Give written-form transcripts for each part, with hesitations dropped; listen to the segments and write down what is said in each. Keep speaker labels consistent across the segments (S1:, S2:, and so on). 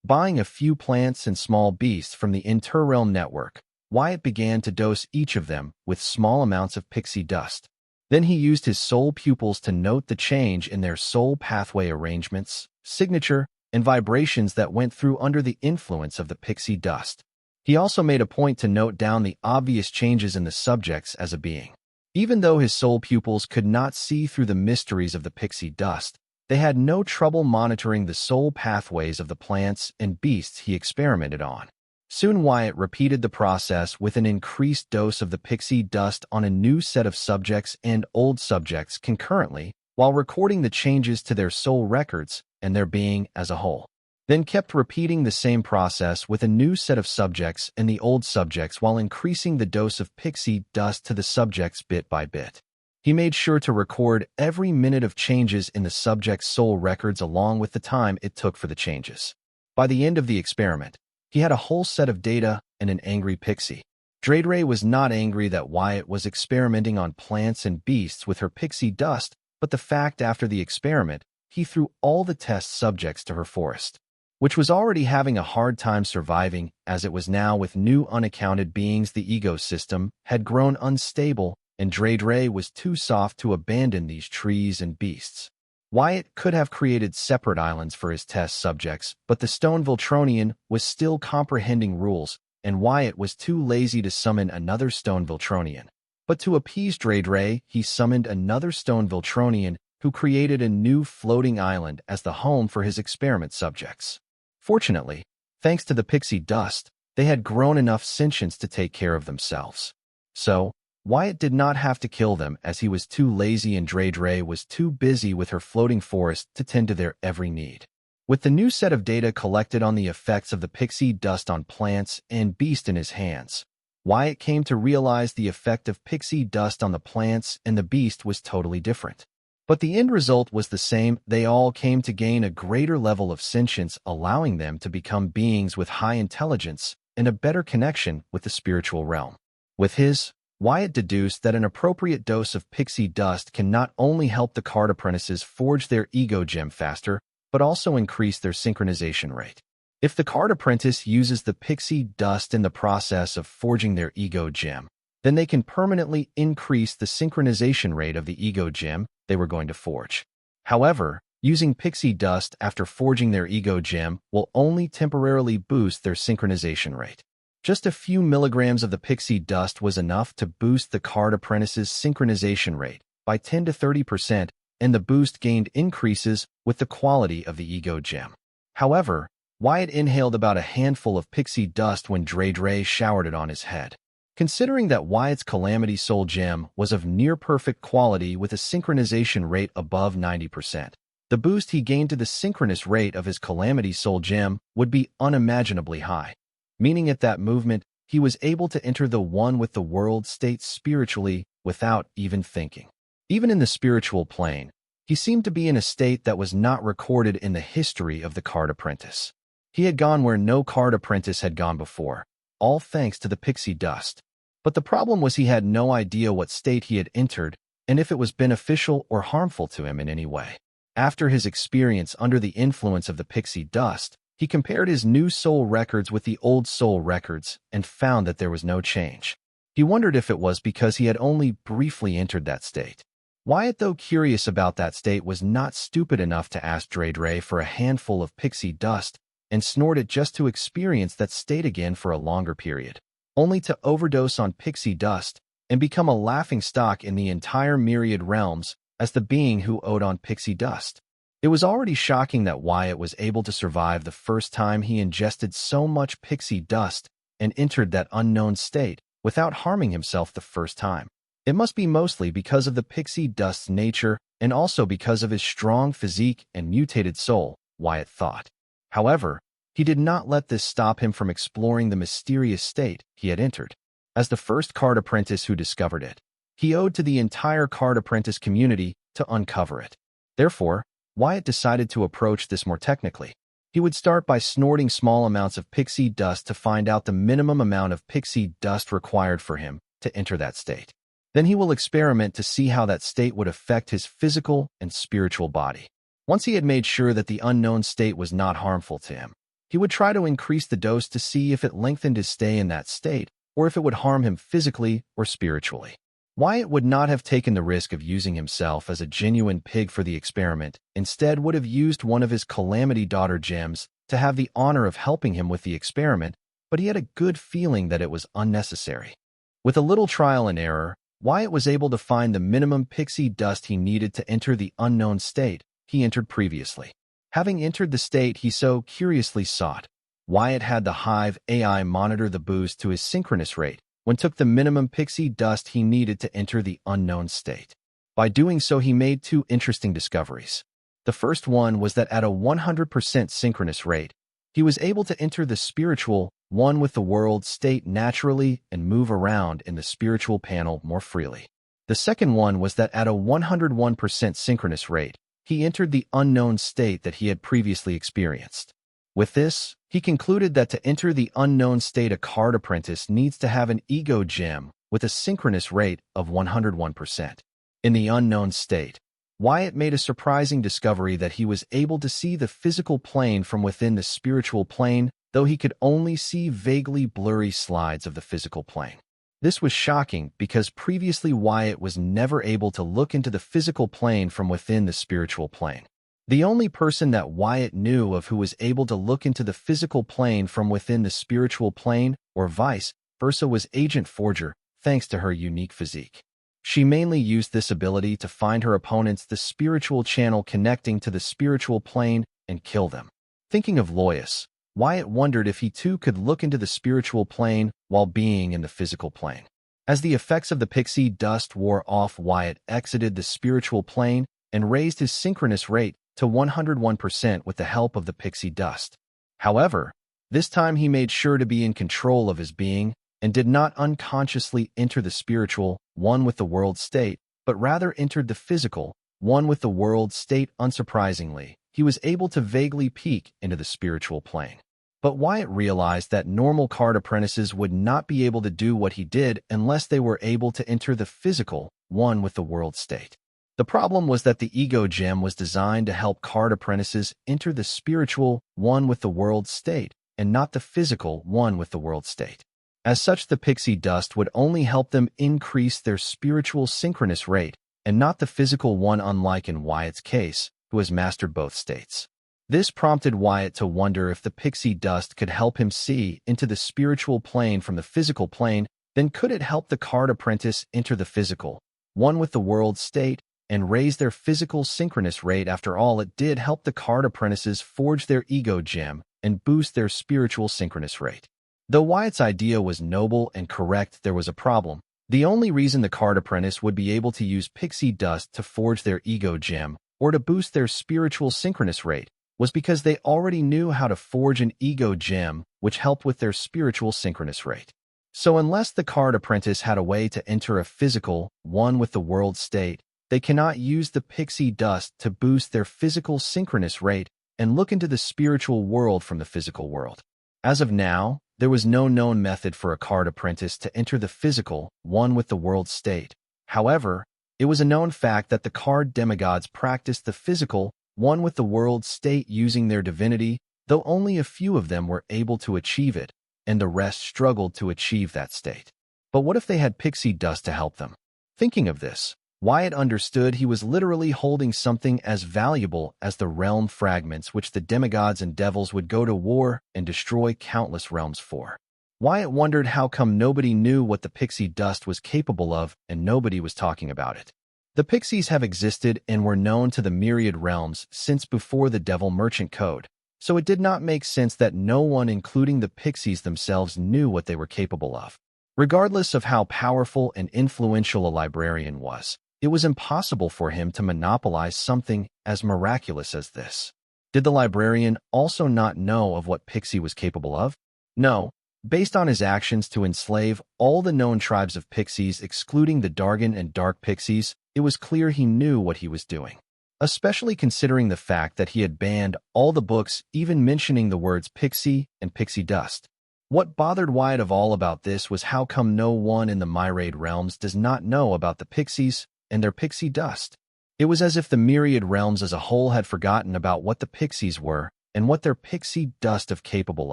S1: Buying a few plants and small beasts from the interrealm network, Wyatt began to dose each of them with small amounts of pixie dust. Then he used his soul pupils to note the change in their soul pathway arrangements, signature, and vibrations that went through under the influence of the pixie dust. He also made a point to note down the obvious changes in the subjects as a being. Even though his soul pupils could not see through the mysteries of the pixie dust, they had no trouble monitoring the soul pathways of the plants and beasts he experimented on. Soon Wyatt repeated the process with an increased dose of the pixie dust on a new set of subjects and old subjects concurrently, while recording the changes to their soul records and their being as a whole. Then kept repeating the same process with a new set of subjects and the old subjects while increasing the dose of pixie dust to the subjects bit by bit. He made sure to record every minute of changes in the subject's soul records along with the time it took for the changes. By the end of the experiment, he had a whole set of data and an angry pixie. Dreydray was not angry that Wyatt was experimenting on plants and beasts with her pixie dust, but the fact after the experiment, he threw all the test subjects to her forest, which was already having a hard time surviving as it was now with new unaccounted beings. The ecosystem had grown unstable and Dreydray was too soft to abandon these trees and beasts. Wyatt could have created separate islands for his test subjects, but the stone Viltronian was still comprehending rules, and Wyatt was too lazy to summon another stone Viltronian. But to appease Dreydray, he summoned another stone Viltronian who created a new floating island as the home for his experiment subjects. Fortunately, thanks to the pixie dust, they had grown enough sentience to take care of themselves. So, Wyatt did not have to kill them as he was too lazy and Dreydray was too busy with her floating forest to tend to their every need. With the new set of data collected on the effects of the pixie dust on plants and beasts in his hands, Wyatt came to realize the effect of pixie dust on the plants and the beast was totally different. But the end result was the same. They all came to gain a greater level of sentience, allowing them to become beings with high intelligence and a better connection with the spiritual realm. With his, Wyatt deduced that an appropriate dose of pixie dust can not only help the card apprentices forge their ego gem faster, but also increase their synchronization rate. If the card apprentice uses the pixie dust in the process of forging their ego gem, then they can permanently increase the synchronization rate of the ego gem they were going to forge. However, using pixie dust after forging their ego gem will only temporarily boost their synchronization rate. Just a few milligrams of the pixie dust was enough to boost the card apprentice's synchronization rate by 10 to 30%, and the boost gained increases with the quality of the ego gem. However, Wyatt inhaled about a handful of pixie dust when Dreydray showered it on his head. Considering that Wyatt's Calamity Soul Gem was of near-perfect quality with a synchronization rate above 90%, the boost he gained to the synchronous rate of his Calamity Soul Gem would be unimaginably high. Meaning at that movement, he was able to enter the one with the world state spiritually without even thinking. Even in the spiritual plane, he seemed to be in a state that was not recorded in the history of the card apprentice. He had gone where no card apprentice had gone before, all thanks to the pixie dust. But the problem was he had no idea what state he had entered and if it was beneficial or harmful to him in any way. After his experience under the influence of the pixie dust, he compared his new soul records with the old soul records and found that there was no change. He wondered if it was because he had only briefly entered that state. Wyatt, though curious about that state, was not stupid enough to ask Dreydray for a handful of pixie dust and snort it just to experience that state again for a longer period, only to overdose on pixie dust and become a laughingstock in the entire myriad realms as the being who owed on pixie dust. It was already shocking that Wyatt was able to survive the first time he ingested so much pixie dust and entered that unknown state without harming himself the first time. It must be mostly because of the pixie dust's nature and also because of his strong physique and mutated soul, Wyatt thought. However, he did not let this stop him from exploring the mysterious state he had entered. As the first card apprentice who discovered it, he owed to the entire card apprentice community to uncover it. Therefore, Wyatt decided to approach this more technically. He would start by snorting small amounts of pixie dust to find out the minimum amount of pixie dust required for him to enter that state. Then he will experiment to see how that state would affect his physical and spiritual body. Once he had made sure that the unknown state was not harmful to him, He would try to increase the dose to see if it lengthened his stay in that state, or if it would harm him physically or spiritually. Wyatt would not have taken the risk of using himself as a genuine pig for the experiment, instead would have used one of his Calamity Daughter gems to have the honor of helping him with the experiment, but he had a good feeling that it was unnecessary. With a little trial and error, Wyatt was able to find the minimum pixie dust he needed to enter the unknown state he entered previously. Having entered the state he so curiously sought, Wyatt had the Hive AI monitor the boost to his synchronous rate when took the minimum pixie dust he needed to enter the unknown state. By doing so, he made two interesting discoveries. The first one was that at a 100% synchronous rate, he was able to enter the spiritual one with the world state naturally and move around in the spiritual panel more freely. The second one was that at a 101% synchronous rate, he entered the unknown state that he had previously experienced. With this, he concluded that to enter the unknown state, a card apprentice needs to have an ego gem with a synchronous rate of 101%. In the unknown state, Wyatt made a surprising discovery that he was able to see the physical plane from within the spiritual plane, though he could only see vaguely blurry slides of the physical plane. This was shocking because previously Wyatt was never able to look into the physical plane from within the spiritual plane. The only person that Wyatt knew of who was able to look into the physical plane from within the spiritual plane, or vice versa, was Agent Forger, thanks to her unique physique. She mainly used this ability to find her opponents the spiritual channel connecting to the spiritual plane and kill them. Thinking of Lois, Wyatt wondered if he too could look into the spiritual plane while being in the physical plane. As the effects of the pixie dust wore off, Wyatt exited the spiritual plane and raised his synchronous rate to 101% with the help of the pixie dust. However, this time he made sure to be in control of his being and did not unconsciously enter the spiritual one with the world state, but rather entered the physical one with the world state. Unsurprisingly, he was able to vaguely peek into the spiritual plane. But Wyatt realized that normal card apprentices would not be able to do what he did unless they were able to enter the physical one with the world state. The problem was that the ego gem was designed to help card apprentices enter the spiritual one with the world state and not the physical one with the world state. As such, the pixie dust would only help them increase their spiritual synchronous rate and not the physical one, unlike in Wyatt's case, who has mastered both states. This prompted Wyatt to wonder if the pixie dust could help him see into the spiritual plane from the physical plane, then could it help the card apprentice enter the physical one with the world state and raise their physical synchronous rate? After all, it did help the card apprentices forge their ego gem and boost their spiritual synchronous rate. Though Wyatt's idea was noble and correct, there was a problem. The only reason the card apprentice would be able to use pixie dust to forge their ego gem or to boost their spiritual synchronous rate was because they already knew how to forge an ego gem, which helped with their spiritual synchronous rate. So unless the card apprentice had a way to enter a physical one with the world state, they cannot use the pixie dust to boost their physical synchronous rate and look into the spiritual world from the physical world. As of now, there was no known method for a card apprentice to enter the physical one with the world state. However, it was a known fact that the card demigods practiced the physical one with the world state using their divinity, though only a few of them were able to achieve it, and the rest struggled to achieve that state. But what if they had pixie dust to help them? Thinking of this, Wyatt understood he was literally holding something as valuable as the realm fragments which the demigods and devils would go to war and destroy countless realms for. Wyatt wondered how come nobody knew what the pixie dust was capable of and nobody was talking about it. The pixies have existed and were known to the myriad realms since before the Devil Merchant Code, so it did not make sense that no one, including the pixies themselves, knew what they were capable of. Regardless of how powerful and influential a librarian was, it was impossible for him to monopolize something as miraculous as this. Did the librarian also not know of what Pixie was capable of? No. Based on his actions to enslave all the known tribes of pixies, excluding the Dargan and Dark Pixies, it was clear he knew what he was doing. Especially considering the fact that he had banned all the books even mentioning the words pixie and pixie dust. What bothered Wyatt of all about this was how come no one in the myriad realms does not know about the pixies and their pixie dust. It was as if the myriad realms as a whole had forgotten about what the pixies were and what their pixie dust is capable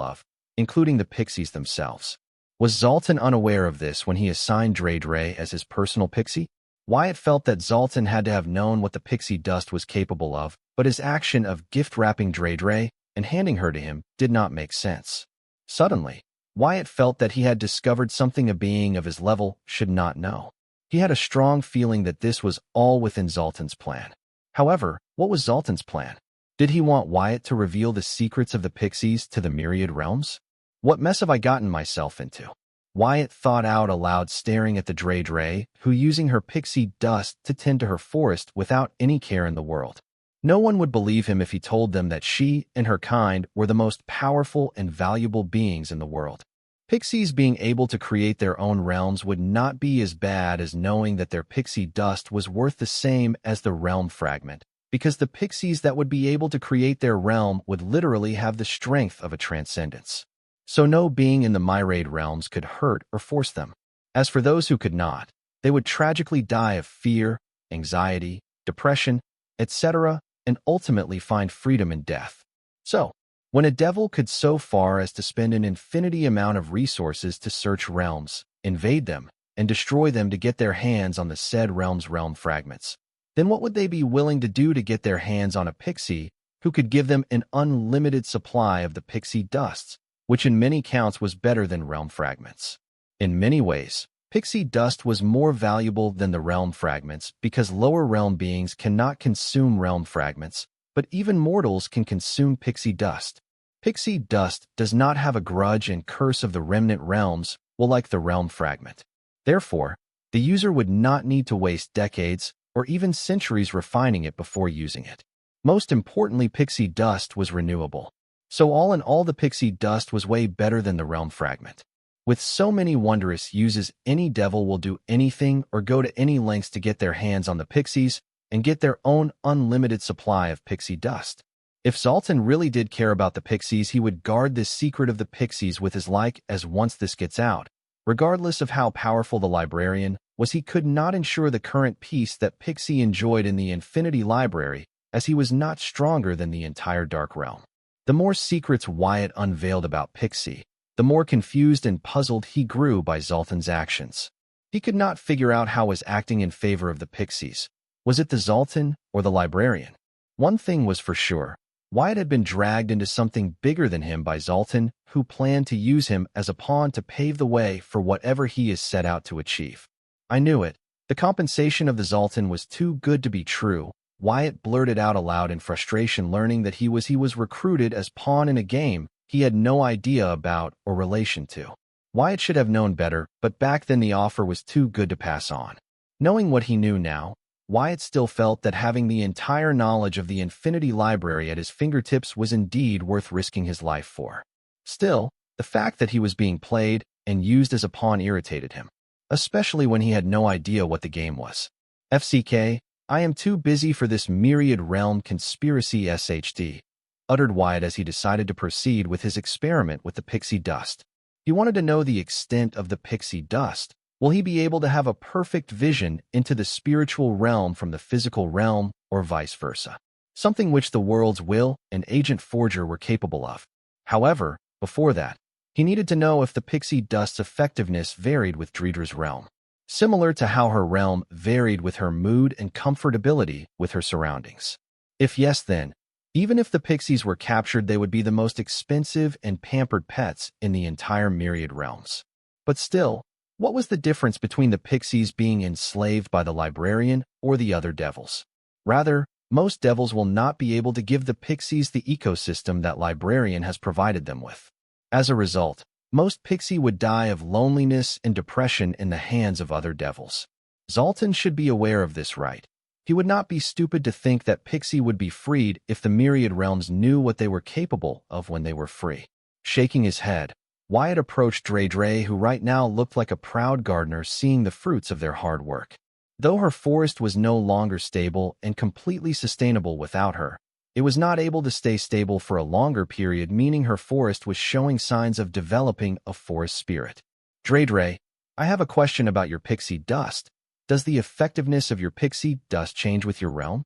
S1: of, including the pixies themselves. Was Zoltan unaware of this when he assigned Dre as his personal pixie? Wyatt felt that Zoltan had to have known what the pixie dust was capable of, but his action of gift-wrapping Dre and handing her to him did not make sense. Suddenly, Wyatt felt that he had discovered something a being of his level should not know. He had a strong feeling that this was all within Zoltan's plan. However, what was Zoltan's plan? Did he want Wyatt to reveal the secrets of the pixies to the myriad realms? What mess have I gotten myself into? Wyatt thought out aloud, staring at the Dre, who using her pixie dust to tend to her forest without any care in the world. No one would believe him if he told them that she and her kind were the most powerful and valuable beings in the world. Pixies being able to create their own realms would not be as bad as knowing that their pixie dust was worth the same as the realm fragment, because the pixies that would be able to create their realm would literally have the strength of a transcendence. So no being in the myriad realms could hurt or force them. As for those who could not, they would tragically die of fear, anxiety, depression, etc., and ultimately find freedom in death. So, when a devil could so far as to spend an infinity amount of resources to search realms, invade them, and destroy them to get their hands on the said realm's realm fragments, then what would they be willing to do to get their hands on a pixie who could give them an unlimited supply of the pixie dusts, which in many counts was better than realm fragments? In many ways, pixie dust was more valuable than the realm fragments because lower realm beings cannot consume realm fragments, but even mortals can consume pixie dust. Pixie dust does not have a grudge and curse of the remnant realms, like the realm fragment. Therefore, the user would not need to waste decades or even centuries refining it before using it. Most importantly, pixie dust was renewable. So all in all, the pixie dust was way better than the realm fragment. With so many wondrous uses, any devil will do anything or go to any lengths to get their hands on the pixies and get their own unlimited supply of pixie dust. If Zoltan really did care about the pixies, he would guard this secret of the pixies with his like, as once this gets out, regardless of how powerful the librarian was, he could not ensure the current peace that Pixie enjoyed in the Infinity Library, as he was not stronger than the entire Dark Realm. The more secrets Wyatt unveiled about Pixie, the more confused and puzzled he grew by Zoltan's actions. He could not figure out how was acting in favor of the pixies. Was it the Zoltan or the librarian? One thing was for sure. Wyatt had been dragged into something bigger than him by Zoltan, who planned to use him as a pawn to pave the way for whatever he is set out to achieve. I knew it. The compensation of the Zoltan was too good to be true. Wyatt blurted out aloud in frustration, learning that he was recruited as pawn in a game he had no idea about or relation to. Wyatt should have known better, but back then the offer was too good to pass on. Knowing what he knew now, Wyatt still felt that having the entire knowledge of the Infinity Library at his fingertips was indeed worth risking his life for. Still, the fact that he was being played and used as a pawn irritated him, especially when he had no idea what the game was. FCK, I am too busy for this myriad realm conspiracy SHD, uttered Wyatt as he decided to proceed with his experiment with the pixie dust. He wanted to know the extent of the pixie dust. Will he be able to have a perfect vision into the spiritual realm from the physical realm, or vice versa? Something which the world's will and Agent Forger were capable of. However, before that, he needed to know if the pixie dust's effectiveness varied with Dredra's realm, similar to how her realm varied with her mood and comfortability with her surroundings. If yes, then, even if the pixies were captured, they would be the most expensive and pampered pets in the entire myriad realms. But still, what was the difference between the pixies being enslaved by the librarian or the other devils? Rather, most devils will not be able to give the pixies the ecosystem that librarian has provided them with. As a result, most pixie would die of loneliness and depression in the hands of other devils. Zoltan should be aware of this, right? He would not be stupid to think that pixie would be freed if the myriad realms knew what they were capable of when they were free. Shaking his head, Wyatt approached Dre, who right now looked like a proud gardener seeing the fruits of their hard work. Though her forest was no longer stable and completely sustainable without her, it was not able to stay stable for a longer period, meaning her forest was showing signs of developing a forest spirit. Dre, I have a question about your pixie dust. Does the effectiveness of your pixie dust change with your realm?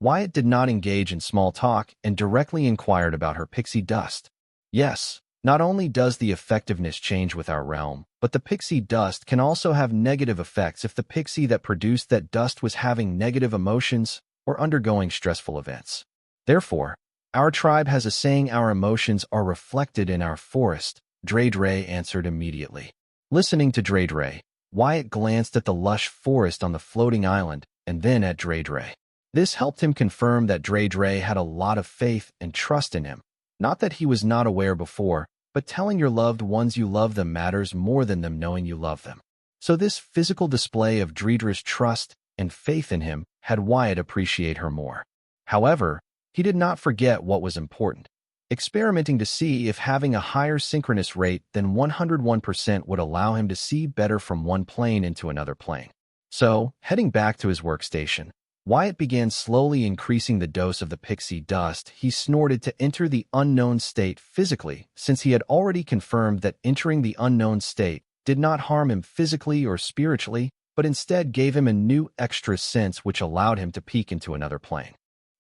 S1: Wyatt did not engage in small talk and directly inquired about her pixie dust. Yes, not only does the effectiveness change with our realm, but the pixie dust can also have negative effects if the pixie that produced that dust was having negative emotions or undergoing stressful events. Therefore, our tribe has a saying our emotions are reflected in our forest, Dre answered immediately. Listening to Dre, Wyatt glanced at the lush forest on the floating island and then at Dre. This helped him confirm that Dre had a lot of faith and trust in him. Not that he was not aware before, but telling your loved ones you love them matters more than them knowing you love them. So this physical display of Dredra's trust and faith in him had Wyatt appreciate her more. However, he did not forget what was important, experimenting to see if having a higher synchronous rate than 101% would allow him to see better from one plane into another plane. So, heading back to his workstation, Wyatt began slowly increasing the dose of the pixie dust he snorted to enter the unknown state physically, since he had already confirmed that entering the unknown state did not harm him physically or spiritually, but instead gave him a new extra sense which allowed him to peek into another plane.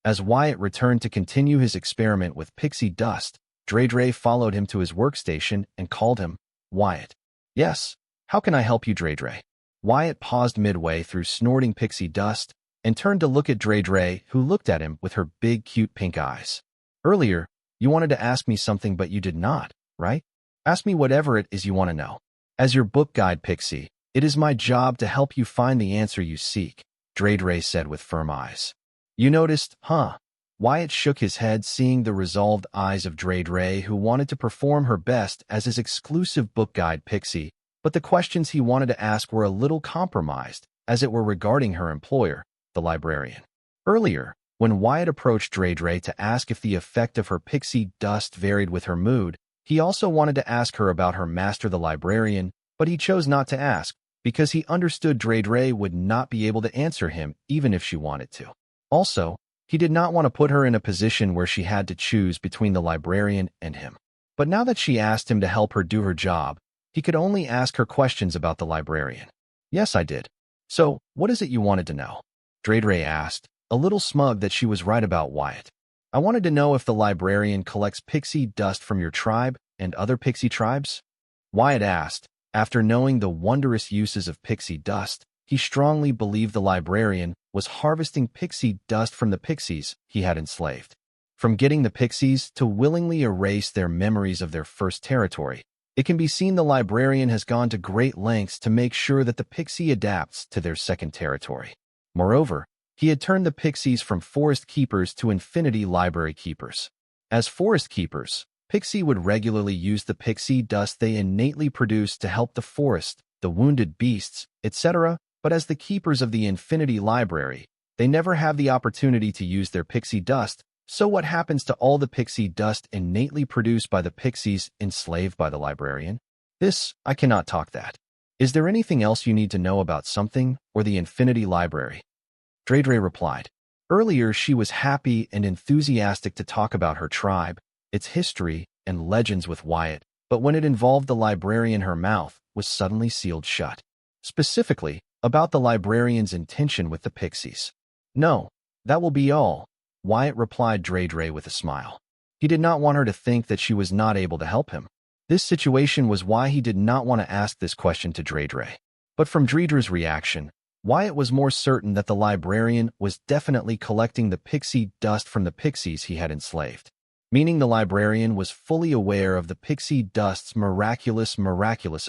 S1: As Wyatt returned to continue his experiment with pixie dust, Dre followed him to his workstation and called him, "Wyatt." "Yes, how can I help you, Dre?" Wyatt paused midway through snorting pixie dust and turned to look at Dre, who looked at him with her big, cute pink eyes. "Earlier, you wanted to ask me something but you did not, right? Ask me whatever it is you want to know. As your book guide pixie, it is my job to help you find the answer you seek," Dre said with firm eyes. "You noticed, huh?" Wyatt shook his head, seeing the resolved eyes of Dre, who wanted to perform her best as his exclusive book guide pixie, but the questions he wanted to ask were a little compromised, as it were regarding her employer, the librarian. Earlier, when Wyatt approached Dre to ask if the effect of her pixie dust varied with her mood, he also wanted to ask her about her master the librarian, but he chose not to ask, because he understood Dre would not be able to answer him even if she wanted to. Also, he did not want to put her in a position where she had to choose between the librarian and him. But now that she asked him to help her do her job, he could only ask her questions about the librarian. "Yes, I did. So, what is it you wanted to know?" Dre asked, a little smug that she was right about Wyatt. "I wanted to know if the librarian collects pixie dust from your tribe and other pixie tribes?" Wyatt asked. After knowing the wondrous uses of pixie dust, he strongly believed the librarian was harvesting pixie dust from the pixies he had enslaved. From getting the pixies to willingly erase their memories of their first territory, it can be seen the librarian has gone to great lengths to make sure that the pixie adapts to their second territory. Moreover, he had turned the pixies from forest keepers to infinity library keepers. As forest keepers, pixie would regularly use the pixie dust they innately produced to help the forest, the wounded beasts, etc., but as the keepers of the infinity library, they never have the opportunity to use their pixie dust, so what happens to all the pixie dust innately produced by the pixies enslaved by the librarian? This, I cannot talk that. Is there anything else you need to know about something or the infinity library? Dre replied. Earlier, she was happy and enthusiastic to talk about her tribe, its history, and legends with Wyatt, but when it involved the librarian, her mouth was suddenly sealed shut. Specifically, about the librarian's intention with the pixies. "No, that will be all," Wyatt replied Dre with a smile. He did not want her to think that she was not able to help him. This situation was why he did not want to ask this question to Dre. But from Dredra's reaction, Wyatt was more certain that the librarian was definitely collecting the pixie dust from the pixies he had enslaved, meaning the librarian was fully aware of the pixie dust's miraculous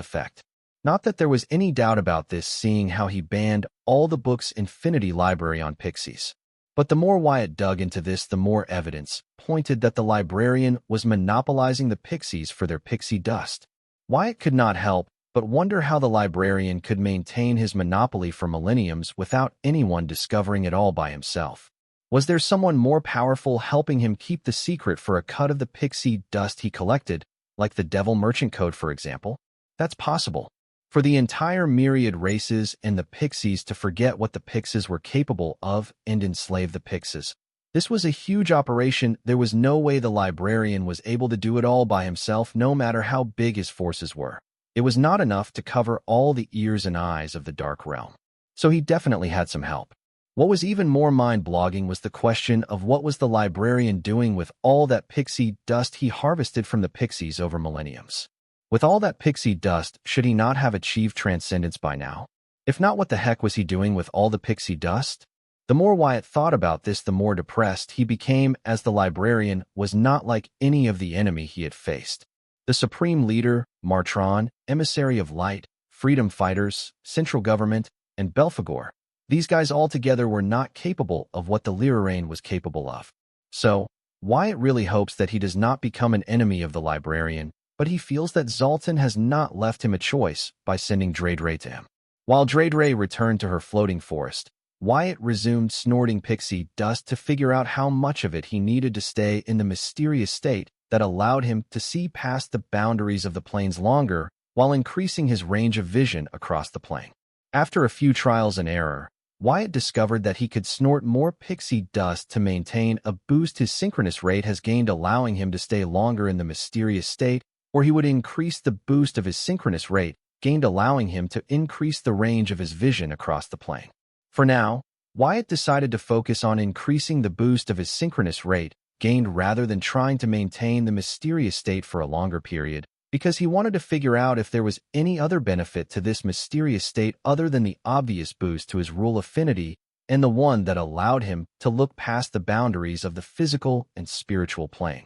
S1: effect. Not that there was any doubt about this, seeing how he banned all the book's infinity library on pixies. But the more Wyatt dug into this, the more evidence pointed that the librarian was monopolizing the pixies for their pixie dust. Wyatt could not help but wonder how the librarian could maintain his monopoly for millenniums without anyone discovering it all by himself. Was there someone more powerful helping him keep the secret for a cut of the pixie dust he collected, like the Devil Merchant Code, for example? That's possible. For the entire myriad races and the pixies to forget what the pixies were capable of and enslave the pixies. This was a huge operation. There was no way the librarian was able to do it all by himself, no matter how big his forces were. It was not enough to cover all the ears and eyes of the Dark Realm. So he definitely had some help. What was even more mind-boggling was the question of what was the librarian doing with all that pixie dust he harvested from the pixies over millenniums. With all that pixie dust, should he not have achieved transcendence by now? If not, what the heck was he doing with all the pixie dust? The more Wyatt thought about this, the more depressed he became, as the librarian was not like any of the enemy he had faced. The supreme leader, Martron, emissary of light, freedom fighters, central government, and Belphegor. These guys all together were not capable of what the librarian was capable of. So, Wyatt really hopes that he does not become an enemy of the librarian, but he feels that Zoltan has not left him a choice by sending Dredre to him. While Dredre returned to her floating forest, Wyatt resumed snorting pixie dust to figure out how much of it he needed to stay in the mysterious state that allowed him to see past the boundaries of the planes longer while increasing his range of vision across the plane. After a few trials and error, Wyatt discovered that he could snort more pixie dust to maintain a boost his synchronous rate has gained, allowing him to stay longer in the mysterious state, or he would increase the boost of his synchronous rate gained, allowing him to increase the range of his vision across the plane. For now, Wyatt decided to focus on increasing the boost of his synchronous rate gained rather than trying to maintain the mysterious state for a longer period, because he wanted to figure out if there was any other benefit to this mysterious state other than the obvious boost to his rule affinity and the one that allowed him to look past the boundaries of the physical and spiritual plane.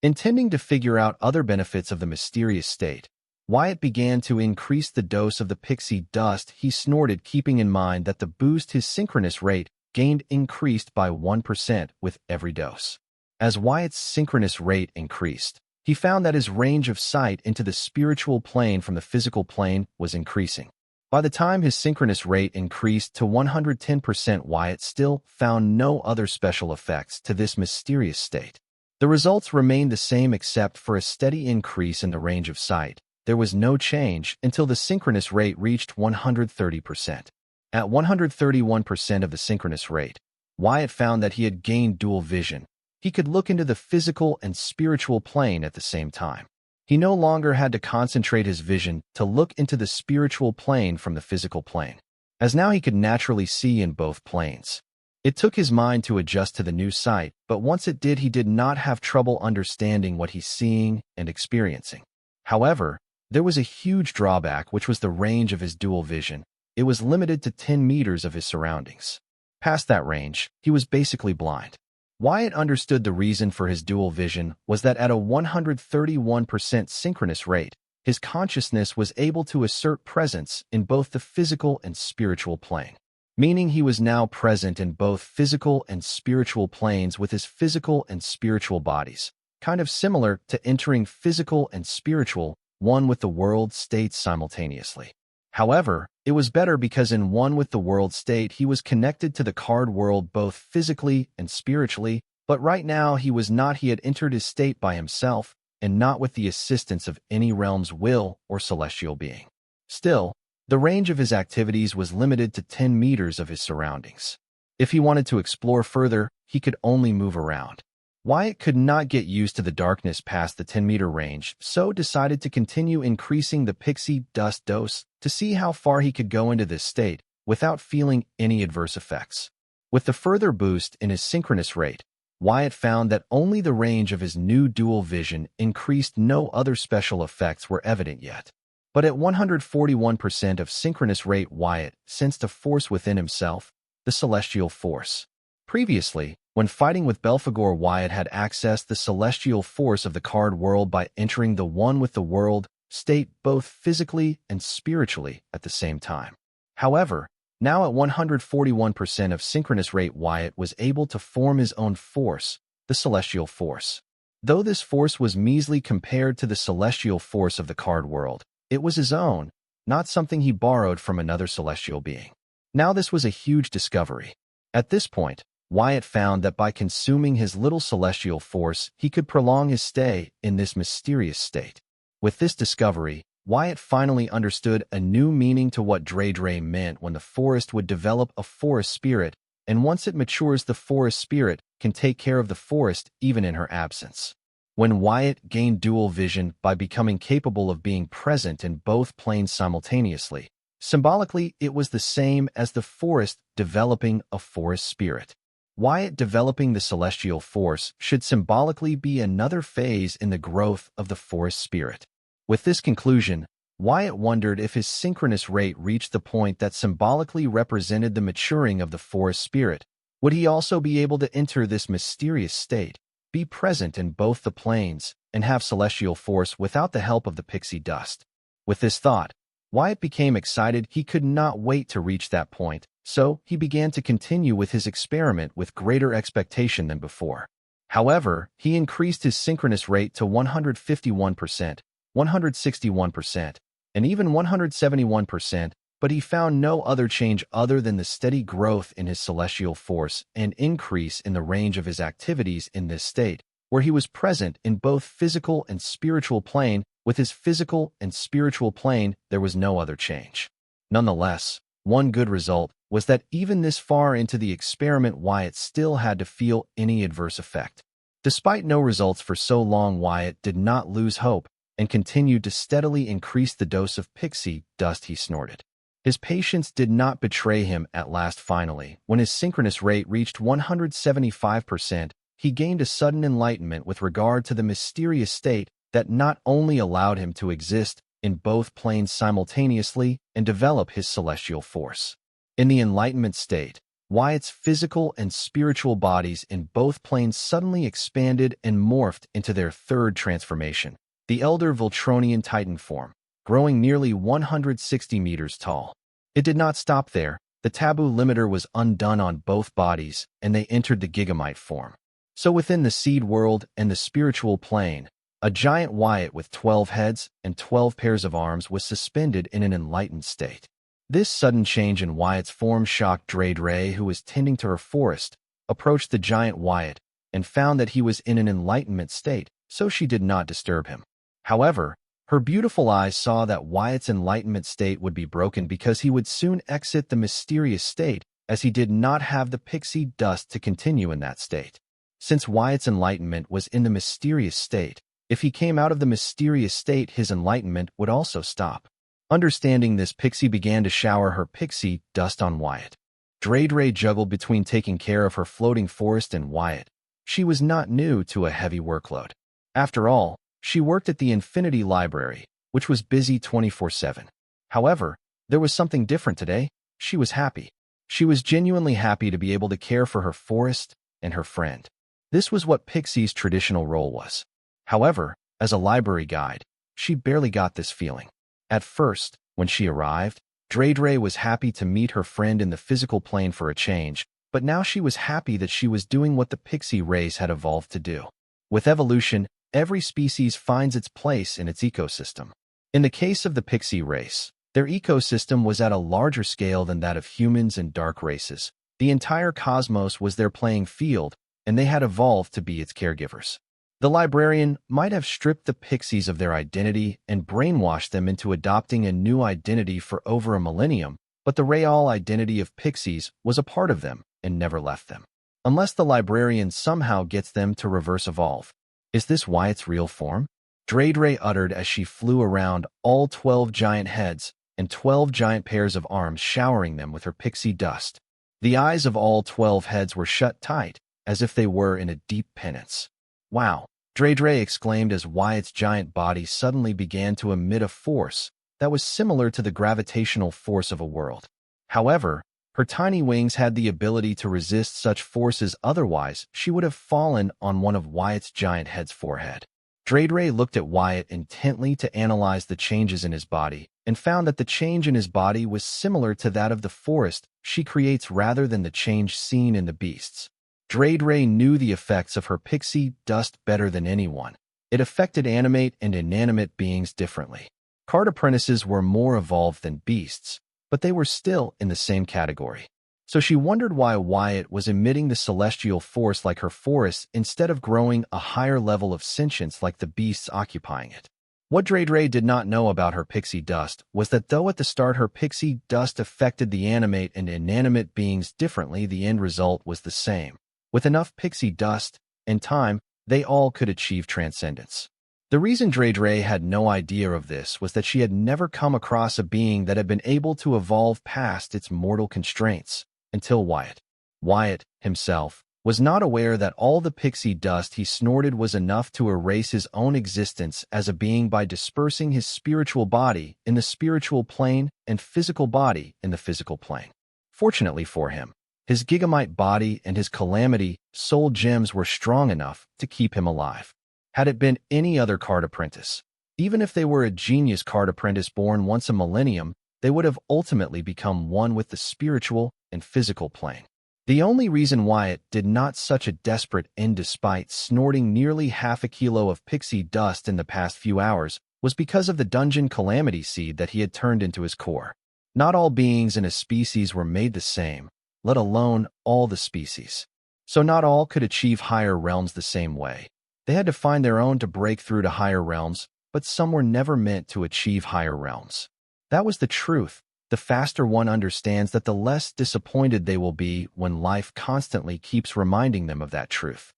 S1: Intending to figure out other benefits of the mysterious state, Wyatt began to increase the dose of the pixie dust he snorted, keeping in mind that the boost his synchronous rate gained increased by 1% with every dose. As Wyatt's synchronous rate increased, he found that his range of sight into the spiritual plane from the physical plane was increasing. By the time his synchronous rate increased to 110%, Wyatt still found no other special effects to this mysterious state. The results remained the same except for a steady increase in the range of sight. There was no change until the synchronous rate reached 130%. At 131% of the synchronous rate, Wyatt found that he had gained dual vision. He could look into the physical and spiritual plane at the same time. He no longer had to concentrate his vision to look into the spiritual plane from the physical plane, as now he could naturally see in both planes. It took his mind to adjust to the new sight, but once it did, he did not have trouble understanding what he's seeing and experiencing. However, there was a huge drawback, which was the range of his dual vision. It was limited to 10 meters of his surroundings. Past that range, he was basically blind. Wyatt understood the reason for his dual vision was that at a 131% synchronous rate, his consciousness was able to assert presence in both the physical and spiritual plane, meaning he was now present in both physical and spiritual planes with his physical and spiritual bodies, kind of similar to entering physical and spiritual, one with the world states simultaneously. However, it was better because in one with the world state, he was connected to the card world both physically and spiritually, but right now he was not. He had entered his state by himself and not with the assistance of any realm's will or celestial being. Still, the range of his activities was limited to 10 meters of his surroundings. If he wanted to explore further, he could only move around. Wyatt could not get used to the darkness past the 10-meter range, so decided to continue increasing the pixie dust dose to see how far he could go into this state without feeling any adverse effects. With the further boost in his synchronous rate, Wyatt found that only the range of his new dual vision increased. No other special effects were evident yet. But at 141% of synchronous rate, Wyatt sensed a force within himself, the celestial force. Previously, when fighting with Belphegor, Wyatt had accessed the celestial force of the card world by entering the one with the world state both physically and spiritually at the same time. However, now at 141% of synchronous rate, Wyatt was able to form his own force, the celestial force. Though this force was measly compared to the celestial force of the card world, it was his own, not something he borrowed from another celestial being. Now this was a huge discovery. At this point, Wyatt found that by consuming his little celestial force, he could prolong his stay in this mysterious state. With this discovery, Wyatt finally understood a new meaning to what Dredre meant when the forest would develop a forest spirit, and once it matures, the forest spirit can take care of the forest even in her absence. When Wyatt gained dual vision by becoming capable of being present in both planes simultaneously, Symbolically, it was the same as the forest developing a forest spirit. Wyatt developing the celestial force should symbolically be another phase in the growth of the forest spirit. With this conclusion, Wyatt wondered if his synchronous rate reached the point that symbolically represented the maturing of the forest spirit. Would he also be able to enter this mysterious state, be present in both the planes, and have celestial force without the help of the pixie dust? With this thought, Wyatt became excited. He could not wait to reach that point, so he began to continue with his experiment with greater expectation than before. However, he increased his synchronous rate to 151%, 161%, and even 171%, but he found no other change other than the steady growth in his celestial force and increase in the range of his activities in this state, where he was present in both physical and spiritual plane. With his physical and spiritual plane, there was no other change. Nonetheless, one good result was that even this far into the experiment, Wyatt still had to feel any adverse effect. Despite no results for so long, Wyatt did not lose hope and continued to steadily increase the dose of pixie dust he snorted. His patience did not betray him at last. Finally, when his synchronous rate reached 175%, he gained a sudden enlightenment with regard to the mysterious state that not only allowed him to exist in both planes simultaneously and develop his celestial force. In the enlightenment state, Wyatt's physical and spiritual bodies in both planes suddenly expanded and morphed into their third transformation, the Elder Voltronian Titan form, growing nearly 160 meters tall. It did not stop there. The taboo limiter was undone on both bodies, and they entered the Gigamite form. So within the seed world and the spiritual plane, a giant Wyatt with 12 heads and 12 pairs of arms was suspended in an enlightened state. This sudden change in Wyatt's form shocked Treacherous, who was tending to her forest, approached the giant Wyatt, and found that he was in an enlightenment state, so she did not disturb him. However, her beautiful eyes saw that Wyatt's enlightenment state would be broken because he would soon exit the mysterious state, as he did not have the pixie dust to continue in that state. Since Wyatt's enlightenment was in the mysterious state, if he came out of the mysterious state, his enlightenment would also stop. Understanding this, Pixie began to shower her pixie dust on Wyatt. Treacherous juggled between taking care of her floating forest and Wyatt. She was not new to a heavy workload. After all, she worked at the Infinity Library, which was busy 24/7. However, there was something different today. She was happy. She was genuinely happy to be able to care for her forest and her friend. This was what Pixie's traditional role was. However, as a library guide, she barely got this feeling. At first, when she arrived, Treacherous was happy to meet her friend in the physical plane for a change, but now she was happy that she was doing what the pixie race had evolved to do. With evolution, every species finds its place in its ecosystem. In the case of the pixie race, their ecosystem was at a larger scale than that of humans and dark races. The entire cosmos was their playing field, and they had evolved to be its caregivers. The librarian might have stripped the pixies of their identity and brainwashed them into adopting a new identity for over a millennium, but the real identity of pixies was a part of them and never left them. Unless the librarian somehow gets them to reverse evolve. Is this Wyatt's real form? Treacherous uttered as she flew around, all 12 giant heads and 12 giant pairs of arms, showering them with her pixie dust. The eyes of all 12 heads were shut tight, as if they were in a deep penance. Wow, Treacherous exclaimed as Wyatt's giant body suddenly began to emit a force that was similar to the gravitational force of a world. However, her tiny wings had the ability to resist such forces, otherwise she would have fallen on one of Wyatt's giant head's forehead. Treacherous looked at Wyatt intently to analyze the changes in his body and found that the change in his body was similar to that of the forest she creates rather than the change seen in the beasts. Treacherous knew the effects of her pixie dust better than anyone. It affected animate and inanimate beings differently. Card apprentices were more evolved than beasts, but they were still in the same category. So she wondered why Wyatt was emitting the celestial force like her forests instead of growing a higher level of sentience like the beasts occupying it. What Treacherous did not know about her pixie dust was that though at the start her pixie dust affected the animate and inanimate beings differently, the end result was the same. With enough pixie dust and time, they all could achieve transcendence. The reason Dre had no idea of this was that she had never come across a being that had been able to evolve past its mortal constraints, until Wyatt. Wyatt, himself, was not aware that all the pixie dust he snorted was enough to erase his own existence as a being by dispersing his spiritual body in the spiritual plane and physical body in the physical plane. Fortunately for him, his gigamite body and his calamity soul gems were strong enough to keep him alive. Had it been any other card apprentice, even if they were a genius card apprentice born once a millennium, they would have ultimately become one with the spiritual and physical plane. The only reason Wyatt did not such a desperate end despite snorting nearly half a kilo of pixie dust in the past few hours was because of the dungeon calamity seed that he had turned into his core. Not all beings in a species were made the same, let alone all the species. So not all could achieve higher realms the same way. They had to find their own to break through to higher realms, but some were never meant to achieve higher realms. That was the truth. The faster one understands that, the less disappointed they will be when life constantly keeps reminding them of that truth.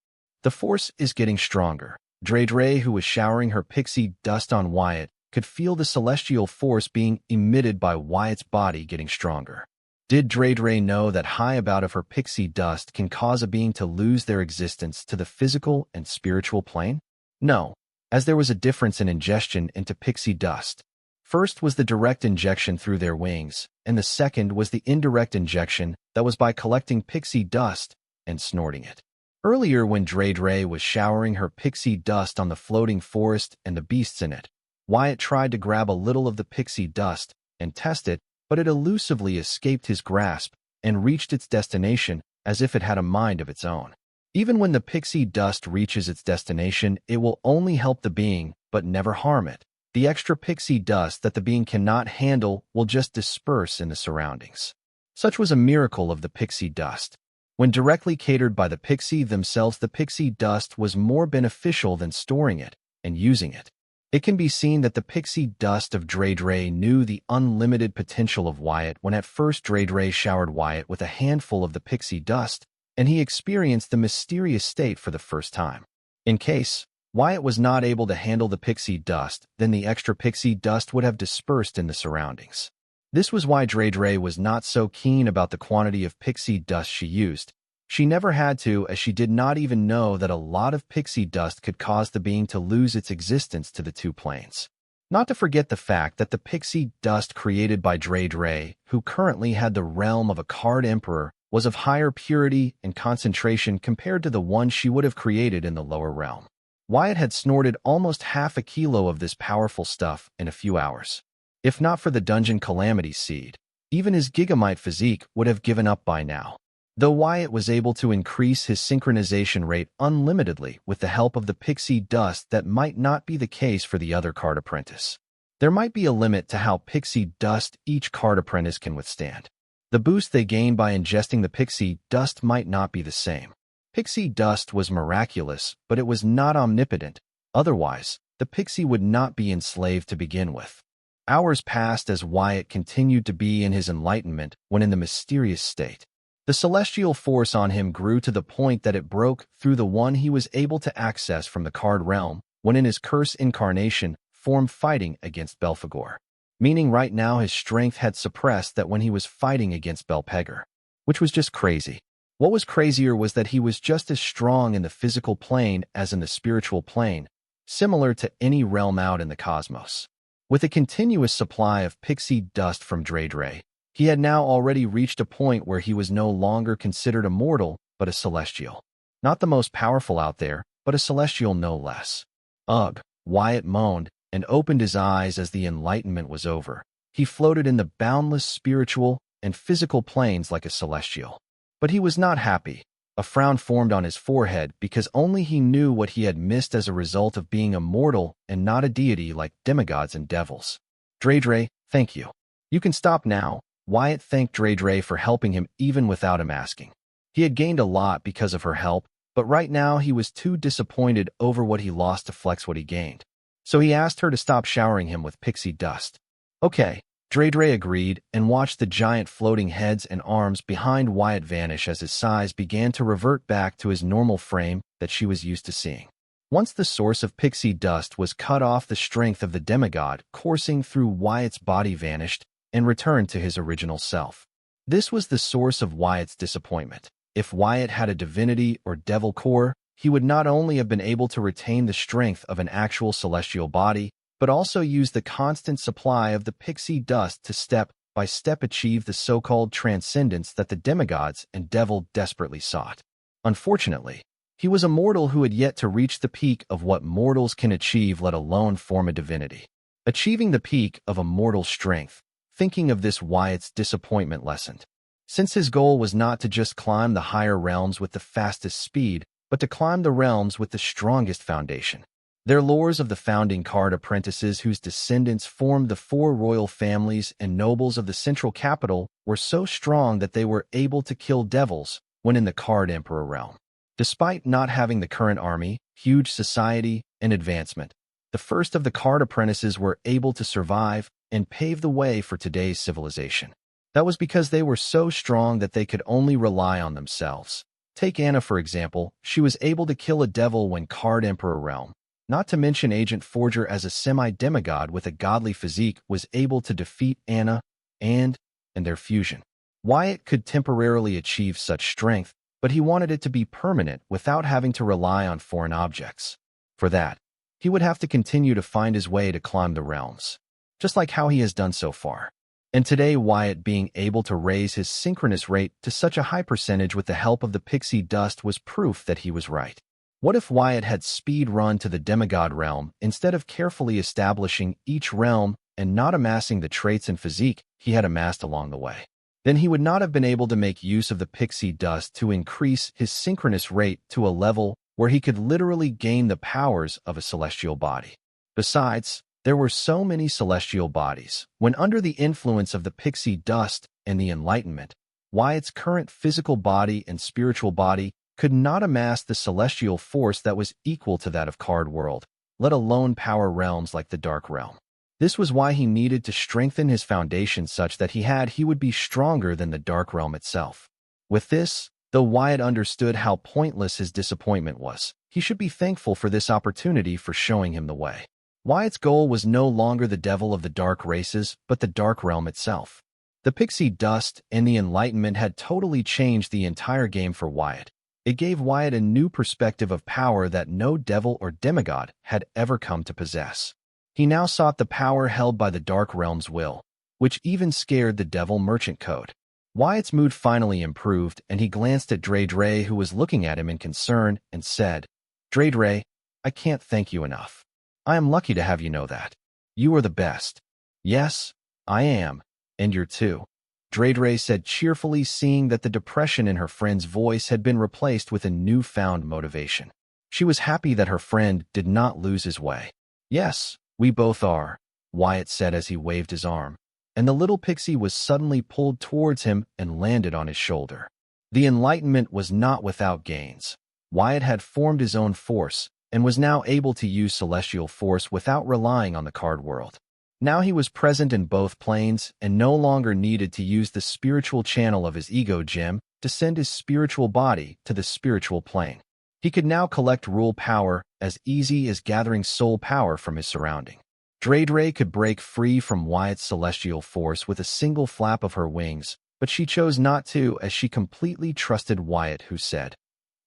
S1: The force is getting stronger. Dre, who was showering her pixie dust on Wyatt, could feel the celestial force being emitted by Wyatt's body getting stronger. Did Dre know that high about of her pixie dust can cause a being to lose their existence to the physical and spiritual plane? No, as there was a difference in ingestion into pixie dust. First was the direct injection through their wings, and the second was the indirect injection that was by collecting pixie dust and snorting it. Earlier, when Dre was showering her pixie dust on the floating forest and the beasts in it, Wyatt tried to grab a little of the pixie dust and test it, but it elusively escaped his grasp and reached its destination as if it had a mind of its own. Even when the pixie dust reaches its destination, it will only help the being, but never harm it. The extra pixie dust that the being cannot handle will just disperse in the surroundings. Such was a miracle of the pixie dust. When directly catered by the pixie themselves, the pixie dust was more beneficial than storing it and using it. It can be seen that the pixie dust of Dre knew the unlimited potential of Wyatt when at first Dre showered Wyatt with a handful of the pixie dust, and he experienced the mysterious state for the first time. In case Wyatt was not able to handle the pixie dust, then the extra pixie dust would have dispersed in the surroundings. This was why Dre was not so keen about the quantity of pixie dust she used. She never had to, as she did not even know that a lot of pixie dust could cause the being to lose its existence to the two planes. Not to forget the fact that the pixie dust created by Dre, who currently had the realm of a card emperor, was of higher purity and concentration compared to the one she would have created in the lower realm. Wyatt had snorted almost half a kilo of this powerful stuff in a few hours. If not for the dungeon calamity seed, even his gigamite physique would have given up by now. Though Wyatt was able to increase his synchronization rate unlimitedly with the help of the pixie dust, that might not be the case for the other card apprentice. There might be a limit to how pixie dust each card apprentice can withstand. The boost they gain by ingesting the pixie dust might not be the same. Pixie dust was miraculous, but it was not omnipotent. Otherwise, the pixie would not be enslaved to begin with. Hours passed as Wyatt continued to be in his enlightenment when in the mysterious state. The celestial force on him grew to the point that it broke through the one he was able to access from the card realm when in his curse incarnation form fighting against Belphegor. Meaning right now his strength had suppressed that when he was fighting against Belphegor, which was just crazy. What was crazier was that he was just as strong in the physical plane as in the spiritual plane, similar to any realm out in the cosmos. With a continuous supply of pixie dust from Dre, he had now already reached a point where he was no longer considered a mortal, but a celestial. Not the most powerful out there, but a celestial no less. Ugh, Wyatt moaned and opened his eyes as the enlightenment was over. He floated in the boundless spiritual and physical planes like a celestial. But he was not happy. A frown formed on his forehead because only he knew what he had missed as a result of being a mortal and not a deity like demigods and devils. Dre, thank you. You can stop now. Wyatt thanked Dre for helping him even without him asking. He had gained a lot because of her help, but right now he was too disappointed over what he lost to flex what he gained. So he asked her to stop showering him with pixie dust. Okay. Dre agreed and watched the giant floating heads and arms behind Wyatt vanish as his size began to revert back to his normal frame that she was used to seeing. Once the source of pixie dust was cut off, the strength of the demigod coursing through Wyatt's body vanished and returned to his original self. This was the source of Wyatt's disappointment. If Wyatt had a divinity or devil core, he would not only have been able to retain the strength of an actual celestial body, but also use the constant supply of the pixie dust to step by step achieve the so-called transcendence that the demigods and devil desperately sought. Unfortunately, he was a mortal who had yet to reach the peak of what mortals can achieve, let alone form a divinity. Achieving the peak of a mortal strength, thinking of this, Wyatt's disappointment lessened. Since his goal was not to just climb the higher realms with the fastest speed, but to climb the realms with the strongest foundation. Their lores of the founding card apprentices whose descendants formed the 4 royal families and nobles of the central capital were so strong that they were able to kill devils when in the card emperor realm. Despite not having the current army, huge society, and advancement, the first of the card apprentices were able to survive and pave the way for today's civilization. That was because they were so strong that they could only rely on themselves. Take Anna, for example. She was able to kill a devil when card emperor realm. Not to mention Agent Forger, as a semi-demigod with a godly physique, was able to defeat Anna and their fusion. Wyatt could temporarily achieve such strength, but he wanted it to be permanent without having to rely on foreign objects. For that, he would have to continue to find his way to climb the realms, just like how he has done so far. And today, Wyatt being able to raise his synchronous rate to such a high percentage with the help of the pixie dust was proof that he was right. What if Wyatt had speed run to the demigod realm instead of carefully establishing each realm and not amassing the traits and physique he had amassed along the way? Then he would not have been able to make use of the pixie dust to increase his synchronous rate to a level where he could literally gain the powers of a celestial body. Besides, there were so many celestial bodies. When under the influence of the pixie dust and the enlightenment, Wyatt's current physical body and spiritual body could not amass the celestial force that was equal to that of card world, let alone power realms like the dark realm. This was why he needed to strengthen his foundation such that he would be stronger than the dark realm itself. With this, though Wyatt understood how pointless his disappointment was, he should be thankful for this opportunity for showing him the way. Wyatt's goal was no longer the devil of the dark races, but the dark realm itself. The pixie dust and the enlightenment had totally changed the entire game for Wyatt. It gave Wyatt a new perspective of power that no devil or demigod had ever come to possess. He now sought the power held by the Dark Realm's will, which even scared the Devil Merchant Code. Wyatt's mood finally improved, and he glanced at Dre, who was looking at him in concern, and said, Dre, I can't thank you enough. I am lucky to have you know that. You are the best. Yes, I am, and you're too. Dre said cheerfully, seeing that the depression in her friend's voice had been replaced with a newfound motivation. She was happy that her friend did not lose his way. Yes, we both are, Wyatt said as he waved his arm, and the little pixie was suddenly pulled towards him and landed on his shoulder. The enlightenment was not without gains. Wyatt had formed his own force and was now able to use celestial force without relying on the card world. Now he was present in both planes and no longer needed to use the spiritual channel of his ego gem to send his spiritual body to the spiritual plane. He could now collect rule power as easy as gathering soul power from his surrounding. Dre could break free from Wyatt's celestial force with a single flap of her wings, but she chose not to as she completely trusted Wyatt, who said,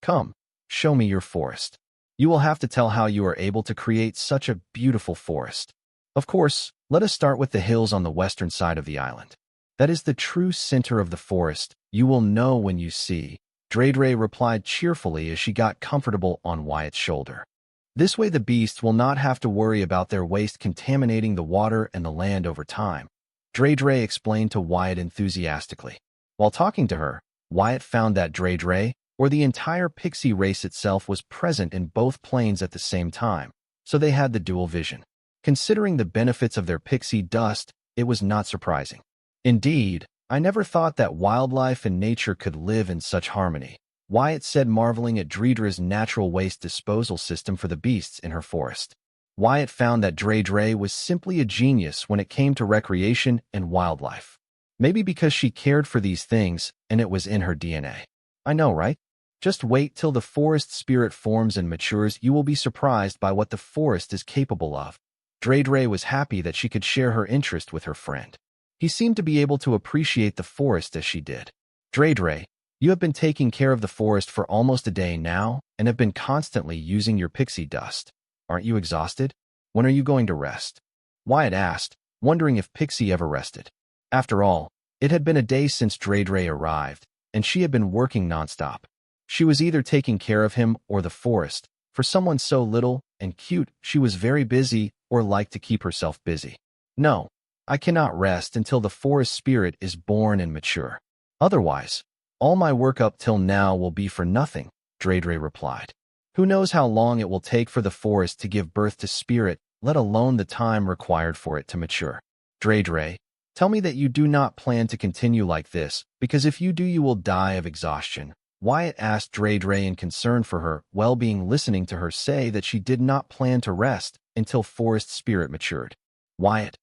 S1: Come, show me your forest. You will have to tell how you are able to create such a beautiful forest. Of course, let us start with the hills on the western side of the island. That is the true center of the forest. You will know when you see. Dre replied cheerfully as she got comfortable on Wyatt's shoulder. This way the beasts will not have to worry about their waste contaminating the water and the land over time, Dre explained to Wyatt enthusiastically. While talking to her, Wyatt found that Dre, or the entire pixie race itself, was present in both planes at the same time, so they had the dual vision. Considering the benefits of their pixie dust, it was not surprising. Indeed, I never thought that wildlife and nature could live in such harmony, Wyatt said, marveling at Dredra's natural waste disposal system for the beasts in her forest. Wyatt found that Dre was simply a genius when it came to recreation and wildlife. Maybe because she cared for these things and it was in her DNA. I know, right? Just wait till the forest spirit forms and matures. You will be surprised by what the forest is capable of. Dredre was happy that she could share her interest with her friend. He seemed to be able to appreciate the forest as she did. Dredre, you have been taking care of the forest for almost a day now and have been constantly using your pixie dust. Aren't you exhausted? When are you going to rest? Wyatt asked, wondering if Pixie ever rested. After all, it had been a day since Dredre arrived, and she had been working nonstop. She was either taking care of him or the forest. For someone so little and cute, she was very busy or liked to keep herself busy. No, I cannot rest until the forest spirit is born and mature. Otherwise, all my work up till now will be for nothing, Dredre replied. Who knows how long it will take for the forest to give birth to spirit, let alone the time required for it to mature. Dredre, tell me that you do not plan to continue like this, because if you do you will die of exhaustion. Wyatt asked Dredre in concern for her well-being, listening to her say that she did not plan to rest until forest spirit matured. Wyatt,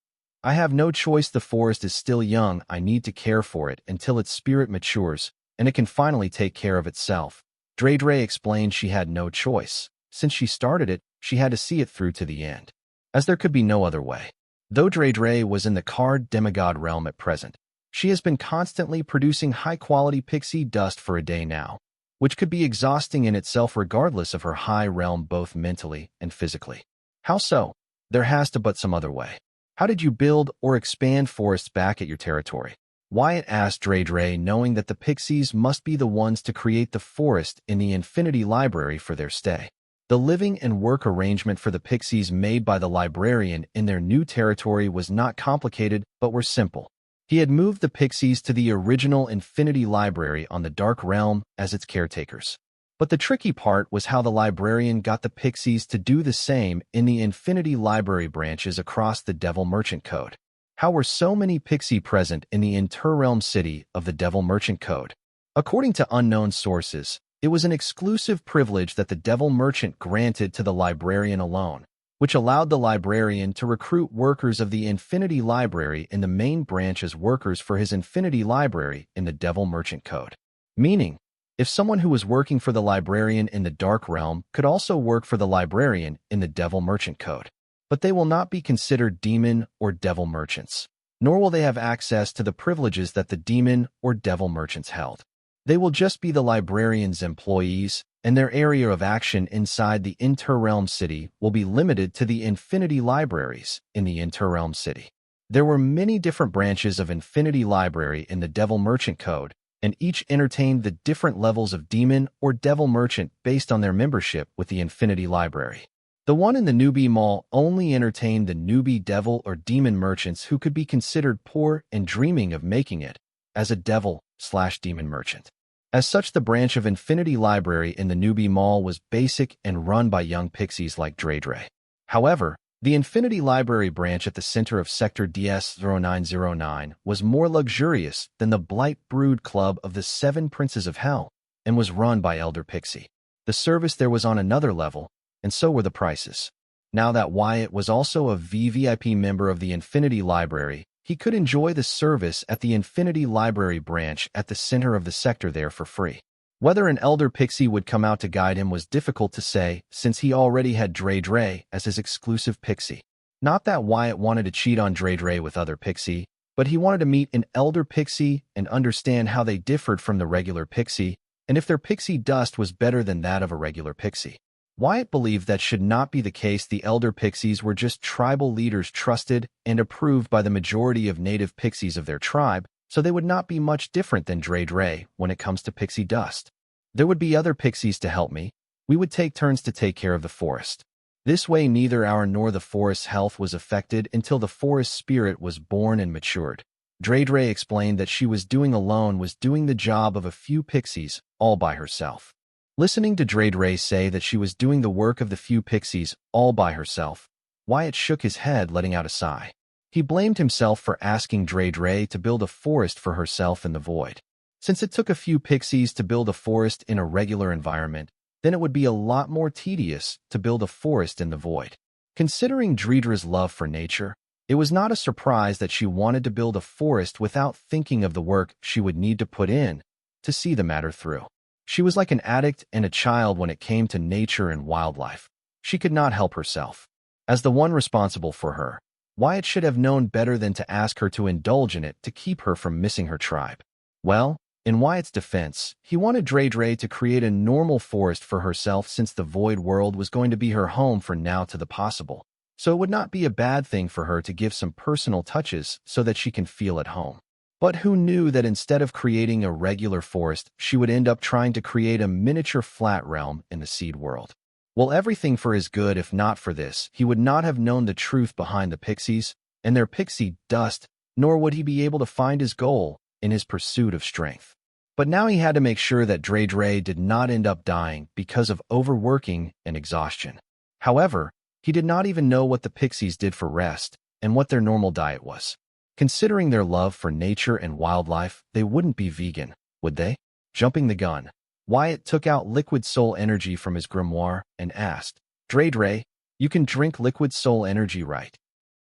S1: I have no choice. The forest is still young. I need to care for it until its spirit matures, and it can finally take care of itself. Dredre explained she had no choice. Since she started it, she had to see it through to the end, as there could be no other way. Though Dredre was in the card demigod realm at present, she has been constantly producing high-quality pixie dust for a day now, which could be exhausting in itself regardless of her high realm both mentally and physically. How so? There has to but some other way. How did you build or expand forests back at your territory? Wyatt asked Dredre, knowing that the pixies must be the ones to create the forest in the Infinity Library for their stay. The living and work arrangement for the pixies made by the librarian in their new territory was not complicated but were simple. He had moved the pixies to the original Infinity Library on the Dark Realm as its caretakers. But the tricky part was how the librarian got the pixies to do the same in the Infinity Library branches across the Devil Merchant Code. How were so many pixie present in the interrealm city of the Devil Merchant Code? According to unknown sources, it was an exclusive privilege that the Devil Merchant granted to the librarian alone, which allowed the librarian to recruit workers of the Infinity Library in the main branch as workers for his Infinity Library in the Devil Merchant Code. Meaning, if someone who was working for the librarian in the Dark Realm could also work for the librarian in the Devil Merchant Code. But they will not be considered demon or devil merchants, nor will they have access to the privileges that the demon or devil merchants held. They will just be the librarian's employees, and their area of action inside the Interrealm City will be limited to the Infinity Libraries in the Interrealm City. There were many different branches of Infinity Library in the Devil Merchant Code, and each entertained the different levels of demon or devil merchant based on their membership with the Infinity Library. The one in the Newbie Mall only entertained the newbie devil or demon merchants who could be considered poor and dreaming of making it as a devil/demon merchant. As such, the branch of Infinity Library in the Newbie Mall was basic and run by young pixies like Dredre. However, the Infinity Library branch at the center of Sector DS-0909 was more luxurious than the Blight Brood Club of the Seven Princes of Hell and was run by Elder Pixie. The service there was on another level, and so were the prices. Now that Wyatt was also a VVIP member of the Infinity Library, he could enjoy the service at the Infinity Library branch at the center of the sector there for free. Whether an Elder Pixie would come out to guide him was difficult to say, since he already had Dredre as his exclusive pixie. Not that Wyatt wanted to cheat on Dredre with other pixie, but he wanted to meet an Elder Pixie and understand how they differed from the regular pixie, and if their pixie dust was better than that of a regular pixie. Wyatt believed that should not be the case. The Elder Pixies were just tribal leaders trusted and approved by the majority of native pixies of their tribe, so they would not be much different than Dredre when it comes to pixie dust. There would be other pixies to help me. We would take turns to take care of the forest. This way neither our nor the forest's health was affected until the forest spirit was born and matured. Dredre explained that she was doing alone was doing the job of a few pixies, all by herself. Listening to Dredre say that she was doing the work of the few pixies, all by herself, Wyatt shook his head, letting out a sigh. He blamed himself for asking Dredre to build a forest for herself in the void. Since it took a few pixies to build a forest in a regular environment, then it would be a lot more tedious to build a forest in the void. Considering Dredre's love for nature, it was not a surprise that she wanted to build a forest without thinking of the work she would need to put in to see the matter through. She was like an addict and a child when it came to nature and wildlife. She could not help herself. As the one responsible for her, Wyatt should have known better than to ask her to indulge in it to keep her from missing her tribe. Well, in Wyatt's defense, he wanted Dre to create a normal forest for herself since the void world was going to be her home for now to the possible. So it would not be a bad thing for her to give some personal touches so that she can feel at home. But who knew that instead of creating a regular forest, she would end up trying to create a miniature flat realm in the seed world? Well, everything for his good. If not for this, he would not have known the truth behind the pixies and their pixie dust, nor would he be able to find his goal in his pursuit of strength. But now he had to make sure that Dre did not end up dying because of overworking and exhaustion. However, he did not even know what the pixies did for rest and what their normal diet was. Considering their love for nature and wildlife, they wouldn't be vegan, would they? Jumping the gun, Wyatt took out liquid soul energy from his grimoire and asked, Dre, you can drink liquid soul energy, right?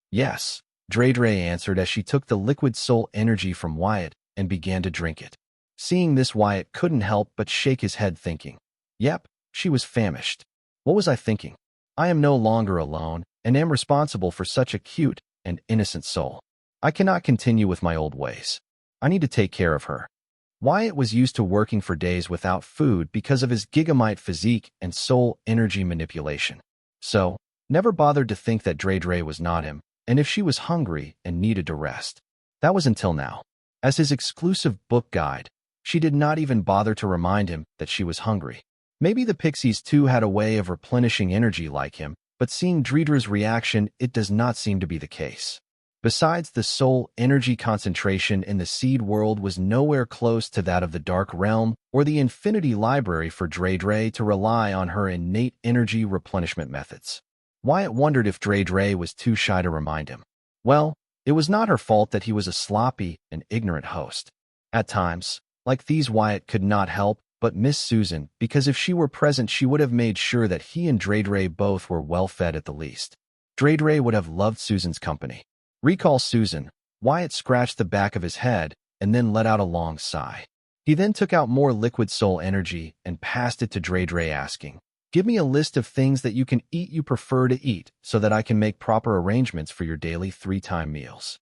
S1: Yes, Dre answered as she took the liquid soul energy from Wyatt and began to drink it. Seeing this, Wyatt couldn't help but shake his head thinking, yep, she was famished. What was I thinking? I am no longer alone and am responsible for such a cute and innocent soul. I cannot continue with my old ways. I need to take care of her. Wyatt was used to working for days without food because of his gigamite physique and soul energy manipulation. So, never bothered to think that Dre was not him, and if she was hungry and needed to rest. That was until now. As his exclusive book guide, she did not even bother to remind him that she was hungry. Maybe the pixies too had a way of replenishing energy like him, but seeing Dredra's reaction, it does not seem to be the case. Besides, the soul energy concentration in the seed world was nowhere close to that of the Dark Realm or the Infinity Library for Dre to rely on her innate energy replenishment methods. Wyatt wondered if Dre was too shy to remind him. Well, it was not her fault that he was a sloppy and ignorant host. At times, like these, Wyatt could not help but miss Susan, because if she were present, she would have made sure that he and Dre both were well fed at the least. Dre would have loved Susan's company. Recall Susan. Wyatt scratched the back of his head and then let out a long sigh. He then took out more liquid soul energy and passed it to Dre, asking, give me a list of things that you can eat you prefer to eat so that I can make proper arrangements for your daily 3-time meals.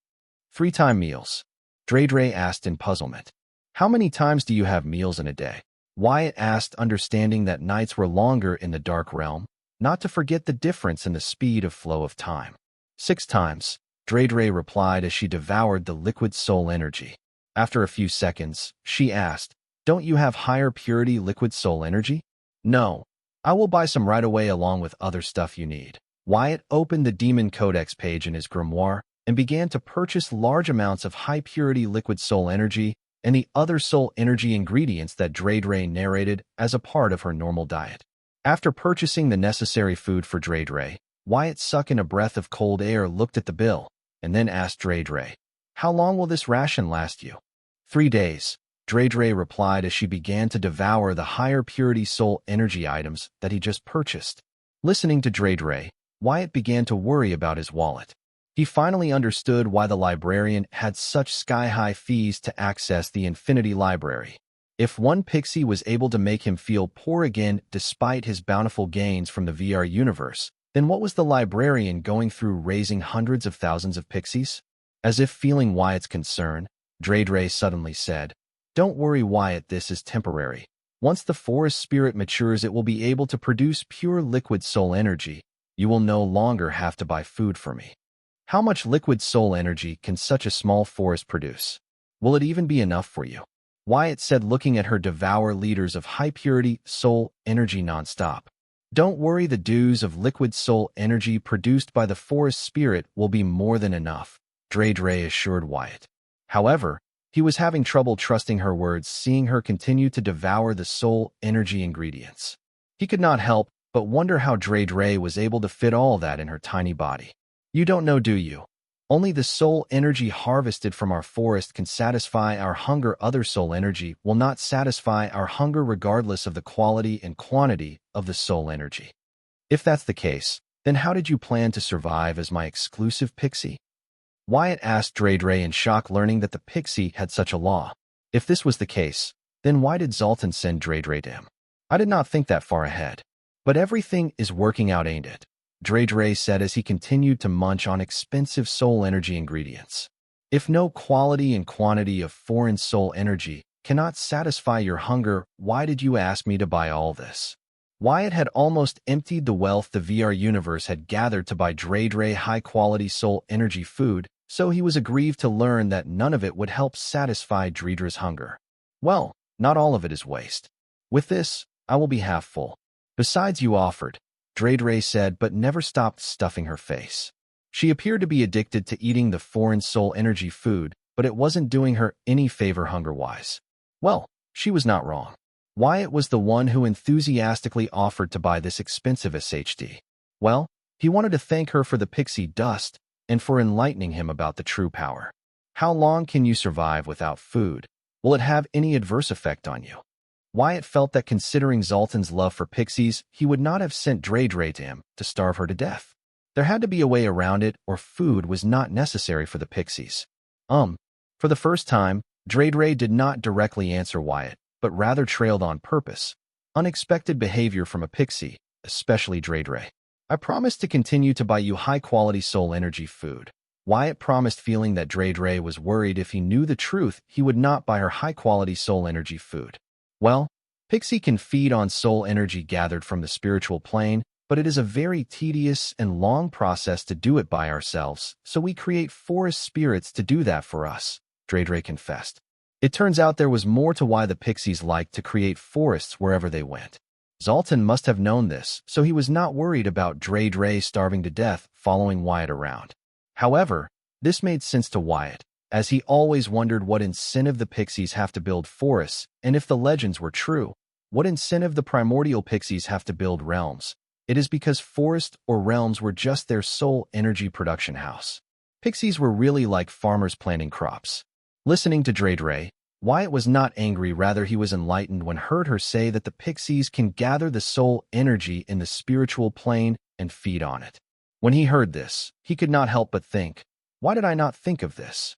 S1: 3-time meals? Dre asked in puzzlement. How many times do you have meals in a day? Wyatt asked, understanding that nights were longer in the Dark Realm, not to forget the difference in the speed of flow of time. 6 times. Dre replied as she devoured the liquid soul energy. After a few seconds, she asked, don't you have higher purity liquid soul energy? No. I will buy some right away along with other stuff you need. Wyatt opened the Demon Codex page in his grimoire and began to purchase large amounts of high-purity liquid soul energy and the other soul energy ingredients that Dre narrated as a part of her normal diet. After purchasing the necessary food for Dre, Wyatt sucked in a breath of cold air, looked at the bill, and then asked Dre, how long will this ration last you? 3 days, Dre replied as she began to devour the higher purity soul energy items that he just purchased. Listening to Dre, Wyatt began to worry about his wallet. He finally understood why the librarian had such sky-high fees to access the Infinity Library. If one pixie was able to make him feel poor again despite his bountiful gains from the VR universe, then what was the librarian going through raising hundreds of thousands of pixies? As if feeling Wyatt's concern, Dre suddenly said, don't worry, Wyatt, this is temporary. Once the forest spirit matures, it will be able to produce pure liquid soul energy. You will no longer have to buy food for me. How much liquid soul energy can such a small forest produce? Will it even be enough for you? Wyatt said, looking at her devour liters of high-purity soul energy nonstop. Don't worry, the dews of liquid soul energy produced by the forest spirit will be more than enough, Dre assured Wyatt. However, he was having trouble trusting her words, seeing her continue to devour the soul energy ingredients. He could not help but wonder how Dre was able to fit all that in her tiny body. You don't know, do you? Only the soul energy harvested from our forest can satisfy our hunger. Other soul energy will not satisfy our hunger regardless of the quality and quantity of the soul energy. If that's the case, then how did you plan to survive as my exclusive pixie? Wyatt asked Dre in shock, learning that the pixie had such a law. If this was the case, Then why did Zoltan send Dredre to him? I did not think that far ahead. But everything is working out, ain't it? Dredre said as he continued to munch on expensive soul energy ingredients. If no quality and quantity of foreign soul energy cannot satisfy your hunger, why did you ask me to buy all this? Wyatt had almost emptied the wealth the VR universe had gathered to buy Dredre high-quality soul energy food, so he was aggrieved to learn that none of it would help satisfy Dredre's hunger. Well, not all of it is waste. With this, I will be half full. Besides, you offered, Dredre said, but never stopped stuffing her face. She appeared to be addicted to eating the foreign soul energy food, but it wasn't doing her any favor hunger-wise. Well, she was not wrong. Wyatt was the one who enthusiastically offered to buy this expensive SHD. Well, he wanted to thank her for the pixie dust and for enlightening him about the true power. How long can you survive without food? Will it have any adverse effect on you? Wyatt felt that considering Zoltan's love for pixies, he would not have sent Dredre to him to starve her to death. There had to be a way around it, or food was not necessary for the pixies. For the first time, Dredre did not directly answer Wyatt, but rather trailed on purpose. Unexpected behavior from a pixie, especially Dredre. I promised to continue to buy you high-quality soul energy food. Wyatt promised, feeling that Dredre was worried if he knew the truth, he would not buy her high-quality soul energy food. Well, pixie can feed on soul energy gathered from the spiritual plane, but it is a very tedious and long process to do it by ourselves, so we create forest spirits to do that for us, Dredre confessed. It turns out there was more to why the pixies liked to create forests wherever they went. Zoltan must have known this, so he was not worried about Dredre starving to death following Wyatt around. However, this made sense to Wyatt, as he always wondered what incentive the pixies have to build forests, and if the legends were true, what incentive the primordial pixies have to build realms. It is because forests or realms were just their soul energy production house. Pixies were really like farmers planting crops. Listening to Dredre, Wyatt was not angry, rather he was enlightened when heard her say that the pixies can gather the soul energy in the spiritual plane and feed on it. When he heard this, he could not help but think, why did I not think of this?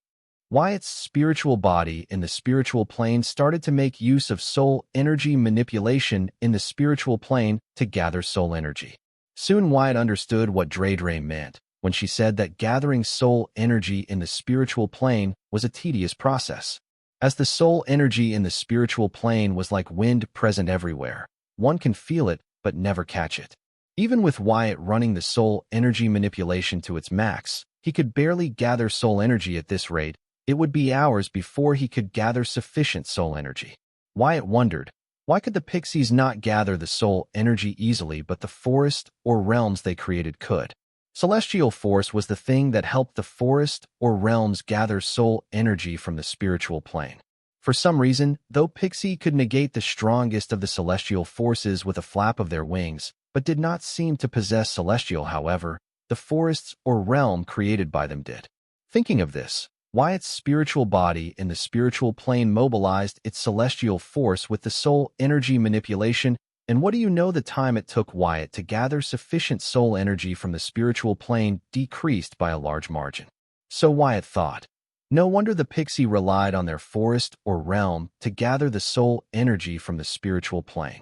S1: Wyatt's spiritual body in the spiritual plane started to make use of soul energy manipulation in the spiritual plane to gather soul energy. Soon Wyatt understood what Dredre meant when she said that gathering soul energy in the spiritual plane was a tedious process. As the soul energy in the spiritual plane was like wind present everywhere, one can feel it but never catch it. Even with Wyatt running the soul energy manipulation to its max, he could barely gather soul energy at this rate. It would be hours before he could gather sufficient soul energy. Wyatt wondered, why could the pixies not gather the soul energy easily, but the forest or realms they created could? Celestial force was the thing that helped the forest or realms gather soul energy from the spiritual plane. For some reason, though Pixie could negate the strongest of the celestial forces with a flap of their wings, but did not seem to possess celestial, however, the forests or realm created by them did. Thinking of this, Wyatt's spiritual body in the spiritual plane mobilized its celestial force with the soul energy manipulation, and what do you know, the time it took Wyatt to gather sufficient soul energy from the spiritual plane decreased by a large margin. So Wyatt thought, no wonder the pixie relied on their forest or realm to gather the soul energy from the spiritual plane.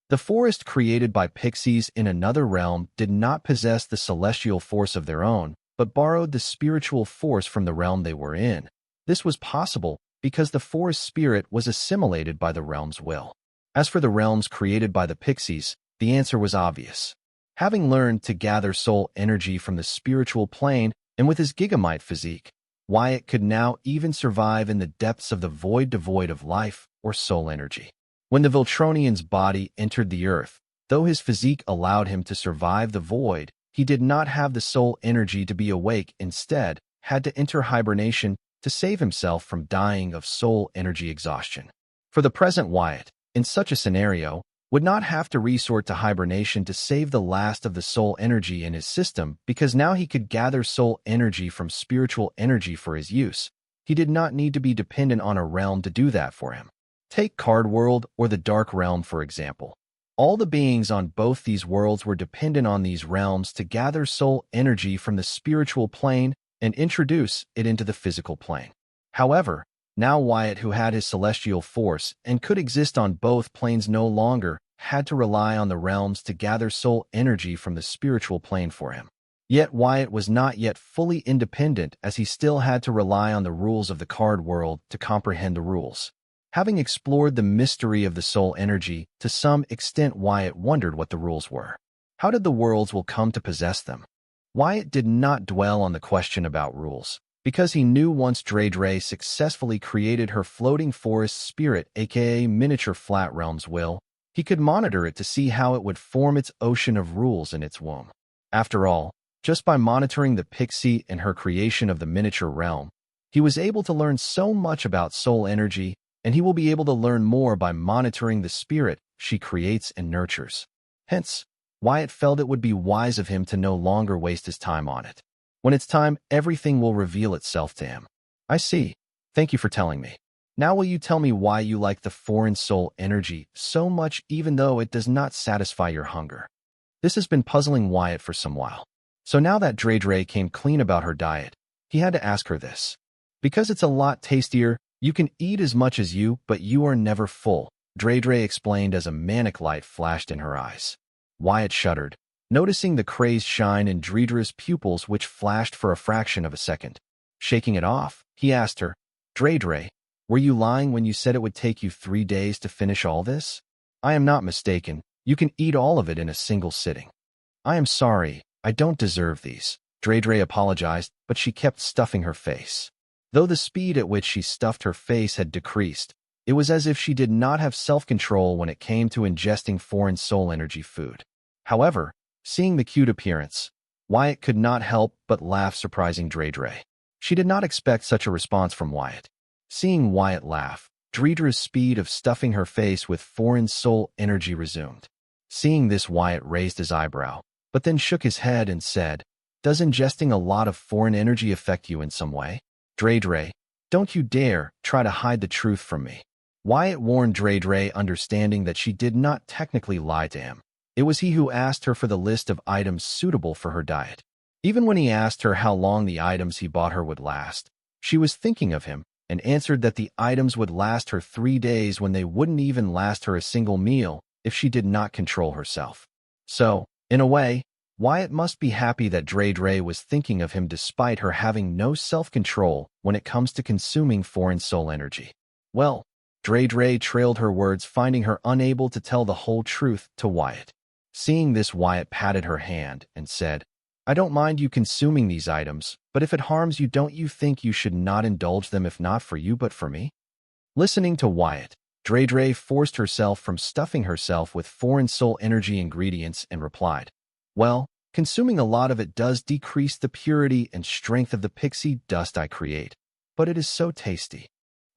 S1: The forest created by pixies in another realm did not possess the celestial force of their own, but borrowed the spiritual force from the realm they were in. This was possible because the forest spirit was assimilated by the realm's will. As for the realms created by the pixies, the answer was obvious. Having learned to gather soul energy from the spiritual plane, and with his gigamite physique, Wyatt could now even survive in the depths of the void devoid of life or soul energy. When the Viltronian's body entered the earth, though his physique allowed him to survive the void, he did not have the soul energy to be awake, instead, had to enter hibernation to save himself from dying of soul energy exhaustion. For the present, Wyatt, in such a scenario, would not have to resort to hibernation to save the last of the soul energy in his system, because now he could gather soul energy from spiritual energy for his use. He did not need to be dependent on a realm to do that for him. Take Card World or the Dark Realm, for example. All the beings on both these worlds were dependent on these realms to gather soul energy from the spiritual plane and introduce it into the physical plane. However, Now Wyatt, who had his celestial force and could exist on both planes, no longer had to rely on the realms to gather soul energy from the spiritual plane for him. Yet Wyatt was not yet fully independent, as he still had to rely on the rules of the card world to comprehend the rules. Having explored the mystery of the soul energy, to some extent Wyatt wondered what the rules were. How did the worlds will come to possess them? Wyatt did not dwell on the question about rules, because he knew once Dredre successfully created her floating forest spirit, aka miniature flat realms will, he could monitor it to see how it would form its ocean of rules in its womb. After all, just by monitoring the pixie and her creation of the miniature realm, he was able to learn so much about soul energy, and he will be able to learn more by monitoring the spirit she creates and nurtures. Hence, Wyatt felt it would be wise of him to no longer waste his time on it. When it's time, everything will reveal itself to him. I see. Thank you for telling me. Now will you tell me why you like the foreign soul energy so much, even though it does not satisfy your hunger? This has been puzzling Wyatt for some while. So now that Dredre came clean about her diet, he had to ask her this. Because it's a lot tastier, you can eat as much as you, but you are never full, Dredre explained as a manic light flashed in her eyes. Wyatt shuddered, noticing the crazed shine in Dredre's pupils which flashed for a fraction of a second. Shaking it off, he asked her, Dredre, were you lying when you said it would take you 3 days to finish all this? I am not mistaken. You can eat all of it in a single sitting. I am sorry. I don't deserve these. Dredre apologized, but she kept stuffing her face. Though the speed at which she stuffed her face had decreased, it was as if she did not have self-control when it came to ingesting foreign soul energy food. However, seeing the cute appearance, Wyatt could not help but laugh, surprising Dredre. She did not expect such a response from Wyatt. Seeing Wyatt laugh, Dredre's speed of stuffing her face with foreign soul energy resumed. Seeing this, Wyatt raised his eyebrow, but then shook his head and said, Does ingesting a lot of foreign energy affect you in some way? Dredre, don't you dare try to hide the truth from me. Wyatt warned Dredre, understanding that she did not technically lie to him. It was he who asked her for the list of items suitable for her diet. Even when he asked her how long the items he bought her would last, she was thinking of him and answered that the items would last her 3 days when they wouldn't even last her a single meal if she did not control herself. So, in a way, Wyatt must be happy that Dredre was thinking of him despite her having no self-control when it comes to consuming foreign soul energy. Well, Dredre trailed her words, finding her unable to tell the whole truth to Wyatt. Seeing this, Wyatt patted her hand and said, I don't mind you consuming these items, but if it harms you, don't you think you should not indulge them, if not for you but for me? Listening to Wyatt, Dredre forced herself from stuffing herself with foreign soul energy ingredients and replied, Well, consuming a lot of it does decrease the purity and strength of the pixie dust I create, but it is so tasty.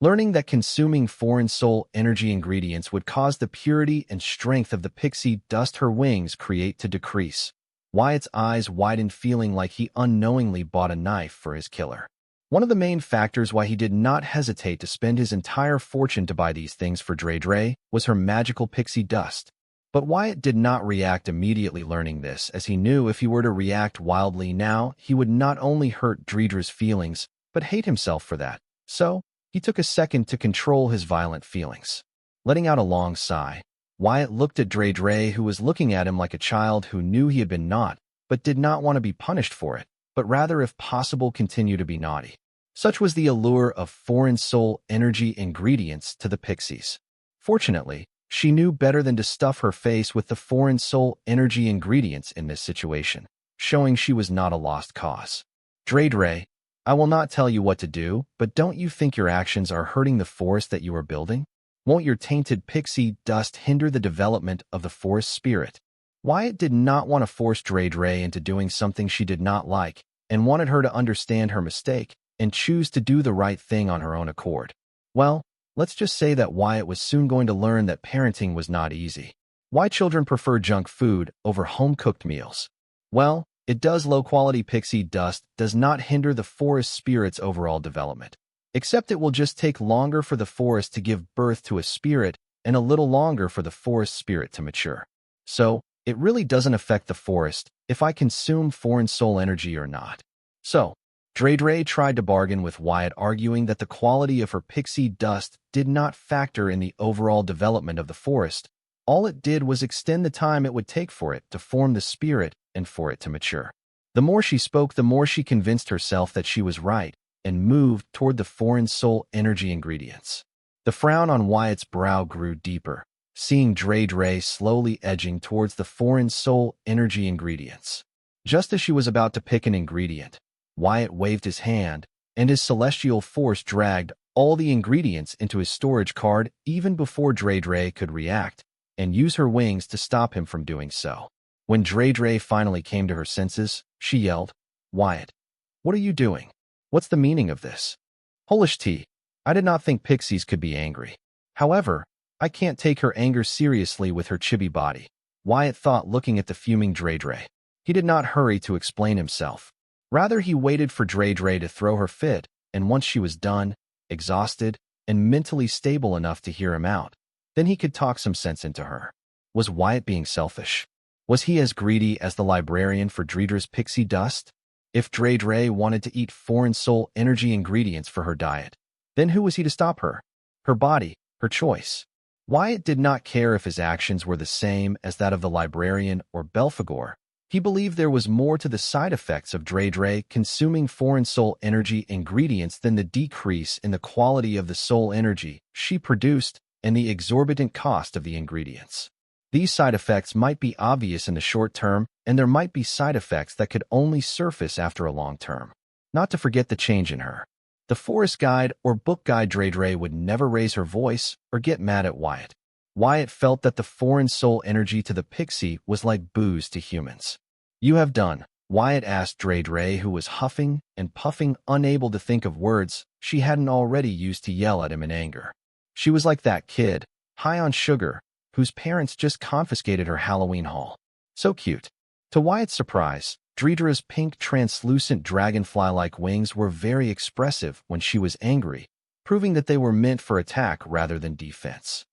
S1: Learning that consuming foreign soul energy ingredients would cause the purity and strength of the pixie dust her wings create to decrease, Wyatt's eyes widened, feeling like he unknowingly bought a knife for his killer. One of the main factors why he did not hesitate to spend his entire fortune to buy these things for Dredre was her magical pixie dust. But Wyatt did not react immediately, learning this, as he knew if he were to react wildly now, he would not only hurt Dredre's feelings, but hate himself for that. So, he took a second to control his violent feelings. Letting out a long sigh, Wyatt looked at Dredre, who was looking at him like a child who knew he had been naughty, but did not want to be punished for it, but rather, if possible, continue to be naughty. Such was the allure of foreign soul energy ingredients to the pixies. Fortunately, she knew better than to stuff her face with the foreign soul energy ingredients in this situation, showing she was not a lost cause. Dredre, I will not tell you what to do, but don't you think your actions are hurting the forest that you are building? Won't your tainted pixie dust hinder the development of the forest spirit? Wyatt did not want to force Dredre into doing something she did not like, and wanted her to understand her mistake and choose to do the right thing on her own accord. Well, let's just say that Wyatt was soon going to learn that parenting was not easy. Why children prefer junk food over home-cooked meals? Well, it does. Low-quality pixie dust does not hinder the forest spirit's overall development. Except it will just take longer for the forest to give birth to a spirit and a little longer for the forest spirit to mature. So, it really doesn't affect the forest if I consume foreign soul energy or not. So, Dre tried to bargain with Wyatt, arguing that the quality of her pixie dust did not factor in the overall development of the forest. All it did was extend the time it would take for it to form the spirit and for it to mature. The more she spoke, the more she convinced herself that she was right and moved toward the foreign soul energy ingredients. The frown on Wyatt's brow grew deeper, seeing Dre slowly edging towards the foreign soul energy ingredients. Just as she was about to pick an ingredient, Wyatt waved his hand, and his celestial force dragged all the ingredients into his storage card even before Dre could react and use her wings to stop him from doing so. When Dre finally came to her senses, she yelled, "Wyatt, what are you doing? What's the meaning of this?" "Polish tea. I did not think pixies could be angry. However, I can't take her anger seriously with her chibi body," Wyatt thought, looking at the fuming Dre. He did not hurry to explain himself. Rather, he waited for Dre to throw her fit, and once she was done, exhausted, and mentally stable enough to hear him out, then he could talk some sense into her. Was Wyatt being selfish? Was he as greedy as the librarian for Dredra's pixie dust? If Dre wanted to eat foreign soul energy ingredients for her diet, then who was he to stop her? Her body, her choice. Wyatt did not care if his actions were the same as that of the librarian or Belphegor. He believed there was more to the side effects of Dre consuming foreign soul energy ingredients than the decrease in the quality of the soul energy she produced and the exorbitant cost of the ingredients. These side effects might be obvious in the short term, and there might be side effects that could only surface after a long term. Not to forget the change in her. The forest guide or book guide Dre would never raise her voice or get mad at Wyatt. Wyatt felt that the foreign soul energy to the pixie was like booze to humans. "You have done," Wyatt asked Dre, who was huffing and puffing, unable to think of words she hadn't already used to yell at him in anger. She was like that kid, high on sugar, whose parents just confiscated her Halloween haul. So cute. To Wyatt's surprise, Dredra's pink translucent dragonfly-like wings were very expressive when she was angry, proving that they were meant for attack rather than defense.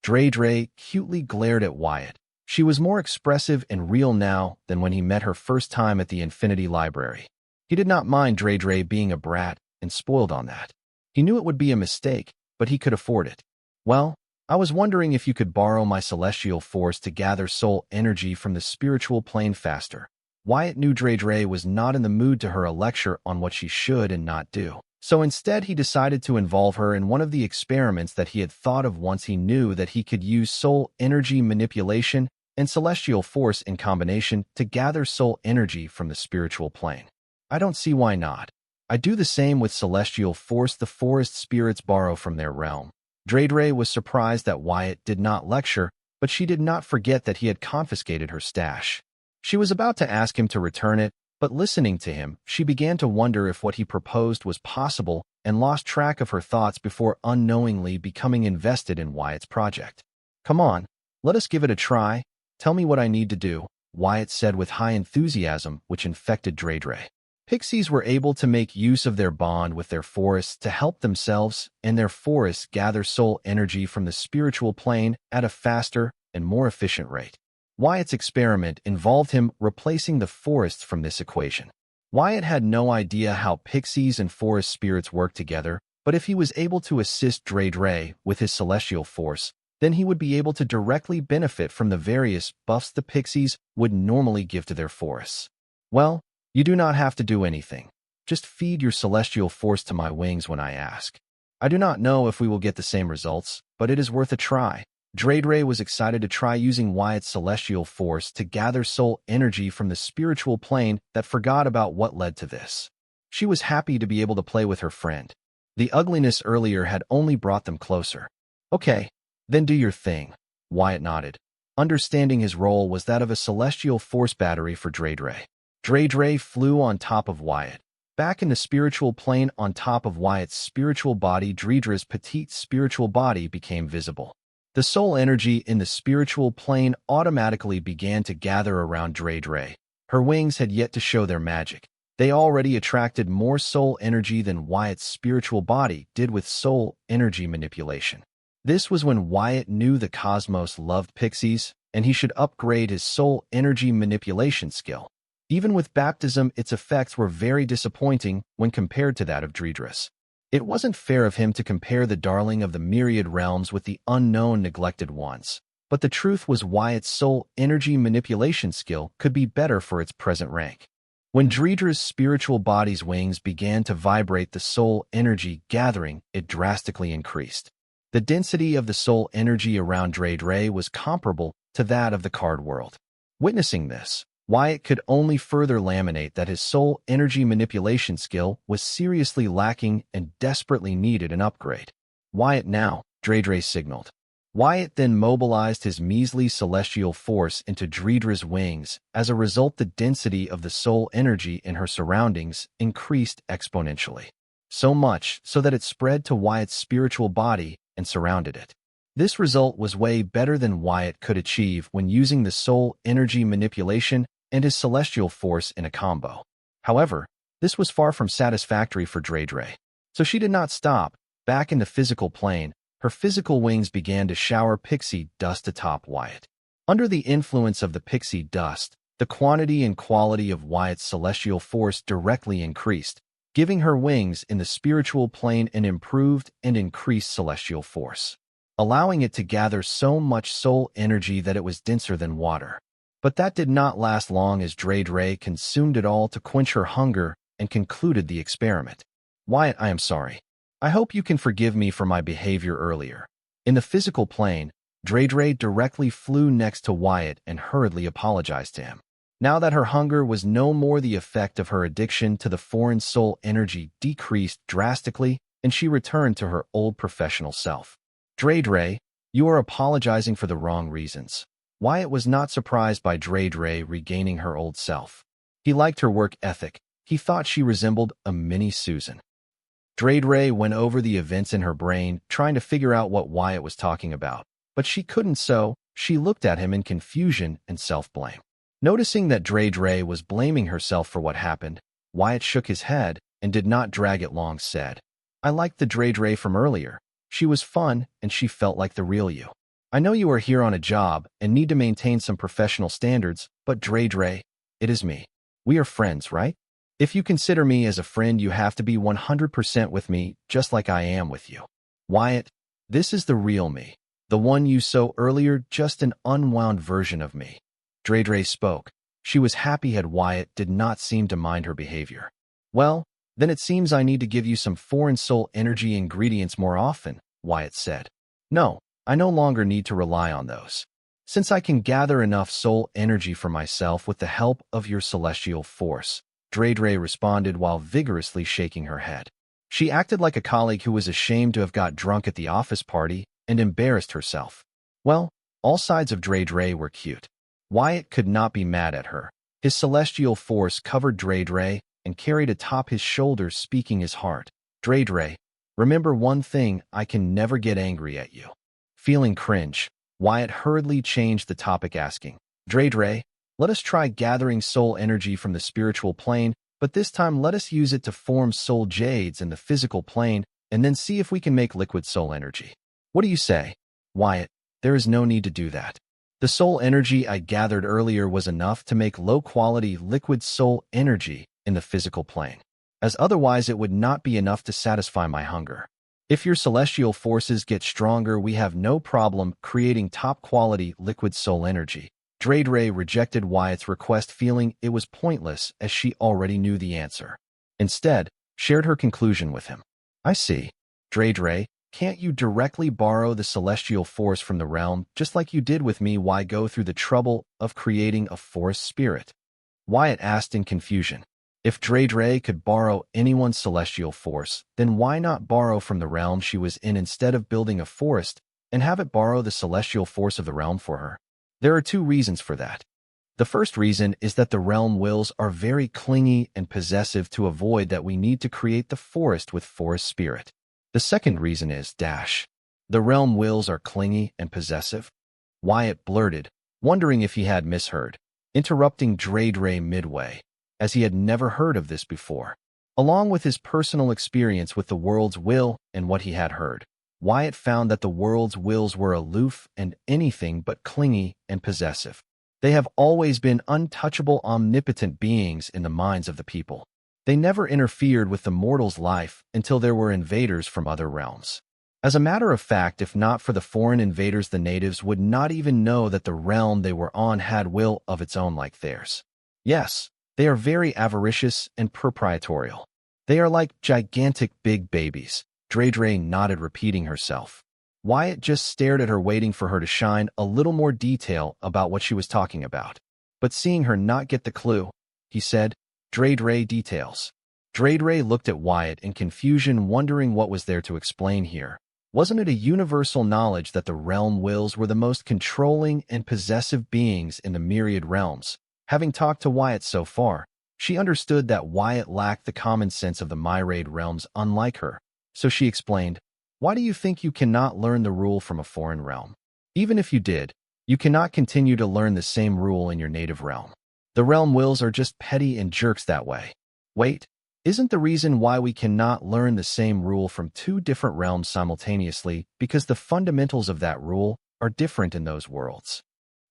S1: Dre cutely glared at Wyatt. She was more expressive and real now than when he met her first time at the Infinity Library. He did not mind Dre being a brat and spoiled on that. He knew it would be a mistake, but he could afford it. "Well, I was wondering if you could borrow my celestial force to gather soul energy from the spiritual plane faster." Wyatt knew Dre was not in the mood to her a lecture on what she should and not do. So instead, he decided to involve her in one of the experiments that he had thought of once he knew that he could use soul energy manipulation and celestial force in combination to gather soul energy from the spiritual plane. "I don't see why not. I do the same with celestial force the forest spirits borrow from their realm." Dre was surprised that Wyatt did not lecture, but she did not forget that he had confiscated her stash. She was about to ask him to return it, but listening to him, she began to wonder if what he proposed was possible and lost track of her thoughts before unknowingly becoming invested in Wyatt's project. "Come on, let us give it a try. Tell me what I need to do," Wyatt said with high enthusiasm, which infected Dre. Pixies were able to make use of their bond with their forests to help themselves and their forests gather soul energy from the spiritual plane at a faster and more efficient rate. Wyatt's experiment involved him replacing the forests from this equation. Wyatt had no idea how pixies and forest spirits work together, but if he was able to assist Dre with his celestial force, then he would be able to directly benefit from the various buffs the pixies would normally give to their forests. "Well, you do not have to do anything. Just feed your celestial force to my wings when I ask. I do not know if we will get the same results, but it is worth a try." Dre was excited to try using Wyatt's celestial force to gather soul energy from the spiritual plane that forgot about what led to this. She was happy to be able to play with her friend. The ugliness earlier had only brought them closer. "Okay, then do your thing," Wyatt nodded. Understanding his role was that of a celestial force battery for Dre. Dre flew on top of Wyatt. Back in the spiritual plane on top of Wyatt's spiritual body, Dredra's petite spiritual body became visible. The soul energy in the spiritual plane automatically began to gather around Dre. Her wings had yet to show their magic. They already attracted more soul energy than Wyatt's spiritual body did with soul energy manipulation. This was when Wyatt knew the cosmos loved pixies, and he should upgrade his soul energy manipulation skill. Even with baptism, its effects were very disappointing when compared to that of treacherous. It wasn't fair of him to compare the darling of the myriad realms with the unknown neglected ones, but the truth was Wyatt's soul energy manipulation skill could be better for its present rank. When treacherous' spiritual body's wings began to vibrate, the soul energy gathering it drastically increased. The density of the soul energy around treacherous was comparable to that of the card world. Witnessing this, Wyatt could only further laminate that his soul energy manipulation skill was seriously lacking and desperately needed an upgrade. Wyatt now, treacherous signaled. Wyatt then mobilized his measly celestial force into treacherous' wings. As a result, the density of the soul energy in her surroundings increased exponentially. So much so that it spread to Wyatt's spiritual body and surrounded it. This result was way better than Wyatt could achieve when using the soul energy manipulation and his celestial force in a combo. However, this was far from satisfactory for treacherous. So she did not stop. Back in the physical plane, her physical wings began to shower pixie dust atop Wyatt. Under the influence of the pixie dust, the quantity and quality of Wyatt's celestial force directly increased, giving her wings in the spiritual plane an improved and increased celestial force, allowing it to gather so much soul energy that it was denser than water. But that did not last long, as treacherous consumed it all to quench her hunger and concluded the experiment. Wyatt, I am sorry. I hope you can forgive me for my behavior earlier. In the physical plane, treacherous directly flew next to Wyatt and hurriedly apologized to him. Now that her hunger was no more, the effect of her addiction to the foreign soul energy decreased drastically, and she returned to her old professional self. Treacherous, you are apologizing for the wrong reasons. Wyatt was not surprised by treacherous regaining her old self. He liked her work ethic. He thought she resembled a mini Susan. Treacherous went over the events in her brain, trying to figure out what Wyatt was talking about, but she couldn't, so she looked at him in confusion and self-blame. Noticing that treacherous was blaming herself for what happened, Wyatt shook his head and did not drag it long, said, I liked the treacherous from earlier. She was fun and she felt like the real you. I know you are here on a job and need to maintain some professional standards, but treacherous, it is me. We are friends, right? If you consider me as a friend, you have to be 100% with me, just like I am with you. Wyatt, this is the real me. The one you saw earlier, just an unwound version of me. Treacherous spoke. She was happy had Wyatt did not seem to mind her behavior. Well, then it seems I need to give you some foreign soul energy ingredients more often, Wyatt said. No, I no longer need to rely on those. Since I can gather enough soul energy for myself with the help of your celestial force, treacherous responded while vigorously shaking her head. She acted like a colleague who was ashamed to have got drunk at the office party and embarrassed herself. Well, all sides of treacherous were cute. Wyatt could not be mad at her. His celestial force covered treacherous and carried atop his shoulders, speaking his heart. Treacherous, remember one thing, I can never get angry at you. Feeling cringe, Wyatt hurriedly changed the topic, asking, Treacherous, let us try gathering soul energy from the spiritual plane, but this time let us use it to form soul jades in the physical plane and then see if we can make liquid soul energy. What do you say? Wyatt, there is no need to do that. The soul energy I gathered earlier was enough to make low-quality liquid soul energy in the physical plane, as otherwise it would not be enough to satisfy my hunger. If your celestial forces get stronger, we have no problem creating top-quality liquid soul energy. Treacherous rejected Wyatt's request, feeling it was pointless as she already knew the answer. Instead, shared her conclusion with him. I see. Treacherous, can't you directly borrow the celestial force from the realm, just like you did with me? Why go through the trouble of creating a forest spirit? Wyatt asked in confusion. If Treacherous could borrow anyone's celestial force, then why not borrow from the realm she was in instead of building a forest and have it borrow the celestial force of the realm for her? There are two reasons for that. The first reason is that the realm wills are very clingy and possessive. To avoid that, we need to create the forest with forest spirit. The second reason is the realm wills are clingy and possessive. Wyatt blurted, wondering if he had misheard, interrupting Treacherous midway, as he had never heard of this before. Along with his personal experience with the world's will and what he had heard, Wyatt found that the world's wills were aloof and anything but clingy and possessive. They have always been untouchable, omnipotent beings in the minds of the people. They never interfered with the mortal's life until there were invaders from other realms. As a matter of fact, if not for the foreign invaders, the natives would not even know that the realm they were on had will of its own like theirs. Yes, they are very avaricious and proprietorial. They are like gigantic big babies. Dre nodded, repeating herself. Wyatt just stared at her, waiting for her to shine a little more detail about what she was talking about. But seeing her not get the clue, he said, Dre details. Dre looked at Wyatt in confusion, wondering what was there to explain here. Wasn't it a universal knowledge that the realm wills were the most controlling and possessive beings in the myriad realms? Having talked to Wyatt so far, she understood that Wyatt lacked the common sense of the myriad realms, unlike her. So she explained, why do you think you cannot learn the rule from a foreign realm? Even if you did, you cannot continue to learn the same rule in your native realm. The realm wills are just petty and jerks that way. Wait, isn't the reason why we cannot learn the same rule from two different realms simultaneously because the fundamentals of that rule are different in those worlds?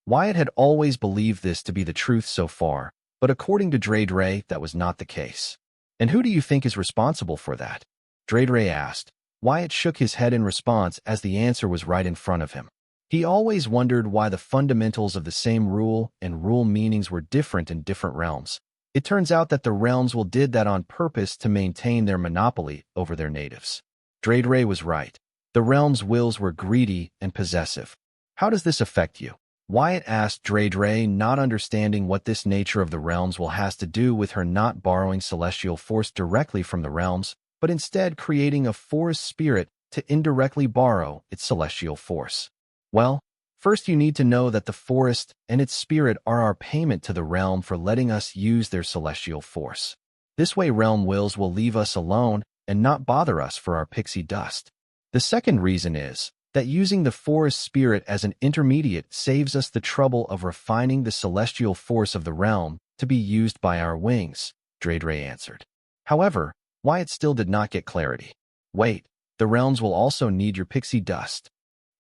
S1: Wyatt had always believed this to be the truth so far, but according to Dre, that was not the case. And who do you think is responsible for that? Dre asked. Wyatt shook his head in response as the answer was right in front of him. He always wondered why the fundamentals of the same rule and rule meanings were different in different realms. It turns out that the realms will did that on purpose to maintain their monopoly over their natives. Dre was right. The realms' wills were greedy and possessive. How does this affect you? Wyatt asked Dre, not understanding what this nature of the realms will has to do with her not borrowing celestial force directly from the realms, but instead creating a forest spirit to indirectly borrow its celestial force. Well, first you need to know that the forest and its spirit are our payment to the realm for letting us use their celestial force. This way realm wills will leave us alone and not bother us for our pixie dust. The second reason is that using the forest spirit as an intermediate saves us the trouble of refining the celestial force of the realm to be used by our wings, Dre answered. However, Wyatt still did not get clarity. Wait, the realms will also need your pixie dust?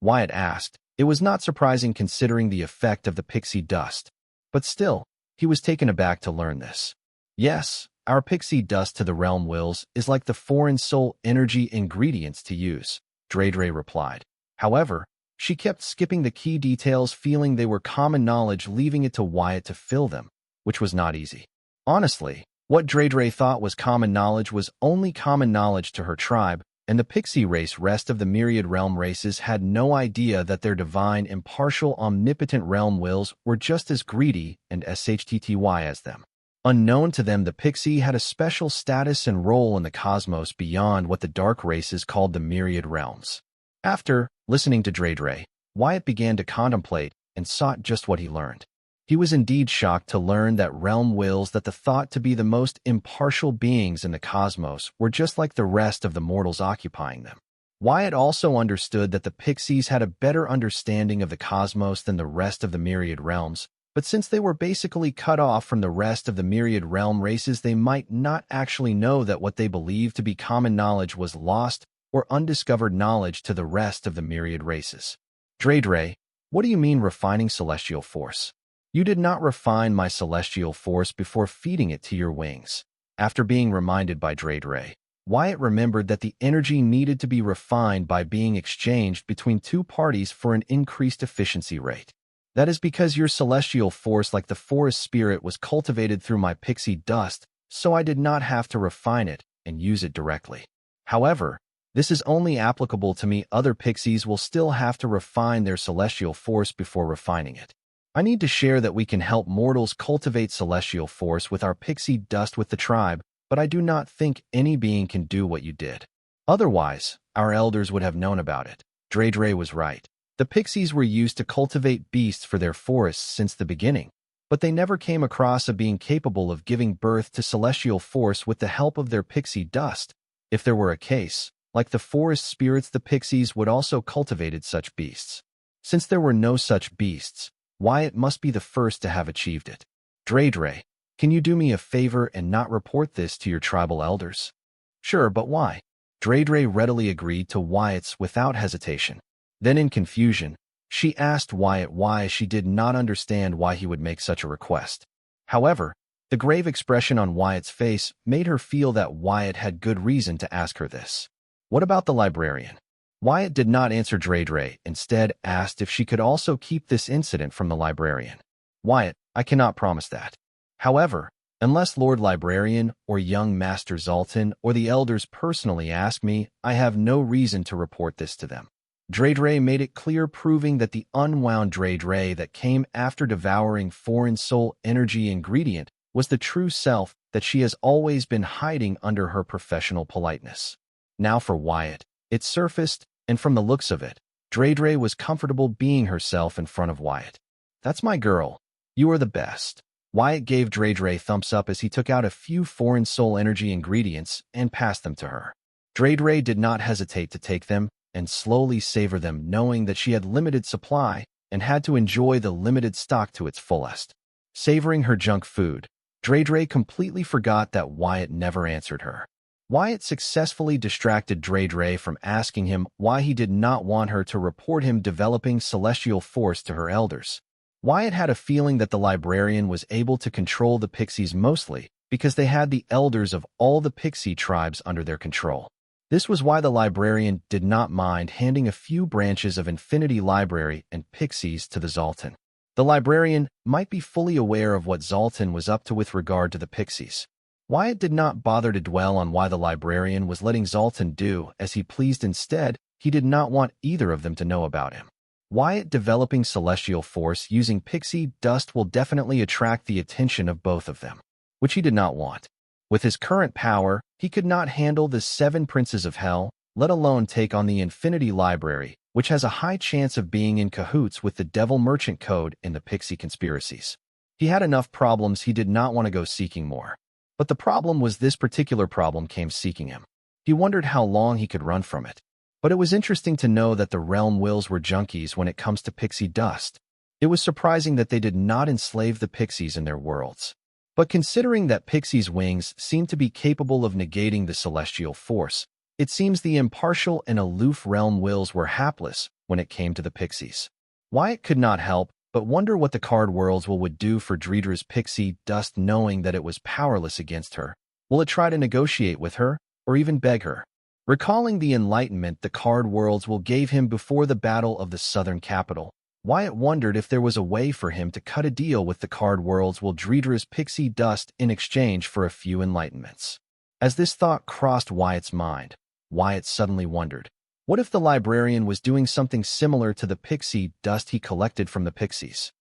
S1: Wyatt asked. It was not surprising considering the effect of the pixie dust, but still, he was taken aback to learn this. Yes, our pixie dust to the realm wills is like the foreign soul energy ingredients to use, Dre replied. However, she kept skipping the key details, feeling they were common knowledge, leaving it to Wyatt to fill them, which was not easy. Honestly, what Dre thought was common knowledge was only common knowledge to her tribe, and the pixie race. Rest of the myriad realm races had no idea that their divine, impartial, omnipotent realm wills were just as greedy and shtty as them. Unknown to them, the pixie had a special status and role in the cosmos beyond what the dark races called the myriad realms. After listening to Dre, Wyatt began to contemplate and sought just what he learned. He was indeed shocked to learn that realm wills that the thought to be the most impartial beings in the cosmos were just like the rest of the mortals occupying them. Wyatt also understood that the pixies had a better understanding of the cosmos than the rest of the myriad realms, but since they were basically cut off from the rest of the myriad realm races, they might not actually know that what they believed to be common knowledge was lost or undiscovered knowledge to the rest of the myriad races. Dre, what do you mean refining celestial force? You did not refine my celestial force before feeding it to your wings. After being reminded by Dre, Wyatt remembered that the energy needed to be refined by being exchanged between two parties for an increased efficiency rate. That is because your celestial force, like the forest spirit, was cultivated through my pixie dust, so I did not have to refine it and use it directly. However, this is only applicable to me. Other pixies will still have to refine their celestial force before refining it. I need to share that we can help mortals cultivate celestial force with our pixie dust with the tribe, but I do not think any being can do what you did. Otherwise, our elders would have known about it. Dre was right. The pixies were used to cultivate beasts for their forests since the beginning, but they never came across a being capable of giving birth to celestial force with the help of their pixie dust. If there were a case, like the forest spirits, the pixies would also cultivated such beasts. Since there were no such beasts, Wyatt must be the first to have achieved it. Dre, can you do me a favor and not report this to your tribal elders? Sure, but why? Dre readily agreed to Wyatt's without hesitation. Then in confusion, She asked Wyatt why she did not understand why he would make such a request. However, the grave expression on Wyatt's face made her feel that Wyatt had good reason to ask her this. What about the librarian? Wyatt did not answer Dre, instead asked if she could also keep this incident from the librarian. Wyatt, I cannot promise that. However, unless Lord Librarian or young Master Zoltan or the elders personally ask me, I have no reason to report this to them. Dre made it clear, proving that the unwound Dre that came after devouring foreign soul energy ingredient was the true self that she has always been hiding under her professional politeness. Now for Wyatt, it surfaced, and from the looks of it, Dre was comfortable being herself in front of Wyatt. That's my girl. You are the best. Wyatt gave Dre thumbs up as he took out a few foreign soul energy ingredients and passed them to her. Dre did not hesitate to take them and slowly savor them, knowing that she had limited supply and had to enjoy the limited stock to its fullest. Savoring her junk food, Dre completely forgot that Wyatt never answered her. Wyatt successfully distracted Dre from asking him why he did not want her to report him developing celestial force to her elders. Wyatt had a feeling that the librarian was able to control the pixies mostly because they had the elders of all the pixie tribes under their control. This was why the librarian did not mind handing a few branches of Infinity Library and pixies to the Zoltan. The librarian might be fully aware of what Zoltan was up to with regard to the pixies. Wyatt did not bother to dwell on why the librarian was letting Zoltan do as he pleased. Instead, he did not want either of them to know about him. Wyatt developing celestial force using pixie dust will definitely attract the attention of both of them, which he did not want. With his current power, he could not handle the 7 princes of hell, let alone take on the Infinity Library, which has a high chance of being in cahoots with the Devil Merchant Code in the pixie conspiracies. He had enough problems, he did not want to go seeking more. But the problem was this particular problem came seeking him. He wondered how long he could run from it. But it was interesting to know that the realm wills were junkies when it comes to pixie dust. It was surprising that they did not enslave the pixies in their worlds. But considering that pixies' wings seemed to be capable of negating the celestial force, it seems the impartial and aloof realm wills were hapless when it came to the pixies. Wyatt could not help but wonder what the card worlds would do for Dredra's pixie dust, knowing that it was powerless against her. Will it try to negotiate with her, or even beg her? Recalling the enlightenment the card worlds gave him before the Battle of the Southern Capital, Wyatt wondered if there was a way for him to cut a deal with the card worlds Dredra's pixie dust in exchange for a few enlightenments. As this thought crossed Wyatt's mind, Wyatt suddenly wondered, what if the librarian was doing something similar to the pixie dust he collected from the pixies?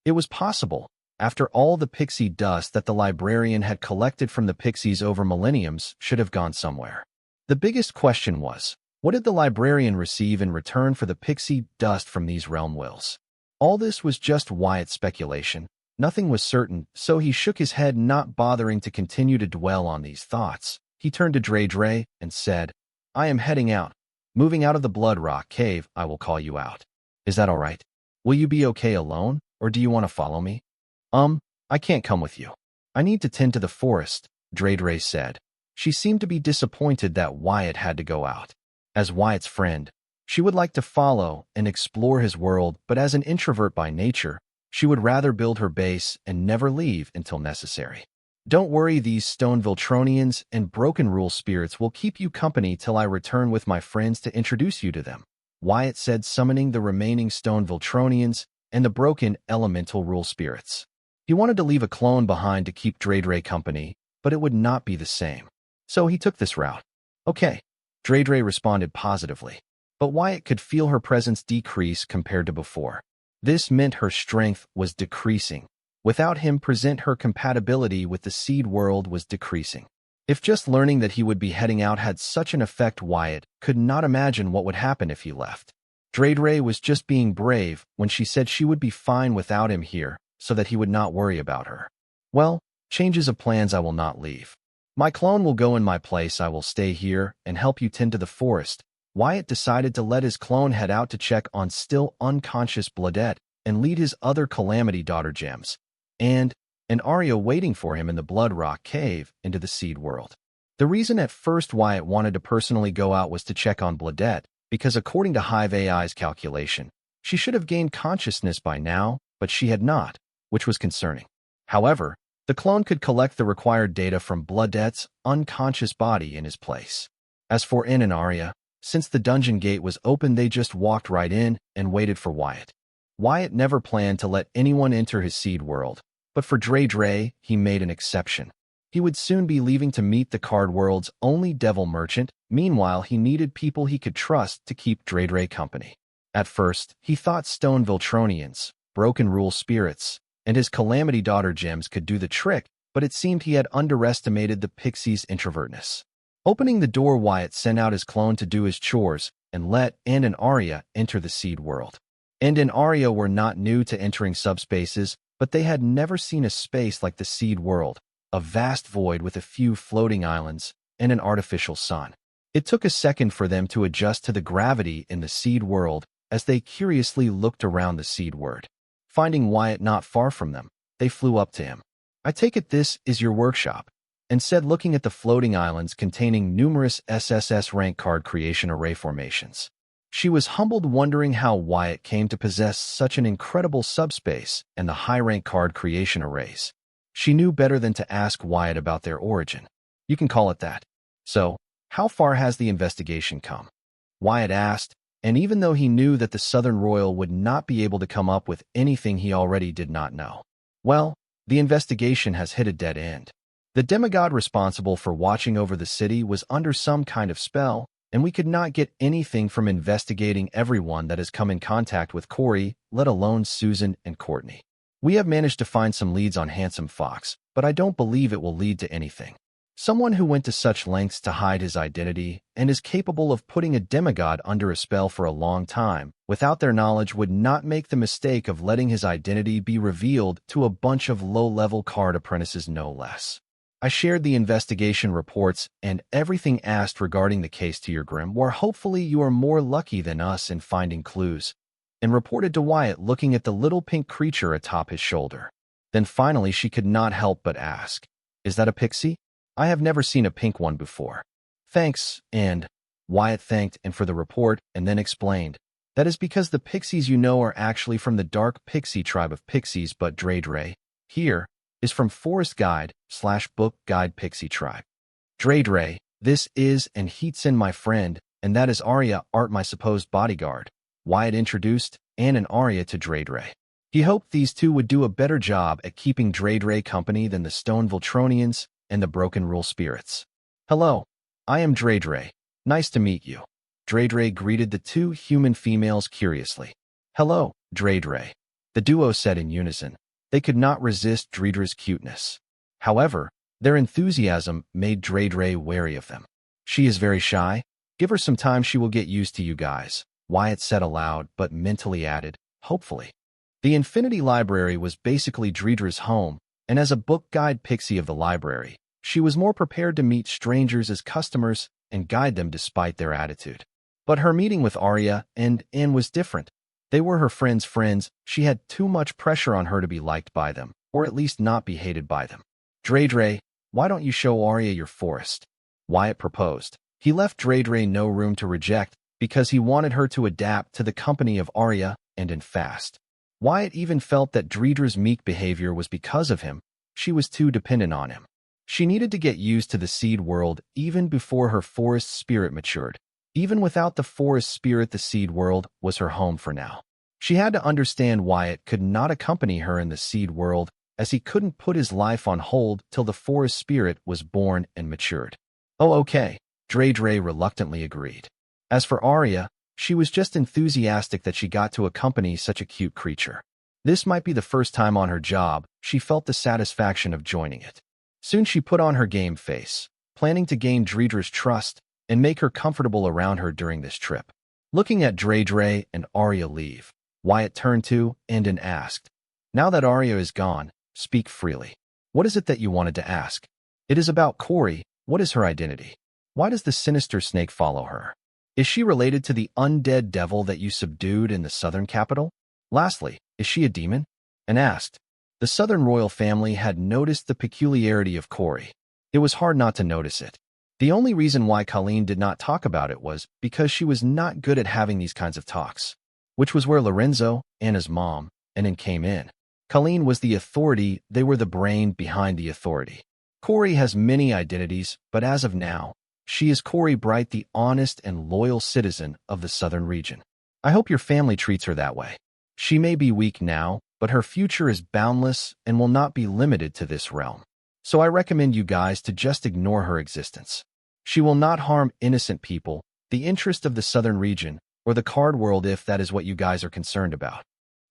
S1: It was possible, after all, the pixie dust that the librarian had collected from the pixies over millenniums should have gone somewhere. The biggest question was, what did the librarian receive in return for the pixie dust from these realm wills? All this was just Wyatt's speculation. Nothing was certain, so he shook his head, not bothering to continue to dwell on these thoughts. He turned to Dre and said, I am heading out. Moving out of the Blood Rock Cave, I will call you out. Is that all right? Will you be okay alone, or do you want to follow me? I can't come with you. I need to tend to the forest, Dre said. She seemed to be disappointed that Wyatt had to go out. As Wyatt's friend, she would like to follow and explore his world, but as an introvert by nature, she would rather build her base and never leave until necessary. Don't worry, these stone Viltronians and broken rule spirits will keep you company till I return with my friends to introduce you to them, Wyatt said, summoning the remaining stone Viltronians and the broken elemental rule spirits. He wanted to leave a clone behind to keep Dre company, but it would not be the same. So he took this route. Okay, Dre responded positively, but Wyatt could feel her presence decrease compared to before. This meant her strength was decreasing. Without him present, her compatibility with the seed world was decreasing. If just learning that he would be heading out had such an effect, Wyatt could not imagine what would happen if he left. Dre was just being brave when she said she would be fine without him here, so that he would not worry about her. Well, changes of plans, I will not leave. My clone will go in my place. I will stay here and help you tend to the forest. Wyatt decided to let his clone head out to check on still unconscious Bladette and lead his other Calamity Daughter gems, and an Arya waiting for him in the Blood Rock Cave, into the seed world. The reason at first Wyatt wanted to personally go out was to check on Bladette, because according to Hive AI's calculation, She should have gained consciousness by now, but she had not, which was concerning. However, the clone could collect the required data from Bloodette's unconscious body in his place. As for Anne and Arya, since the dungeon gate was open, they just walked right in and waited for Wyatt. Wyatt never planned to let anyone enter his seed world, but for Dre, he made an exception. He would soon be leaving to meet the card world's only devil merchant. Meanwhile, he needed people he could trust to keep Dre company. At first, he thought stone Viltronians, broken rule spirits, and his calamity daughter gems could do the trick, but it seemed he had underestimated the pixie's introvertness. Opening the door, Wyatt sent out his clone to do his chores and let Anne and Arya enter the seed world. Anne and Arya were not new to entering subspaces, but they had never seen a space like the seed world, a vast void with a few floating islands and an artificial sun. It took a second for them to adjust to the gravity in the seed world as they curiously looked around the seed world. Finding Wyatt not far from them, they flew up to him. "I take it this is your workshop," and said, looking at the floating islands containing numerous SSS rank card creation array formations. She was humbled, wondering how Wyatt came to possess such an incredible subspace and the high-rank card creation arrays. She knew better than to ask Wyatt about their origin. "You can call it that. So, how far has the investigation come?" Wyatt asked, and even though he knew that the Southern Royal would not be able to come up with anything he already did not know. "Well, the investigation has hit a dead end. The demigod responsible for watching over the city was under some kind of spell, and we could not get anything from investigating everyone that has come in contact with Corey, let alone Susan and Courtney. We have managed to find some leads on Handsome Fox, but I don't believe it will lead to anything. Someone who went to such lengths to hide his identity and is capable of putting a demigod under a spell for a long time without their knowledge would not make the mistake of letting his identity be revealed to a bunch of low-level card apprentices, no less. I shared the investigation reports and everything asked regarding the case to your grimoire. Hopefully you are more lucky than us in finding clues," and reported to Wyatt, looking at the little pink creature atop his shoulder. Then finally she could not help but ask, "Is that a pixie? I have never seen a pink one before." "Thanks," and Wyatt thanked and for the report and then explained, "That is because the pixies you know are actually from the dark pixie tribe of pixies, but Dre here is from Forest Guide/Book Guide Pixie Tribe. Dre, this is and Heatsin my friend, and that is Arya Art, my supposed bodyguard." Wyatt introduced Anne and Arya to Dre. He hoped these two would do a better job at keeping Dre company than the Stone Viltronians and the Broken Rule Spirits. "Hello, I am Dre. Nice to meet you." Dre greeted the two human females curiously. "Hello, Dre," the duo said in unison. They could not resist Dredra's cuteness. However, their enthusiasm made Dre wary of them. "She is very shy. Give her some time, she will get used to you guys," Wyatt said aloud, but mentally added, "hopefully." The Infinity Library was basically Dredra's home, and as a book guide pixie of the library, she was more prepared to meet strangers as customers and guide them despite their attitude. But her meeting with Arya and Anne was different. They were her friends' friends. She had too much pressure on her to be liked by them, or at least not be hated by them. "Dre, why don't you show Arya your forest?" Wyatt proposed. He left Dre no room to reject because he wanted her to adapt to the company of Arya, and in fast. Wyatt even felt that Dredra's meek behavior was because of him. She was too dependent on him. She needed to get used to the seed world even before her forest spirit matured. Even without the forest spirit, the seed world was her home for now. She had to understand Wyatt could not accompany her in the seed world, as he couldn't put his life on hold till the forest spirit was born and matured. "Oh, okay," Dre reluctantly agreed. As for Arya, she was just enthusiastic that she got to accompany such a cute creature. This might be the first time on her job. She felt the satisfaction of joining it. Soon she put on her game face, planning to gain Dredra's trust and make her comfortable around her during this trip. Looking at Dre and Arya leave, Wyatt turned to and asked, "Now that Arya is gone, speak freely. What is it that you wanted to ask?" "It is about Corey. What is her identity? Why does the sinister snake follow her? Is she related to the undead devil that you subdued in the southern capital? Lastly, is she a demon?" And asked. The Southern royal family had noticed the peculiarity of Corey. It was hard not to notice it. The only reason why Colleen did not talk about it was because she was not good at having these kinds of talks. which was where Lorenzo, Anna's mom, and then came in. Colleen was the authority, they were the brain behind the authority. Corey has many identities, but as of now, she is Corey Bright, the honest and loyal citizen of the southern region. I hope your family treats her that way. She may be weak now, but her future is boundless and will not be limited to this realm. So I recommend you guys to just ignore her existence. She will not harm innocent people, the interest of the southern region, or the card world if that is what you guys are concerned about.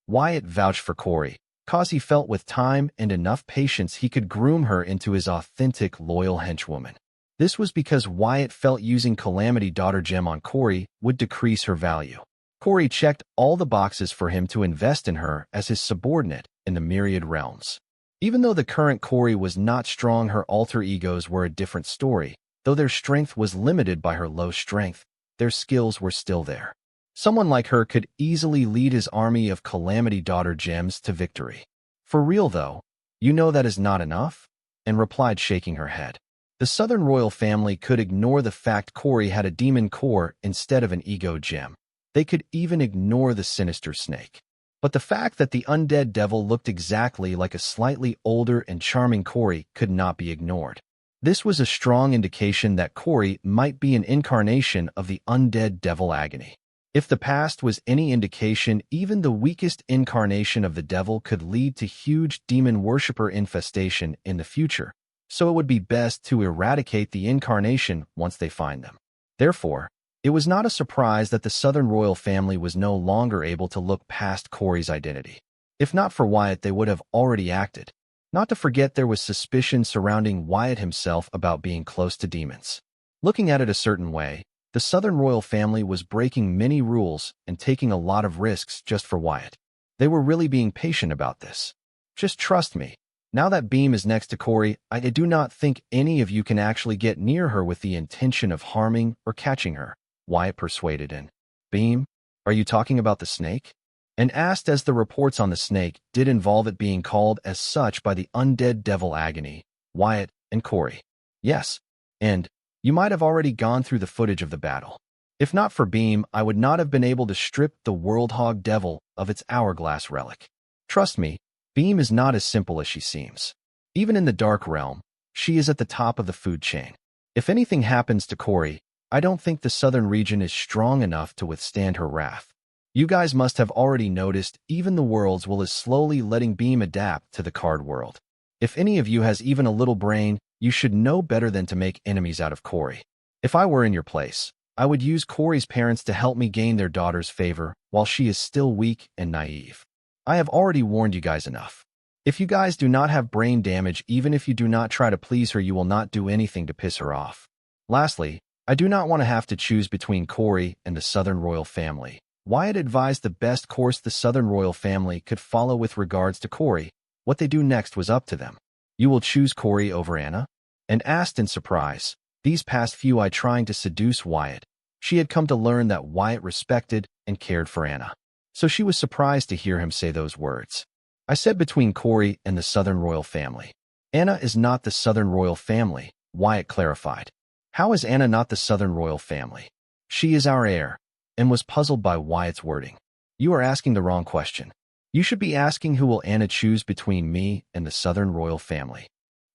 S1: Wyatt vouched for Corey, cause he felt with time and enough patience he could groom her into his authentic, loyal henchwoman. This was because Wyatt felt using Calamity Daughter Gem on Corey would decrease her value. Corey checked all the boxes for him to invest in her as his subordinate in the myriad realms. Even though the current Corey was not strong, her alter egos were a different story. Though their strength was limited by her low strength, their skills were still there. Someone like her could easily lead his army of Calamity Daughter Gems to victory. For real though, you know that is not enough? And replied, shaking her head. The Southern royal family could ignore the fact Corey had a demon core instead of an ego gem. They could even ignore the sinister snake. But the fact that the undead devil looked exactly like a slightly older and charming Corey could not be ignored. This was a strong indication that Corey might be an incarnation of the undead devil agony. If the past was any indication, even the weakest incarnation of the devil could lead to huge demon worshipper infestation in the future, so it would be best to eradicate the incarnation once they find them. Therefore, it was not a surprise that the Southern royal family was no longer able to look past Corey's identity. If not for Wyatt, they would have already acted. Not to forget, there was suspicion surrounding Wyatt himself about being close to demons. Looking at it a certain way, the Southern royal family was breaking many rules and taking a lot of risks just for Wyatt. They were really being patient about this. Just trust me. Now that Beam is next to Corey, I do not think any of you can actually get near her with the intention of harming or catching her, Wyatt persuaded in. Beam, are you talking about the snake? And asked, as the reports on the snake did involve it being called as such by the undead devil agony, Wyatt and Corey. Yes, and you might have already gone through the footage of the battle. If not for Beam, I would not have been able to strip the World Hog Devil of its hourglass relic. Trust me, Beam is not as simple as she seems. Even in the Dark Realm, she is at the top of the food chain. If anything happens to Corey, I don't think the southern region is strong enough to withstand her wrath. You guys must have already noticed even the worlds will is slowly letting Beam adapt to the card world. If any of you has even a little brain, you should know better than to make enemies out of Corey. If I were in your place, I would use Corey's parents to help me gain their daughter's favor while she is still weak and naive. I have already warned you guys enough. If you guys do not have brain damage, even if you do not try to please her, you will not do anything to piss her off. Lastly, I do not want to have to choose between Corey and the Southern royal family. Wyatt advised the best course the Southern royal family could follow with regards to Corey. What they do next was up to them. You will choose Corey over Anna? And asked in surprise. These past few I trying to seduce Wyatt. She had come to learn that Wyatt respected and cared for Anna. So she was surprised to hear him say those words. I said between Corey and the Southern royal family. Anna is not the Southern royal family, Wyatt clarified. How is Anna not the Southern royal family? She is our heir, and was puzzled by Wyatt's wording. You are asking the wrong question. You should be asking, who will Anna choose between me and the Southern royal family?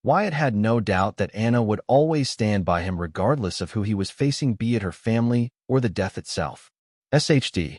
S1: Wyatt had no doubt that Anna would always stand by him regardless of who he was facing, be it her family or the death itself. SHD.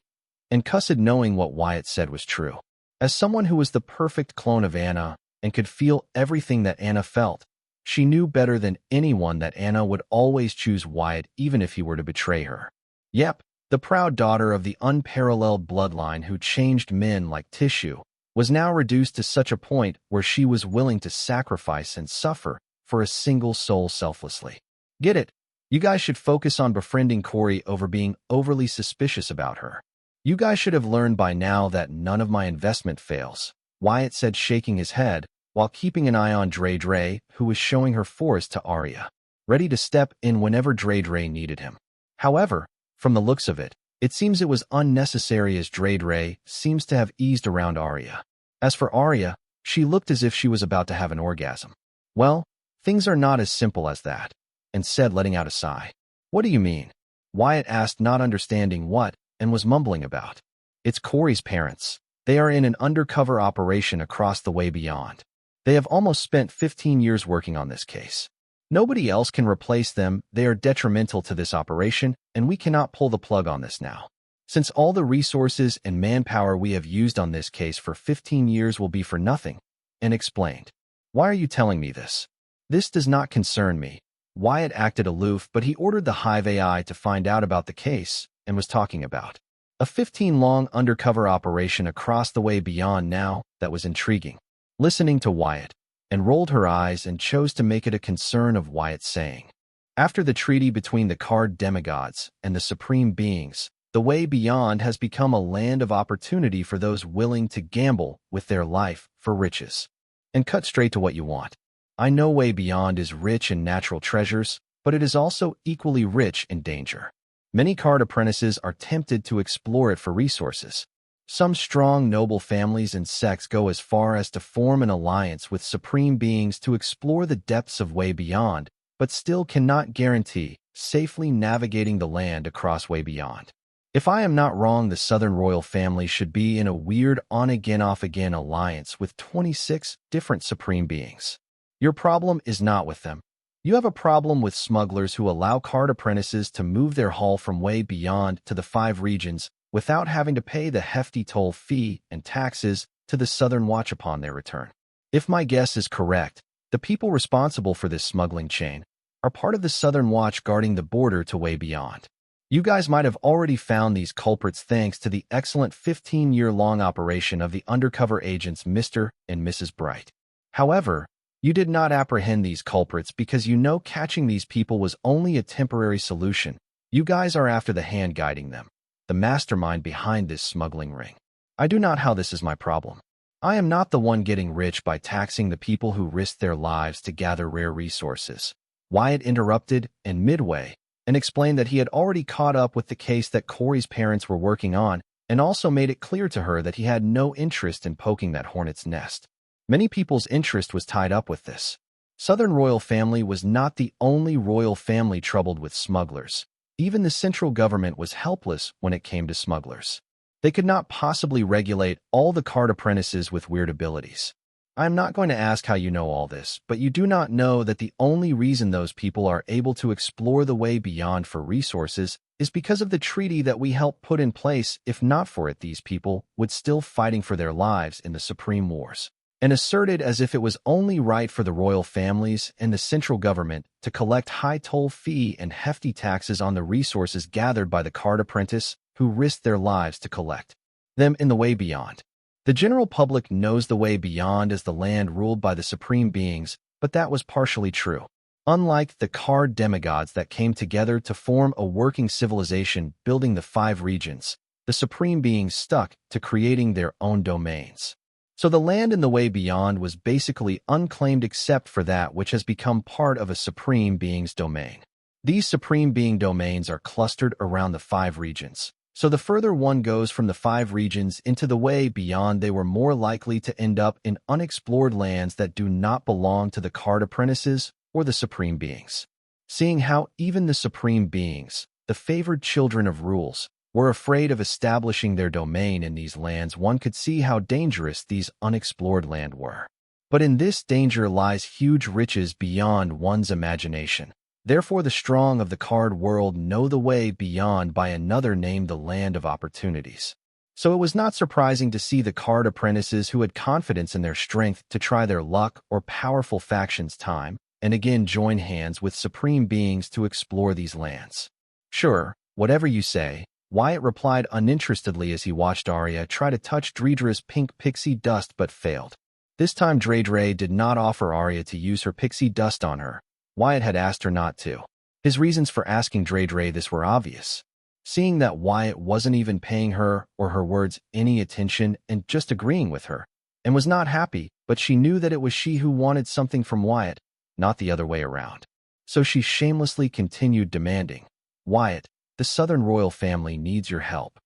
S1: And cussed, knowing what Wyatt said was true. As someone who was the perfect clone of Anna and could feel everything that Anna felt, she knew better than anyone that Anna would always choose Wyatt even if he were to betray her. Yep, the proud daughter of the unparalleled bloodline who changed men like tissue was now reduced to such a point where she was willing to sacrifice and suffer for a single soul selflessly. Get it? You guys should focus on befriending Corey over being overly suspicious about her. You guys should have learned by now that none of my investment fails, Wyatt said, shaking his head, while keeping an eye on Dre, who was showing her forest to Arya, ready to step in whenever Dre needed him. However, from the looks of it, it seems it was unnecessary, as Dre seems to have eased around Arya. As for Arya, she looked as if she was about to have an orgasm. Well, things are not as simple as that, and said, letting out a sigh. What do you mean? Wyatt asked, not understanding what and was mumbling about. It's Corey's parents. They are in an undercover operation across the way beyond. They have almost spent 15 years working on this case. Nobody else can replace them. They are detrimental to this operation, and we cannot pull the plug on this now. Since all the resources and manpower we have used on this case for 15 years will be for nothing, and explained. Why are you telling me this? This does not concern me. Wyatt acted aloof, but he ordered the Hive AI to find out about the case and was talking about a 15-long undercover operation across the way beyond now that was intriguing. Listening to Wyatt, and rolled her eyes and chose to make it a concern of Wyatt's saying. After the treaty between the card demigods and the supreme beings, the way beyond has become a land of opportunity for those willing to gamble with their life for riches. And cut straight to what you want. I know way beyond is rich in natural treasures, but it is also equally rich in danger. Many card apprentices are tempted to explore it for resources. Some strong, noble families and sects go as far as to form an alliance with supreme beings to explore the depths of way beyond, but still cannot guarantee safely navigating the land across way beyond. If I am not wrong, the Southern royal family should be in a weird on-again, off-again alliance with 26 different supreme beings. Your problem is not with them. You have a problem with smugglers who allow card apprentices to move their haul from way beyond to the 5 regions without having to pay the hefty toll fee and taxes to the Southern Watch upon their return. If my guess is correct, the people responsible for this smuggling chain are part of the Southern Watch guarding the border to way beyond. You guys might have already found these culprits thanks to the excellent 15-year-long operation of the undercover agents Mr. and Mrs. Bright. However, you did not apprehend these culprits because you know catching these people was only a temporary solution. You guys are after the hand guiding them, the mastermind behind this smuggling ring. I do not how this is my problem. I am not the one getting rich by taxing the people who risked their lives to gather rare resources. Wyatt interrupted and midway and explained that he had already caught up with the case that Corey's parents were working on and also made it clear to her that he had no interest in poking that hornet's nest. Many people's interest was tied up with this. Southern royal family was not the only royal family troubled with smugglers. Even the central government was helpless when it came to smugglers. They could not possibly regulate all the card apprentices with weird abilities. I am not going to ask how you know all this, but you do not know that the only reason those people are able to explore the way beyond for resources is because of the treaty that we helped put in place. If not for it, these people would still fighting for their lives in the Supreme Wars, and asserted as if it was only right for the royal families and the central government to collect high toll fee and hefty taxes on the resources gathered by the card apprentice who risked their lives to collect them in the way beyond. The general public knows the way beyond as the land ruled by the supreme beings, but that was partially true. Unlike the card demigods that came together to form a working civilization building the 5 regions, the supreme beings stuck to creating their own domains. So the land in the way beyond was basically unclaimed except for that which has become part of a supreme being's domain. These supreme being domains are clustered around the 5 regions. So the further one goes from the 5 regions into the way beyond, they were more likely to end up in unexplored lands that do not belong to the card apprentices or the supreme beings. Seeing how even the supreme beings, the favored children of rules, were afraid of establishing their domain in these lands, one could see how dangerous these unexplored lands were. But in this danger lies huge riches beyond one's imagination. Therefore, the strong of the card world know the way beyond by another name, the land of opportunities. So it was not surprising to see the card apprentices who had confidence in their strength to try their luck or powerful factions time and again join hands with supreme beings to explore these lands. Sure, whatever you say, Wyatt replied uninterestedly as he watched Arya try to touch Dredra's pink pixie dust but failed. This time Dredre did not offer Arya to use her pixie dust on her. Wyatt had asked her not to. His reasons for asking Dredre this were obvious. Seeing that Wyatt wasn't even paying her or her words any attention and just agreeing with her, and was not happy, but she knew that it was she who wanted something from Wyatt, not the other way around. So she shamelessly continued demanding, "Wyatt, the Southern royal family needs your help.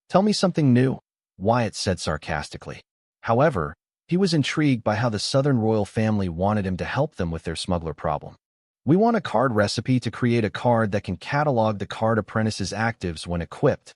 S1: Tell me something new," Wyatt said sarcastically. However, he was intrigued by how the Southern royal family wanted him to help them with their smuggler problem. "We want a card recipe to create a card that can catalog the card apprentice's actives when equipped,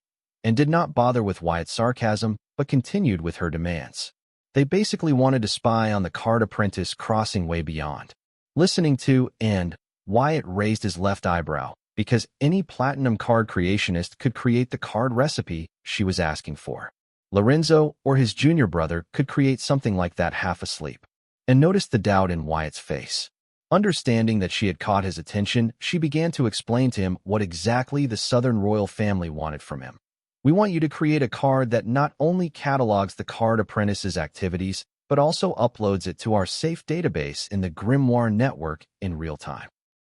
S1: and did not bother with Wyatt's sarcasm, but continued with her demands. They basically wanted to spy on the card apprentice crossing way beyond. Listening to, and Wyatt raised his left eyebrow, because any platinum card creationist could create the card recipe she was asking for. Lorenzo or his junior brother could create something like that half asleep. And noticed the doubt in Wyatt's face. Understanding that she had caught his attention, she began to explain to him what exactly the Southern royal family wanted from him. We want you to create a card that not only catalogs the card apprentice's activities, but also uploads it to our safe database in the Grimoire network in real time.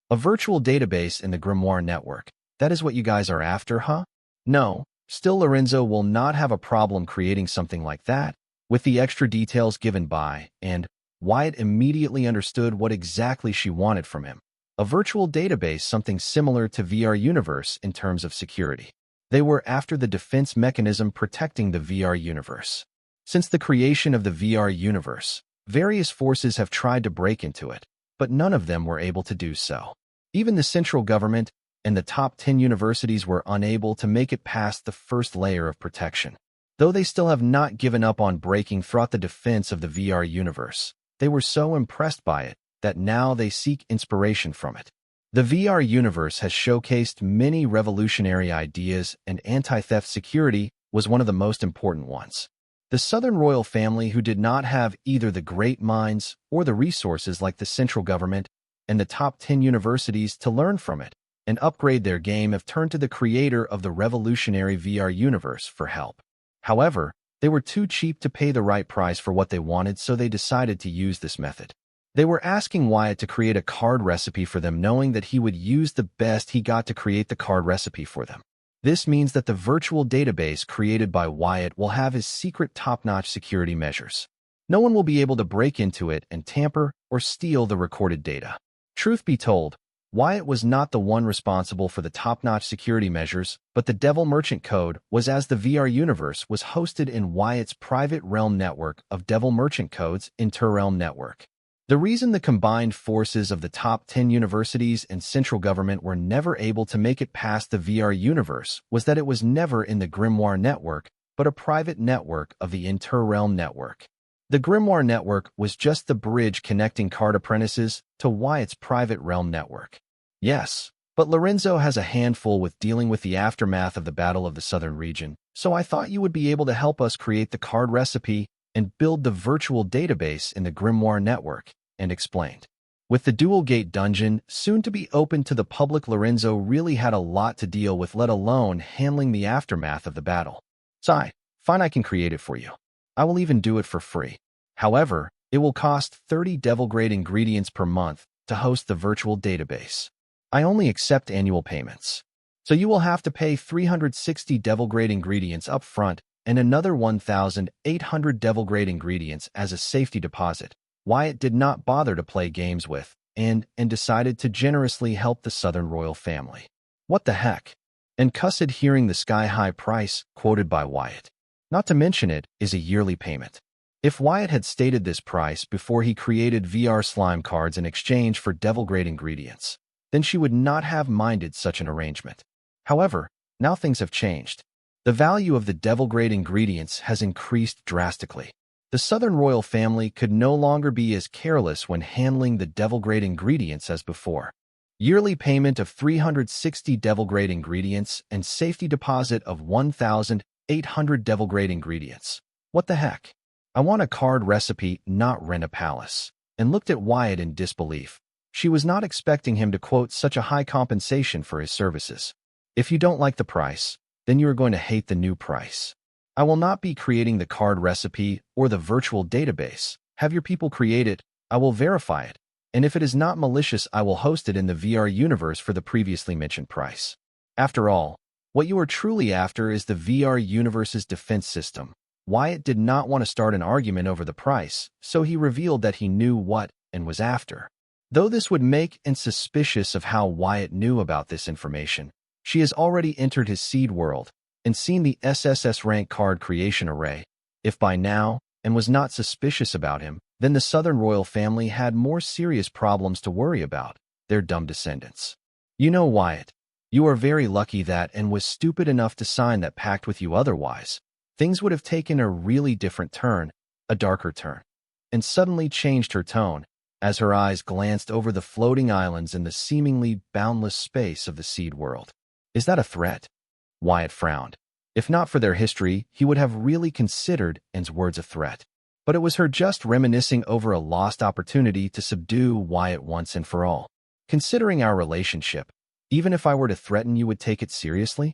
S1: A virtual database in the Grimoire network. That is what you guys are after, huh? No, still Lorenzo will not have a problem creating something like that, with the extra details given by, and Wyatt immediately understood what exactly she wanted from him. A virtual database, something similar to VR universe in terms of security. They were after the defense mechanism protecting the VR universe. Since the creation of the VR universe, various forces have tried to break into it, but none of them were able to do so. Even the central government and the top 10 universities were unable to make it past the first layer of protection. Though they still have not given up on breaking through the defense of the VR universe, they were so impressed by it that now they seek inspiration from it. The VR universe has showcased many revolutionary ideas, and anti-theft security was one of the most important ones. The Southern royal family, who did not have either the great minds or the resources like the central government and the top 10 universities to learn from it and upgrade their game, have turned to the creator of the revolutionary VR universe for help. However, they were too cheap to pay the right price for what they wanted, so they decided to use this method. They were asking Wyatt to create a card recipe for them, knowing that he would use the best he got to create the card recipe for them. This means that the virtual database created by Wyatt will have his secret top-notch security measures. No one will be able to break into it and tamper or steal the recorded data. Truth be told, Wyatt was not the one responsible for the top-notch security measures, but the Devil Merchant Code was, as the VR universe was hosted in Wyatt's private realm network of Devil Merchant Codes Interrealm Network. The reason the combined forces of the top 10 universities and central government were never able to make it past the VR universe was that it was never in the Grimoire network, but a private network of the Interrealm Network. The Grimoire network was just the bridge connecting card apprentices to Wyatt's private realm network. Yes, but Lorenzo has a handful with dealing with the aftermath of the Battle of the Southern region, so I thought you would be able to help us create the card recipe and build the virtual database in the Grimoire network, and explained. With the Dual Gate dungeon soon to be open to the public, Lorenzo really had a lot to deal with, let alone handling the aftermath of the battle. Fine, I can create it for you. I will even do it for free. However, it will cost 30 devil-grade ingredients per month to host the virtual database. I only accept annual payments. So you will have to pay 360 devil-grade ingredients up front and another 1,800 devil-grade ingredients as a safety deposit. Wyatt did not bother to play games with, and decided to generously help the Southern royal family. What the heck? And cussed hearing the sky-high price quoted by Wyatt. Not to mention it is a yearly payment. If Wyatt had stated this price before he created VR slime cards in exchange for devil-grade ingredients, then she would not have minded such an arrangement. However, now things have changed. The value of the devil-grade ingredients has increased drastically. The Southern royal family could no longer be as careless when handling the devil-grade ingredients as before. Yearly payment of 360 devil-grade ingredients and safety deposit of 1,800 devil-grade ingredients. What the heck? I want a card recipe, not rent a palace. And looked at Wyatt in disbelief. She was not expecting him to quote such a high compensation for his services. If you don't like the price, then you are going to hate the new price. I will not be creating the card recipe or the virtual database. Have your people create it, I will verify it, and if it is not malicious, I will host it in the VR universe for the previously mentioned price. After all, what you are truly after is the VR universe's defense system. Wyatt did not want to start an argument over the price, so he revealed that he knew what and was after. Though this would make him suspicious of how Wyatt knew about this information, she has already entered his seed world and seen the SSS rank card creation array. If by now, and was not suspicious about him, then the Southern royal family had more serious problems to worry about, their dumb descendants. You know, Wyatt, You are very lucky that and was stupid enough to sign that pact with you otherwise. Things would have taken a really different turn, a darker turn. And suddenly changed her tone, as her eyes glanced over the floating islands in the seemingly boundless space of the seed world. Is that a threat? Wyatt frowned. If not for their history, he would have really considered Anne's words a threat. But it was her just reminiscing over a lost opportunity to subdue Wyatt once and for all. Considering our relationship, even if I were to threaten you would take it seriously?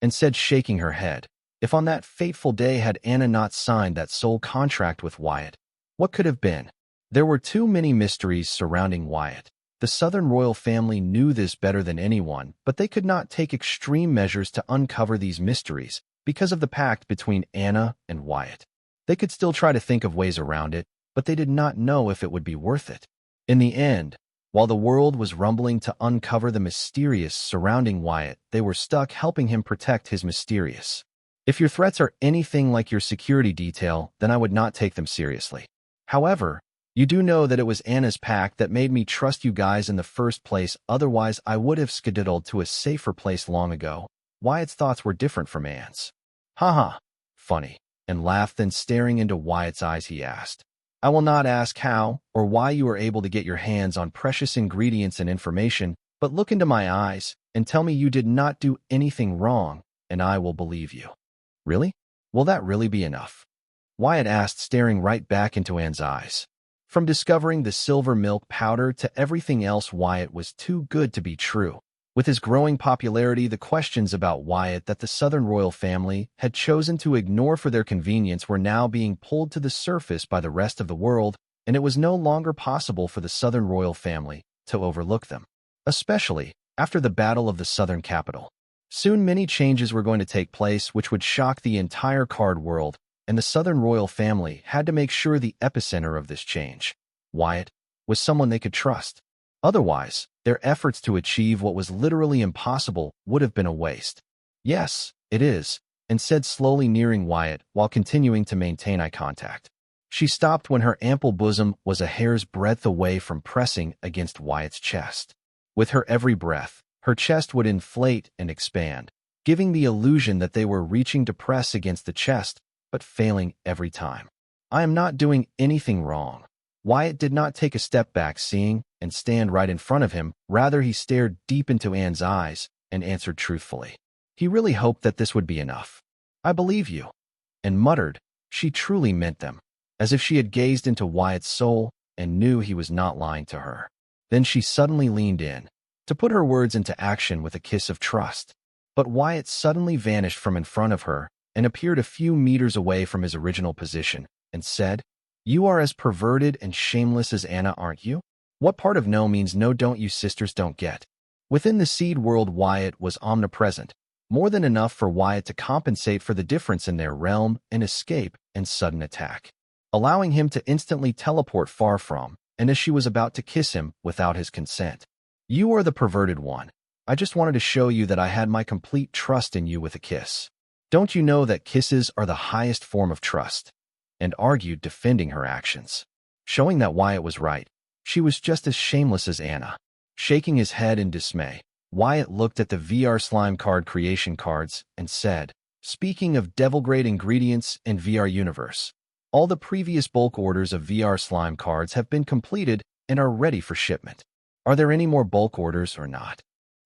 S1: Anne said, shaking her head. If on that fateful day had Anna not signed that soul contract with Wyatt, what could have been? There were too many mysteries surrounding Wyatt. The Southern royal family knew this better than anyone, but they could not take extreme measures to uncover these mysteries because of the pact between Anna and Wyatt. They could still try to think of ways around it, but they did not know if it would be worth it. In the end, while the world was rumbling to uncover the mysterious surrounding Wyatt, they were stuck helping him protect his mysterious. If your threats are anything like your security detail, then I would not take them seriously. However, you do know that it was Anna's pact that made me trust you guys in the first place, otherwise I would have skedaddled to a safer place long ago. Wyatt's thoughts were different from Anne's. Haha, funny, and laughed, then staring into Wyatt's eyes he asked, I will not ask how or why you were able to get your hands on precious ingredients and information, but look into my eyes and tell me you did not do anything wrong, and I will believe you. Really? Will that really be enough? Wyatt asked, staring right back into Anne's eyes. From discovering the silver milk powder to everything else, Wyatt was too good to be true. With his growing popularity, the questions about Wyatt that the Southern royal family had chosen to ignore for their convenience were now being pulled to the surface by the rest of the world, and it was no longer possible for the Southern royal family to overlook them, especially after the Battle of the Southern Capital. Soon many changes were going to take place which would shock the entire card world, and the Southern royal family had to make sure the epicenter of this change, Wyatt, was someone they could trust. Otherwise, their efforts to achieve what was literally impossible would have been a waste. Yes, it is, and said, slowly nearing Wyatt while continuing to maintain eye contact. She stopped when her ample bosom was a hair's breadth away from pressing against Wyatt's chest. With her every breath, her chest would inflate and expand, giving the illusion that they were reaching to press against the chest, but failing every time. I am not doing anything wrong. Wyatt did not take a step back, seeing and stand right in front of him. Rather, he stared deep into Anne's eyes and answered truthfully. He really hoped that this would be enough. I believe you. And muttered, she truly meant them, as if she had gazed into Wyatt's soul and knew he was not lying to her. Then she suddenly leaned in, to put her words into action with a kiss of trust. But Wyatt suddenly vanished from in front of her and appeared a few meters away from his original position, and said, You are as perverted and shameless as Anna, aren't you? What part of no means no don't you sisters don't get? Within the seed world, Wyatt was omnipresent, more than enough for Wyatt to compensate for the difference in their realm and escape and sudden attack, allowing him to instantly teleport far from, and as she was about to kiss him without his consent. You are the perverted one. I just wanted to show you that I had my complete trust in you with a kiss. Don't you know that kisses are the highest form of trust? And argued, defending her actions, showing that Wyatt was right. She was just as shameless as Anna. Shaking his head in dismay, Wyatt looked at the VR slime card creation cards and said, Speaking of devil-grade ingredients and VR universe, all the previous bulk orders of VR slime cards have been completed and are ready for shipment. Are there any more bulk orders or not?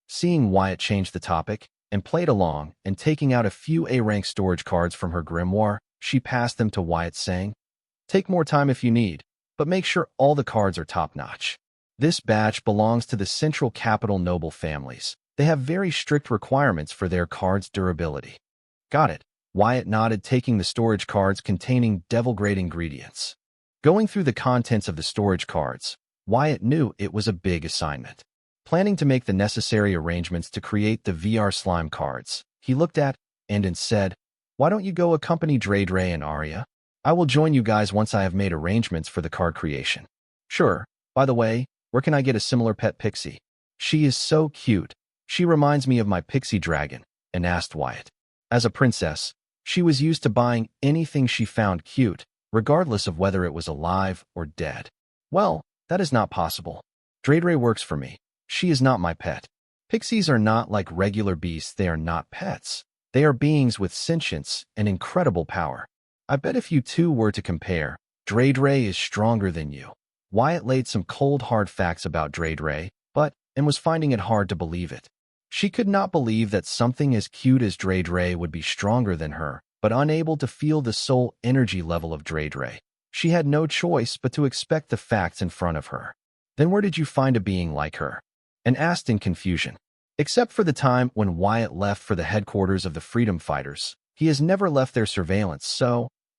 S1: Seeing Wyatt change the topic and played along and taking out a few A-rank storage cards from her grimoire, she passed them to Wyatt, saying, Take more time if you need, but make sure all the cards are top-notch. This batch belongs to the Central Capital noble families. They have very strict requirements for their cards' durability. Got it. Wyatt nodded, taking the storage cards containing devil-grade ingredients. Going through the contents of the storage cards, Wyatt knew it was a big assignment. Planning to make the necessary arrangements to create the VR slime cards, he looked at and said, Why don't you go accompany Dre and Arya? I will join you guys once I have made arrangements for the card creation. Sure. By the way, where can I get a similar pet pixie? She is so cute. She reminds me of my pixie dragon, and asked Wyatt. As a princess, she was used to buying anything she found cute, regardless of whether it was alive or dead. Well, that is not possible. Dre works for me. She is not my pet. Pixies are not like regular beasts, they are not pets. They are beings with sentience and incredible power. I bet if you two were to compare, Dre is stronger than you. Wyatt laid some cold hard facts about Dre, and was finding it hard to believe it. She could not believe that something as cute as Dre would be stronger than her, but unable to feel the soul energy level of Dre. She had no choice but to expect the facts in front of her. Then where did you find a being like her? And asked in confusion. Except for the time when Wyatt left for the headquarters of the Freedom Fighters, he has never left their surveillance,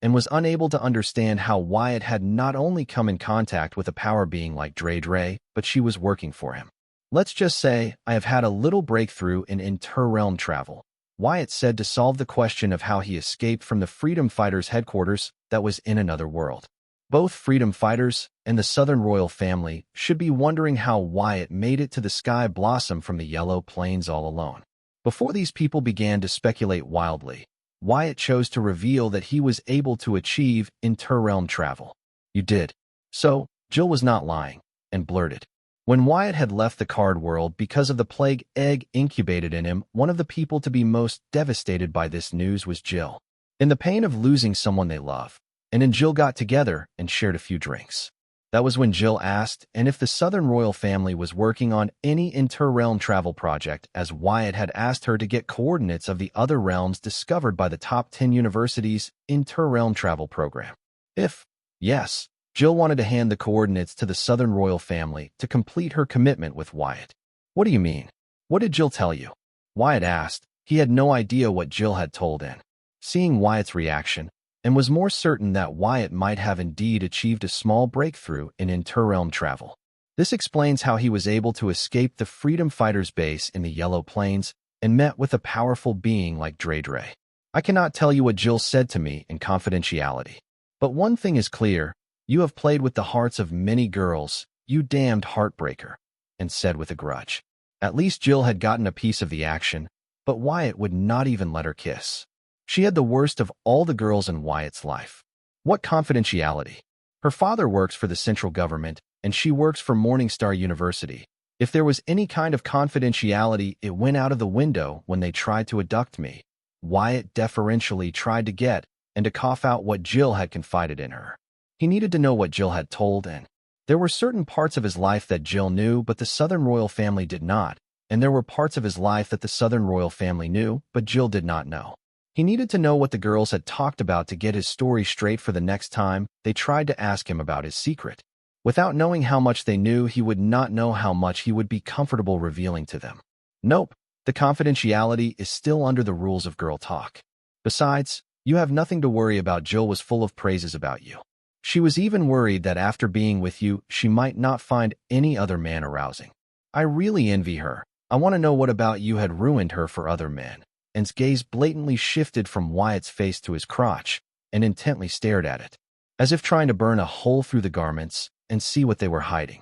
S1: and was unable to understand how Wyatt had not only come in contact with a power being like Dre, but she was working for him. Let's just say I have had a little breakthrough in interrealm travel, Wyatt said to solve the question of how he escaped from the Freedom Fighters headquarters that was in another world. Both Freedom Fighters and the Southern Royal family should be wondering how Wyatt made it to the Sky Blossom from the Yellow Plains all alone. Before these people began to speculate wildly, Wyatt chose to reveal that he was able to achieve interrealm travel. You did. So, Jill was not lying, and blurted. When Wyatt had left the card world because of the plague egg incubated in him, one of the people to be most devastated by this news was Jill. In the pain of losing someone they love, and Jill got together and shared a few drinks. That was when Jill asked if the Southern Royal family was working on any interrealm travel project, as Wyatt had asked her to get coordinates of the other realms discovered by the top 10 universities' interrealm travel program. If yes, Jill wanted to hand the coordinates to the Southern Royal family to complete her commitment with Wyatt. What do you mean? What did Jill tell you? Wyatt asked. He had no idea what Jill had told him. Seeing Wyatt's reaction, and was more certain that Wyatt might have indeed achieved a small breakthrough in interrealm travel. This explains how he was able to escape the Freedom Fighters base in the Yellow Plains and met with a powerful being like Dre. I cannot tell you what Jill said to me in confidentiality. But one thing is clear. You have played with the hearts of many girls, you damned heartbreaker, and said with a grudge. At least Jill had gotten a piece of the action, but Wyatt would not even let her kiss. She had the worst of all the girls in Wyatt's life. What confidentiality? Her father works for the central government, and she works for Morningstar University. If there was any kind of confidentiality, it went out of the window when they tried to abduct me. Wyatt deferentially tried to get and to cough out what Jill had confided in her. He needed to know what Jill had told, and there were certain parts of his life that Jill knew, but the Southern Royal family did not, and there were parts of his life that the Southern Royal family knew, but Jill did not know. He needed to know what the girls had talked about to get his story straight for the next time they tried to ask him about his secret. Without knowing how much they knew, he would not know how much he would be comfortable revealing to them. Nope, the confidentiality is still under the rules of girl talk. Besides, you have nothing to worry about. Jill was full of praises about you. She was even worried that after being with you, she might not find any other man arousing. I really envy her. I want to know what about you had ruined her for other men. And's gaze blatantly shifted from Wyatt's face to his crotch, and intently stared at it, as if trying to burn a hole through the garments and see what they were hiding.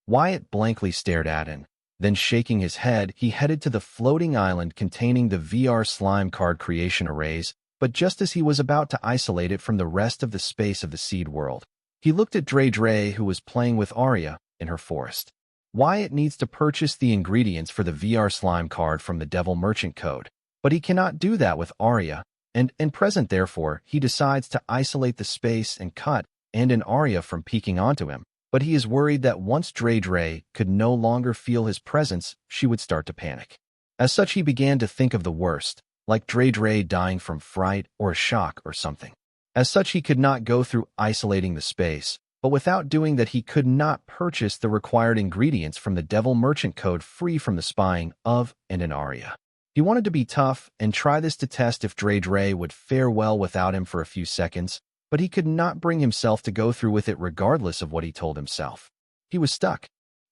S1: Wyatt blankly stared at him, then shaking his head, he headed to the floating island containing the VR slime card creation arrays, but just as he was about to isolate it from the rest of the space of the seed world, he looked at Dre, who was playing with Arya in her forest. Wyatt needs to purchase the ingredients for the VR slime card from the Devil Merchant Code, but he cannot do that with Arya, and present therefore, he decides to isolate the space and cut Arya from peeking onto him, but he is worried that once Dre could no longer feel his presence, she would start to panic. As such, he began to think of the worst, like Dre dying from fright or a shock or something. As such, he could not go through isolating the space, but without doing that he could not purchase the required ingredients from the Devil Merchant Code free from the spying of an Arya. He wanted to be tough and try this to test if Dre would fare well without him for a few seconds, but he could not bring himself to go through with it regardless of what he told himself. He was stuck.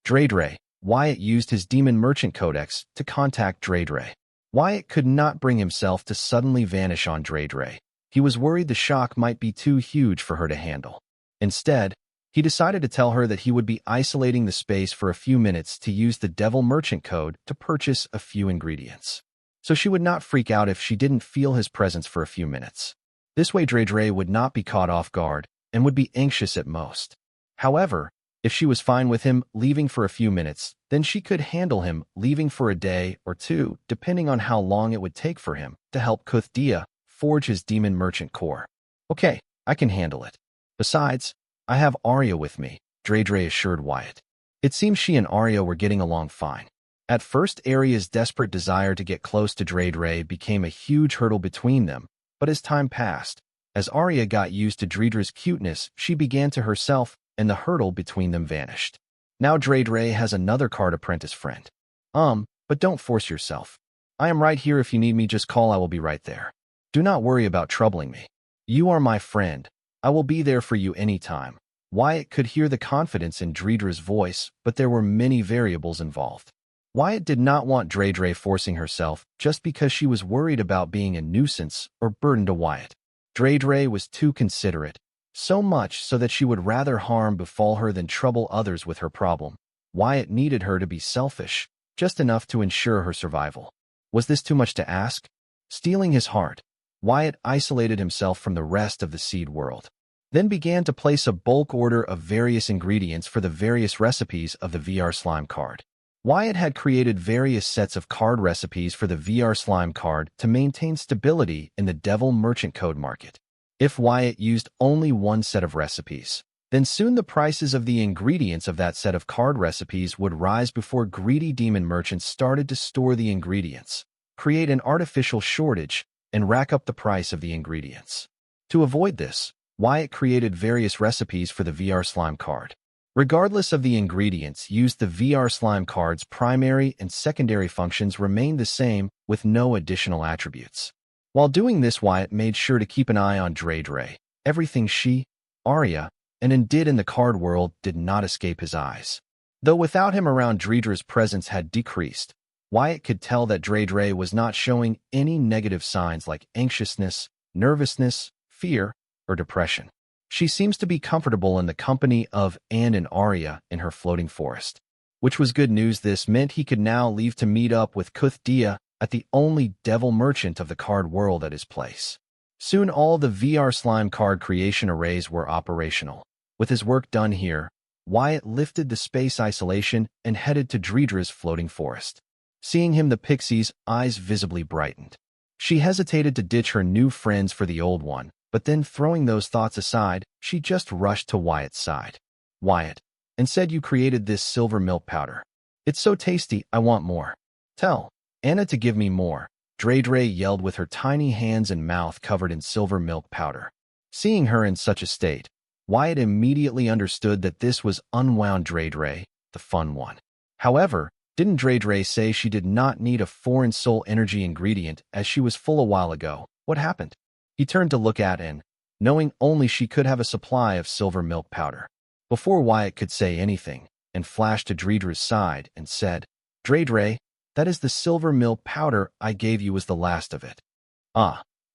S1: Dre. Wyatt used his Demon Merchant Codex to contact Dre. Wyatt could not bring himself to suddenly vanish on Dre. He was worried the shock might be too huge for her to handle. Instead, he decided to tell her that he would be isolating the space for a few minutes to use the Devil Merchant Code to purchase a few ingredients, so she would not freak out if she didn't feel his presence for a few minutes. This way Dre would not be caught off guard and would be anxious at most. However, If she was fine with him leaving for a few minutes, then she could handle him leaving for a day or two, depending on how long it would take for him to help Kuthdia forge his demon merchant core. Okay, I can handle it. Besides, I have Arya with me, Dre assured Wyatt. It seems she and Arya were getting along fine. At first, Arya's desperate desire to get close to Dre became a huge hurdle between them, but as time passed, as Arya got used to Dreidra's cuteness, she began to herself, and the hurdle between them vanished. Now Dre has another card apprentice friend. But don't force yourself. I am right here if you need me, just call, I will be right there. Do not worry about troubling me. You are my friend. I will be there for you anytime. Wyatt could hear the confidence in Dreidra's voice, but there were many variables involved. Wyatt did not want Dre forcing herself just because she was worried about being a nuisance or burden to Wyatt. Dre was too considerate, so much so that she would rather harm befall her than trouble others with her problem. Wyatt needed her to be selfish, just enough to ensure her survival. Was this too much to ask? Stealing his heart, Wyatt isolated himself from the rest of the seed world, then began to place a bulk order of various ingredients for the various recipes of the VR slime card. Wyatt had created various sets of card recipes for the VR slime card to maintain stability in the Devil Merchant Code market. If Wyatt used only one set of recipes, then soon the prices of the ingredients of that set of card recipes would rise before greedy demon merchants started to store the ingredients, create an artificial shortage, and rack up the price of the ingredients. To avoid this, Wyatt created various recipes for the VR slime card. Regardless of the ingredients used, the VR slime card's primary and secondary functions remained the same with no additional attributes. While doing this, Wyatt made sure to keep an eye on Dre. Everything she, Arya, and did in the card world did not escape his eyes. Though without him around, Dreidra's presence had decreased. Wyatt could tell that Dre was not showing any negative signs like anxiousness, nervousness, fear, or depression. She seems to be comfortable in the company of and Arya in her floating forest, which was good news. This meant he could now leave to meet up with Kuthdia at the only devil merchant of the card world at his place. Soon all the VR slime card creation arrays were operational. With his work done here, Wyatt lifted the space isolation and headed to Dreidra's floating forest. Seeing him, the pixie's eyes visibly brightened. She hesitated to ditch her new friends for the old one, but then throwing those thoughts aside, she just rushed to Wyatt's side. Wyatt, and said, you created this silver milk powder. It's so tasty, I want more. Tell Anna to give me more, Dre yelled with her tiny hands and mouth covered in silver milk powder. Seeing her in such a state, Wyatt immediately understood that this was unwound Dre, the fun one. However, didn't Dre say she did not need a foreign soul energy ingredient as she was full a while ago? What happened? He turned to look at Anne, knowing only she could have a supply of silver milk powder. Before Wyatt could say anything, and flashed to Dreidra's side and said, Dre, that is the silver milk powder I gave you, was the last of it.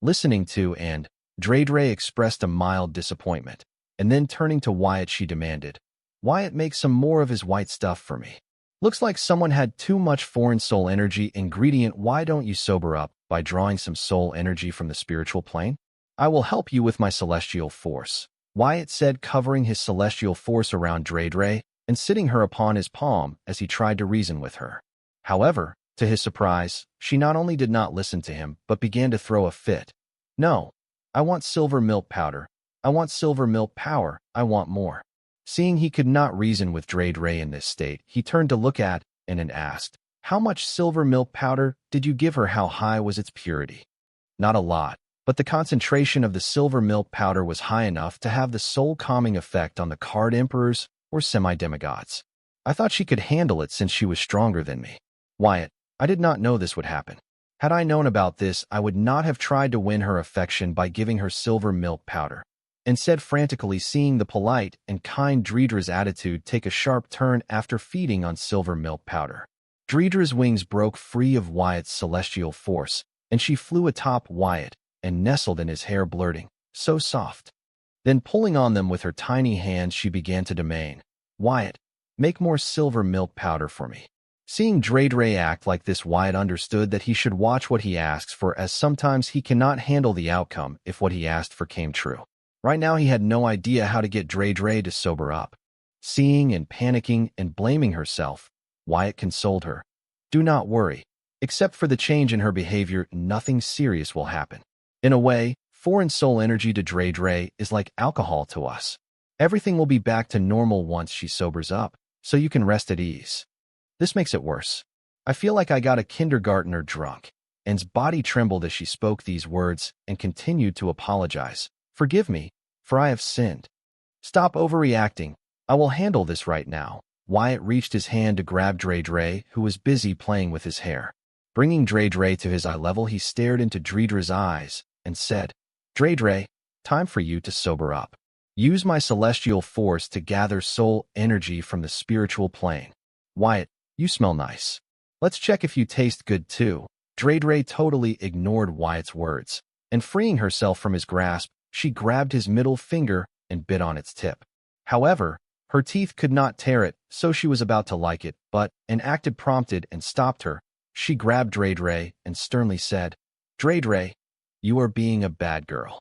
S1: Listening to and Dre expressed a mild disappointment, and then turning to Wyatt she demanded, Wyatt, make some more of his white stuff for me. Looks like someone had too much foreign soul energy ingredient. Why don't you sober up by drawing some soul energy from the spiritual plane? I will help you with my celestial force, Wyatt said, covering his celestial force around Dre and sitting her upon his palm as he tried to reason with her. However, to his surprise, she not only did not listen to him, but began to throw a fit. No, I want silver milk powder. I want silver milk power. I want more. Seeing he could not reason with Dre in this state, he turned to look at and asked, how much silver milk powder did you give her? How high was its purity? Not a lot, but the concentration of the silver milk powder was high enough to have the soul calming effect on the card emperors or semi-demigods. I thought she could handle it since she was stronger than me. Wyatt, I did not know this would happen. Had I known about this, I would not have tried to win her affection by giving her silver milk powder. And said frantically, seeing the polite and kind Dreidra's attitude take a sharp turn after feeding on silver milk powder. Dreidra's wings broke free of Wyatt's celestial force, and she flew atop Wyatt and nestled in his hair, blurting, so soft. Then pulling on them with her tiny hands, she began to demand, Wyatt, make more silver milk powder for me. Seeing Dre act like this, Wyatt understood that he should watch what he asks for, as sometimes he cannot handle the outcome if what he asked for came true. Right now he had no idea how to get Dre to sober up. Seeing and panicking and blaming herself, Wyatt consoled her. Do not worry. Except for the change in her behavior, nothing serious will happen. In a way, foreign soul energy to Dre is like alcohol to us. Everything will be back to normal once she sobers up, so you can rest at ease. This makes it worse. I feel like I got a kindergartner drunk. Anne's body trembled as she spoke these words and continued to apologize. Forgive me, for I have sinned. Stop overreacting. I will handle this right now. Wyatt reached his hand to grab Dre, who was busy playing with his hair. Bringing Dre to his eye level, he stared into Dredra's eyes and said, Dre, time for you to sober up. Use my celestial force to gather soul energy from the spiritual plane. Wyatt, you smell nice. Let's check if you taste good too. Dre totally ignored Wyatt's words, and freeing herself from his grasp, she grabbed his middle finger and bit on its tip. However, her teeth could not tear it, so she was about to like it, but an act prompted and stopped her. She grabbed Dre and sternly said, Dre, you are being a bad girl.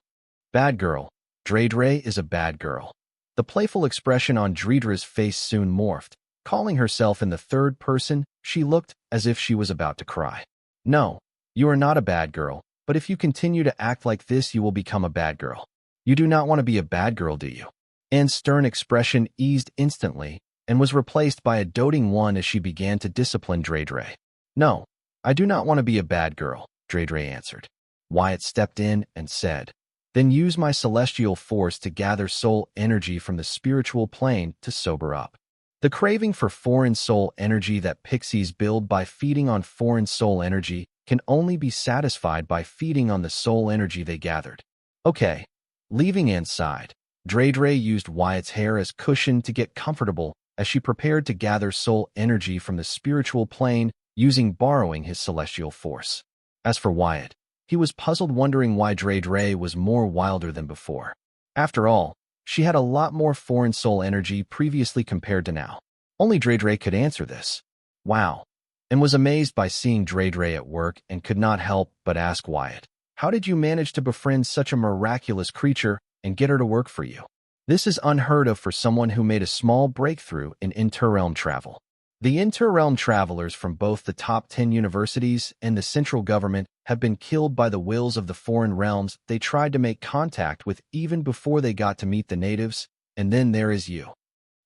S1: Bad girl. Dre is a bad girl. The playful expression on Dredra's face soon morphed. Calling herself in the third person, she looked as if she was about to cry. No, you are not a bad girl, but if you continue to act like this, you will become a bad girl. You do not want to be a bad girl, do you? Anne's stern expression eased instantly and was replaced by a doting one as she began to discipline Dre. No, I do not want to be a bad girl, Dre answered. Wyatt stepped in and said, Then use my celestial force to gather soul energy from the spiritual plane to sober up. The craving for foreign soul energy that pixies build by feeding on foreign soul energy can only be satisfied by feeding on the soul energy they gathered. Okay. Leaving Anne's side, Dre used Wyatt's hair as cushion to get comfortable as she prepared to gather soul energy from the spiritual plane borrowing his celestial force. As for Wyatt, he was puzzled, wondering why Dre was more wilder than before. After all, she had a lot more foreign soul energy previously compared to now. Only Dre could answer this. Wow. And was amazed by seeing Dre at work and could not help but ask Wyatt, how did you manage to befriend such a miraculous creature and get her to work for you? This is unheard of for someone who made a small breakthrough in interrealm travel. The interrealm travelers from both the top 10 universities and the central government have been killed by the wills of the foreign realms they tried to make contact with even before they got to meet the natives, and then there is you.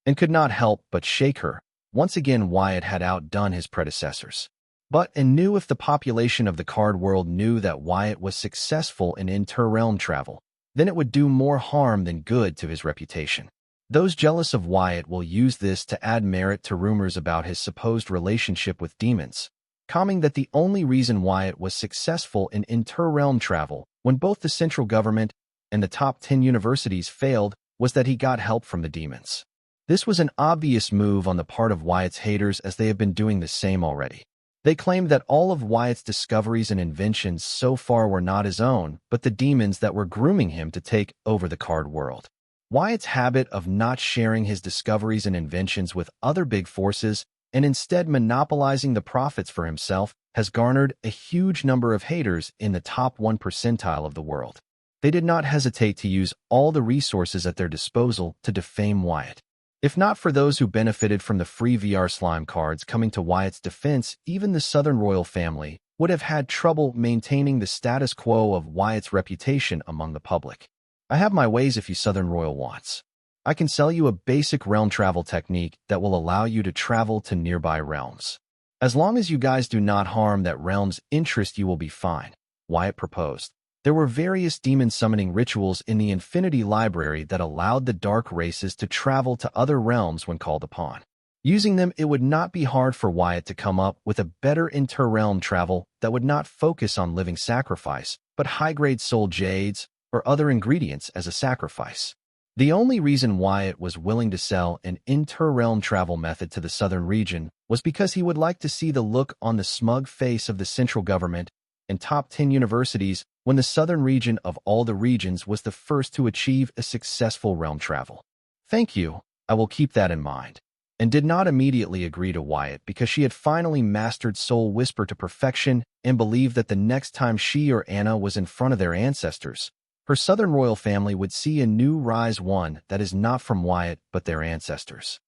S1: And could not help but shake her. Once again, Wyatt had outdone his predecessors. But and knew if the population of the card world knew that Wyatt was successful in interrealm travel, then it would do more harm than good to his reputation. Those jealous of Wyatt will use this to add merit to rumors about his supposed relationship with demons, commenting that the only reason Wyatt was successful in interrealm travel when both the central government and the top 10 universities failed was that he got help from the demons. This was an obvious move on the part of Wyatt's haters, as they have been doing the same already. They claimed that all of Wyatt's discoveries and inventions so far were not his own, but the demons that were grooming him to take over the card world. Wyatt's habit of not sharing his discoveries and inventions with other big forces and instead monopolizing the profits for himself has garnered a huge number of haters in the top 1% of the world. They did not hesitate to use all the resources at their disposal to defame Wyatt. If not for those who benefited from the free VR slime cards coming to Wyatt's defense, even the Southern royal family would have had trouble maintaining the status quo of Wyatt's reputation among the public. I have my ways if you Southern royal wants. I can sell you a basic realm travel technique that will allow you to travel to nearby realms. As long as you guys do not harm that realm's interest, you will be fine, Wyatt proposed. There were various demon summoning rituals in the Infinity Library that allowed the dark races to travel to other realms when called upon. Using them, it would not be hard for Wyatt to come up with a better interrealm travel that would not focus on living sacrifice, but high-grade soul jades or other ingredients as a sacrifice. The only reason Wyatt was willing to sell an interrealm travel method to the southern region was because he would like to see the look on the smug face of the central government and top 10 universities when the southern region of all the regions was the first to achieve a successful realm travel. Thank you, I will keep that in mind. And did not immediately agree to Wyatt because she had finally mastered Soul Whisper to perfection and believed that the next time she or Anna was in front of their ancestors, her southern royal family would see a new rise, one that is not from Wyatt but their ancestors.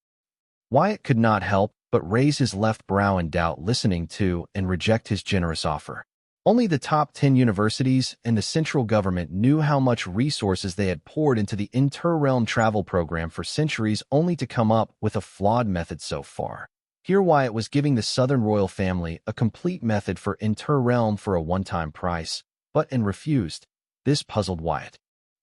S1: Wyatt could not help but raise his left brow in doubt, listening to and reject his generous offer. Only the top 10 universities and the central government knew how much resources they had poured into the inter-realm travel program for centuries, only to come up with a flawed method so far. Here Wyatt was giving the Southern royal family a complete method for inter-realm for a one-time price, and refused. This puzzled Wyatt.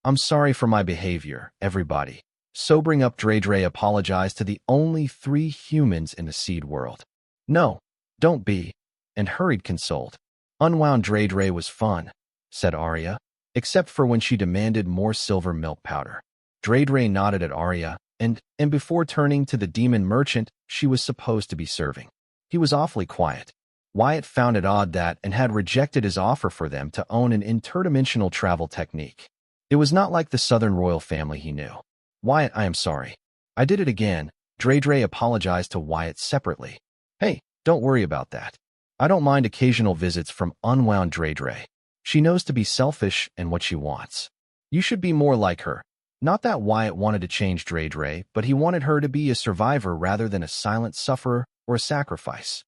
S1: "I'm sorry for my behavior, everybody." Sobering up, Dre apologized to the only 3 humans in the seed world. "No, don't be," and hurried consoled. "Unwound Dre was fun," said Arya, except for when she demanded more silver milk powder. Dre nodded at Arya, and before turning to the demon merchant she was supposed to be serving. He was awfully quiet. Wyatt found it odd that and had rejected his offer for them to own an interdimensional travel technique. It was not like the Southern royal family he knew. "Wyatt, I am sorry. I did it again." Dre apologized to Wyatt separately. "Hey, don't worry about that. I don't mind occasional visits from unwound Dre. She knows to be selfish and what she wants. You should be more like her." Not that Wyatt wanted to change Dre, but he wanted her to be a survivor rather than a silent sufferer or a sacrifice.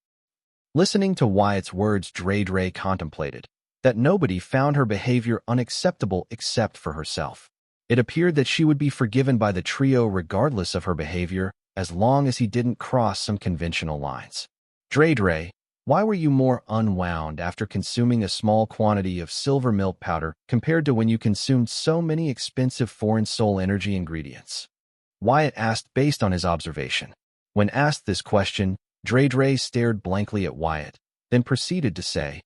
S1: Listening to Wyatt's words, Dre contemplated that nobody found her behavior unacceptable except for herself. It appeared that she would be forgiven by the trio regardless of her behavior, as long as he didn't cross some conventional lines. "Dre, why were you more unwound after consuming a small quantity of silver milk powder compared to when you consumed so many expensive foreign soul energy ingredients?" Wyatt asked based on his observation. When asked this question, Dre stared blankly at Wyatt, then proceeded to say,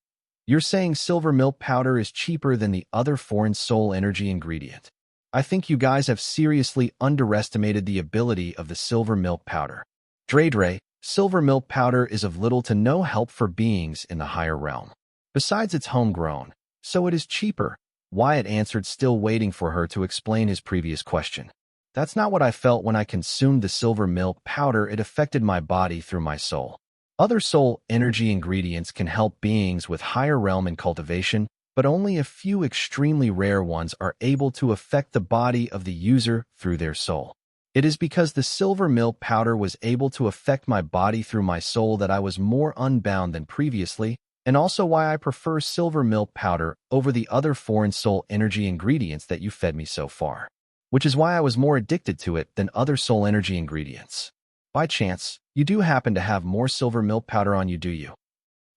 S1: "You're saying silver milk powder is cheaper than the other foreign soul energy ingredient? I think you guys have seriously underestimated the ability of the silver milk powder. Dre, silver milk powder is of little to no help for beings in the higher realm. Besides, it's homegrown, so it is cheaper," Wyatt answered, still waiting for her to explain his previous question. "That's not what I felt when I consumed the silver milk powder. It affected my body through my soul. Other soul energy ingredients can help beings with higher realm and cultivation, but only a few extremely rare ones are able to affect the body of the user through their soul. It is because the silver milk powder was able to affect my body through my soul that I was more unbound than previously, and also why I prefer silver milk powder over the other foreign soul energy ingredients that you fed me so far. Which is why I was more addicted to it than other soul energy ingredients. By chance, you do happen to have more silver milk powder on you, do you?"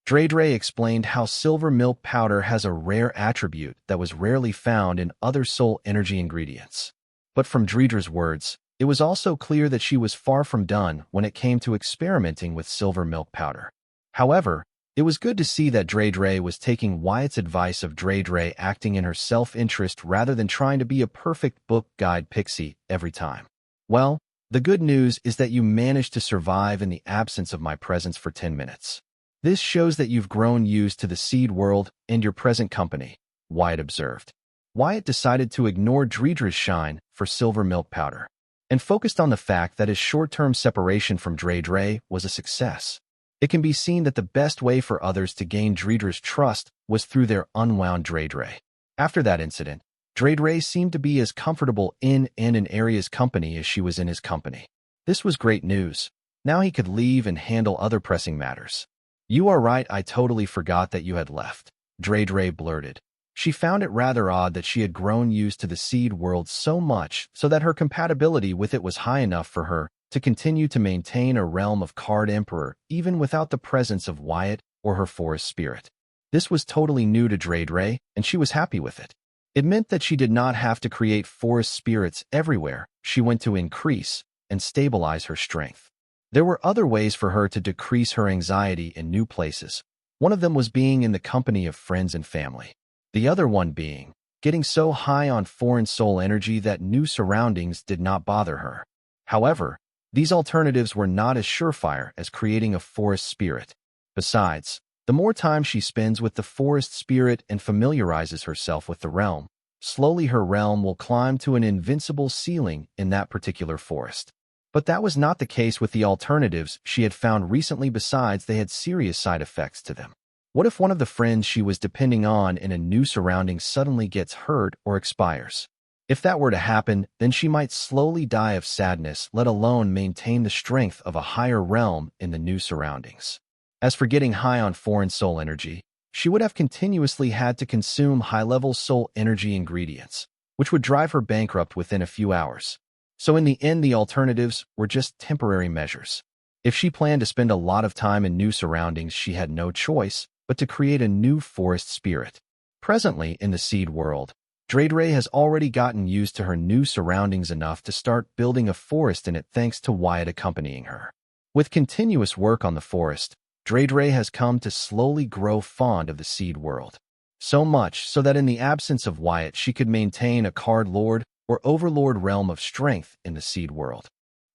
S1: Dre explained how silver milk powder has a rare attribute that was rarely found in other soul energy ingredients. But from Dredra's words, it was also clear that she was far from done when it came to experimenting with silver milk powder. However, it was good to see that Dre was taking Wyatt's advice of Dre acting in her self-interest rather than trying to be a perfect book guide pixie every time. "Well, the good news is that you managed to survive in the absence of my presence for 10 minutes. This shows that you've grown used to the seed world and your present company," Wyatt observed. Wyatt decided to ignore Dredra's shine for silver milk powder, and focused on the fact that his short-term separation from Dre was a success. It can be seen that the best way for others to gain Dredra's trust was through their unwound Dre. After that incident, Dre seemed to be as comfortable in Arya's company as she was in his company. This was great news. Now he could leave and handle other pressing matters. "You are right, I totally forgot that you had left," Dre blurted. She found it rather odd that she had grown used to the seed world so much so that her compatibility with it was high enough for her to continue to maintain a realm of Card Emperor even without the presence of Wyatt or her forest spirit. This was totally new to Dre, and she was happy with it. It meant that she did not have to create forest spirits everywhere she went to increase and stabilize her strength. There were other ways for her to decrease her anxiety in new places. One of them was being in the company of friends and family. The other one being getting so high on foreign soul energy that new surroundings did not bother her. However, these alternatives were not as surefire as creating a forest spirit. Besides, the more time she spends with the forest spirit and familiarizes herself with the realm, slowly her realm will climb to an invincible ceiling in that particular forest. But that was not the case with the alternatives she had found recently. Besides, they had serious side effects to them. What if one of the friends she was depending on in a new surrounding suddenly gets hurt or expires? If that were to happen, then she might slowly die of sadness, let alone maintain the strength of a higher realm in the new surroundings. As for getting high on foreign soul energy, she would have continuously had to consume high-level soul energy ingredients, which would drive her bankrupt within a few hours. So in the end, the alternatives were just temporary measures. If she planned to spend a lot of time in new surroundings, she had no choice but to create a new forest spirit. Presently, in the seed world, Dreidre has already gotten used to her new surroundings enough to start building a forest in it thanks to Wyatt accompanying her. With continuous work on the forest, Dreidre has come to slowly grow fond of the seed world. So much so that in the absence of Wyatt, she could maintain a card lord or overlord realm of strength in the seed world.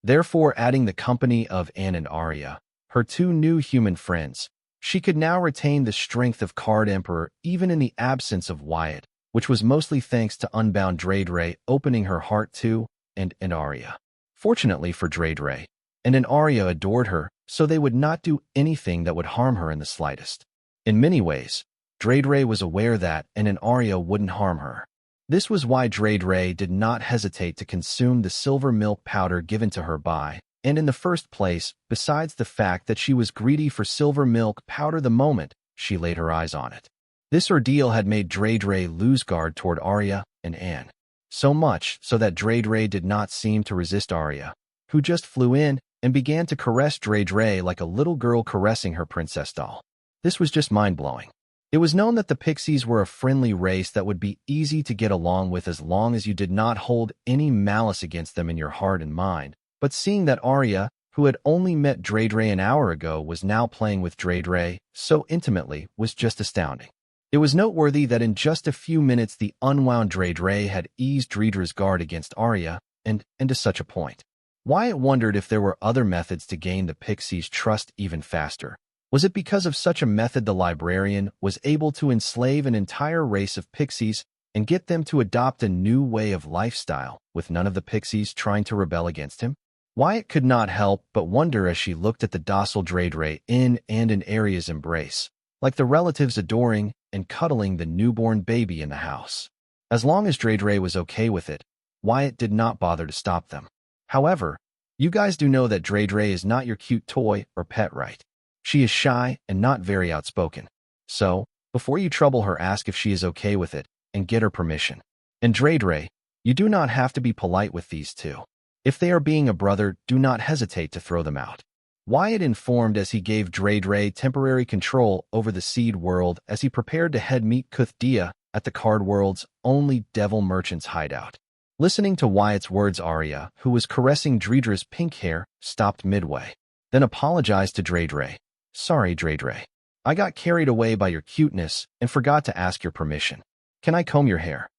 S1: Therefore, adding the company of Anne and Arya, her two new human friends, she could now retain the strength of Card Emperor even in the absence of Wyatt, which was mostly thanks to Unbound Dreidre opening her heart to and Arya. Fortunately for Dreidre, and Arya adored her, so they would not do anything that would harm her in the slightest. In many ways, Dreidre was aware that Arya wouldn't harm her. This was why Dreidre did not hesitate to consume the silver milk powder given to her by, and in the first place, besides the fact that she was greedy for silver milk powder the moment she laid her eyes on it. This ordeal had made Dreidre lose guard toward Arya and Anne. So much so that Dreidre did not seem to resist Arya, who just flew in and began to caress Dreidre like a little girl caressing her princess doll. This was just mind-blowing. It was known that the pixies were a friendly race that would be easy to get along with as long as you did not hold any malice against them in your heart and mind. But seeing that Arya, who had only met Dreidre an hour ago, was now playing with Dreidre so intimately was just astounding. It was noteworthy that in just a few minutes the unwound Dreidre had eased Dreidre's guard against Arya, and to such a point. Wyatt wondered if there were other methods to gain the pixies' trust even faster. Was it because of such a method the librarian was able to enslave an entire race of pixies and get them to adopt a new way of lifestyle, with none of the pixies trying to rebel against him? Wyatt could not help but wonder as she looked at the docile Dreidre in Arya's embrace, like the relatives adoring and cuddling the newborn baby in the house. As long as Dreidre was okay with it, Wyatt did not bother to stop them. However, you guys do know that Dreidre is not your cute toy or pet, right? She is shy and not very outspoken. So, before you trouble her, ask if she is okay with it and get her permission. And Dreidre, you do not have to be polite with these two. If they are being a brother, do not hesitate to throw them out. Wyatt informed as he gave Dreidre temporary control over the seed world as he prepared to head meet Kuthdia at the card world's only devil merchant's hideout. Listening to Wyatt's words, Arya, who was caressing Dreidre's pink hair, stopped midway, then apologized to Dreidre. Sorry, Dreidre. I got carried away by your cuteness and forgot to ask your permission. Can I comb your hair?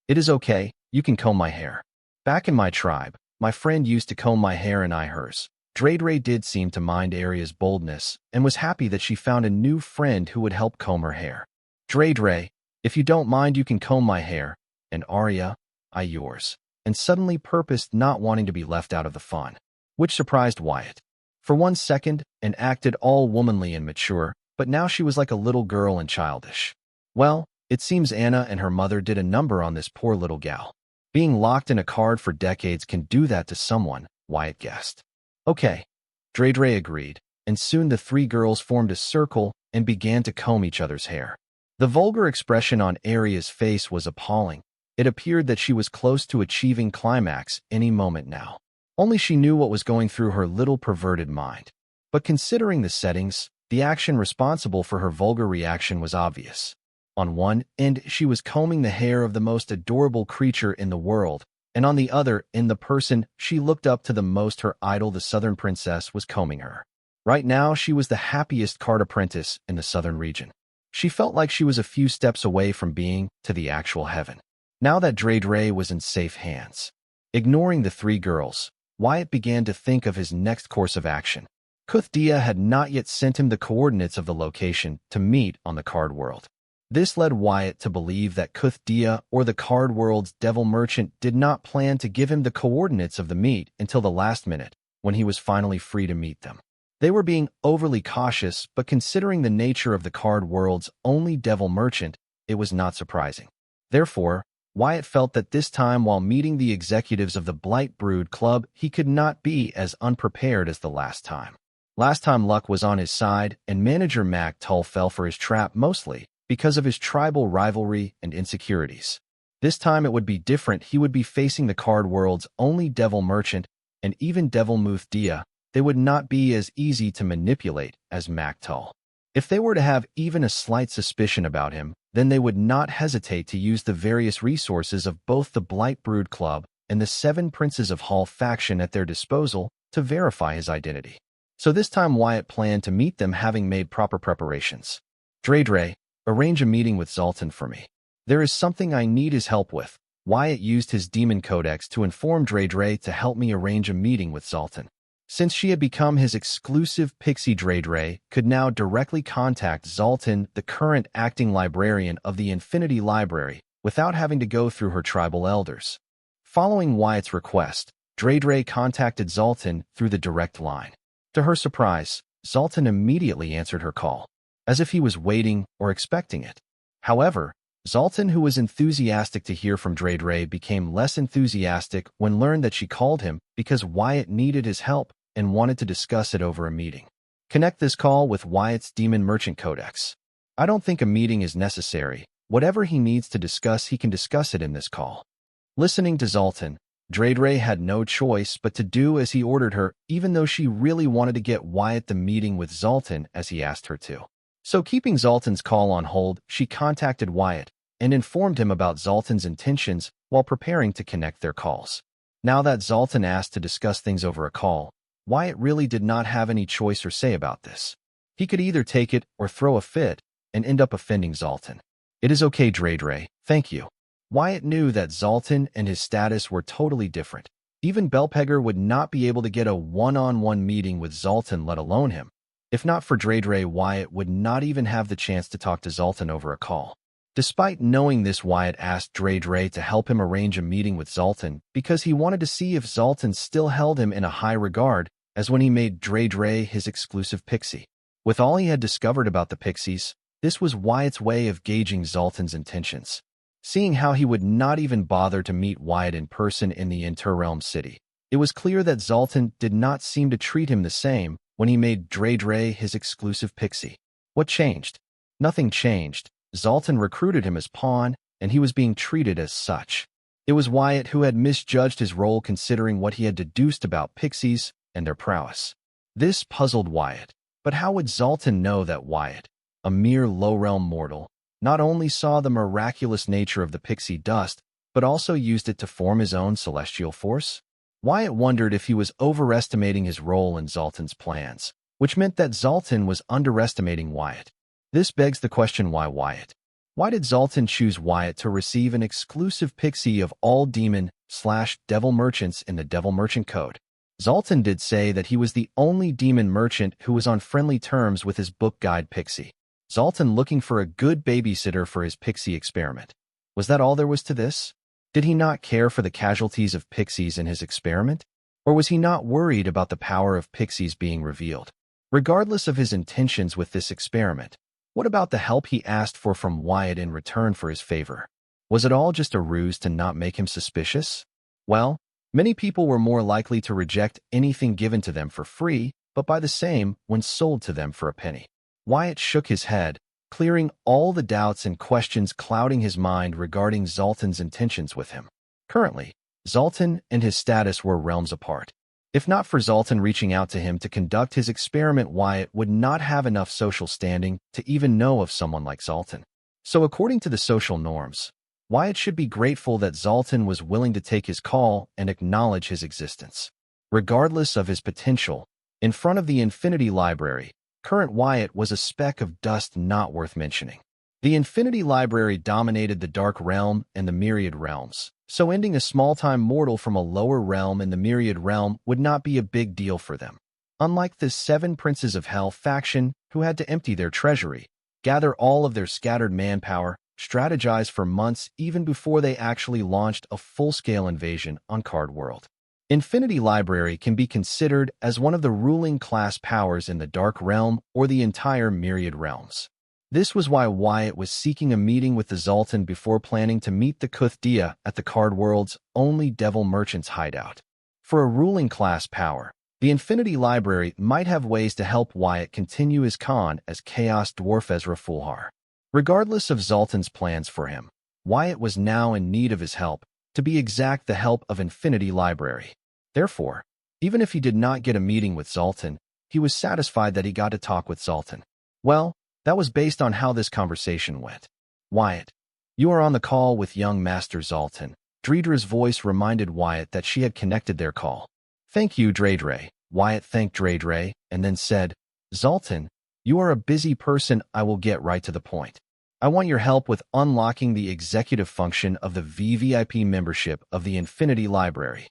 S1: It is okay, you can comb my hair. Back in my tribe, my friend used to comb my hair and I hers. Dreidre did seem to mind Arya's boldness and was happy that she found a new friend who would help comb her hair. Dreidre, if you don't mind, you can comb my hair. And Arya, I yours. And suddenly purposed not wanting to be left out of the fun, which surprised Wyatt. For 1 second, and acted all womanly and mature, but now she was like a little girl and childish. Well, it seems Anna and her mother did a number on this poor little gal. Being locked in a card for decades can do that to someone, Wyatt guessed. Okay, Dreidre agreed, and soon the three girls formed a circle and began to comb each other's hair. The vulgar expression on Arya's face was appalling. It appeared that she was close to achieving climax any moment now. Only she knew what was going through her little perverted mind. But considering the settings, the action responsible for her vulgar reaction was obvious. On one end, she was combing the hair of the most adorable creature in the world, and on the other, in the person she looked up to the most, her idol, the Southern Princess, was combing her. Right now, she was the happiest card apprentice in the Southern region. She felt like she was a few steps away from being to the actual heaven. Now that Dreidre was in safe hands. Ignoring the three girls, Wyatt began to think of his next course of action. Kuthdia had not yet sent him the coordinates of the location to meet on the card world. This led Wyatt to believe that Kuthdia, or the card world's devil merchant, did not plan to give him the coordinates of the meet until the last minute, when he was finally free to meet them. They were being overly cautious, but considering the nature of the card world's only devil merchant, it was not surprising. Therefore, Wyatt felt that this time while meeting the executives of the Blight Brood Club, he could not be as unprepared as the last time. Last time luck was on his side, and manager Mac Tull fell for his trap mostly because of his tribal rivalry and insecurities. This time it would be different. He would be facing the card world's only devil merchant, and even Devil Muthdia. They would not be as easy to manipulate as Mac Tull. If they were to have even a slight suspicion about him, then they would not hesitate to use the various resources of both the Blight Brood Club and the Seven Princes of Hall faction at their disposal to verify his identity. So this time Wyatt planned to meet them, having made proper preparations. Dre, arrange a meeting with Zoltan for me. There is something I need his help with. Wyatt used his demon codex to inform Dre to help me arrange a meeting with Zoltan. Since she had become his exclusive pixie, Dre could now directly contact Zoltan, the current acting librarian of the Infinity Library, without having to go through her tribal elders. Following Wyatt's request, Dre contacted Zoltan through the direct line. To her surprise, Zoltan immediately answered her call, as if he was waiting or expecting it. However, Zoltan, who was enthusiastic to hear from Dre, became less enthusiastic when learned that she called him because Wyatt needed his help and wanted to discuss it over a meeting. Connect this call with Wyatt's Demon Merchant Codex. I don't think a meeting is necessary. Whatever he needs to discuss, he can discuss it in this call. Listening to Zoltan, Dre had no choice but to do as he ordered her, even though she really wanted to get Wyatt the meeting with Zoltan as he asked her to. So keeping Zoltan's call on hold, she contacted Wyatt and informed him about Zoltan's intentions while preparing to connect their calls. Now that Zoltan asked to discuss things over a call, Wyatt really did not have any choice or say about this. He could either take it or throw a fit and end up offending Zoltan. It is okay, Dre, thank you. Wyatt knew that Zoltan and his status were totally different. Even Bellpegger would not be able to get a one-on-one meeting with Zoltan, let alone him. If not for Dre, Wyatt would not even have the chance to talk to Zoltan over a call. Despite knowing this, Wyatt asked Dre to help him arrange a meeting with Zoltan because he wanted to see if Zoltan still held him in a high regard as when he made Dre his exclusive pixie. With all he had discovered about the pixies, this was Wyatt's way of gauging Zoltan's intentions. Seeing how he would not even bother to meet Wyatt in person in the Interrealm city, it was clear that Zoltan did not seem to treat him the same when he made Dre his exclusive pixie. What changed? Nothing changed. Zoltan recruited him as pawn, and he was being treated as such. It was Wyatt who had misjudged his role considering what he had deduced about pixies and their prowess. This puzzled Wyatt, but how would Zoltan know that Wyatt, a mere low-realm mortal, not only saw the miraculous nature of the pixie dust, but also used it to form his own celestial force? Wyatt wondered if he was overestimating his role in Zoltan's plans, which meant that Zoltan was underestimating Wyatt. This begs the question, why Wyatt? Why did Zoltan choose Wyatt to receive an exclusive pixie of all demon/devil merchants in the Devil Merchant Code? Zoltan did say that he was the only demon merchant who was on friendly terms with his book guide pixie. Zoltan looking for a good babysitter for his pixie experiment. Was that all there was to this? Did he not care for the casualties of pixies in his experiment? Or was he not worried about the power of pixies being revealed? Regardless of his intentions with this experiment, what about the help he asked for from Wyatt in return for his favor? Was it all just a ruse to not make him suspicious? Well, many people were more likely to reject anything given to them for free, but by the same when sold to them for a penny. Wyatt shook his head, clearing all the doubts and questions clouding his mind regarding Zoltan's intentions with him. Currently, Zoltan and his status were realms apart. If not for Zoltan reaching out to him to conduct his experiment, Wyatt would not have enough social standing to even know of someone like Zoltan. So according to the social norms, Wyatt should be grateful that Zoltan was willing to take his call and acknowledge his existence. Regardless of his potential, in front of the Infinity Library, current Wyatt was a speck of dust not worth mentioning. The Infinity Library dominated the Dark Realm and the Myriad Realms, so ending a small-time mortal from a lower realm in the Myriad Realm would not be a big deal for them. Unlike the Seven Princes of Hell faction, who had to empty their treasury, gather all of their scattered manpower, strategize for months even before they actually launched a full-scale invasion on Card World. Infinity Library can be considered as one of the ruling class powers in the Dark Realm or the entire Myriad Realms. This was why Wyatt was seeking a meeting with the Zoltan before planning to meet the Kuthdia at the card world's only devil merchant's hideout. For a ruling class power, the Infinity Library might have ways to help Wyatt continue his con as Chaos Dwarf Ezra Fulhar. Regardless of Zoltan's plans for him, Wyatt was now in need of his help, to be exact the help of Infinity Library. Therefore, even if he did not get a meeting with Zoltan, he was satisfied that he got to talk with Zoltan. Well, that was based on how this conversation went. Wyatt, you are on the call with young Master Zoltan. Dredra's voice reminded Wyatt that she had connected their call. Thank you, Dredre. Wyatt thanked Dredre, and then said, Zoltan, you are a busy person. I will get right to the point. I want your help with unlocking the executive function of the VVIP membership of the Infinity Library.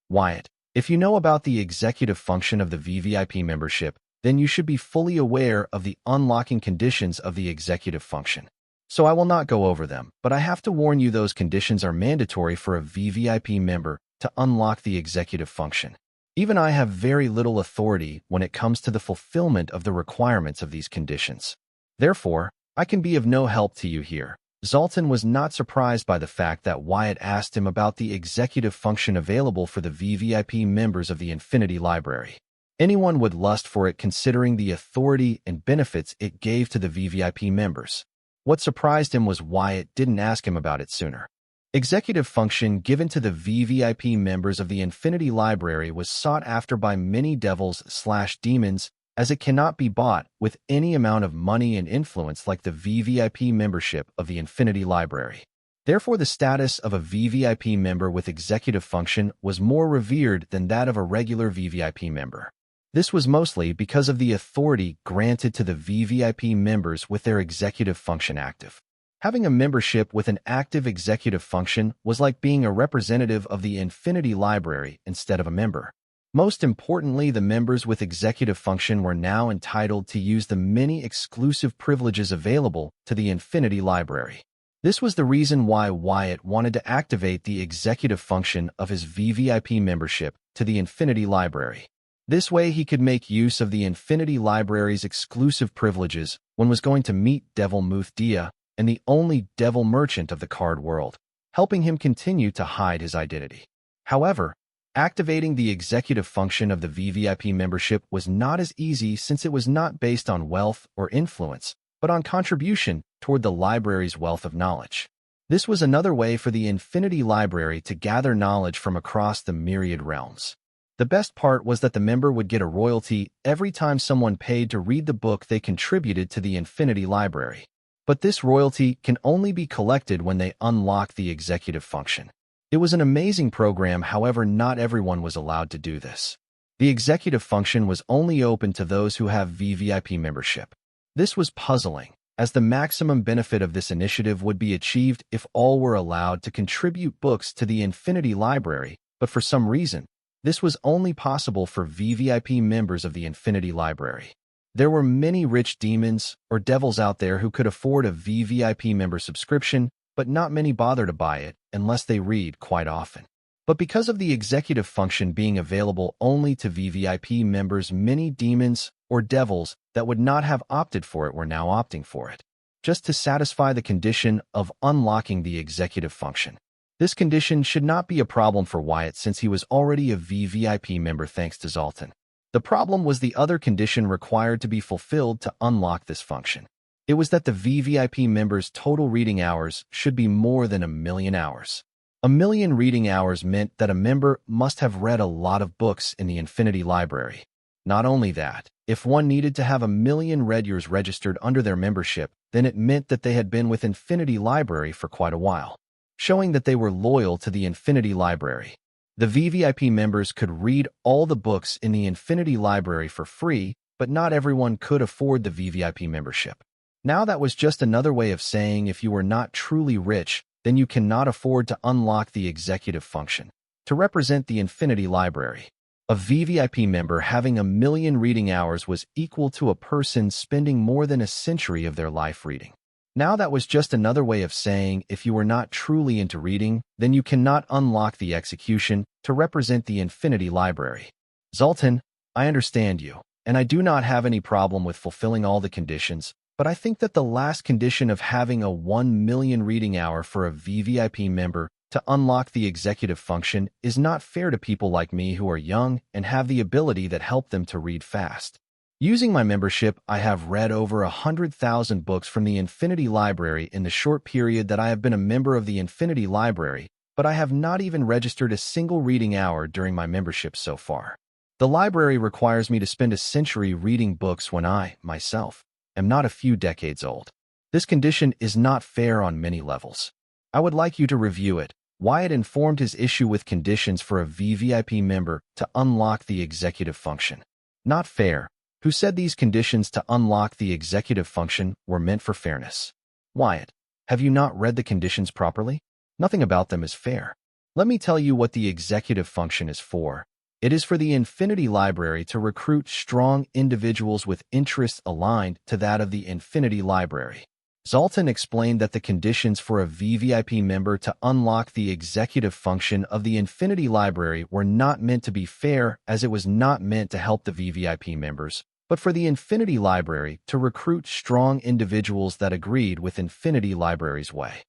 S1: Wyatt, if you know about the executive function of the VVIP membership, then you should be fully aware of the unlocking conditions of the executive function. So I will not go over them, but I have to warn you those conditions are mandatory for a VVIP member to unlock the executive function. Even I have very little authority when it comes to the fulfillment of the requirements of these conditions. Therefore, I can be of no help to you here. Zoltan was not surprised by the fact that Wyatt asked him about the executive function available for the VVIP members of the Infinity Library. Anyone would lust for it considering the authority and benefits it gave to the VVIP members. What surprised him was Wyatt didn't ask him about it sooner. Executive function given to the VVIP members of the Infinity Library was sought after by many devils/demons, as it cannot be bought with any amount of money and influence like the VVIP membership of the Infinity Library. Therefore, the status of a VVIP member with executive function was more revered than that of a regular VVIP member. This was mostly because of the authority granted to the VVIP members with their executive function active. Having a membership with an active executive function was like being a representative of the Infinity Library instead of a member. Most importantly, the members with executive function were now entitled to use the many exclusive privileges available to the Infinity Library. This was the reason why Wyatt wanted to activate the executive function of his VVIP membership to the Infinity Library. This way he could make use of the Infinity Library's exclusive privileges when was going to meet Devil Muthdia and the only devil merchant of the card world, helping him continue to hide his identity. However, activating the executive function of the VVIP membership was not as easy since it was not based on wealth or influence, but on contribution toward the library's wealth of knowledge. This was another way for the Infinity Library to gather knowledge from across the myriad realms. The best part was that the member would get a royalty every time someone paid to read the book they contributed to the Infinity Library. But this royalty can only be collected when they unlock the executive function. It was an amazing program, however, not everyone was allowed to do this. The executive function was only open to those who have VVIP membership. This was puzzling, as the maximum benefit of this initiative would be achieved if all were allowed to contribute books to the Infinity Library, but for some reason, this was only possible for VVIP members of the Infinity Library. There were many rich demons or devils out there who could afford a VVIP member subscription, but not many bother to buy it unless they read quite often. But because of the executive function being available only to VVIP members, many demons or devils that would not have opted for it were now opting for it, just to satisfy the condition of unlocking the executive function. This condition should not be a problem for Wyatt since he was already a VVIP member thanks to Zoltan. The problem was the other condition required to be fulfilled to unlock this function. It was that the VVIP members' total reading hours should be more than 1,000,000 hours. 1,000,000 reading hours meant that a member must have read a lot of books in the Infinity Library. Not only that, if one needed to have 1,000,000 read years registered under their membership, then it meant that they had been with Infinity Library for quite a while, showing that they were loyal to the Infinity Library. The VVIP members could read all the books in the Infinity Library for free, but not everyone could afford the VVIP membership. Now that was just another way of saying if you were not truly rich, then you cannot afford to unlock the executive function to represent the Infinity Library. A VVIP member having 1,000,000 reading hours was equal to a person spending more than a century of their life reading. Now that was just another way of saying if you were not truly into reading, then you cannot unlock the execution to represent the Infinity Library. Zoltan, I understand you, and I do not have any problem with fulfilling all the conditions, but I think that the last condition of having a 1 million reading hour for a VVIP member to unlock the executive function is not fair to people like me who are young and have the ability that help them to read fast. Using my membership, I have read over 100,000 books from the Infinity Library in the short period that I have been a member of the Infinity Library, but I have not even registered a single reading hour during my membership so far. The library requires me to spend a century reading books when I, myself, am not a few decades old. This condition is not fair on many levels. I would like you to review it. Wyatt informed his issue with conditions for a VVIP member to unlock the executive function. Not fair. Who said these conditions to unlock the executive function were meant for fairness? Wyatt, have you not read the conditions properly? Nothing about them is fair. Let me tell you what the executive function is for. It is for the Infinity Library to recruit strong individuals with interests aligned to that of the Infinity Library. Zoltan explained that the conditions for a VVIP member to unlock the executive function of the Infinity Library were not meant to be fair, as it was not meant to help the VVIP members, but for the Infinity Library to recruit strong individuals that agreed with Infinity Library's way.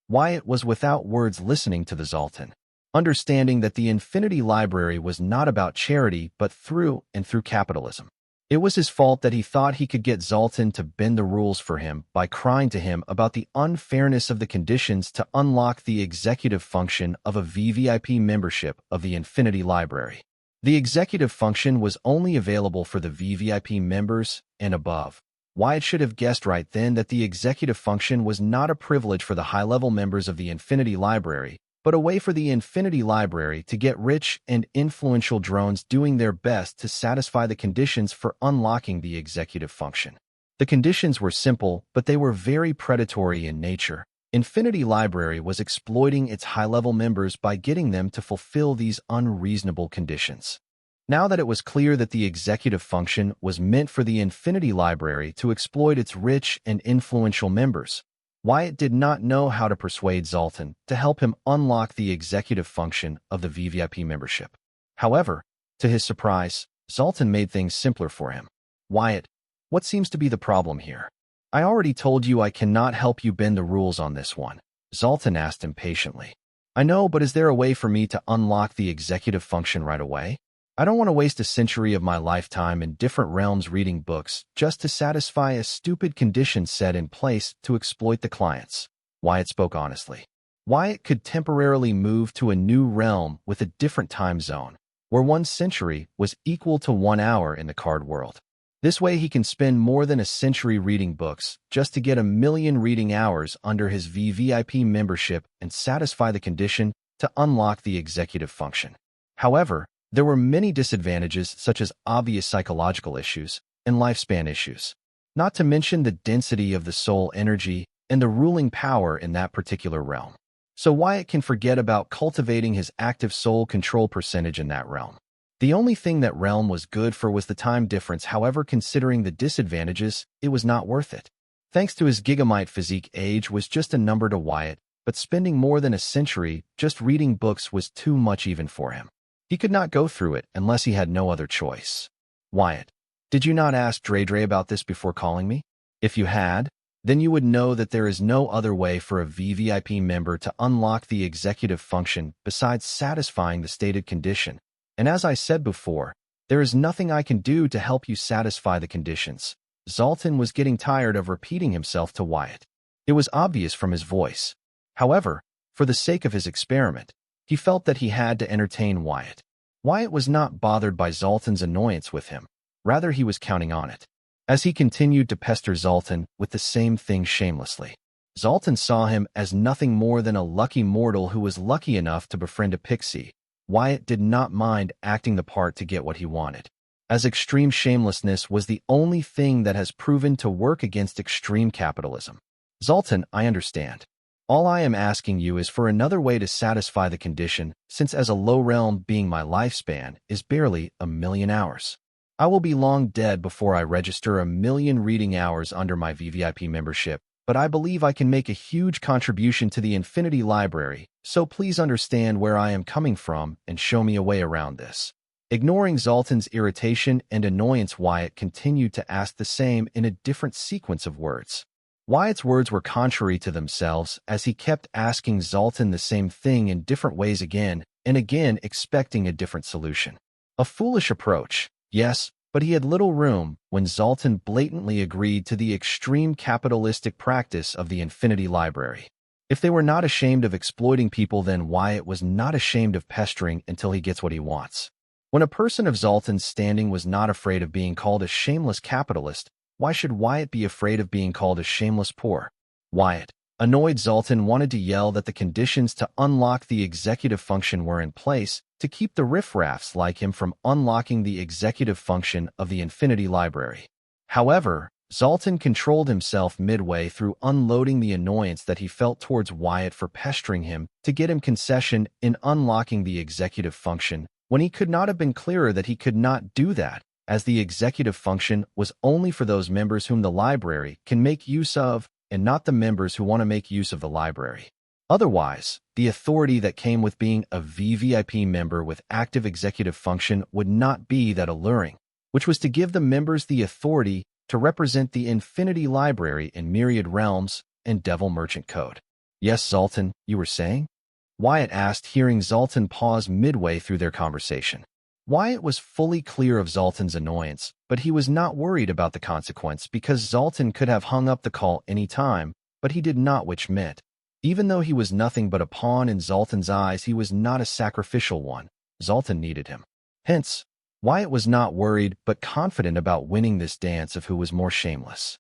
S1: Wyatt was without words listening to the Zoltan, understanding that the Infinity Library was not about charity but through capitalism. It was his fault that he thought he could get Zoltan to bend the rules for him by crying to him about the unfairness of the conditions to unlock the executive function of a VVIP membership of the Infinity Library. The executive function was only available for the VVIP members and above. Wyatt should have guessed right then that the executive function was not a privilege for the high-level members of the Infinity Library, but a way for the Infinity Library to get rich and influential drones doing their best to satisfy the conditions for unlocking the executive function. The conditions were simple, but they were very predatory in nature. Infinity Library was exploiting its high-level members by getting them to fulfill these unreasonable conditions. Now that it was clear that the executive function was meant for the Infinity Library to exploit its rich and influential members, Wyatt did not know how to persuade Zoltan to help him unlock the executive function of the VVIP membership. However, to his surprise, Zoltan made things simpler for him. Wyatt, what seems to be the problem here? I already told you I cannot help you bend the rules on this one, Zoltan asked impatiently. I know, but is there a way for me to unlock the executive function right away? I don't want to waste a century of my lifetime in different realms reading books just to satisfy a stupid condition set in place to exploit the clients. Wyatt spoke honestly. Wyatt could temporarily move to a new realm with a different time zone, where 1 century was equal to 1 hour in the card world. This way he can spend more than a century reading books just to get 1 million reading hours under his VVIP membership and satisfy the condition to unlock the executive function. However, there were many disadvantages such as obvious psychological issues and lifespan issues, not to mention the density of the soul energy and the ruling power in that particular realm. So Wyatt can forget about cultivating his active soul control percentage in that realm. The only thing that realm was good for was the time difference. However, considering the disadvantages, it was not worth it. Thanks to his gigamite physique, age was just a number to Wyatt, but spending more than a century just reading books was too much even for him. He could not go through it unless he had no other choice. Wyatt, did you not ask Dre about this before calling me? If you had, then you would know that there is no other way for a VVIP member to unlock the executive function besides satisfying the stated condition. And as I said before, there is nothing I can do to help you satisfy the conditions. Zoltan was getting tired of repeating himself to Wyatt. It was obvious from his voice. However, for the sake of his experiment, he felt that he had to entertain Wyatt. Wyatt was not bothered by Zoltan's annoyance with him. Rather, he was counting on it. As he continued to pester Zoltan with the same thing shamelessly, Zoltan saw him as nothing more than a lucky mortal who was lucky enough to befriend a pixie. Wyatt did not mind acting the part to get what he wanted, as extreme shamelessness was the only thing that has proven to work against extreme capitalism. Zoltan, I understand. All I am asking you is for another way to satisfy the condition, since as a low realm being my lifespan is barely 1 million hours. I will be long dead before I register 1 million reading hours under my VVIP membership, but I believe I can make a huge contribution to the Infinity Library, so please understand where I am coming from and show me a way around this. Ignoring Zoltan's irritation and annoyance, Wyatt continued to ask the same in a different sequence of words. Wyatt's words were contrary to themselves as he kept asking Zoltan the same thing in different ways again and again, expecting a different solution. A foolish approach, yes, but he had little room when Zoltan blatantly agreed to the extreme capitalistic practice of the Infinity Library. If they were not ashamed of exploiting people, then Wyatt was not ashamed of pestering until he gets what he wants. When a person of Zoltan's standing was not afraid of being called a shameless capitalist, why should Wyatt be afraid of being called a shameless poor? Wyatt, annoyed Zoltan, wanted to yell that the conditions to unlock the executive function were in place to keep the riffraffs like him from unlocking the executive function of the Infinity Library. However, Zoltan controlled himself midway through unloading the annoyance that he felt towards Wyatt for pestering him to get him concession in unlocking the executive function, when he could not have been clearer that he could not do that, as the executive function was only for those members whom the library can make use of, and not the members who want to make use of the library. Otherwise, the authority that came with being a VVIP member with active executive function would not be that alluring, which was to give the members the authority to represent the Infinity Library in myriad realms and Devil Merchant Code. Yes, Zoltan, you were saying? Wyatt asked, hearing Zoltan pause midway through their conversation. Wyatt was fully clear of Zoltan's annoyance, but he was not worried about the consequence because Zoltan could have hung up the call any time, but he did not, which meant, even though he was nothing but a pawn in Zoltan's eyes, he was not a sacrificial one. Zoltan needed him. Hence, Wyatt was not worried but confident about winning this dance of who was more shameless.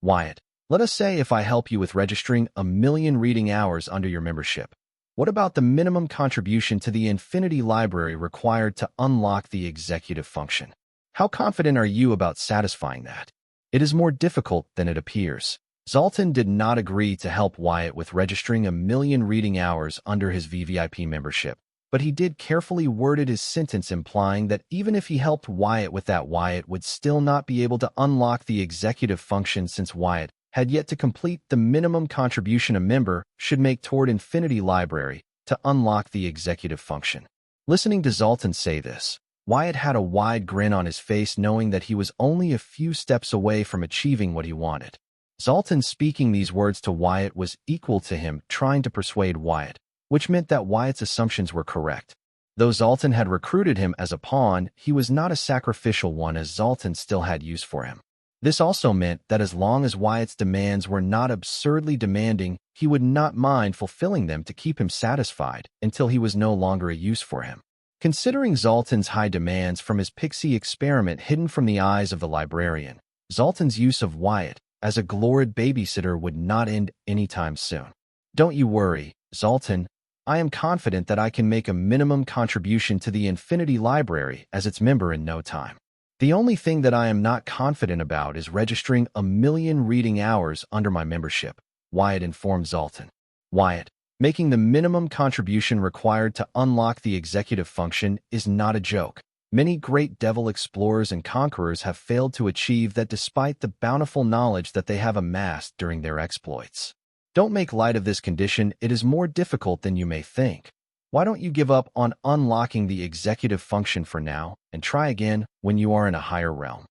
S1: Wyatt, let us say if I help you with registering 1,000,000 reading hours under your membership. What about the minimum contribution to the Infinity Library required to unlock the executive function? How confident are you about satisfying that? It is more difficult than it appears. Zoltan did not agree to help Wyatt with registering 1,000,000 reading hours under his VVIP membership, but he did carefully worded his sentence implying that even if he helped Wyatt with that, Wyatt would still not be able to unlock the executive function since Wyatt had yet to complete the minimum contribution a member should make toward Infinity Library to unlock the executive function. Listening to Zoltan say this, Wyatt had a wide grin on his face, knowing that he was only a few steps away from achieving what he wanted. Zoltan speaking these words to Wyatt was equal to him trying to persuade Wyatt, which meant that Wyatt's assumptions were correct. Though Zoltan had recruited him as a pawn, he was not a sacrificial one, as Zoltan still had use for him. This also meant that as long as Wyatt's demands were not absurdly demanding, he would not mind fulfilling them to keep him satisfied until he was no longer a use for him. Considering Zoltan's high demands from his pixie experiment hidden from the eyes of the librarian, Zoltan's use of Wyatt as a gloried babysitter would not end anytime soon. Don't you worry, Zoltan. I am confident that I can make a minimum contribution to the Infinity Library as its member in no time. The only thing that I am not confident about is registering 1,000,000 reading hours under my membership, Wyatt informed Zoltan. Wyatt, making the minimum contribution required to unlock the executive function is not a joke. Many great devil explorers and conquerors have failed to achieve that despite the bountiful knowledge that they have amassed during their exploits. Don't make light of this condition. It is more difficult than you may think. Why don't you give up on unlocking the executive function for now and try again when you are in a higher realm?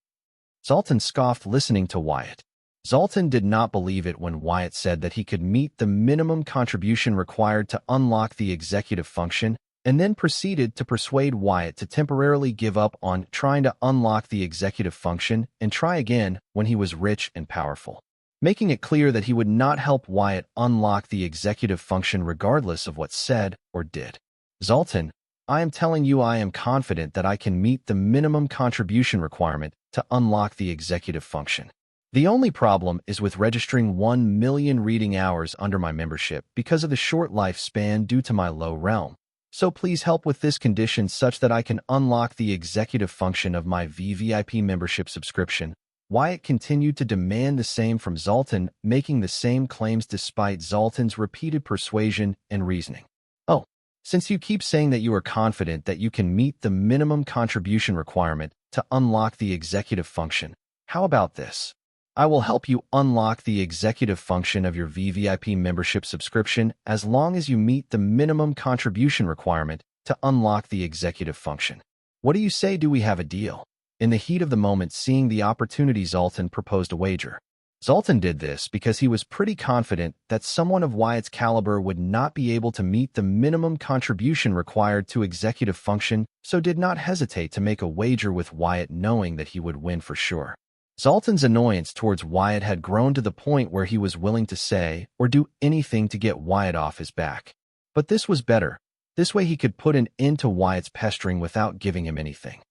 S1: Zoltan scoffed, listening to Wyatt. Zoltan did not believe it when Wyatt said that he could meet the minimum contribution required to unlock the executive function, and then proceeded to persuade Wyatt to temporarily give up on trying to unlock the executive function and try again when he was rich and powerful, making it clear that he would not help Wyatt unlock the executive function regardless of what said or did. Zoltan, I am telling you I am confident that I can meet the minimum contribution requirement to unlock the executive function. The only problem is with registering 1,000,000 reading hours under my membership because of the short lifespan due to my low realm. So please help with this condition such that I can unlock the executive function of my VVIP membership subscription. Wyatt continued to demand the same from Zoltan, making the same claims despite Zoltan's repeated persuasion and reasoning. Oh, since you keep saying that you are confident that you can meet the minimum contribution requirement to unlock the executive function, how about this? I will help you unlock the executive function of your VVIP membership subscription as long as you meet the minimum contribution requirement to unlock the executive function. What do you say, do we have a deal? In the heat of the moment, seeing the opportunity, Zoltan proposed a wager. Zoltan did this because he was pretty confident that someone of Wyatt's caliber would not be able to meet the minimum contribution required to executive function, so did not hesitate to make a wager with Wyatt, knowing that he would win for sure. Zoltan's annoyance towards Wyatt had grown to the point where he was willing to say or do anything to get Wyatt off his back. But this was better. This way he could put an end to Wyatt's pestering without giving him anything.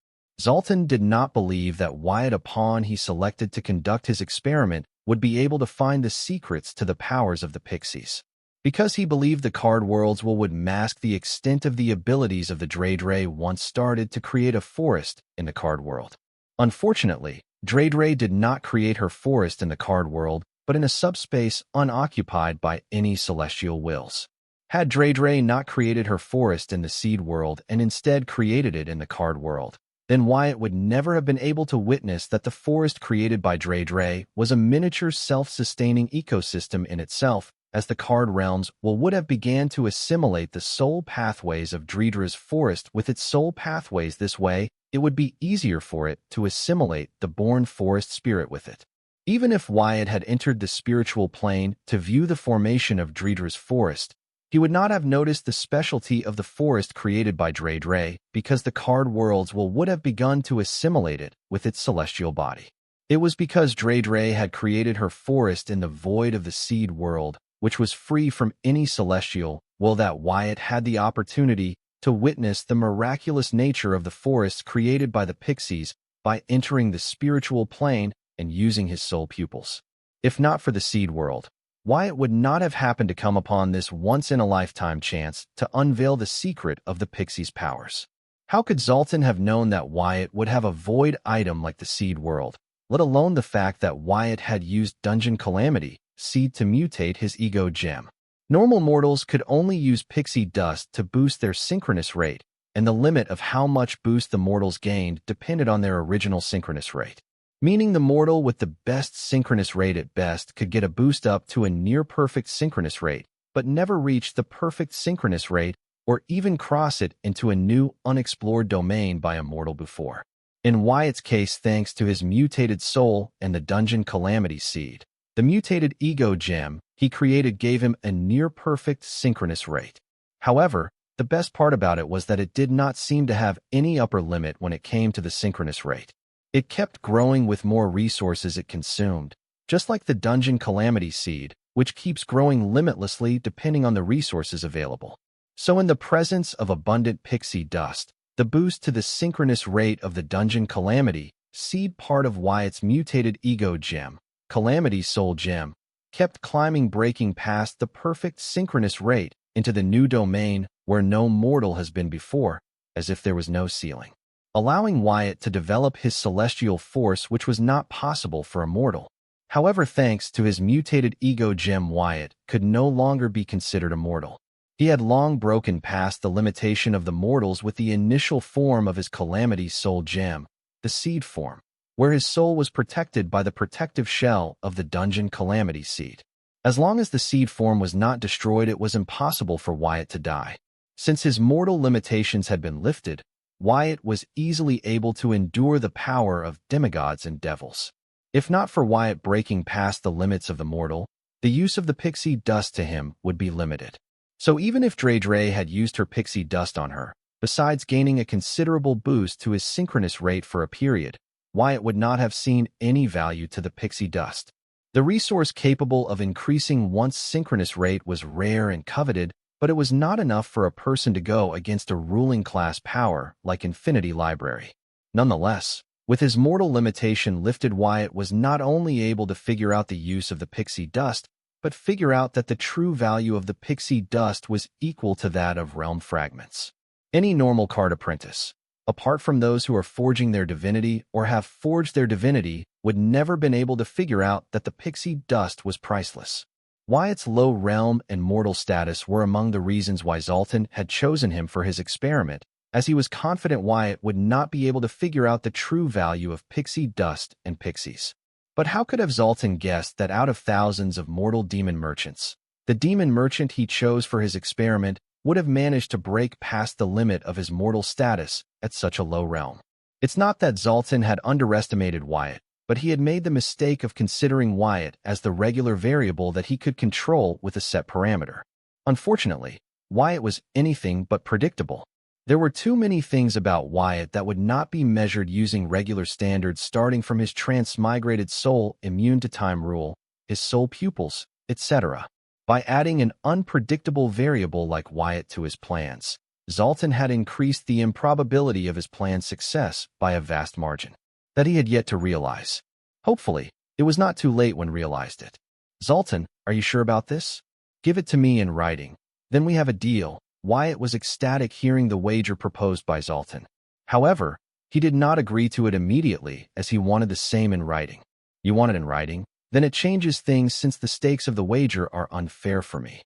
S1: Zoltan did not believe that Wyatt, a pawn he selected to conduct his experiment, would be able to find the secrets to the powers of the pixies. Because he believed the card worlds would mask the extent of the abilities of the Dreadray once started to create a forest in the card world. Unfortunately, Dreadray did not create her forest in the card world, but in a subspace unoccupied by any celestial wills. Had Dreadray not created her forest in the seed world and instead created it in the card world, then Wyatt would never have been able to witness that the forest created by Dreadray was a miniature self-sustaining ecosystem in itself, as the card realms would have began to assimilate the soul pathways of Dreadra's forest with its soul pathways. This way, it would be easier for it to assimilate the born forest spirit with it. Even if Wyatt had entered the spiritual plane to view the formation of Dreadra's forest, he would not have noticed the specialty of the forest created by Dreadray, because the card worlds would have begun to assimilate it with its celestial body. It was because Dreadray had created her forest in the void of the seed world, which was free from any celestial, that Wyatt had the opportunity to witness the miraculous nature of the forests created by the pixies by entering the spiritual plane and using his soul pupils. If not for the seed world, Wyatt would not have happened to come upon this once-in-a-lifetime chance to unveil the secret of the pixies' powers. How could Zoltan have known that Wyatt would have a void item like the seed world, let alone the fact that Wyatt had used Dungeon Calamity seed to mutate his ego gem? Normal mortals could only use pixie dust to boost their synchronous rate, and the limit of how much boost the mortals gained depended on their original synchronous rate. Meaning the mortal with the best synchronous rate at best could get a boost up to a near-perfect synchronous rate, but never reach the perfect synchronous rate or even cross it into a new, unexplored domain by a mortal before. In Wyatt's case, thanks to his mutated soul and the Dungeon Calamity seed, the mutated ego gem he created gave him a near-perfect synchronous rate. However, the best part about it was that it did not seem to have any upper limit when it came to the synchronous rate. It kept growing with more resources it consumed, just like the Dungeon Calamity seed, which keeps growing limitlessly depending on the resources available. So in the presence of abundant pixie dust, the boost to the synchronous rate of the Dungeon Calamity seed, part of Wyatt's mutated ego gem, Calamity Soul Gem, kept climbing, breaking past the perfect synchronous rate into the new domain where no mortal has been before, as if there was no ceiling, allowing Wyatt to develop his celestial force, which was not possible for a mortal. However, thanks to his mutated ego gem, Wyatt could no longer be considered a mortal. He had long broken past the limitation of the mortals with the initial form of his Calamity Soul Gem, the seed form, where his soul was protected by the protective shell of the Dungeon Calamity seed. As long as the seed form was not destroyed, it was impossible for Wyatt to die. Since his mortal limitations had been lifted, Wyatt was easily able to endure the power of demigods and devils. If not for Wyatt breaking past the limits of the mortal, the use of the pixie dust to him would be limited. So even if Dreadray had used her pixie dust on her, besides gaining a considerable boost to his synchronous rate for a period, Wyatt would not have seen any value to the pixie dust. The resource capable of increasing one's synchronous rate was rare and coveted, but it was not enough for a person to go against a ruling class power like Infinity Library. Nonetheless, with his mortal limitation lifted, Wyatt was not only able to figure out the use of the pixie dust, but figure out that the true value of the pixie dust was equal to that of realm fragments. Any normal card apprentice, apart from those who are forging their divinity or have forged their divinity, would never been able to figure out that the pixie dust was priceless. Wyatt's low realm and mortal status were among the reasons why Zoltan had chosen him for his experiment, as he was confident Wyatt would not be able to figure out the true value of pixie dust and pixies. But how could have Zoltan guessed that out of thousands of mortal demon merchants, the demon merchant he chose for his experiment would have managed to break past the limit of his mortal status at such a low realm. It's not that Zoltan had underestimated Wyatt, but he had made the mistake of considering Wyatt as the regular variable that he could control with a set parameter. Unfortunately, Wyatt was anything but predictable. There were too many things about Wyatt that would not be measured using regular standards, starting from his transmigrated soul immune to time rule, his soul pupils, etc. By adding an unpredictable variable like Wyatt to his plans, Zoltan had increased the improbability of his plan's success by a vast margin that he had yet to realize. Hopefully, it was not too late when realized it. Zoltan, are you sure about this? Give it to me in writing. Then we have a deal. Wyatt was ecstatic hearing the wager proposed by Zoltan. However, he did not agree to it immediately, as he wanted the same in writing. You want it in writing? Then it changes things, since the stakes of the wager are unfair for me.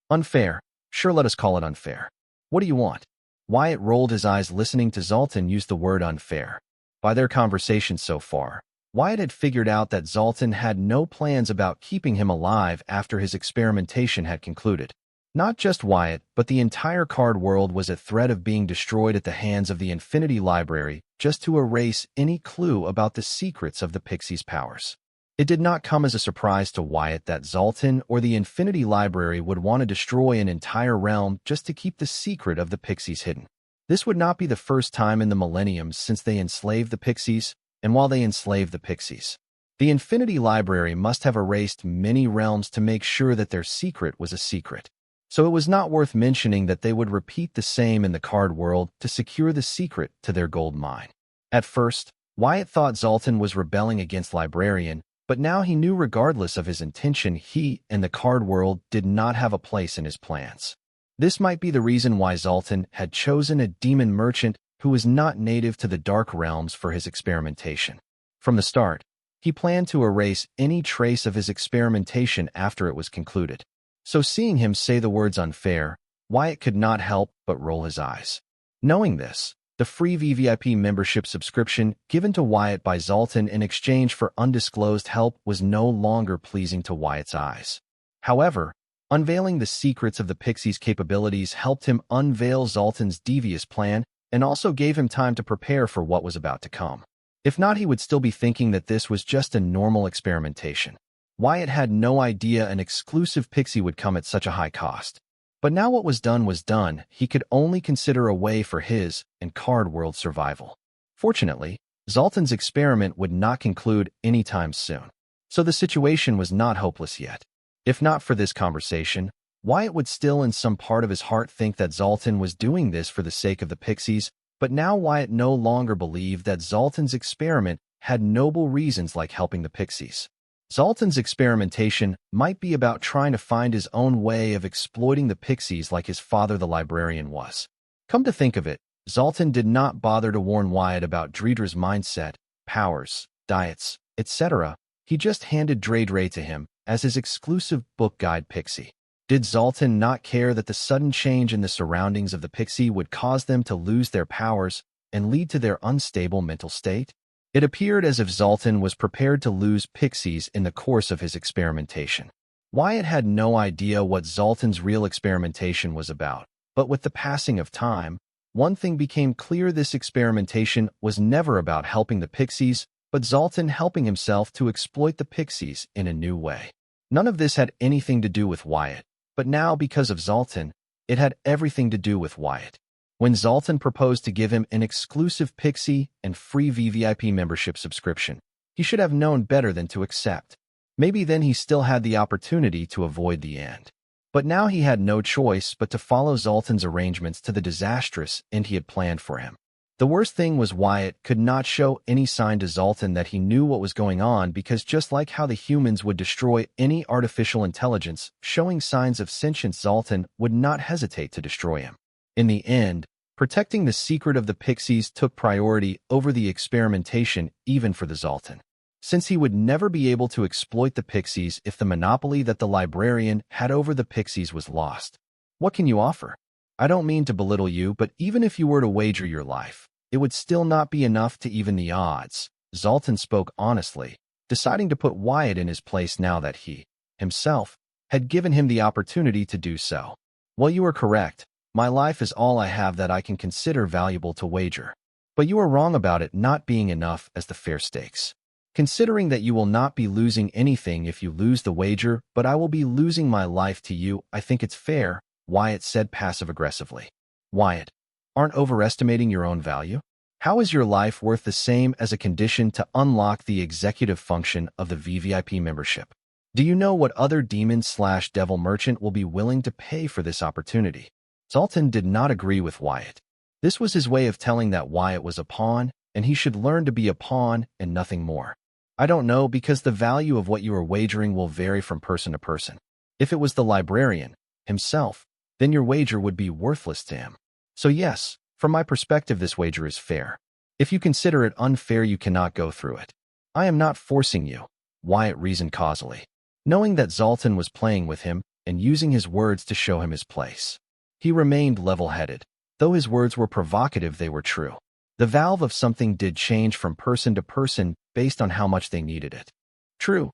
S1: Unfair? Sure, let us call it unfair. What do you want? Wyatt rolled his eyes, listening to Zoltan use the word unfair. By their conversation so far, Wyatt had figured out that Zoltan had no plans about keeping him alive after his experimentation had concluded. Not just Wyatt, but the entire card world was at threat of being destroyed at the hands of the Infinity Library, just to erase any clue about the secrets of the Pixies' powers. It did not come as a surprise to Wyatt that Zoltan or the Infinity Library would want to destroy an entire realm just to keep the secret of the Pixies hidden. This would not be the first time in the millenniums since they enslaved the Pixies, and while they enslaved the Pixies, the Infinity Library must have erased many realms to make sure that their secret was a secret. So it was not worth mentioning that they would repeat the same in the card world to secure the secret to their gold mine. At first, Wyatt thought Zoltan was rebelling against Librarian, but now he knew regardless of his intention, he and the card world did not have a place in his plans. This might be the reason why Zoltan had chosen a demon merchant who was not native to the Dark Realms for his experimentation. From the start, he planned to erase any trace of his experimentation after it was concluded. So seeing him say the words unfair, Wyatt could not help but roll his eyes. Knowing this, the free VVIP membership subscription given to Wyatt by Zoltan in exchange for undisclosed help was no longer pleasing to Wyatt's eyes. However, unveiling the secrets of the Pixies' capabilities helped him unveil Zoltan's devious plan and also gave him time to prepare for what was about to come. If not, he would still be thinking that this was just a normal experimentation. Wyatt had no idea an exclusive Pixie would come at such a high cost. But now what was done, he could only consider a way for his and card world survival. Fortunately, Zoltan's experiment would not conclude anytime soon, so the situation was not hopeless yet. If not for this conversation, Wyatt would still in some part of his heart think that Zoltan was doing this for the sake of the Pixies, but now Wyatt no longer believed that Zoltan's experiment had noble reasons like helping the Pixies. Zoltan's experimentation might be about trying to find his own way of exploiting the Pixies like his father the Librarian was. Come to think of it, Zoltan did not bother to warn Wyatt about Dredra's mindset, powers, diets, etc. He just handed Dredre to him as his exclusive book guide Pixie. Did Zoltan not care that the sudden change in the surroundings of the Pixie would cause them to lose their powers and lead to their unstable mental state? It appeared as if Zoltan was prepared to lose Pixies in the course of his experimentation. Wyatt had no idea what Zoltan's real experimentation was about, but with the passing of time, one thing became clear: this experimentation was never about helping the Pixies, but Zoltan helping himself to exploit the Pixies in a new way. None of this had anything to do with Wyatt, but now, because of Zoltan, it had everything to do with Wyatt. When Zoltan proposed to give him an exclusive Pixie and free VVIP membership subscription, he should have known better than to accept. Maybe then he still had the opportunity to avoid the end. But now he had no choice but to follow Zoltan's arrangements to the disastrous end he had planned for him. The worst thing was Wyatt could not show any sign to Zoltan that he knew what was going on, because just like how the humans would destroy any artificial intelligence showing signs of sentience, Zoltan would not hesitate to destroy him. In the end, protecting the secret of the Pixies took priority over the experimentation, even for the Zoltan, since he would never be able to exploit the Pixies if the monopoly that the Librarian had over the Pixies was lost. What can you offer? I don't mean to belittle you, but even if you were to wager your life, it would still not be enough to even the odds. Zoltan spoke honestly, deciding to put Wyatt in his place now that he, himself, had given him the opportunity to do so. Well, you are correct. My life is all I have that I can consider valuable to wager. But you are wrong about it not being enough as the fair stakes. Considering that you will not be losing anything if you lose the wager, but I will be losing my life to you, I think it's fair, Wyatt said passive-aggressively. Wyatt, aren't overestimating your own value? How is your life worth the same as a condition to unlock the executive function of the VVIP membership? Do you know what other demon/devil merchant will be willing to pay for this opportunity? Zoltan did not agree with Wyatt. This was his way of telling that Wyatt was a pawn, and he should learn to be a pawn and nothing more. I don't know, because the value of what you are wagering will vary from person to person. If it was the librarian himself, then your wager would be worthless to him. So yes, from my perspective, this wager is fair. If you consider it unfair, you cannot go through it. I am not forcing you, Wyatt reasoned causally, knowing that Zoltan was playing with him and using his words to show him his place. He remained level-headed. Though his words were provocative, they were true. The value of something did change from person to person based on how much they needed it. True,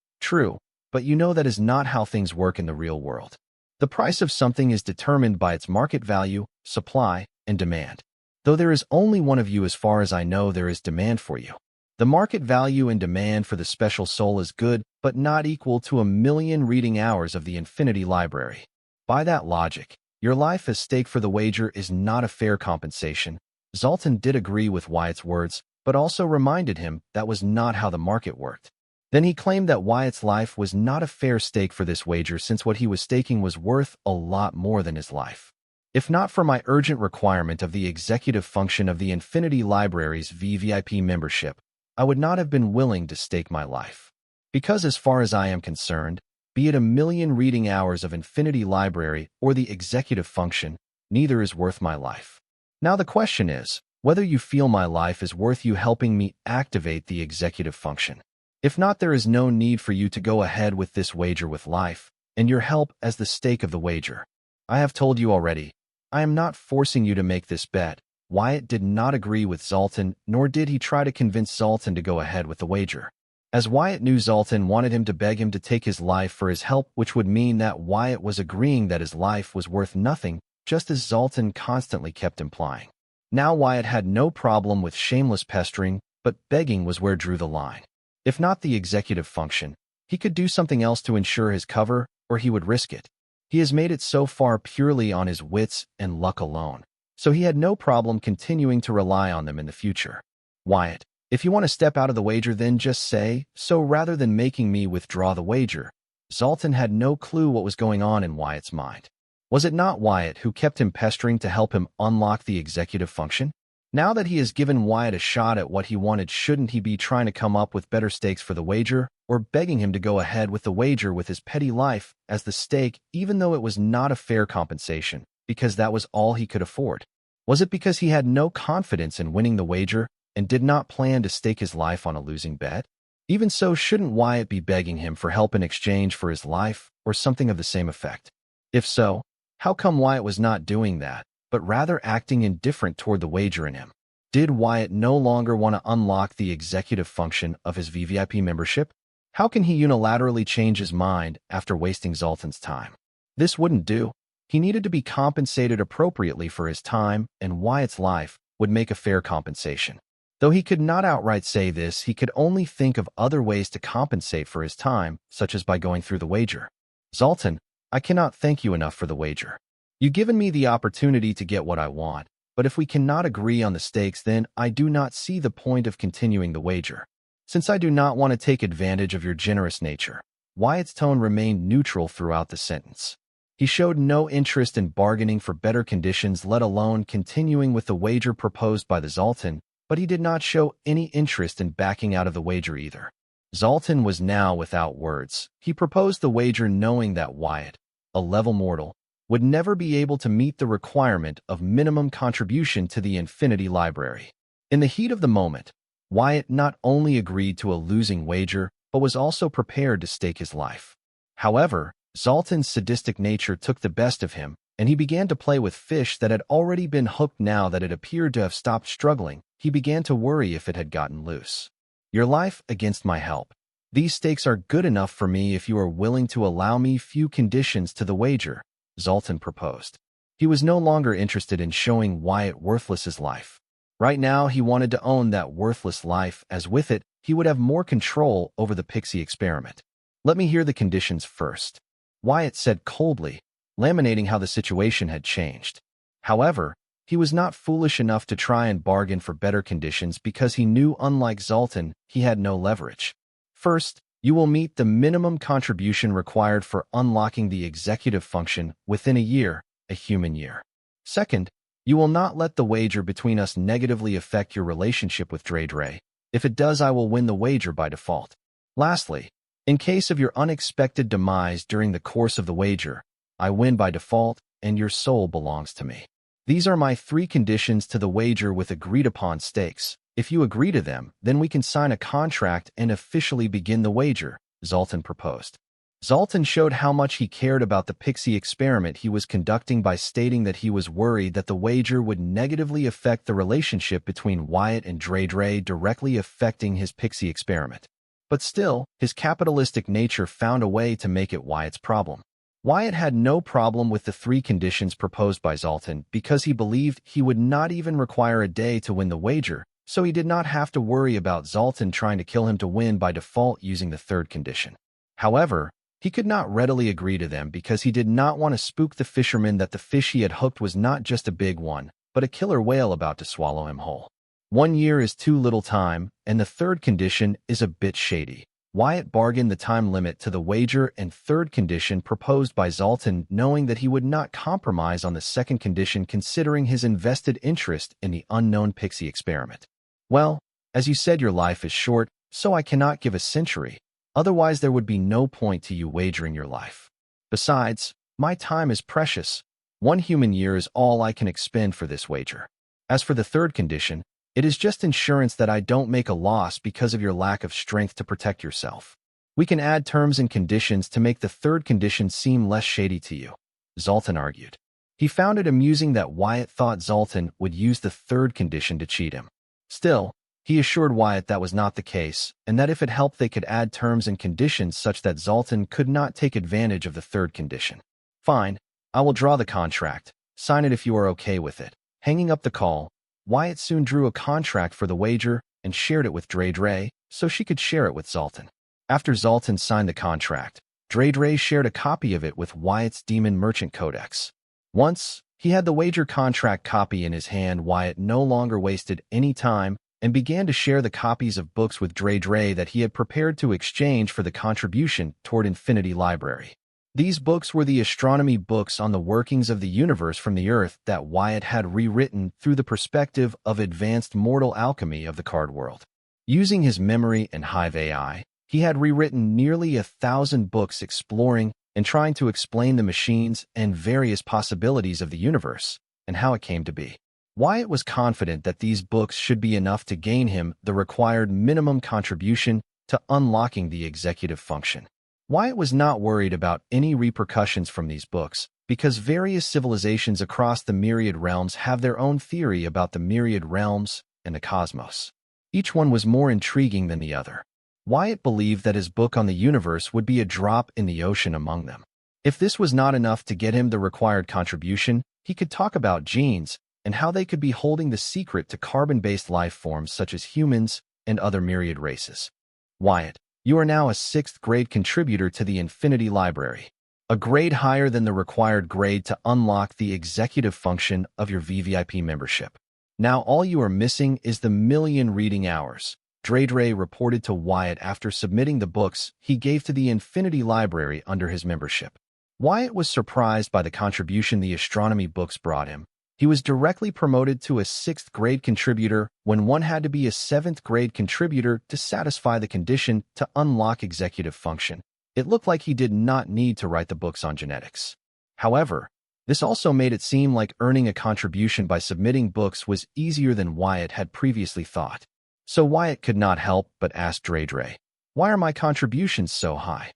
S1: but you know that is not how things work in the real world. The price of something is determined by its market value, supply, and demand. Though there is only one of you, as far as I know, there is demand for you. The market value and demand for the special soul is good, but not equal to 1,000,000 reading hours of the Infinity Library. By that logic, your life as stake for the wager is not a fair compensation. Zoltan did agree with Wyatt's words, but also reminded him that was not how the market worked. Then he claimed that Wyatt's life was not a fair stake for this wager, since what he was staking was worth a lot more than his life. If not for my urgent requirement of the executive function of the Infinity Library's VVIP membership, I would not have been willing to stake my life. Because as far as I am concerned, be it 1,000,000 reading hours of Infinity Library or the executive function, neither is worth my life. Now the question is, whether you feel my life is worth you helping me activate the executive function. If not, there is no need for you to go ahead with this wager with life, and your help as the stake of the wager. I have told you already, I am not forcing you to make this bet. Wyatt did not agree with Zoltan, nor did he try to convince Zoltan to go ahead with the wager. As Wyatt knew, Zoltan wanted him to beg him to take his life for his help, which would mean that Wyatt was agreeing that his life was worth nothing, just as Zoltan constantly kept implying. Now Wyatt had no problem with shameless pestering, but begging was where drew the line. If not the executive function, he could do something else to ensure his cover, or he would risk it. He has made it so far purely on his wits and luck alone, so he had no problem continuing to rely on them in the future. Wyatt, if you want to step out of the wager, then just say so rather than making me withdraw the wager. Zoltan had no clue what was going on in Wyatt's mind. Was it not Wyatt who kept him pestering to help him unlock the executive function? Now that he has given Wyatt a shot at what he wanted, shouldn't he be trying to come up with better stakes for the wager, or begging him to go ahead with the wager with his petty life as the stake, even though it was not a fair compensation, because that was all he could afford? Was it because he had no confidence in winning the wager and did not plan to stake his life on a losing bet? Even so, shouldn't Wyatt be begging him for help in exchange for his life, or something of the same effect? If so, how come Wyatt was not doing that, but rather acting indifferent toward the wager in him? Did Wyatt no longer want to unlock the executive function of his VVIP membership? How can he unilaterally change his mind after wasting Zoltan's time? This wouldn't do. He needed to be compensated appropriately for his time, and Wyatt's life would make a fair compensation. Though he could not outright say this, he could only think of other ways to compensate for his time, such as by going through the wager. Zoltan, I cannot thank you enough for the wager. You've given me the opportunity to get what I want, but if we cannot agree on the stakes, then I do not see the point of continuing the wager. Since I do not want to take advantage of your generous nature. Wyatt's tone remained neutral throughout the sentence. He showed no interest in bargaining for better conditions, let alone continuing with the wager proposed by the Zoltan, but he did not show any interest in backing out of the wager either. Zoltan was now without words. He proposed the wager knowing that Wyatt, a level mortal, would never be able to meet the requirement of minimum contribution to the Infinity Library. In the heat of the moment, Wyatt not only agreed to a losing wager, but was also prepared to stake his life. However, Zoltan's sadistic nature took the best of him, and he began to play with fish that had already been hooked. Now that it appeared to have stopped struggling, he began to worry if it had gotten loose. Your life against my help. These stakes are good enough for me if you are willing to allow me few conditions to the wager, Zoltan proposed. He was no longer interested in showing Wyatt worthless's life. Right now, he wanted to own that worthless life, as with it, he would have more control over the pixie experiment. Let me hear the conditions first, Wyatt said coldly, laminating how the situation had changed. However, he was not foolish enough to try and bargain for better conditions because he knew, unlike Zoltan, he had no leverage. First, you will meet the minimum contribution required for unlocking the executive function within a year, a human year. Second, you will not let the wager between us negatively affect your relationship with Dre. If it does, I will win the wager by default. Lastly, in case of your unexpected demise during the course of the wager, I win by default and your soul belongs to me. These are my 3 conditions to the wager with agreed-upon stakes. If you agree to them, then we can sign a contract and officially begin the wager, Zoltan proposed. Zoltan showed how much he cared about the pixie experiment he was conducting by stating that he was worried that the wager would negatively affect the relationship between Wyatt and Dre, directly affecting his pixie experiment. But still, his capitalistic nature found a way to make it Wyatt's problem. Wyatt had no problem with the 3 conditions proposed by Zoltan because he believed he would not even require a day to win the wager, so he did not have to worry about Zoltan trying to kill him to win by default using the 3rd condition. However, he could not readily agree to them because he did not want to spook the fisherman that the fish he had hooked was not just a big one, but a killer whale about to swallow him whole. 1 year is too little time, and the 3rd condition is a bit shady. Wyatt bargained the time limit to the wager and 3rd condition proposed by Zoltan, knowing that he would not compromise on the 2nd condition considering his invested interest in the unknown pixie experiment. Well, as you said, your life is short, so I cannot give a century. Otherwise, there would be no point to you wagering your life. Besides, my time is precious. 1 human year is all I can expend for this wager. As for the 3rd condition, it is just insurance that I don't make a loss because of your lack of strength to protect yourself. We can add terms and conditions to make the 3rd condition seem less shady to you, Zoltan argued. He found it amusing that Wyatt thought Zoltan would use the 3rd condition to cheat him. Still, he assured Wyatt that was not the case, and that if it helped they could add terms and conditions such that Zoltan could not take advantage of the 3rd condition. Fine, I will draw the contract. Sign it if you are okay with it. Hanging up the call, Wyatt soon drew a contract for the wager and shared it with Dre so she could share it with Zoltan. After Zoltan signed the contract, Dre shared a copy of it with Wyatt's Demon Merchant Codex. Once he had the wager contract copy in his hand, Wyatt no longer wasted any time and began to share the copies of books with Dre that he had prepared to exchange for the contribution toward Infinity Library. These books were the astronomy books on the workings of the universe from the Earth that Wyatt had rewritten through the perspective of advanced mortal alchemy of the card world. Using his memory and Hive AI, he had rewritten nearly 1,000 books exploring and trying to explain the machines and various possibilities of the universe and how it came to be. Wyatt was confident that these books should be enough to gain him the required minimum contribution to unlocking the executive function. Wyatt was not worried about any repercussions from these books, because various civilizations across the myriad realms have their own theory about the myriad realms and the cosmos. Each one was more intriguing than the other. Wyatt believed that his book on the universe would be a drop in the ocean among them. If this was not enough to get him the required contribution, he could talk about genes and how they could be holding the secret to carbon-based life forms such as humans and other myriad races. Wyatt, you are now a 6th grade contributor to the Infinity Library, a grade higher than the required grade to unlock the executive function of your VVIP membership. Now all you are missing is the 1,000,000 reading hours, Dre reported to Wyatt after submitting the books he gave to the Infinity Library under his membership. Wyatt was surprised by the contribution the astronomy books brought him. He was directly promoted to a 6th grade contributor when one had to be a 7th grade contributor to satisfy the condition to unlock executive function. It looked like he did not need to write the books on genetics. However, this also made it seem like earning a contribution by submitting books was easier than Wyatt had previously thought. So Wyatt could not help but ask Dre, why are my contributions so high?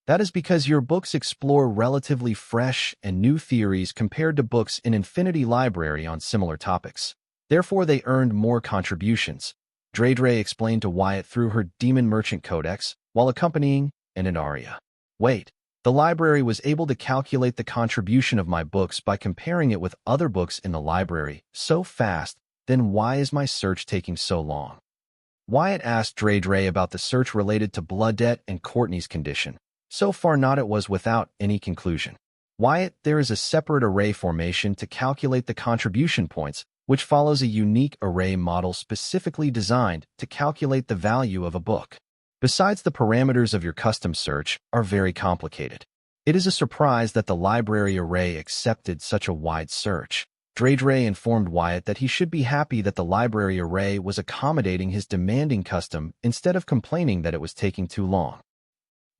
S1: That is because your books explore relatively fresh and new theories compared to books in Infinity Library on similar topics. Therefore, they earned more contributions, Dre explained to Wyatt through her Demon Merchant Codex while accompanying an aria. Wait, The library was able to calculate the contribution of my books by comparing it with other books in the library so fast. Then why is my search taking so long? Wyatt asked Dre about the search related to blood debt and Courtney's condition. So far not it was without any conclusion. Wyatt, there is a separate array formation to calculate the contribution points, which follows a unique array model specifically designed to calculate the value of a book. Besides, the parameters of your custom search are very complicated. It is a surprise that the library array accepted such a wide search. Dre informed Wyatt that he should be happy that the library array was accommodating his demanding custom instead of complaining that it was taking too long.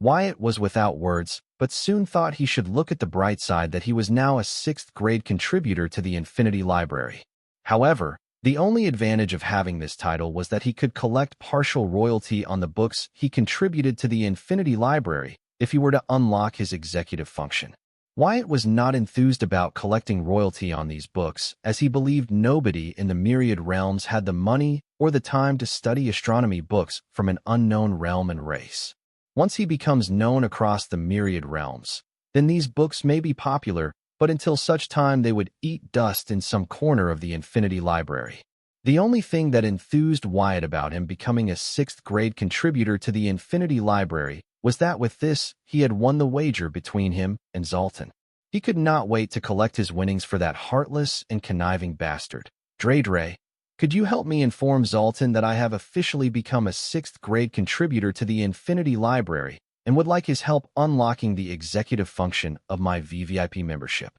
S1: Wyatt was without words, but soon thought he should look at the bright side that he was now a 6th grade contributor to the Infinity Library. However, the only advantage of having this title was that he could collect partial royalty on the books he contributed to the Infinity Library if he were to unlock his executive function. Wyatt was not enthused about collecting royalty on these books, as he believed nobody in the myriad realms had the money or the time to study astronomy books from an unknown realm and race. Once he becomes known across the myriad realms, then these books may be popular, but until such time they would eat dust in some corner of the Infinity Library. The only thing that enthused Wyatt about him becoming a 6th grade contributor to the Infinity Library was that with this, he had won the wager between him and Zoltan. He could not wait to collect his winnings for that heartless and conniving bastard. Dre, could you help me inform Zoltan that I have officially become a 6th grade contributor to the Infinity Library and would like his help unlocking the executive function of my VVIP membership?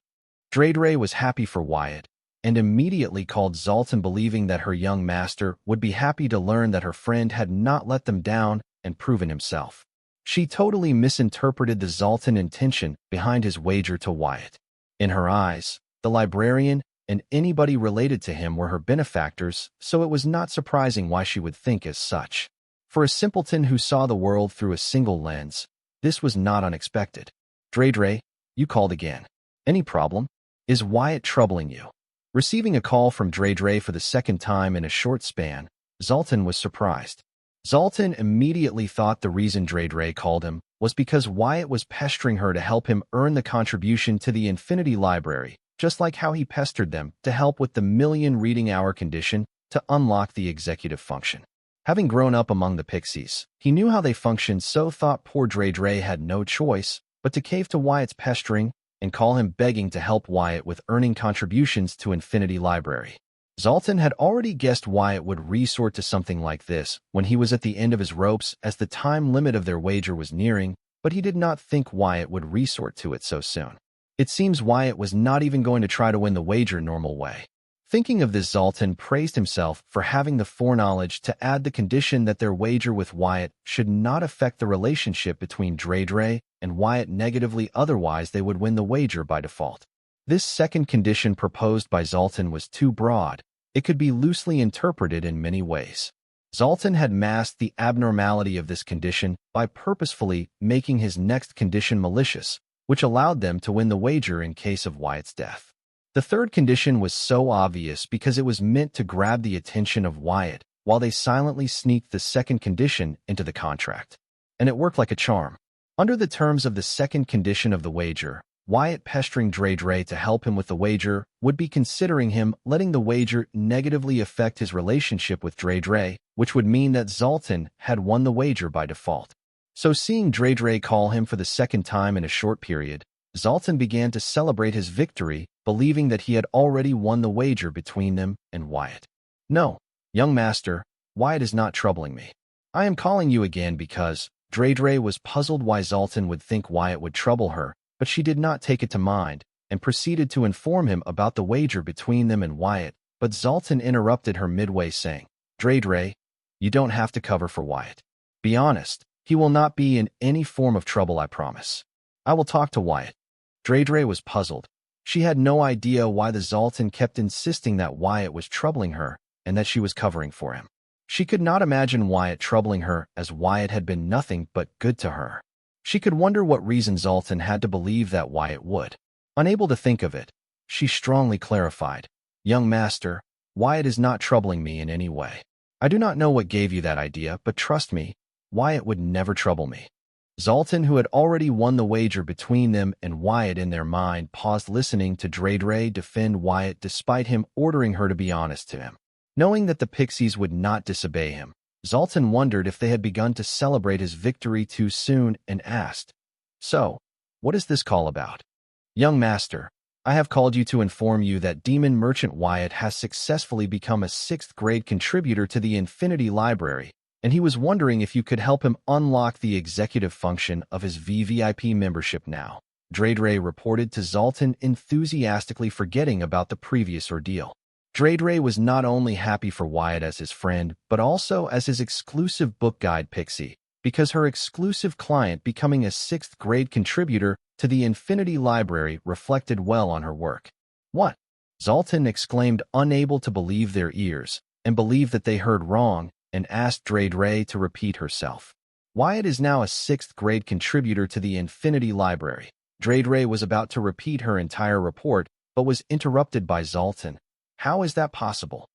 S1: Dre was happy for Wyatt and immediately called Zoltan, believing that her young master would be happy to learn that her friend had not let them down and proven himself. She totally misinterpreted the Zoltan intention behind his wager to Wyatt. In her eyes, the librarian and anybody related to him were her benefactors, so it was not surprising why she would think as such. For a simpleton who saw the world through a single lens, this was not unexpected. Dre, you called again. Any problem? Is Wyatt troubling you? Receiving a call from Dre for the second time in a short span, Zoltan was surprised. Zoltan immediately thought the reason Dre called him was because Wyatt was pestering her to help him earn the contribution to the Infinity Library, just like how he pestered them to help with the million reading hour condition to unlock the executive function. Having grown up among the pixies, he knew how they functioned, so thought poor Dre had no choice but to cave to Wyatt's pestering and call him begging to help Wyatt with earning contributions to Infinity Library. Zoltan had already guessed Wyatt would resort to something like this when he was at the end of his ropes, as the time limit of their wager was nearing, but he did not think Wyatt would resort to it so soon. It seems Wyatt was not even going to try to win the wager normal way. Thinking of this, Zoltan praised himself for having the foreknowledge to add the condition that their wager with Wyatt should not affect the relationship between Dre and Wyatt negatively, otherwise they would win the wager by default. This second condition proposed by Zoltan was too broad. It could be loosely interpreted in many ways. Zoltan had masked the abnormality of this condition by purposefully making his next condition malicious, which allowed them to win the wager in case of Wyatt's death. The third condition was so obvious because it was meant to grab the attention of Wyatt while they silently sneaked the second condition into the contract. And it worked like a charm. Under the terms of the second condition of the wager, Wyatt pestering Dre to help him with the wager would be considering him letting the wager negatively affect his relationship with Dre, which would mean that Zoltan had won the wager by default. So seeing Dre call him for the second time in a short period, Zoltan began to celebrate his victory, believing that he had already won the wager between them and Wyatt. No, young master, Wyatt is not troubling me. I am calling you again because Dre was puzzled why Zoltan would think Wyatt would trouble her, but she did not take it to mind and proceeded to inform him about the wager between them and Wyatt, but Zoltan interrupted her midway, saying, Dre, you don't have to cover for Wyatt. Be honest, he will not be in any form of trouble, I promise. I will talk to Wyatt. Dre was puzzled. She had no idea why the Zoltan kept insisting that Wyatt was troubling her and that she was covering for him. She could not imagine Wyatt troubling her, as Wyatt had been nothing but good to her. She could wonder what reason Zoltan had to believe that Wyatt would. Unable to think of it, she strongly clarified, Young master, Wyatt is not troubling me in any way. I do not know what gave you that idea, but trust me, Wyatt would never trouble me. Zoltan, who had already won the wager between them and Wyatt in their mind, paused listening to Treacherous defend Wyatt despite him ordering her to be honest to him. Knowing that the pixies would not disobey him, Zoltan wondered if they had begun to celebrate his victory too soon and asked, "So, what is this call about?" "Young master, I have called you to inform you that demon merchant Wyatt has successfully become a 6th-grade contributor to the Infinity Library, and he was wondering if you could help him unlock the executive function of his VVIP membership now," Treacherous reported to Zoltan, enthusiastically forgetting about the previous ordeal. Treacherous was not only happy for Wyatt as his friend, but also as his exclusive book guide pixie, because her exclusive client becoming a 6th-grade contributor to the Infinity Library reflected well on her work. "What?" Zoltan exclaimed, unable to believe their ears, and believed that they heard wrong, and asked Treacherous to repeat herself. "Wyatt is now a 6th-grade contributor to the Infinity Library." Treacherous was about to repeat her entire report, but was interrupted by Zoltan. "How is that possible?"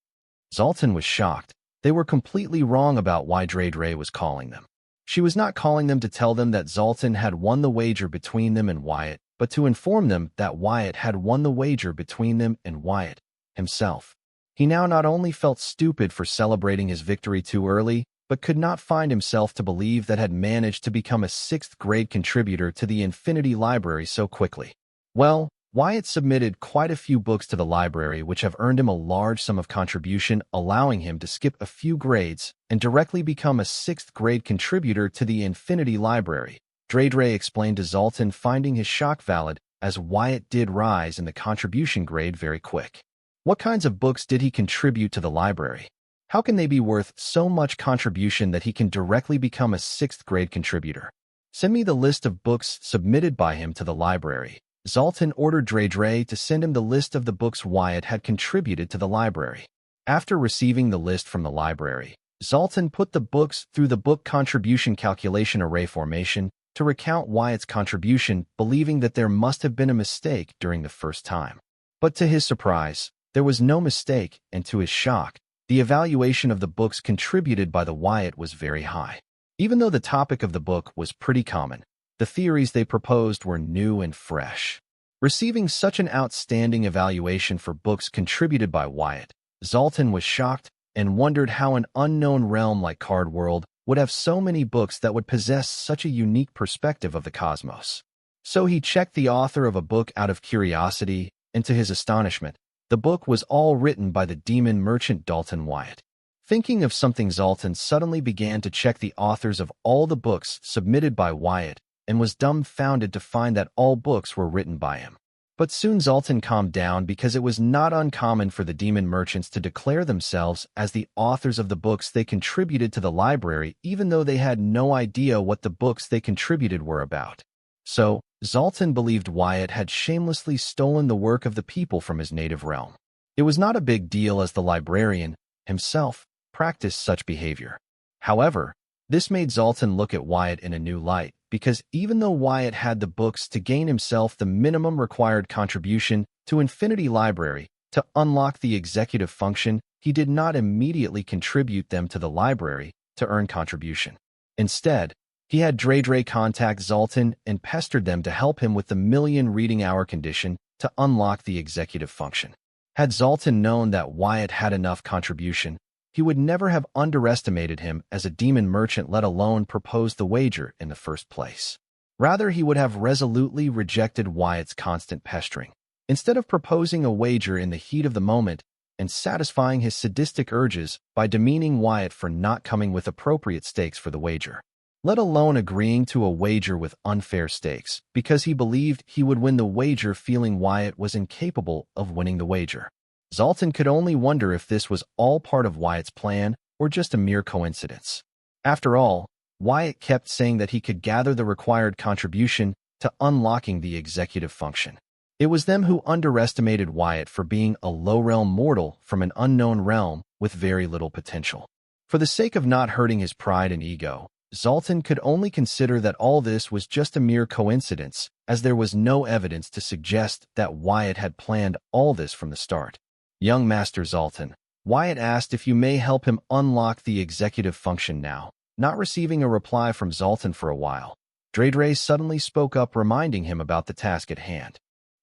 S1: Zoltan was shocked. They were completely wrong about why Treacherous was calling them. She was not calling them to tell them that Zoltan had won the wager between them and Wyatt, but to inform them that Wyatt had won the wager between them and Wyatt himself. He now not only felt stupid for celebrating his victory too early, but could not find himself to believe that had managed to become a 6th-grade contributor to the Infinity Library so quickly. Well, Wyatt submitted quite a few books to the library which have earned him a large sum of contribution, allowing him to skip a few grades and directly become a 6th-grade contributor to the Infinity Library, Treacherous explained to Zoltan, finding his shock valid, as Wyatt did rise in the contribution grade very quick. What kinds of books did he contribute to the library? How can they be worth so much contribution that he can directly become a 6th-grade contributor? Send me the list of books submitted by him to the library. Zoltan ordered Treacherous to send him the list of the books Wyatt had contributed to the library. After receiving the list from the library, Zoltan put the books through the book contribution calculation array formation to recount Wyatt's contribution, believing that there must have been a mistake during the first time. But to his surprise, there was no mistake, and to his shock, the evaluation of the books contributed by the Wyatt was very high. Even though the topic of the book was pretty common, the theories they proposed were new and fresh. Receiving such an outstanding evaluation for books contributed by Wyatt, Zoltan was shocked and wondered how an unknown realm like Card World would have so many books that would possess such a unique perspective of the cosmos. So he checked the author of a book out of curiosity, and to his astonishment, the book was all written by the demon merchant Dalton Wyatt. Thinking of something, Zoltan suddenly began to check the authors of all the books submitted by Wyatt, and was dumbfounded to find that all books were written by him. But soon Zoltan calmed down, because it was not uncommon for the demon merchants to declare themselves as the authors of the books they contributed to the library, even though they had no idea what the books they contributed were about. So, Zoltan believed Wyatt had shamelessly stolen the work of the people from his native realm. It was not a big deal, as the librarian himself practiced such behavior. However, this made Zoltan look at Wyatt in a new light, because even though Wyatt had the books to gain himself the minimum required contribution to Infinity Library to unlock the executive function, he did not immediately contribute them to the library to earn contribution. Instead, he had Treacherous contact Zoltan and pestered them to help him with the million reading hour condition to unlock the executive function. Had Zoltan known that Wyatt had enough contribution, he would never have underestimated him as a demon merchant, let alone proposed the wager in the first place. Rather, he would have resolutely rejected Wyatt's constant pestering. Instead of proposing a wager in the heat of the moment and satisfying his sadistic urges by demeaning Wyatt for not coming with appropriate stakes for the wager, let alone agreeing to a wager with unfair stakes, because he believed he would win the wager, feeling Wyatt was incapable of winning the wager. Zoltan could only wonder if this was all part of Wyatt's plan or just a mere coincidence. After all, Wyatt kept saying that he could gather the required contribution to unlocking the executive function. It was them who underestimated Wyatt for being a low-realm mortal from an unknown realm with very little potential. For the sake of not hurting his pride and ego, Zoltan could only consider that all this was just a mere coincidence, as there was no evidence to suggest that Wyatt had planned all this from the start. "Young Master Zoltan," Wyatt asked if you may help him unlock the executive function now. Not receiving a reply from Zoltan for a while, Dredre suddenly spoke up, reminding him about the task at hand.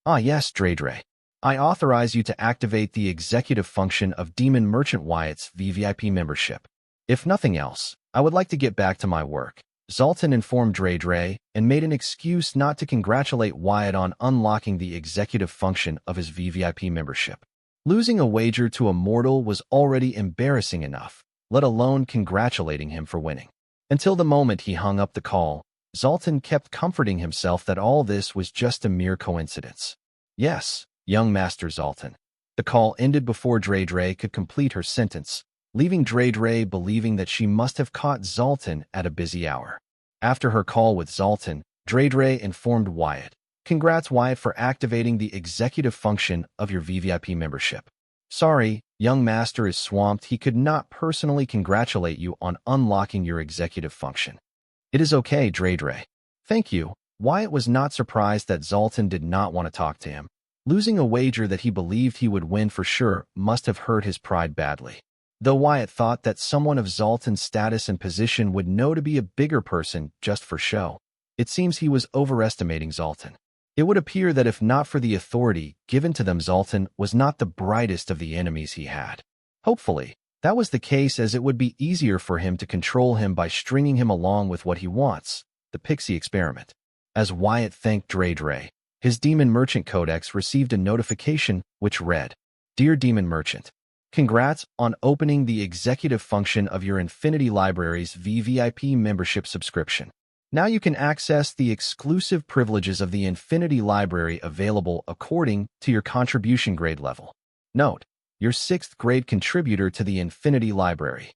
S1: Ah yes, Dredre. I authorize you to activate the executive function of Demon Merchant Wyatt's VVIP membership. If nothing else, I would like to get back to my work. Zoltan informed Dredre and made an excuse not to congratulate Wyatt on unlocking the executive function of his VVIP membership. Losing a wager to a mortal was already embarrassing enough, let alone congratulating him for winning. Until the moment he hung up the call, Zoltan kept comforting himself that all this was just a mere coincidence. Yes, young Master Zoltan. The call ended before Dredre could complete her sentence, leaving Dredre believing that she must have caught Zoltan at a busy hour. After her call with Zoltan, Dredre informed Wyatt, "Congrats, Wyatt, for activating the executive function of your VVIP membership. Sorry, young master is swamped. He could not personally congratulate you on unlocking your executive function." "It is okay, Dredre. Thank you." Wyatt was not surprised that Zoltan did not want to talk to him. Losing a wager that he believed he would win for sure must have hurt his pride badly. Though Wyatt thought that someone of Zoltan's status and position would know to be a bigger person just for show, it seems he was overestimating Zoltan. It would appear that if not for the authority given to them, Zoltan was not the brightest of the enemies he had. Hopefully, that was the case, as it would be easier for him to control him by stringing him along with what he wants, the pixie experiment. As Wyatt thanked Dredre, his Demon Merchant Codex received a notification which read, "Dear Demon Merchant, congrats on opening the executive function of your Infinity Library's VVIP membership subscription. Now you can access the exclusive privileges of the Infinity Library available according to your contribution grade level. Note, your 6th grade contributor to the Infinity Library."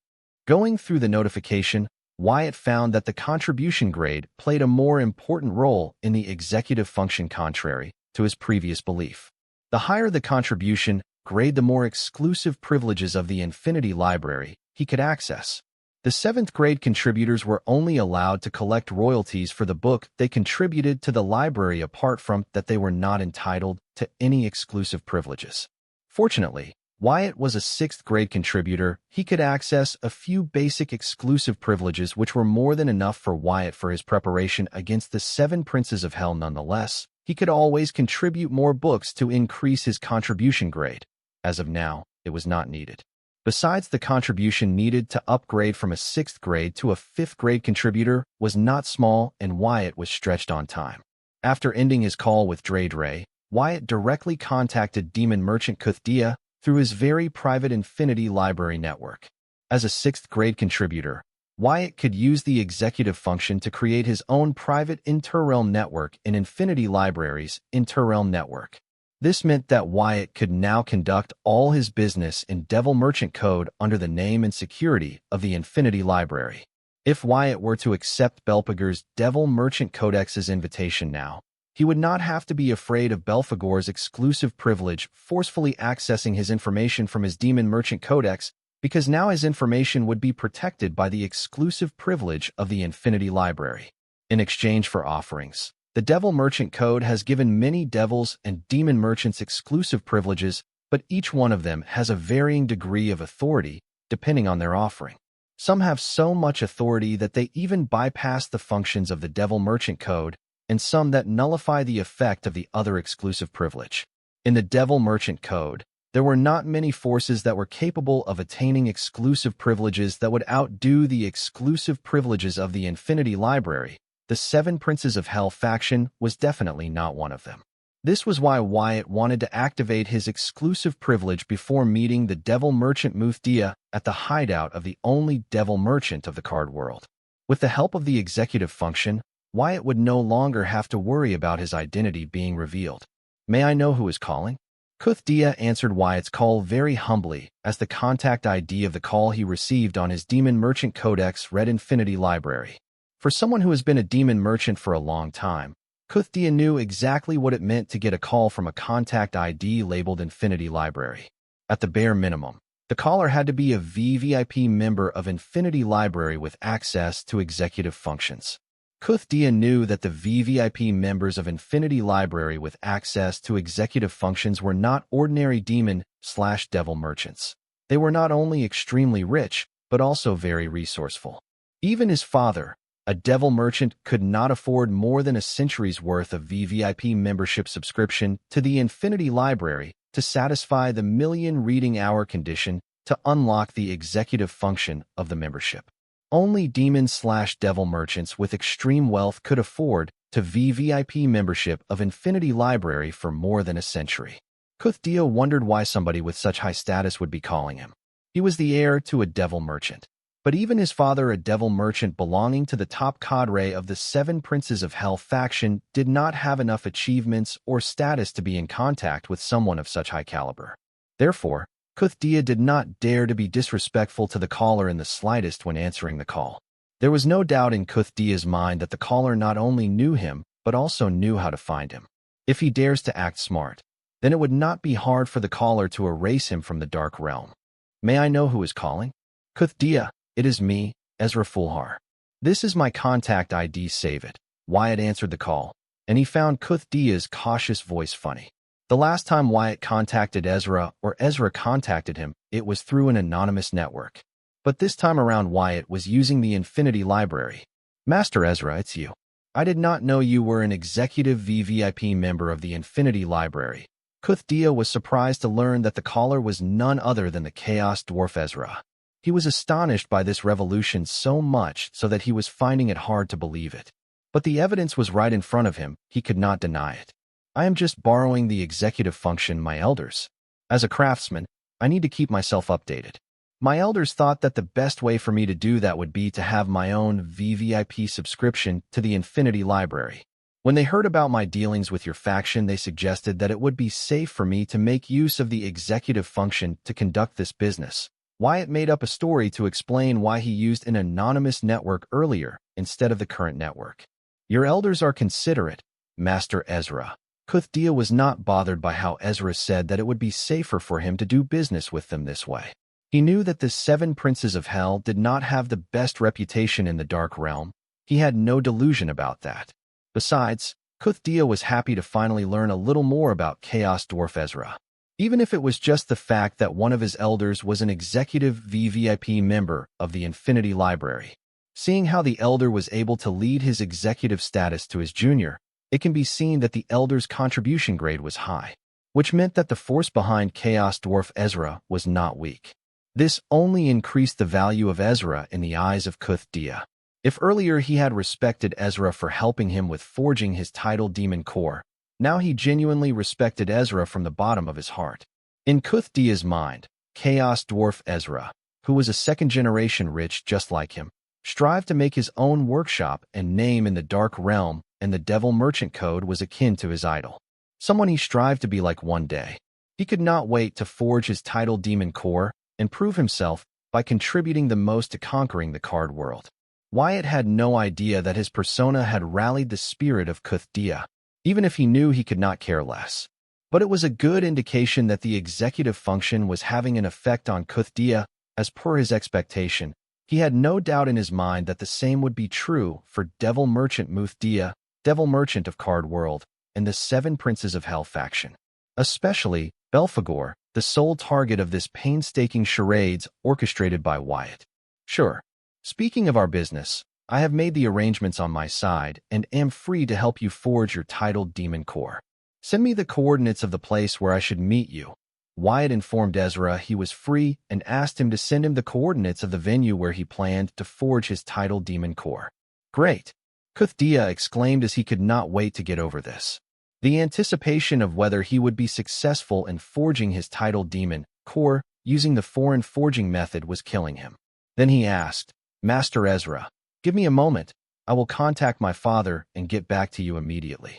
S1: Going through the notification, Wyatt found that the contribution grade played a more important role in the executive function, contrary to his previous belief. The higher the contribution grade, the more exclusive privileges of the Infinity Library he could access. The 7th grade contributors were only allowed to collect royalties for the book they contributed to the library. Apart from that, they were not entitled to any exclusive privileges. Fortunately, Wyatt was a 6th grade contributor. He could access a few basic exclusive privileges which were more than enough for Wyatt for his preparation against the 7 Princes of Hell. Nonetheless, he could always contribute more books to increase his contribution grade. As of now, it was not needed. Besides, the contribution needed to upgrade from a 6th grade to a 5th grade contributor was not small, and Wyatt was stretched on time. After ending his call with Dredre, Wyatt directly contacted Demon Merchant Kuthdia through his very private Infinity Library network. As a 6th grade contributor, Wyatt could use the executive function to create his own private interrealm network in Infinity Library's interrealm network. This meant that Wyatt could now conduct all his business in Devil Merchant Code under the name and security of the Infinity Library. If Wyatt were to accept Belphegor's Devil Merchant Codex's invitation now, he would not have to be afraid of Belphegor's exclusive privilege forcefully accessing his information from his Demon Merchant Codex, because now his information would be protected by the exclusive privilege of the Infinity Library. In exchange for offerings, the Devil Merchant Code has given many devils and demon merchants exclusive privileges, but each one of them has a varying degree of authority depending on their offering. Some have so much authority that they even bypass the functions of the Devil Merchant Code, and some that nullify the effect of the other exclusive privilege. In the Devil Merchant Code, there were not many forces that were capable of attaining exclusive privileges that would outdo the exclusive privileges of the Infinity Library. The 7 Princes of Hell faction was definitely not one of them. This was why Wyatt wanted to activate his exclusive privilege before meeting the Devil Merchant Muthdia at the hideout of the only Devil Merchant of the card world. With the help of the executive function, Wyatt would no longer have to worry about his identity being revealed. "May I know who is calling?" Kuthdia answered Wyatt's call very humbly, as the contact ID of the call he received on his Demon Merchant Codex read Infinity Library. For someone who has been a demon merchant for a long time, Kuthdia knew exactly what it meant to get a call from a contact ID labeled Infinity Library. At the bare minimum, the caller had to be a VVIP member of Infinity Library with access to executive functions. Kuthdia knew that the VVIP members of Infinity Library with access to executive functions were not ordinary demon/devil merchants. They were not only extremely rich, but also very resourceful. Even his father, A devil merchant could not afford more than a century's worth of VVIP membership subscription to the Infinity Library to satisfy the million reading hour condition to unlock the executive function of the membership. Only demon/devil merchants with extreme wealth could afford to VVIP membership of Infinity Library for more than a century. Kuthdia wondered why somebody with such high status would be calling him. He was the heir to a devil merchant. But even his father, a devil merchant belonging to the top cadre of the Seven Princes of Hell faction, did not have enough achievements or status to be in contact with someone of such high caliber. Therefore, Kuthdia did not dare to be disrespectful to the caller in the slightest when answering the call. There was no doubt in Kuthdia's mind that the caller not only knew him, but also knew how to find him. If he dares to act smart, then it would not be hard for the caller to erase him from the dark realm. May I know who is calling? Kuthdia. It is me, Ezra Fulhar. This is my contact ID, save it. Wyatt answered the call, and he found Kuthdia's cautious voice funny. The last time Wyatt contacted Ezra or Ezra contacted him, it was through an anonymous network. But this time around Wyatt was using the Infinity Library. Master Ezra, it's you. I did not know you were an executive VVIP member of the Infinity Library. Kuthdia was surprised to learn that the caller was none other than the Chaos Dwarf Ezra. He was astonished by this revolution so much so that he was finding it hard to believe it. But the evidence was right in front of him, he could not deny it. I am just borrowing the executive function, my elders. As a craftsman, I need to keep myself updated. My elders thought that the best way for me to do that would be to have my own VVIP subscription to the Infinity Library. When they heard about my dealings with your faction, they suggested that it would be safe for me to make use of the executive function to conduct this business. Wyatt made up a story to explain why he used an anonymous network earlier instead of the current network. Your elders are considerate, Master Ezra. Kuthdia was not bothered by how Ezra said that it would be safer for him to do business with them this way. He knew that the Seven Princes of Hell did not have the best reputation in the Dark Realm. He had no delusion about that. Besides, Kuthdia was happy to finally learn a little more about Chaos Dwarf Ezra. Even if it was just the fact that one of his elders was an executive VVIP member of the Infinity Library. Seeing how the elder was able to lead his executive status to his junior, it can be seen that the elder's contribution grade was high, which meant that the force behind Chaos Dwarf Ezra was not weak. This only increased the value of Ezra in the eyes of Kuthdia. If earlier he had respected Ezra for helping him with forging his title demon core, now he genuinely respected Ezra from the bottom of his heart. In Kuthdia's mind, Chaos Dwarf Ezra, who was a second-generation rich just like him, strived to make his own workshop and name in the Dark Realm, and the Devil Merchant Code was akin to his idol. Someone he strived to be like one day. He could not wait to forge his title demon core and prove himself by contributing the most to conquering the card world. Wyatt had no idea that his persona had rallied the spirit of Kuthdia, even if he knew he could not care less. But it was a good indication that the executive function was having an effect on Kuthdia, as per his expectation. He had no doubt in his mind that the same would be true for Devil Merchant Muthdia, Devil Merchant of Card World, and the Seven Princes of Hell faction. Especially Belphegor, the sole target of this painstaking charades orchestrated by Wyatt. Sure. Speaking of our business, I have made the arrangements on my side and am free to help you forge your titled demon core. Send me the coordinates of the place where I should meet you. Wyatt informed Ezra he was free and asked him to send him the coordinates of the venue where he planned to forge his titled demon core. Great! Kuthdia exclaimed as he could not wait to get over this. The anticipation of whether he would be successful in forging his titled demon core using the foreign forging method was killing him. Then he asked, Master Ezra, give me a moment. I will contact my father and get back to you immediately.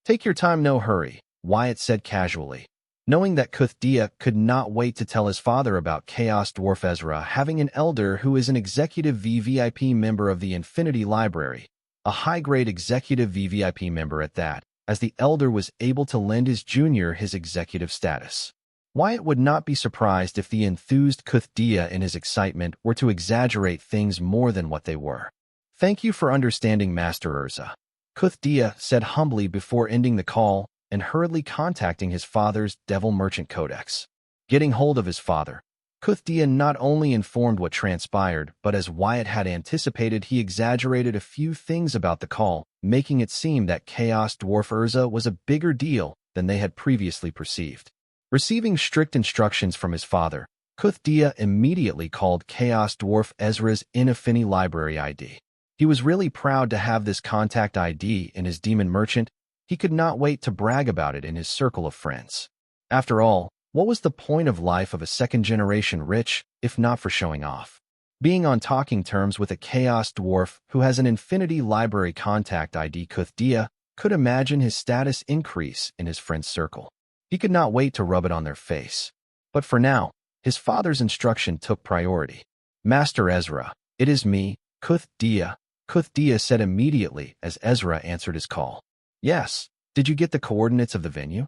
S1: Take your time, no hurry, Wyatt said casually. Knowing that Kuthdia could not wait to tell his father about Chaos Dwarf Ezra having an elder who is an executive VVIP member of the Infinity Library, a high-grade executive VVIP member at that, as the elder was able to lend his junior his executive status. Wyatt would not be surprised if the enthused Kuthdia in his excitement were to exaggerate things more than what they were. Thank you for understanding, Master Urza, Kuthdia said humbly before ending the call and hurriedly contacting his father's Devil Merchant Codex. Getting hold of his father, Kuthdia not only informed what transpired, but as Wyatt had anticipated, he exaggerated a few things about the call, making it seem that Chaos Dwarf Urza was a bigger deal than they had previously perceived. Receiving strict instructions from his father, Kuthdia immediately called Chaos Dwarf Ezra's Inafini Library ID. He was really proud to have this contact ID in his demon merchant. He could not wait to brag about it in his circle of friends. After all, what was the point of life of a second-generation rich, if not for showing off? Being on talking terms with a Chaos Dwarf who has an Infinity Library contact ID, Kuthdia could imagine his status increase in his friend's circle. He could not wait to rub it on their face. But for now, his father's instruction took priority. Master Ezra, it is me, Kuthdia. Kuthdia said immediately as Ezra answered his call. Yes, did you get the coordinates of the venue?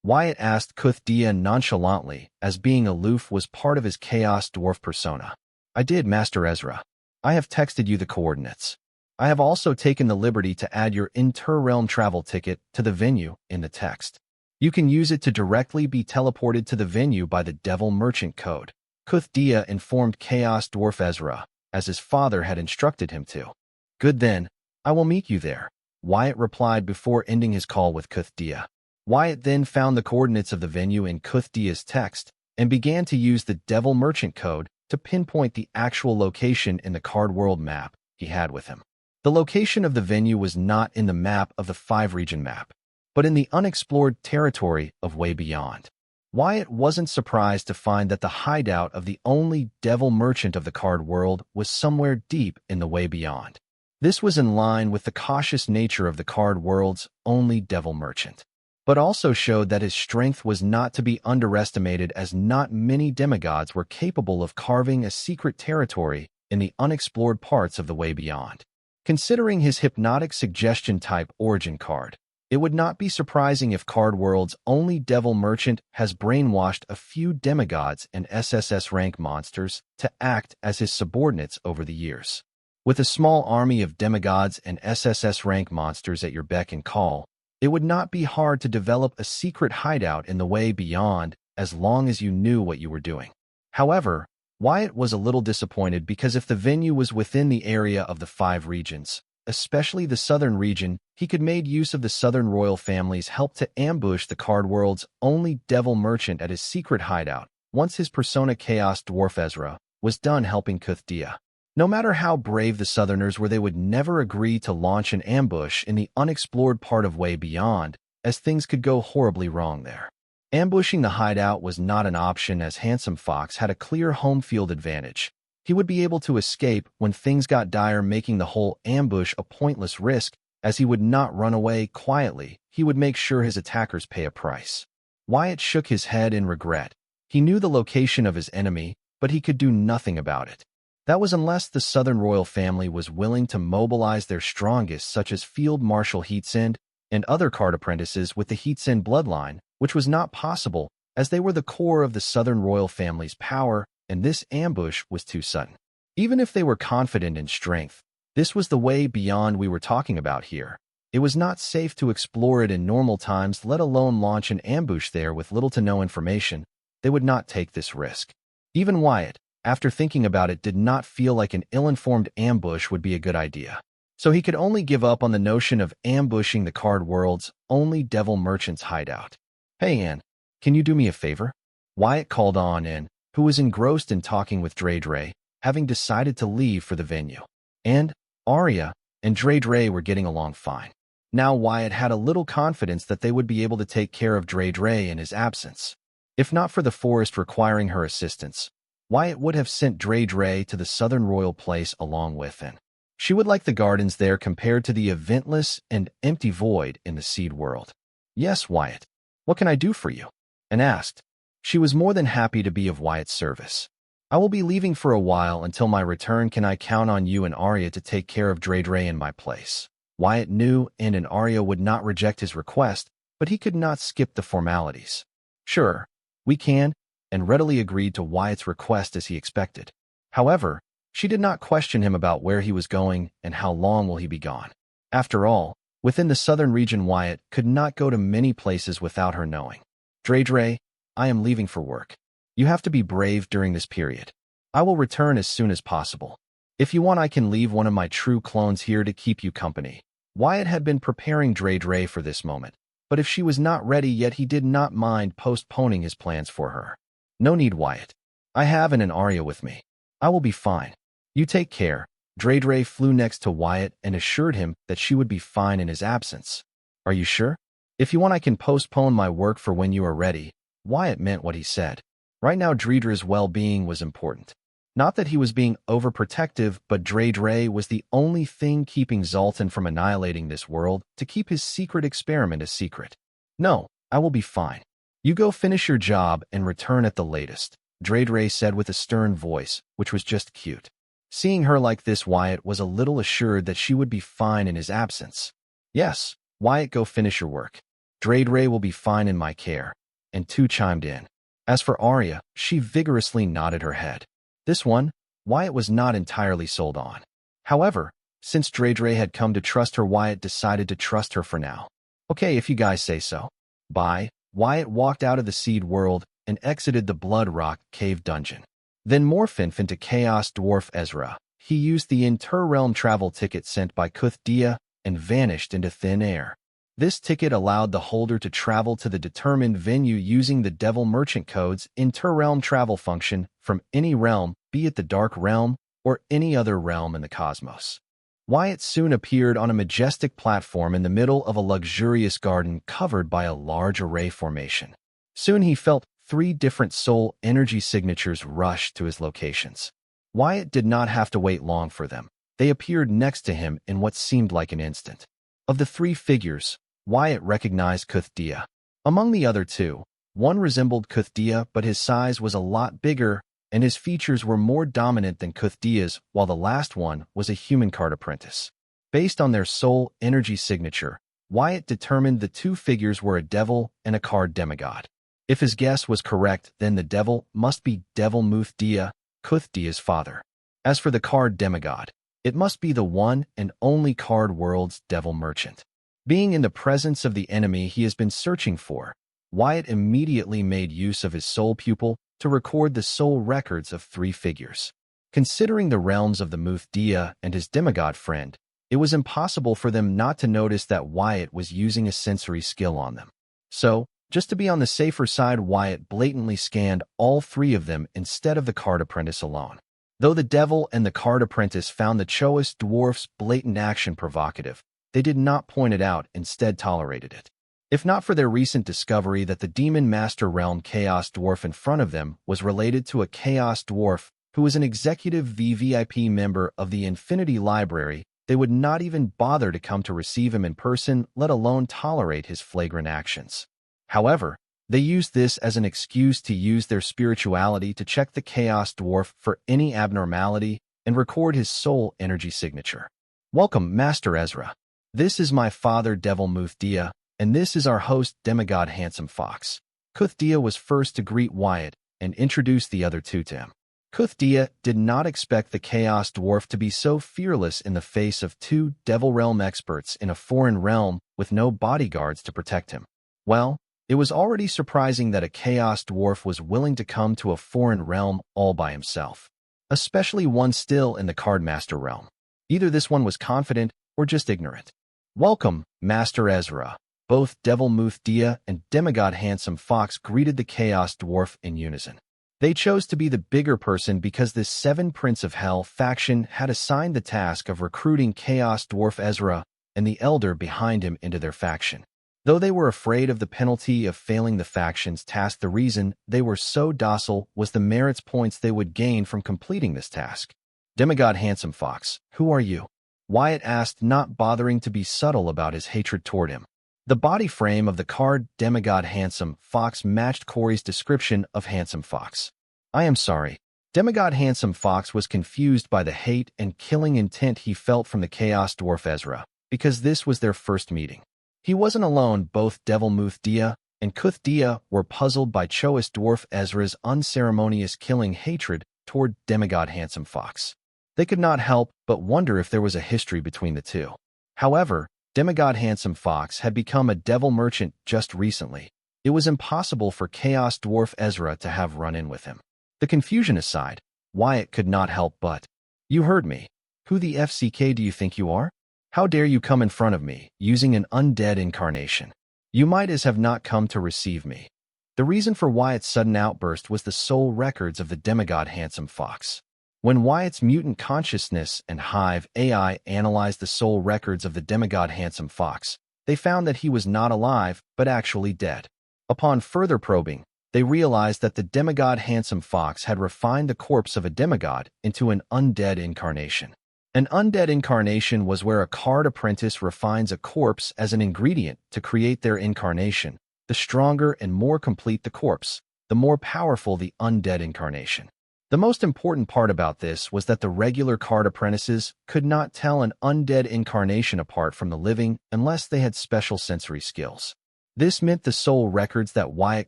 S1: Wyatt asked Kuthdia nonchalantly, as being aloof was part of his Chaos Dwarf persona. I did, Master Ezra. I have texted you the coordinates. I have also taken the liberty to add your inter-realm travel ticket to the venue in the text. You can use it to directly be teleported to the venue by the Devil Merchant Code. Kuthdia informed Chaos Dwarf Ezra, as his father had instructed him to. Good then, I will meet you there, Wyatt replied before ending his call with Kuthdia. Wyatt then found the coordinates of the venue in Kuthdia's text and began to use the Devil Merchant Code to pinpoint the actual location in the card world map he had with him. The location of the venue was not in the map of the 5-region map, but in the unexplored territory of Way Beyond. Wyatt wasn't surprised to find that the hideout of the only Devil Merchant of the card world was somewhere deep in the Way Beyond. This was in line with the cautious nature of the card world's only Devil Merchant, but also showed that his strength was not to be underestimated, as not many demigods were capable of carving a secret territory in the unexplored parts of the Way Beyond. Considering his hypnotic suggestion-type origin card, it would not be surprising if Card World's only Devil Merchant has brainwashed a few demigods and SSS rank monsters to act as his subordinates over the years. With a small army of demigods and SSS rank monsters at your beck and call, it would not be hard to develop a secret hideout in the Way Beyond as long as you knew what you were doing. However, Wyatt was a little disappointed because if the venue was within the area of the 5 regions, especially the southern region, he could make use of the southern royal family's help to ambush the card world's only Devil Merchant at his secret hideout once his persona Chaos Dwarf Ezra was done helping Kuthdia. No matter how brave the Southerners were, they would never agree to launch an ambush in the unexplored part of Way Beyond, as things could go horribly wrong there. Ambushing the hideout was not an option, as Handsome Fox had a clear home field advantage. He would be able to escape when things got dire, making the whole ambush a pointless risk, as he would not run away quietly. He would make sure his attackers pay a price. Wyatt shook his head in regret. He knew the location of his enemy, but he could do nothing about it. That was unless the Southern royal family was willing to mobilize their strongest, such as Field Marshal Heatsend and other card apprentices with the Heatsend bloodline, which was not possible, as they were the core of the Southern royal family's power, and this ambush was too sudden. Even if they were confident in strength, this was the Way Beyond we were talking about here. It was not safe to explore it in normal times, let alone launch an ambush there with little to no information. They would not take this risk. Even Wyatt, after thinking about it, did not feel like an ill-informed ambush would be a good idea. So he could only give up on the notion of ambushing the card world's only Devil Merchant's hideout. Hey Ann, can you do me a favor? Wyatt called on Ann, who was engrossed in talking with Dre, having decided to leave for the venue. And Arya and Dre were getting along fine. Now Wyatt had a little confidence that they would be able to take care of Dre in his absence. If not for the forest requiring her assistance, Wyatt would have sent Dre to the southern royal place along with him. She would like the gardens there compared to the eventless and empty void in the seed world. Yes, Wyatt. What can I do for you? Ann asked. She was more than happy to be of Wyatt's service. I will be leaving for a while. Until my return, can I count on you and Arya to take care of Dre in my place? Wyatt knew Ann and Arya would not reject his request, but he could not skip the formalities. Sure, we can, and readily agreed to Wyatt's request as he expected. However, she did not question him about where he was going and how long will he be gone. After all, within the southern region, Wyatt could not go to many places without her knowing. Dre, I am leaving for work. You have to be brave during this period. I will return as soon as possible. If you want, I can leave one of my true clones here to keep you company. Wyatt had been preparing Dre for this moment, but if she was not ready yet, he did not mind postponing his plans for her. No need, Wyatt. I have an Arya with me. I will be fine. You take care. Dre flew next to Wyatt and assured him that she would be fine in his absence. Are you sure? If you want, I can postpone my work for when you are ready. Wyatt meant what he said. Right now, Dre's well-being was important. Not that he was being overprotective, but Dre was the only thing keeping Zoltan from annihilating this world, to keep his secret experiment a secret. No, I will be fine. You go finish your job and return at the latest, Dre said with a stern voice, which was just cute. Seeing her like this, Wyatt was a little assured that she would be fine in his absence. Yes, Wyatt, go finish your work. Dre will be fine in my care. And two chimed in. As for Arya, she vigorously nodded her head. This one, Wyatt was not entirely sold on. However, since Dre had come to trust her, Wyatt decided to trust her for now. Okay, if you guys say so. Bye. Wyatt walked out of the seed world and exited the Blood Rock cave dungeon. Then morphed into Chaos Dwarf Ezra. He used the inter-realm travel ticket sent by Kuthdia and vanished into thin air. This ticket allowed the holder to travel to the determined venue using the Devil Merchant Code's inter-realm travel function from any realm, be it the Dark Realm or any other realm in the cosmos. Wyatt soon appeared on a majestic platform in the middle of a luxurious garden covered by a large array formation. Soon he felt 3 different soul energy signatures rush to his locations. Wyatt did not have to wait long for them. They appeared next to him in what seemed like an instant. Of the 3 figures, Wyatt recognized Kuthdia. Among the other 2, one resembled Kuthdia, but his size was a lot bigger, and his features were more dominant than Kuthdia's, while the last one was a human card apprentice. Based on their soul energy signature, Wyatt determined the 2 figures were a devil and a card demigod. If his guess was correct, then the devil must be Devil Muthdia, Kuthdia's father. As for the card demigod, it must be the one and only card world's devil merchant. Being in the presence of the enemy he has been searching for, Wyatt immediately made use of his soul pupil to record the soul records of 3 figures. Considering the realms of the Muthdia and his demigod friend, it was impossible for them not to notice that Wyatt was using a sensory skill on them. So, just to be on the safer side, Wyatt blatantly scanned all 3 of them instead of the card apprentice alone. Though the devil and the card apprentice found the Choice dwarf's blatant action provocative, they did not point it out, instead tolerated it. If not for their recent discovery that the Demon Master Realm Chaos Dwarf in front of them was related to a Chaos Dwarf who was an executive VVIP member of the Infinity Library, they would not even bother to come to receive him in person, let alone tolerate his flagrant actions. However, they used this as an excuse to use their spirituality to check the Chaos Dwarf for any abnormality and record his soul energy signature. Welcome, Master Ezra. This is my father, Devil Muthdia, and this is our host, Demigod Handsome Fox. Kuthdia was first to greet Wyatt and introduce the other 2 to him. Kuthdia did not expect the Chaos Dwarf to be so fearless in the face of 2 Devil Realm experts in a foreign realm with no bodyguards to protect him. Well, it was already surprising that a Chaos Dwarf was willing to come to a foreign realm all by himself, especially one still in the Cardmaster realm. Either this one was confident or just ignorant. Welcome, Master Ezra. Both Devil Muthdia and Demigod Handsome Fox greeted the Chaos Dwarf in unison. They chose to be the bigger person because this 7 Prince of Hell faction had assigned the task of recruiting Chaos Dwarf Ezra and the Elder behind him into their faction. Though they were afraid of the penalty of failing the faction's task, the reason they were so docile was the merits points they would gain from completing this task. Demigod Handsome Fox, who are you? Wyatt asked, not bothering to be subtle about his hatred toward him. The body frame of the card Demigod Handsome Fox matched Corey's description of Handsome Fox. I am sorry. Demigod Handsome Fox was confused by the hate and killing intent he felt from the Chaos Dwarf Ezra, because this was their first meeting. He wasn't alone. Both Devil Muthdia and Kuthdia were puzzled by Choice Dwarf Ezra's unceremonious killing hatred toward Demigod Handsome Fox. They could not help but wonder if there was a history between the 2. However, Demigod Handsome Fox had become a devil merchant just recently. It was impossible for Chaos Dwarf Ezra to have run in with him. The confusion aside, Wyatt could not help but, "You heard me. Who the FCK do you think you are? How dare you come in front of me, using an undead incarnation? You might as have not come to receive me." The reason for Wyatt's sudden outburst was the soul records of the demigod Handsome Fox. When Wyatt's mutant consciousness and Hive AI analyzed the soul records of the demigod Handsome Fox, they found that he was not alive, but actually dead. Upon further probing, they realized that the demigod Handsome Fox had refined the corpse of a demigod into an undead incarnation. An undead incarnation was where a card apprentice refines a corpse as an ingredient to create their incarnation. The stronger and more complete the corpse, the more powerful the undead incarnation. The most important part about this was that the regular card apprentices could not tell an undead incarnation apart from the living unless they had special sensory skills. This meant the soul records that Wyatt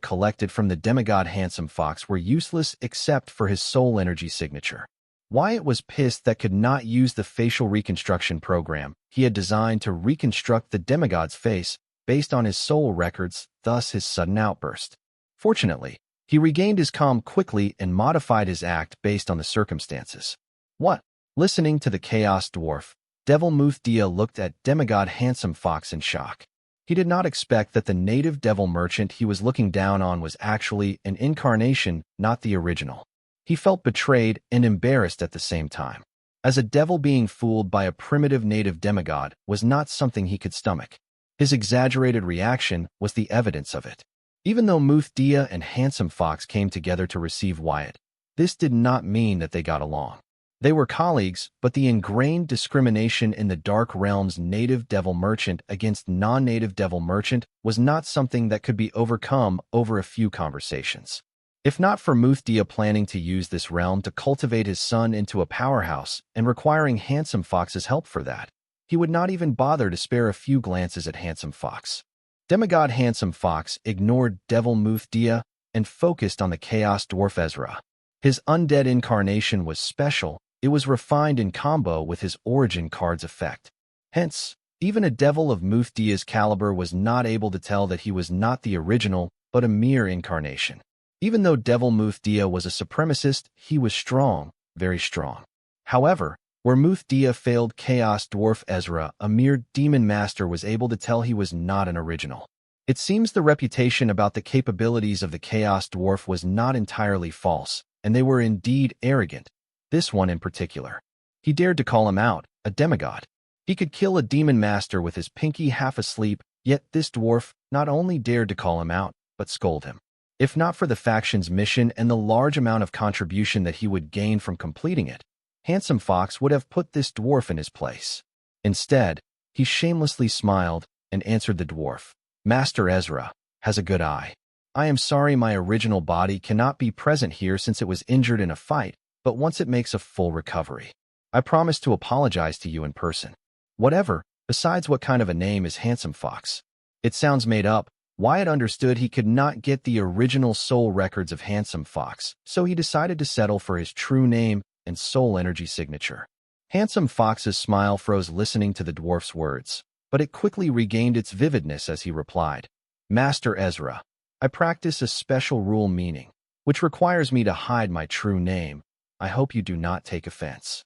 S1: collected from the demigod Handsome Fox were useless except for his soul energy signature. Wyatt was pissed that could not use the facial reconstruction program he had designed to reconstruct the demigod's face based on his soul records, thus his sudden outburst. Fortunately, he regained his calm quickly and modified his act based on the circumstances. What? Listening to the Chaos Dwarf, Devil Muthdia looked at demigod Handsome Fox in shock. He did not expect that the native devil merchant he was looking down on was actually an incarnation, not the original. He felt betrayed and embarrassed at the same time. As a devil, being fooled by a primitive native demigod was not something he could stomach. His exaggerated reaction was the evidence of it. Even though Muthdia and Handsome Fox came together to receive Wyatt, this did not mean that they got along. They were colleagues, but the ingrained discrimination in the Dark Realm's native devil merchant against non-native devil merchant was not something that could be overcome over a few conversations. If not for Muthdia planning to use this realm to cultivate his son into a powerhouse and requiring Handsome Fox's help for that, he would not even bother to spare a few glances at Handsome Fox. Demigod Handsome Fox ignored Devil Muthdia and focused on the Chaos Dwarf Ezra. His undead incarnation was special. It was refined in combo with his origin card's effect. Hence, even a devil of Muthdia's caliber was not able to tell that he was not the original, but a mere incarnation. Even though Devil Muthdia was a supremacist, he was strong, very strong. However, where Muthdia failed Chaos Dwarf Ezra, a mere demon master, was able to tell he was not an original. It seems the reputation about the capabilities of the Chaos Dwarf was not entirely false, and they were indeed arrogant. This one in particular. He dared to call him out, a demigod. He could kill a demon master with his pinky half asleep, yet this dwarf not only dared to call him out, but scold him. If not for the faction's mission and the large amount of contribution that he would gain from completing it, Handsome Fox would have put this dwarf in his place. Instead, he shamelessly smiled and answered the dwarf, "Master Ezra has a good eye. I am sorry my original body cannot be present here since it was injured in a fight, but once it makes a full recovery, I promise to apologize to you in person." Whatever, besides what kind of a name is Handsome Fox? It sounds made up. Wyatt understood he could not get the original soul records of Handsome Fox, so he decided to settle for his true name and soul energy signature. Handsome Fox's smile froze listening to the dwarf's words, but it quickly regained its vividness as he replied, "Master Ezra, I practice a special rule meaning, which requires me to hide my true name. I hope you do not take offense."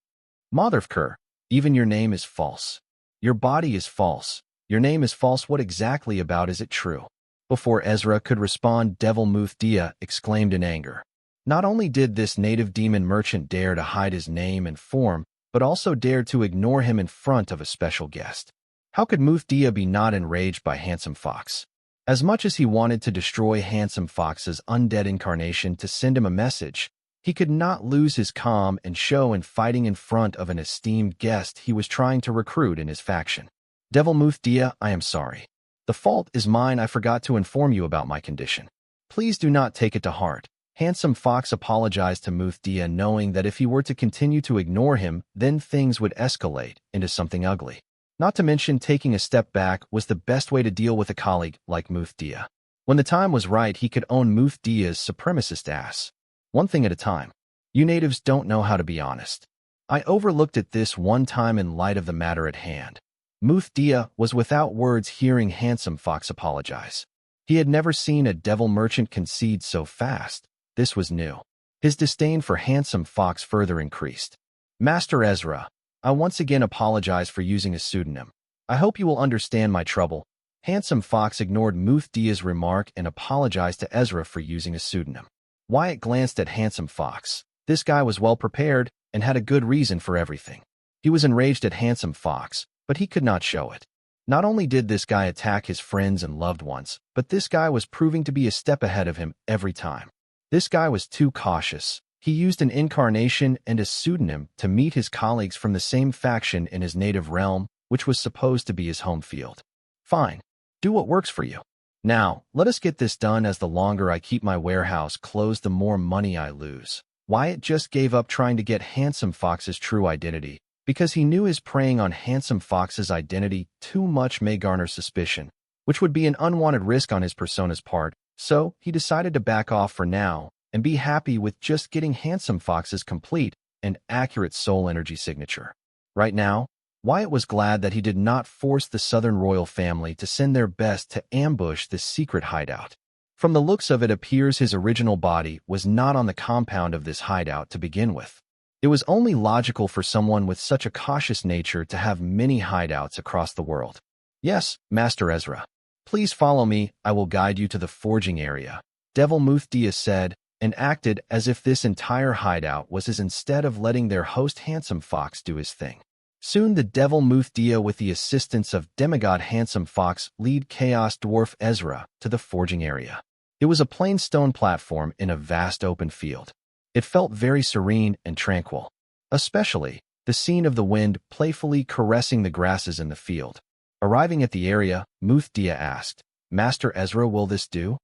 S1: "Motherfker, even your name is false. Your body is false. Your name is false. What exactly about is it true?" Before Ezra could respond, Devil Muthdia exclaimed in anger. Not only did this native demon merchant dare to hide his name and form, but also dared to ignore him in front of a special guest. How could Muthdia be not enraged by Handsome Fox? As much as he wanted to destroy Handsome Fox's undead incarnation to send him a message, he could not lose his calm and show in fighting in front of an esteemed guest he was trying to recruit in his faction. "Devil Muthdia, I am sorry. The fault is mine. I forgot to inform you about my condition. Please do not take it to heart." Handsome Fox apologized to Muthdia, knowing that if he were to continue to ignore him, then things would escalate into something ugly. Not to mention, taking a step back was the best way to deal with a colleague like Muthdia. When the time was right, he could own Muthdia's supremacist ass. One thing at a time. You natives don't know how to be honest. I overlooked it this one time in light of the matter at hand. Muthdia was without words hearing Handsome Fox apologize. He had never seen a devil merchant concede so fast. This was new. His disdain for Handsome Fox further increased. Master Ezra, I once again apologize for using a pseudonym. I hope you will understand my trouble. Handsome Fox ignored Muthdia's remark and apologized to Ezra for using a pseudonym. Wyatt glanced at Handsome Fox. This guy was well prepared and had a good reason for everything. He was enraged at Handsome Fox, but he could not show it. Not only did this guy attack his friends and loved ones, but this guy was proving to be a step ahead of him every time. This guy was too cautious. He used an incarnation and a pseudonym to meet his colleagues from the same faction in his native realm, which was supposed to be his home field. Fine. Do what works for you. Now, let us get this done, as the longer I keep my warehouse closed, the more money I lose. Wyatt just gave up trying to get Handsome Fox's true identity, because he knew his preying on Handsome Fox's identity too much may garner suspicion, which would be an unwanted risk on his persona's part, so he decided to back off for now and be happy with just getting Handsome Fox's complete and accurate soul energy signature. Right now, Wyatt was glad that he did not force the Southern royal family to send their best to ambush this secret hideout. From the looks of it, appears his original body was not on the compound of this hideout to begin with. It was only logical for someone with such a cautious nature to have many hideouts across the world. Yes, Master Ezra. Please follow me, I will guide you to the forging area, Devil Muthdia said, and acted as if this entire hideout was his instead of letting their host Handsome Fox do his thing. Soon the Devil Muthdia, with the assistance of demigod Handsome Fox, lead Chaos Dwarf Ezra to the forging area. It was a plain stone platform in a vast open field. It felt very serene and tranquil, especially the scene of the wind playfully caressing the grasses in the field. Arriving at the area, Muthdia asked, Master Ezra, will this do?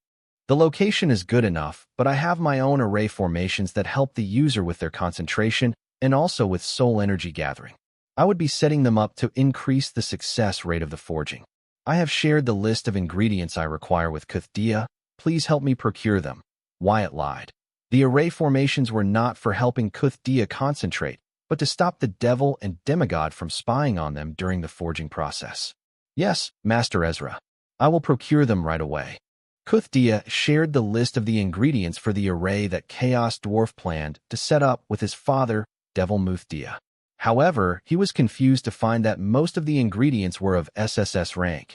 S1: The location is good enough, but I have my own array formations that help the user with their concentration and also with soul energy gathering. I would be setting them up to increase the success rate of the forging. I have shared the list of ingredients I require with Kuthdia. Please help me procure them. Wyatt lied. The array formations were not for helping Kuthdia concentrate, but to stop the devil and demigod from spying on them during the forging process. Yes, Master Ezra. I will procure them right away. Kuthdia shared the list of the ingredients for the array that Chaos Dwarf planned to set up with his father, Devil Muthdia. However, he was confused to find that most of the ingredients were of SSS rank.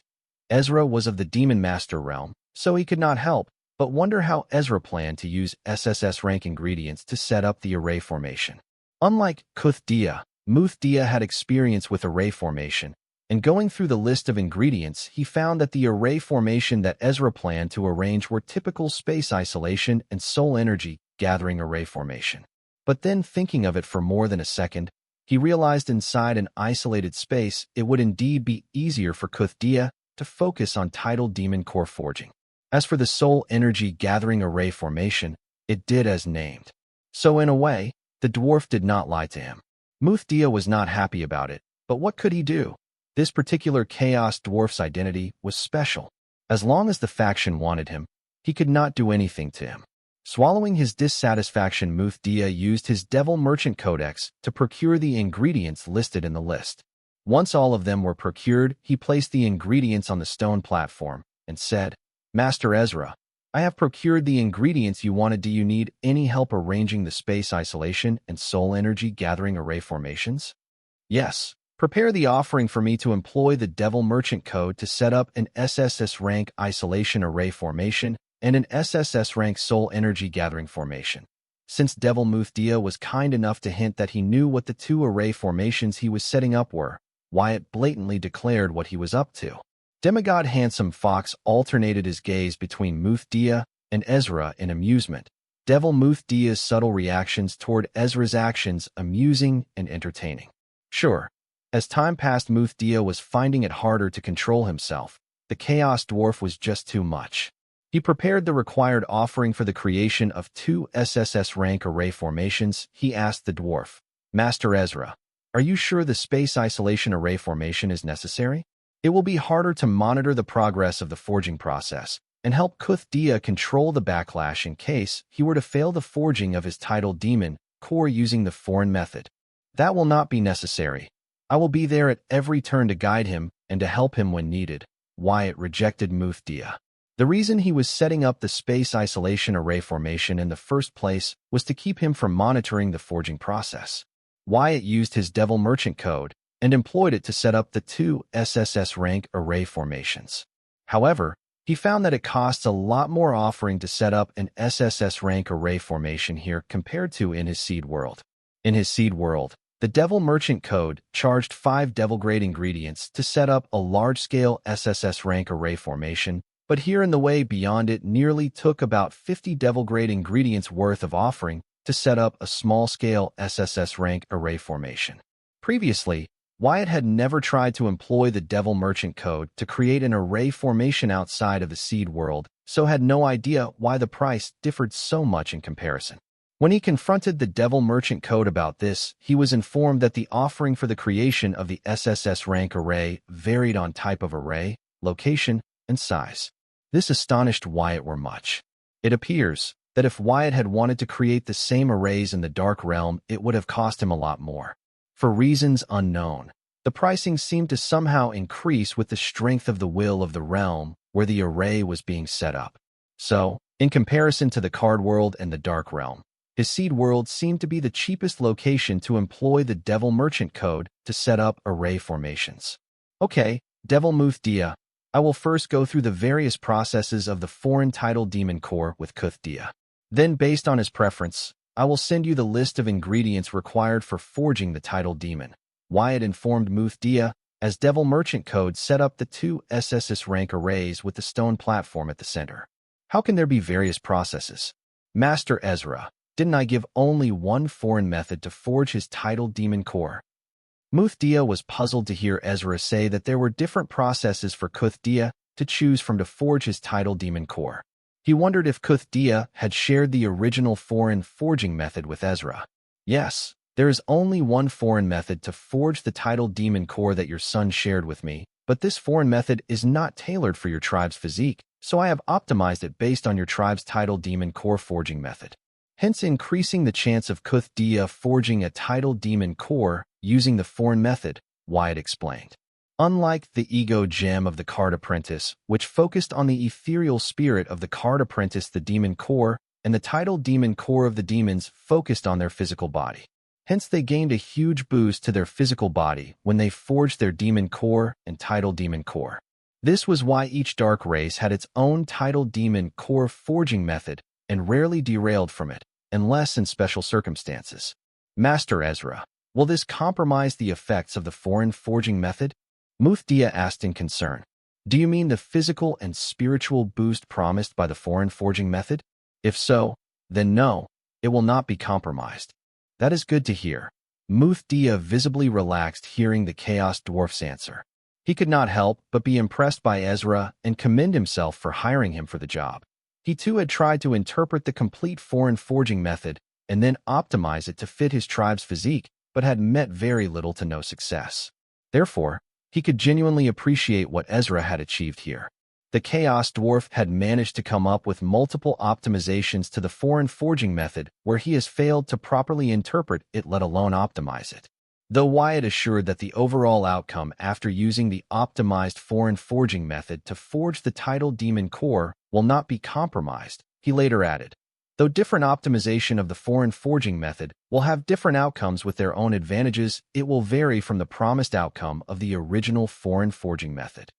S1: Ezra was of the Demon Master realm, so he could not help but wonder how Ezra planned to use SSS rank ingredients to set up the array formation. Unlike Kuthdia, Muthdia had experience with array formation, and going through the list of ingredients, he found that the array formation that Ezra planned to arrange were typical space isolation and soul energy gathering array formation. But then, thinking of it for more than a second, he realized inside an isolated space it would indeed be easier for Kuthdia to focus on tidal demon core forging. As for the soul energy gathering array formation, it did as named. So in a way, the dwarf did not lie to him. Muthdia was not happy about it, but what could he do? This particular Chaos Dwarf's identity was special. As long as the faction wanted him, he could not do anything to him. Swallowing his dissatisfaction, Muthdia used his Devil Merchant Codex to procure the ingredients listed in the list. Once all of them were procured, he placed the ingredients on the stone platform and said, Master Ezra, I have procured the ingredients you wanted. Do you need any help arranging the space isolation and soul energy gathering array formations? Yes. Prepare the offering for me to employ the Devil Merchant Code to set up an SSS rank isolation array formation and an SSS rank soul energy gathering formation. Since Devil Muthdia was kind enough to hint that he knew what the two array formations he was setting up were, Wyatt blatantly declared what he was up to. Demigod Handsome Fox alternated his gaze between Muthdia and Ezra in amusement. Devil Muthdia's subtle reactions toward Ezra's actions amusing and entertaining. Sure, as time passed, Muthdia was finding it harder to control himself. The Chaos Dwarf was just too much. He prepared the required offering for the creation of 2 SSS rank array formations. He asked the dwarf, Master Ezra, are you sure the space isolation array formation is necessary? It will be harder to monitor the progress of the forging process and help Kuthdia control the backlash in case he were to fail the forging of his tidal demon core using the foreign method. That will not be necessary. I will be there at every turn to guide him and to help him when needed. Wyatt rejected Muthdia. The reason he was setting up the space isolation array formation in the first place was to keep him from monitoring the forging process. Wyatt used his Devil Merchant code and employed it to set up the two SSS rank array formations. However, he found that it costs a lot more offering to set up an SSS rank array formation here compared to in his seed world. In his seed world, the Devil Merchant code charged 5 devil-grade ingredients to set up a large-scale SSS rank array formation, but here in the way beyond it nearly took about 50 devil-grade ingredients worth of offering to set up a small-scale SSS rank array formation. Previously, Wyatt had never tried to employ the Devil Merchant code to create an array formation outside of the seed world, so had no idea why the price differed so much in comparison. When he confronted the Devil Merchant code about this, he was informed that the offering for the creation of the SSS rank array varied on type of array, location, and size. This astonished Wyatt much. It appears that if Wyatt had wanted to create the same arrays in the Dark Realm, it would have cost him a lot more. For reasons unknown, the pricing seemed to somehow increase with the strength of the will of the realm where the array was being set up. So, in comparison to the card world and the Dark Realm, his seed world seemed to be the cheapest location to employ the Devil Merchant code to set up array formations. Okay, Devil Muthdia, I will first go through the various processes of the foreign title demon core with Kuthdia. Then, based on his preference, I will send you the list of ingredients required for forging the title demon. Wyatt informed Muthdia as Devil Merchant code set up the two SSS rank arrays with the stone platform at the center. How can there be various processes? Master Ezra, didn't I give only one foreign method to forge his title demon core? Muthdia was puzzled to hear Ezra say that there were different processes for Kuthdia to choose from to forge his title demon core. He wondered if Kuthdia had shared the original foreign forging method with Ezra. Yes, there is only one foreign method to forge the title demon core that your son shared with me, but this foreign method is not tailored for your tribe's physique, so I have optimized it based on your tribe's title demon core forging method, hence increasing the chance of Kuthdia forging a title demon core using the foreign method, Wyatt explained. Unlike the ego gem of the card apprentice, which focused on the ethereal spirit of the card apprentice, the demon core, and the title demon core of the demons focused on their physical body. Hence they gained a huge boost to their physical body when they forged their demon core and title demon core. This was why each dark race had its own title demon core forging method and rarely derailed from it, unless in special circumstances. Master Ezra, will this compromise the effects of the foreign forging method? Muthdia asked in concern. Do you mean the physical and spiritual boost promised by the foreign forging method? If so, then no, it will not be compromised. That is good to hear. Muthdia visibly relaxed hearing the Chaos Dwarf's answer. He could not help but be impressed by Ezra and commend himself for hiring him for the job. He too had tried to interpret the complete foreign forging method and then optimize it to fit his tribe's physique, but had met very little to no success. Therefore, he could genuinely appreciate what Ezra had achieved here. The Chaos Dwarf had managed to come up with multiple optimizations to the foreign forging method where he has failed to properly interpret it, let alone optimize it. Though Wyatt assured that the overall outcome after using the optimized foreign forging method to forge the title demon core will not be compromised, he later added, though different optimization of the foreign forging method will have different outcomes with their own advantages, it will vary from the promised outcome of the original foreign forging method.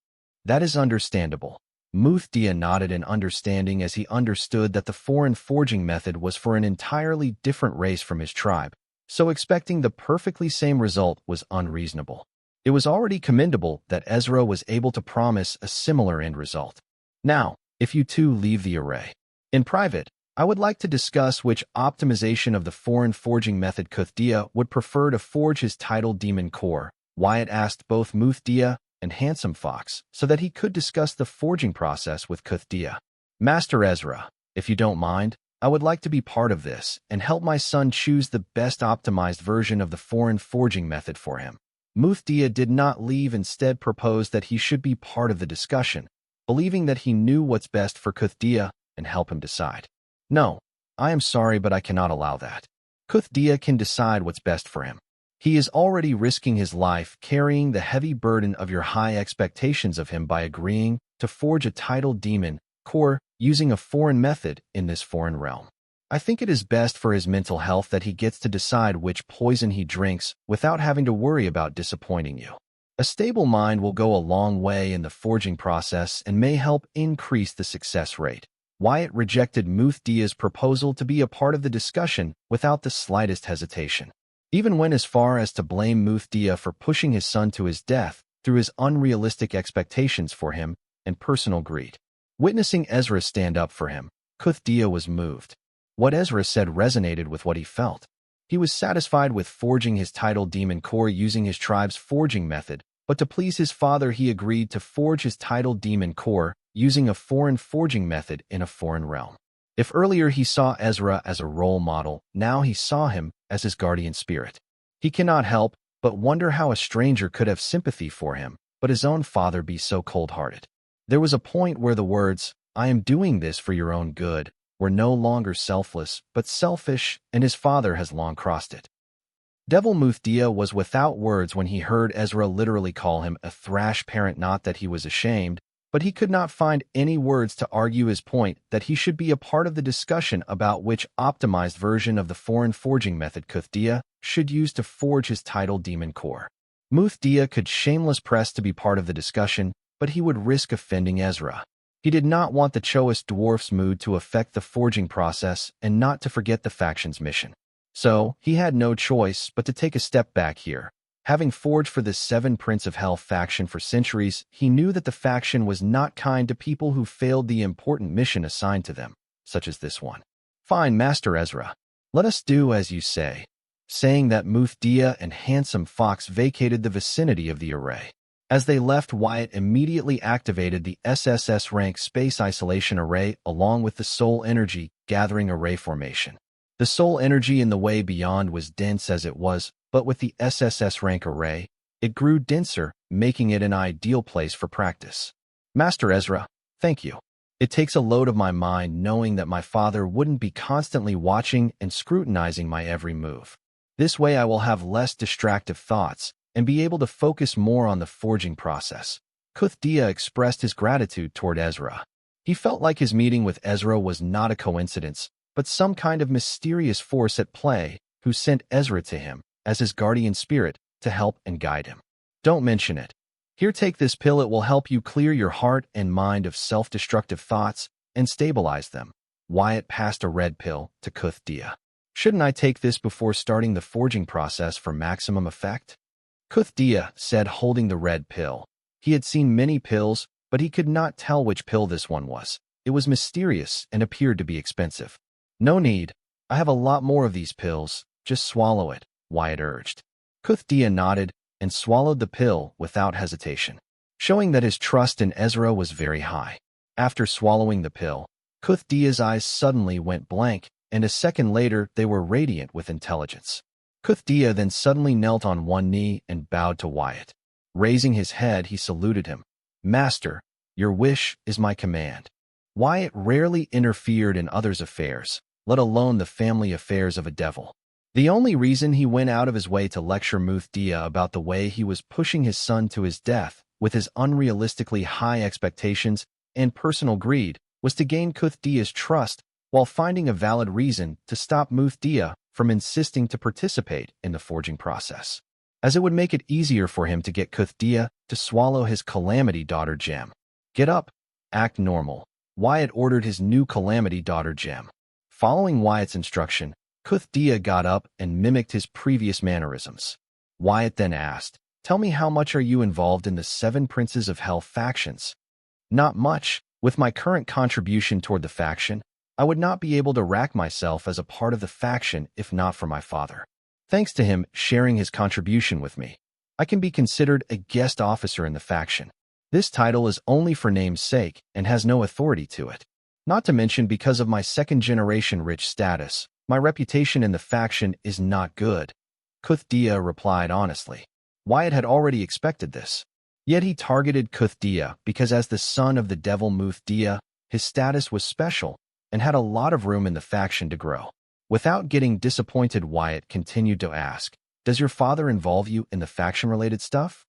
S1: That is understandable. Muthdia nodded in understanding as he understood that the foreign forging method was for an entirely different race from his tribe, so expecting the perfectly same result was unreasonable. It was already commendable that Ezra was able to promise a similar end result. Now, if you two leave the array. In private, I would like to discuss which optimization of the foreign forging method Kuthdia would prefer to forge his title demon core. Wyatt asked both Muthdia and Handsome Fox so that he could discuss the forging process with Kuthdia. Master Ezra, if you don't mind, I would like to be part of this and help my son choose the best optimized version of the foreign forging method for him. Muthdia did not leave, instead proposed that he should be part of the discussion, believing that he knew what's best for Kuthdia and help him decide. No, I am sorry, but I cannot allow that. Kuthdia can decide what's best for him. He is already risking his life carrying the heavy burden of your high expectations of him by agreeing to forge a title demon core, using a foreign method in this foreign realm. I think it is best for his mental health that he gets to decide which poison he drinks without having to worry about disappointing you. A stable mind will go a long way in the forging process and may help increase the success rate. Wyatt rejected Muthdia's proposal to be a part of the discussion without the slightest hesitation. Even went as far as to blame Muthdia for pushing his son to his death through his unrealistic expectations for him and personal greed. Witnessing Ezra stand up for him, Muthdia was moved. What Ezra said resonated with what he felt. He was satisfied with forging his tidal demon core using his tribe's forging method, but to please his father he agreed to forge his tidal demon core using a foreign forging method in a foreign realm. If earlier he saw Ezra as a role model, now he saw him as his guardian spirit. He cannot help but wonder how a stranger could have sympathy for him, but his own father be so cold-hearted. There was a point where the words, "I am doing this for your own good," were no longer selfless, but selfish, and his father has long crossed it. Devil Muthdia was without words when he heard Ezra literally call him a thrash parent. Not that he was ashamed, but he could not find any words to argue his point that he should be a part of the discussion about which optimized version of the foreign forging method Muthdia should use to forge his tidal demon core. Muthdia could shameless press to be part of the discussion, but he would risk offending Ezra. He did not want the Choist dwarf's mood to affect the forging process and not to forget the faction's mission. So, he had no choice but to take a step back here. Having forged for the Seven Prince of Hell faction for centuries, he knew that the faction was not kind to people who failed the important mission assigned to them, such as this one. "Fine, Master Ezra. Let us do as you say." Saying that, Muthdia and Handsome Fox vacated the vicinity of the array. As they left, Wyatt immediately activated the SSS rank Space Isolation Array along with the Soul Energy Gathering Array formation. The Soul Energy in the way beyond was dense as it was, but with the SSS rank array, it grew denser, making it an ideal place for practice. "Master Ezra, thank you. It takes a load of my mind knowing that my father wouldn't be constantly watching and scrutinizing my every move. This way I will have less distractive thoughts and be able to focus more on the forging process." Muthdia expressed his gratitude toward Ezra. He felt like his meeting with Ezra was not a coincidence, but some kind of mysterious force at play who sent Ezra to him as his guardian spirit to help and guide him. "Don't mention it. Here, take this pill. It will help you clear your heart and mind of self-destructive thoughts and stabilize them." Wyatt passed a red pill to Muthdia. "Shouldn't I take this before starting the forging process for maximum effect?" Muthdia said, holding the red pill. He had seen many pills, but he could not tell which pill this one was. It was mysterious and appeared to be expensive. "No need. I have a lot more of these pills. Just swallow it," Wyatt urged. Muthdia nodded and swallowed the pill without hesitation, showing that his trust in Ezra was very high. After swallowing the pill, Muthdia's eyes suddenly went blank, and a second later they were radiant with intelligence. Muthdia then suddenly knelt on one knee and bowed to Wyatt. Raising his head, he saluted him. "Master, your wish is my command." Wyatt rarely interfered in others' affairs, let alone the family affairs of a devil. The only reason he went out of his way to lecture Muthdia about the way he was pushing his son to his death with his unrealistically high expectations and personal greed was to gain Muthdia's trust while finding a valid reason to stop Muthdia from insisting to participate in the forging process, as it would make it easier for him to get Muthdia to swallow his Calamity Daughter gem. "Get up, act normal," Wyatt ordered his new Calamity Daughter gem. Following Wyatt's instruction, Muthdia got up and mimicked his previous mannerisms. Wyatt then asked, "Tell me, how much are you involved in the Seven Princes of Hell factions?" "Not much. With my current contribution toward the faction, I would not be able to rack myself as a part of the faction if not for my father. Thanks to him sharing his contribution with me, I can be considered a guest officer in the faction. This title is only for name's sake and has no authority to it. Not to mention, because of my second-generation rich status, my reputation in the faction is not good." Muthdia replied honestly. Wyatt had already expected this. Yet he targeted Muthdia because as the son of the devil Muthdia, his status was special and had a lot of room in the faction to grow. Without getting disappointed, Wyatt continued to ask, "Does your father involve you in the faction-related stuff?"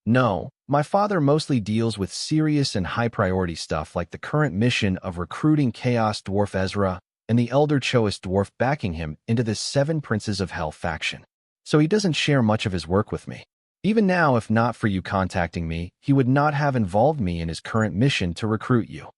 S1: No, my father mostly deals with serious and high-priority stuff like the current mission of recruiting Chaos Dwarf Ezra and the Elder Choice Dwarf backing him into the Seven Princes of Hell faction. So he doesn't share much of his work with me. Even now, if not for you contacting me, he would not have involved me in his current mission to recruit you.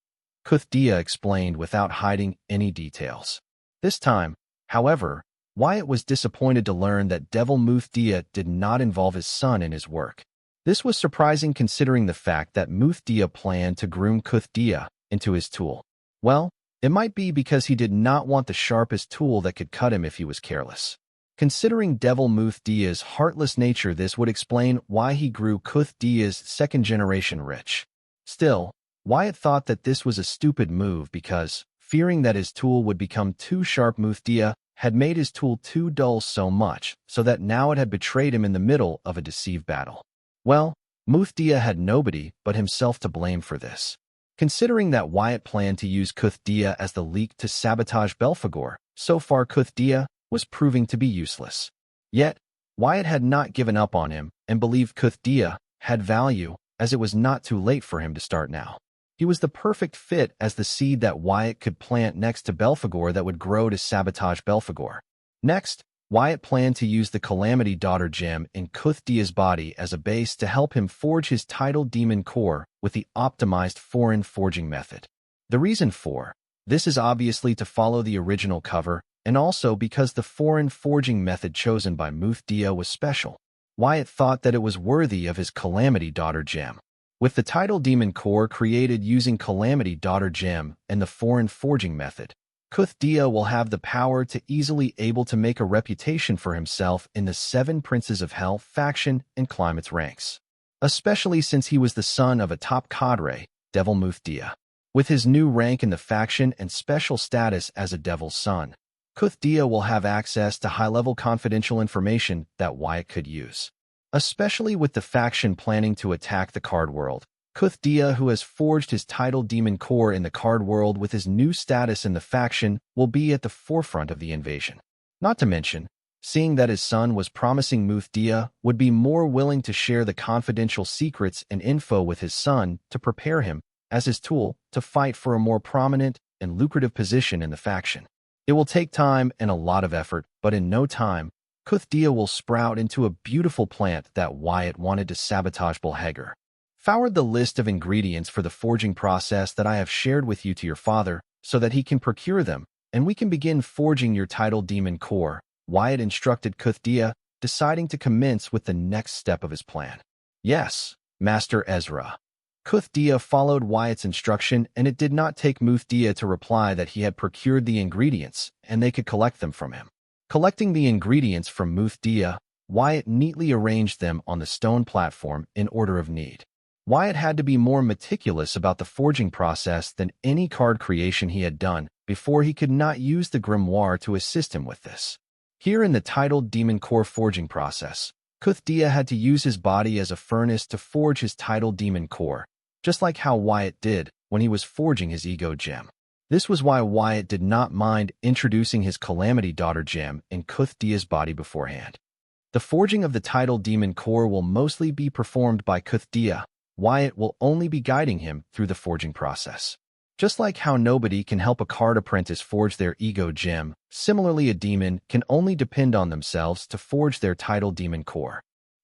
S1: Kuthdia explained without hiding any details. This time, however, Wyatt was disappointed to learn that Devil Muthdia did not involve his son in his work. This was surprising considering the fact that Muthdia planned to groom Kuthdia into his tool. Well, it might be because he did not want the sharpest tool that could cut him if he was careless. Considering Devil Muthdia's heartless nature, this would explain why he grew Kuthdia's second-generation rich. Still, Wyatt thought that this was a stupid move because, fearing that his tool would become too sharp, Muthdia had made his tool too dull so much so that now it had betrayed him in the middle of a deceived battle. Well, Muthdia had nobody but himself to blame for this. Considering that Wyatt planned to use Kuthdia as the leak to sabotage Belphegor, so far Kuthdia was proving to be useless. Yet, Wyatt had not given up on him and believed Kuthdia had value, as it was not too late for him to start now. He was the perfect fit as the seed that Wyatt could plant next to Belphegor that would grow to sabotage Belphegor. Next, Wyatt planned to use the Calamity Daughter gem in Kuthdia's body as a base to help him forge his Tidal Demon core with the optimized foreign forging method. The reason for this is obviously to follow the original cover, and also because the foreign forging method chosen by Muthdia was special. Wyatt thought that it was worthy of his Calamity Daughter gem. With the Tidal Demon core created using Calamity Daughter gem and the foreign forging method, Kuthdia will have the power to easily able to make a reputation for himself in the Seven Princes of Hell faction and climb its ranks. Especially since he was the son of a top cadre, Devil Muthdia. With his new rank in the faction and special status as a Devil's Son, Kuthdia will have access to high-level confidential information that Wyatt could use. Especially with the faction planning to attack the card world, Kuthdia, who has forged his Tidal Demon core in the card world with his new status in the faction, will be at the forefront of the invasion. Not to mention, seeing that his son was promising Muthdia would be more willing to share the confidential secrets and info with his son to prepare him, as his tool, to fight for a more prominent and lucrative position in the faction. It will take time and a lot of effort, but in no time, Kuthdia will sprout into a beautiful plant that Wyatt wanted to sabotage Belphegor. Forward the list of ingredients for the forging process that I have shared with you to your father so that he can procure them, and we can begin forging your Tidal Demon core, Wyatt instructed Kuthdia, deciding to commence with the next step of his plan. Yes, Master Ezra. Kuthdia followed Wyatt's instruction, and it did not take Muthdia to reply that he had procured the ingredients and they could collect them from him. Collecting the ingredients from Muthdia, Wyatt neatly arranged them on the stone platform in order of need. Wyatt had to be more meticulous about the forging process than any card creation he had done before. He could not use the grimoire to assist him with this. Here in the Tidal Demon core forging process, Kuthdia had to use his body as a furnace to forge his Tidal Demon core, just like how Wyatt did when he was forging his Ego gem. This was why Wyatt did not mind introducing his Calamity Daughter gem in Kuthdia's body beforehand. The forging of the Tidal Demon core will mostly be performed by Kuthdia. Wyatt will only be guiding him through the forging process. Just like how nobody can help a card apprentice forge their Ego gem, similarly a demon can only depend on themselves to forge their Tidal Demon core.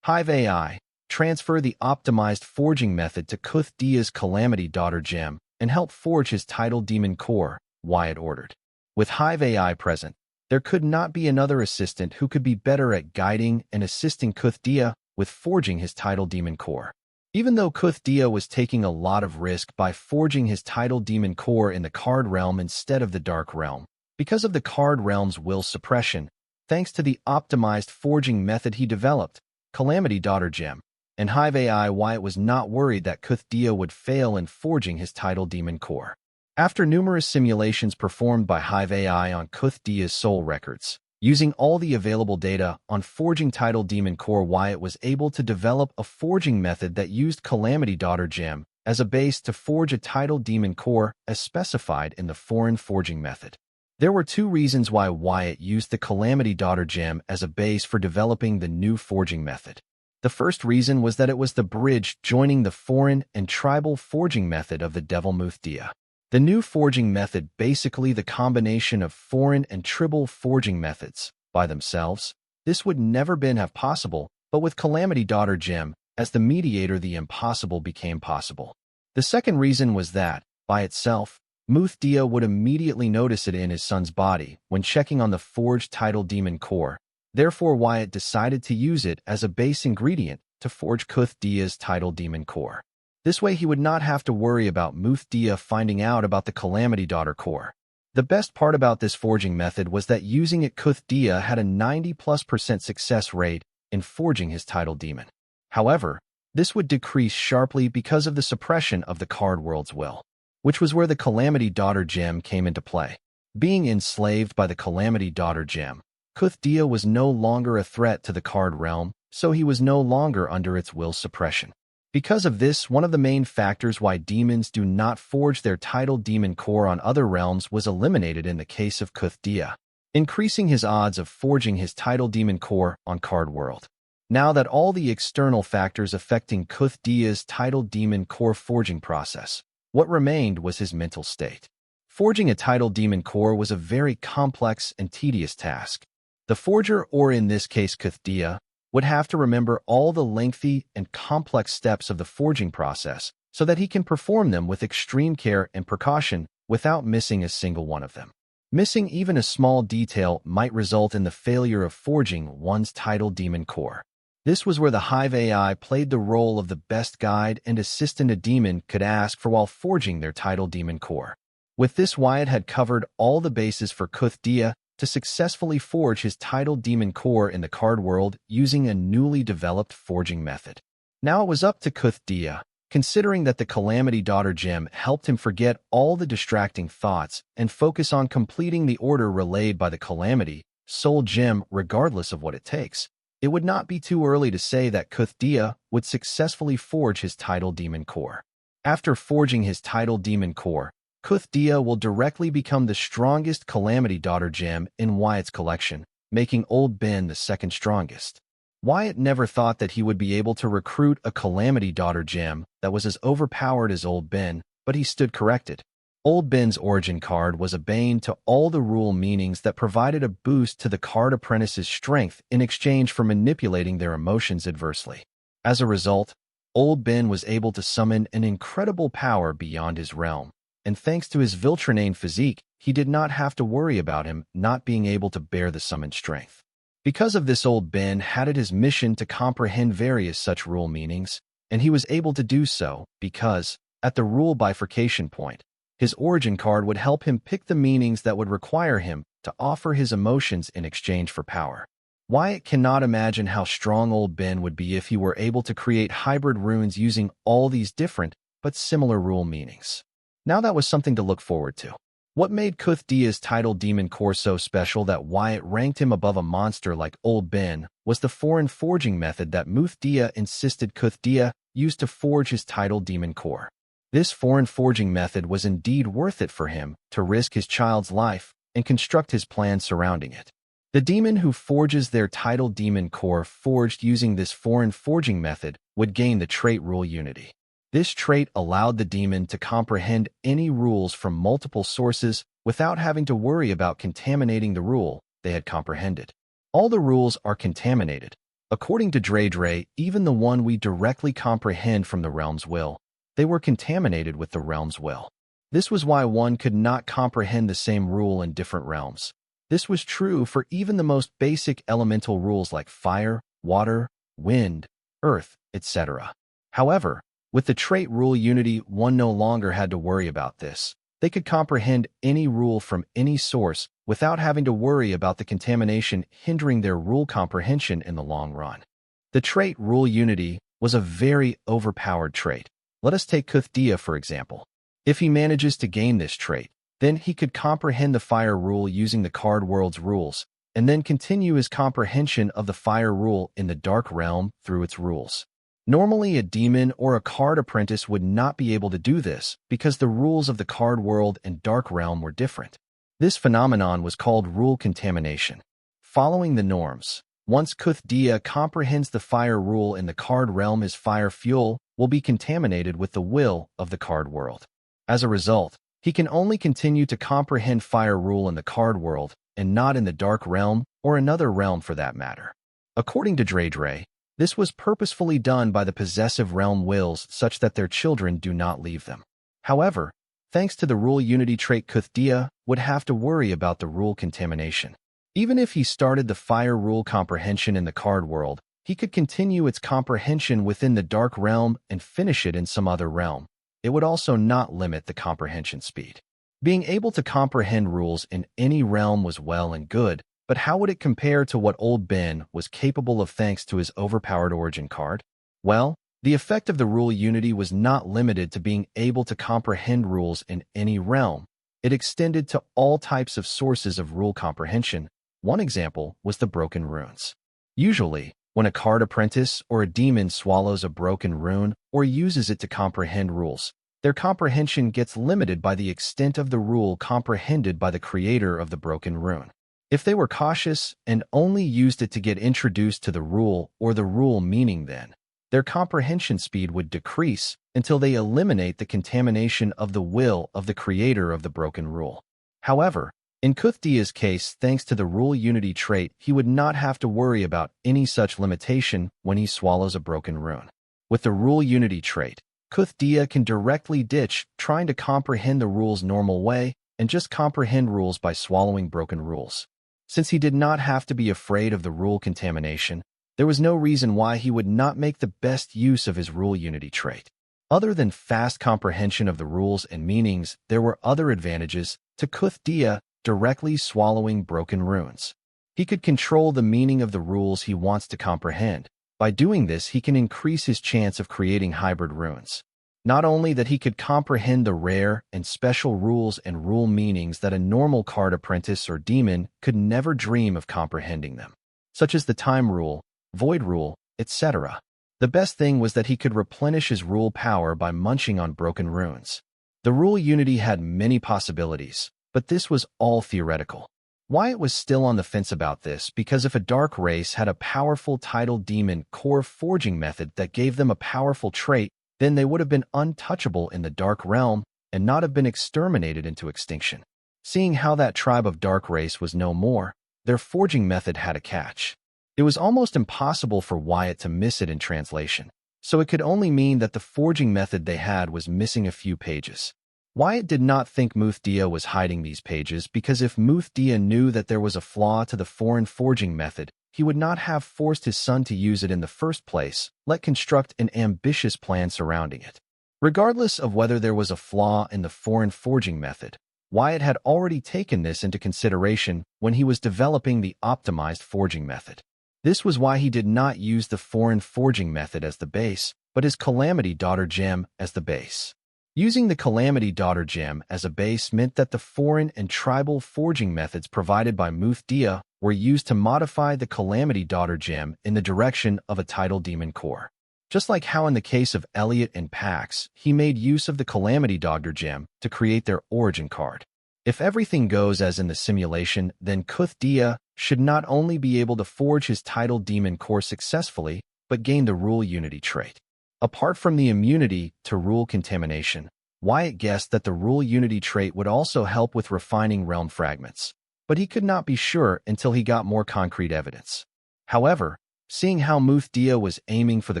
S1: Hive AI, transfer the optimized forging method to Kuthdia's Calamity Daughter gem and help forge his Tidal Demon core, Wyatt ordered. With Hive AI present, there could not be another assistant who could be better at guiding and assisting Kuthdia with forging his Tidal Demon core. Even though Kuthdia was taking a lot of risk by forging his Tidal Demon core in the card realm instead of the dark realm, because of the card realm's will suppression, thanks to the optimized forging method he developed, Calamity Daughter gem, and Hive AI, Wyatt was not worried that Kuthdia would fail in forging his Tidal Demon core. After numerous simulations performed by Hive AI on Kuthdia's soul records, using all the available data on forging Tidal Demon core, Wyatt was able to develop a forging method that used Calamity Daughter gem as a base to forge a Tidal Demon core as specified in the foreign forging method. There were two reasons why Wyatt used the Calamity Daughter gem as a base for developing the new forging method. The first reason was that it was the bridge joining the foreign and tribal forging method of the devil Muthdia. The new forging method, basically the combination of foreign and tribal forging methods by themselves, this would never been have possible, but with Calamity Daughter Gem as the mediator, the impossible became possible. The second reason was that, by itself, Muthdia would immediately notice it in his son's body when checking on the forged tidal demon core. Therefore, Wyatt decided to use it as a base ingredient to forge Kuthdia's tidal demon core. This way he would not have to worry about Muthdia finding out about the Calamity Daughter core. The best part about this forging method was that using it, Kuthdia had a 90+% success rate in forging his tidal demon. However, this would decrease sharply because of the suppression of the card world's will, which was where the Calamity Daughter Gem came into play. Being enslaved by the Calamity Daughter Gem, Kuthdia was no longer a threat to the card realm, so he was no longer under its will suppression. Because of this, one of the main factors why demons do not forge their tidal demon core on other realms was eliminated in the case of Kuthdia, increasing his odds of forging his tidal demon core on card world. Now that all the external factors affecting Kuthdia's tidal demon core forging process, what remained was his mental state. Forging a tidal demon core was a very complex and tedious task. The forger, or in this case Kuthdia, would have to remember all the lengthy and complex steps of the forging process so that he can perform them with extreme care and precaution without missing a single one of them. Missing even a small detail might result in the failure of forging one's tidal demon core. This was where the Hive AI played the role of the best guide and assistant a demon could ask for while forging their tidal demon core. With this, Wyatt had covered all the bases for Kuthdia to successfully forge his tidal demon core in the card world using a newly developed forging method. Now it was up to Kuthdia, considering that the Calamity Daughter Gem helped him forget all the distracting thoughts and focus on completing the order relayed by the Calamity Soul Gem regardless of what it takes. It would not be too early to say that Kuthdia would successfully forge his tidal demon core. After forging his tidal demon core, Kuthdia will directly become the strongest Calamity Daughter Gem in Wyatt's collection, making Old Ben the second strongest. Wyatt never thought that he would be able to recruit a Calamity Daughter Gem that was as overpowered as Old Ben, but he stood corrected. Old Ben's origin card was a bane to all the rule meanings that provided a boost to the card apprentice's strength in exchange for manipulating their emotions adversely. As a result, Old Ben was able to summon an incredible power beyond his realm. And thanks to his Viltranane physique, he did not have to worry about him not being able to bear the summoned strength. Because of this, Old Ben had it his mission to comprehend various such rule meanings, and he was able to do so because, at the rule bifurcation point, his origin card would help him pick the meanings that would require him to offer his emotions in exchange for power. Wyatt cannot imagine how strong Old Ben would be if he were able to create hybrid runes using all these different but similar rule meanings. Now that was something to look forward to. What made Kuthdia's tidal demon core so special that Wyatt ranked him above a monster like Old Ben was the foreign forging method that Muthdia insisted Kuthdia use to forge his tidal demon core. This foreign forging method was indeed worth it for him to risk his child's life and construct his plan surrounding it. The demon who forges their tidal demon core forged using this foreign forging method would gain the trait rule unity. This trait allowed the demon to comprehend any rules from multiple sources without having to worry about contaminating the rule they had comprehended. All the rules are contaminated. According to Dre, even the one we directly comprehend from the realm's will, they were contaminated with the realm's will. This was why one could not comprehend the same rule in different realms. This was true for even the most basic elemental rules like fire, water, wind, earth, etc. However, with the trait rule unity, one no longer had to worry about this. They could comprehend any rule from any source without having to worry about the contamination hindering their rule comprehension in the long run. The trait rule unity was a very overpowered trait. Let us take Kuthdia for example. If he manages to gain this trait, then he could comprehend the fire rule using the card world's rules, and then continue his comprehension of the fire rule in the dark realm through its rules. Normally, a demon or a card apprentice would not be able to do this because the rules of the card world and dark realm were different. This phenomenon was called rule contamination. Following the norms, Once Kuthdia comprehends the fire rule in the card realm, his fire fuel will be contaminated with the will of the card world. As a result, he can only continue to comprehend fire rule in the card world and not in the dark realm or another realm for that matter. According to Dre, this was purposefully done by the possessive realm wills such that their children do not leave them. However, thanks to the rule unity trait, Kuthdia would have to worry about the rule contamination. Even if he started the fire rule comprehension in the card world, he could continue its comprehension within the dark realm and finish it in some other realm. It would also not limit the comprehension speed. Being able to comprehend rules in any realm was well and good, but how would it compare to what old Ben was capable of thanks to his overpowered origin card? Well, the effect of the rule unity was not limited to being able to comprehend rules in any realm. It extended to all types of sources of rule comprehension. One example was the broken runes. Usually, when a card apprentice or a demon swallows a broken rune or uses it to comprehend rules, their comprehension gets limited by the extent of the rule comprehended by the creator of the broken rune. If they were cautious and only used it to get introduced to the rule or the rule meaning, then their comprehension speed would decrease until they eliminate the contamination of the will of the creator of the broken rule. However, in Kuthdia's case, thanks to the rule unity trait, he would not have to worry about any such limitation when he swallows a broken rune. With the rule unity trait, Kuthdia can directly ditch trying to comprehend the rules normal way and just comprehend rules by swallowing broken rules. Since he did not have to be afraid of the rule contamination, there was no reason why he would not make the best use of his rule unity trait. Other than fast comprehension of the rules and meanings, there were other advantages to Kuthdia directly swallowing broken runes. He could control the meaning of the rules he wants to comprehend. By doing this, he can increase his chance of creating hybrid runes. Not only that, he could comprehend the rare and special rules and rule meanings that a normal card apprentice or demon could never dream of comprehending them, such as the time rule, void rule, etc. The best thing was that he could replenish his rule power by munching on broken runes. The rule unity had many possibilities, but this was all theoretical. Wyatt was still on the fence about this because if a dark race had a powerful tidal demon core forging method that gave them a powerful trait, then they would have been untouchable in the dark realm and not have been exterminated into extinction. Seeing how that tribe of dark race was no more, their forging method had a catch. It was almost impossible for Wyatt to miss it in translation, so it could only mean that the forging method they had was missing a few pages. Wyatt did not think Muthdia was hiding these pages because if Muthdia knew that there was a flaw to the foreign forging method, he would not have forced his son to use it in the first place, let construct an ambitious plan surrounding it. Regardless of whether there was a flaw in the foreign forging method, Wyatt had already taken this into consideration when he was developing the optimized forging method. This was why he did not use the foreign forging method as the base, but his Calamity Daughter gem as the base. Using the Calamity Daughter gem as a base meant that the foreign and tribal forging methods provided by Muthdia were used to modify the Calamity Daughter gem in the direction of a tidal demon core. Just like how in the case of Elliot and Pax, he made use of the Calamity Daughter gem to create their origin card. If everything goes as in the simulation, then Kuthdia should not only be able to forge his tidal demon core successfully, but gain the rule unity trait. Apart from the immunity to rule contamination, Wyatt guessed that the rule unity trait would also help with refining realm fragments, but he could not be sure until he got more concrete evidence. However, seeing how Muthdia was aiming for the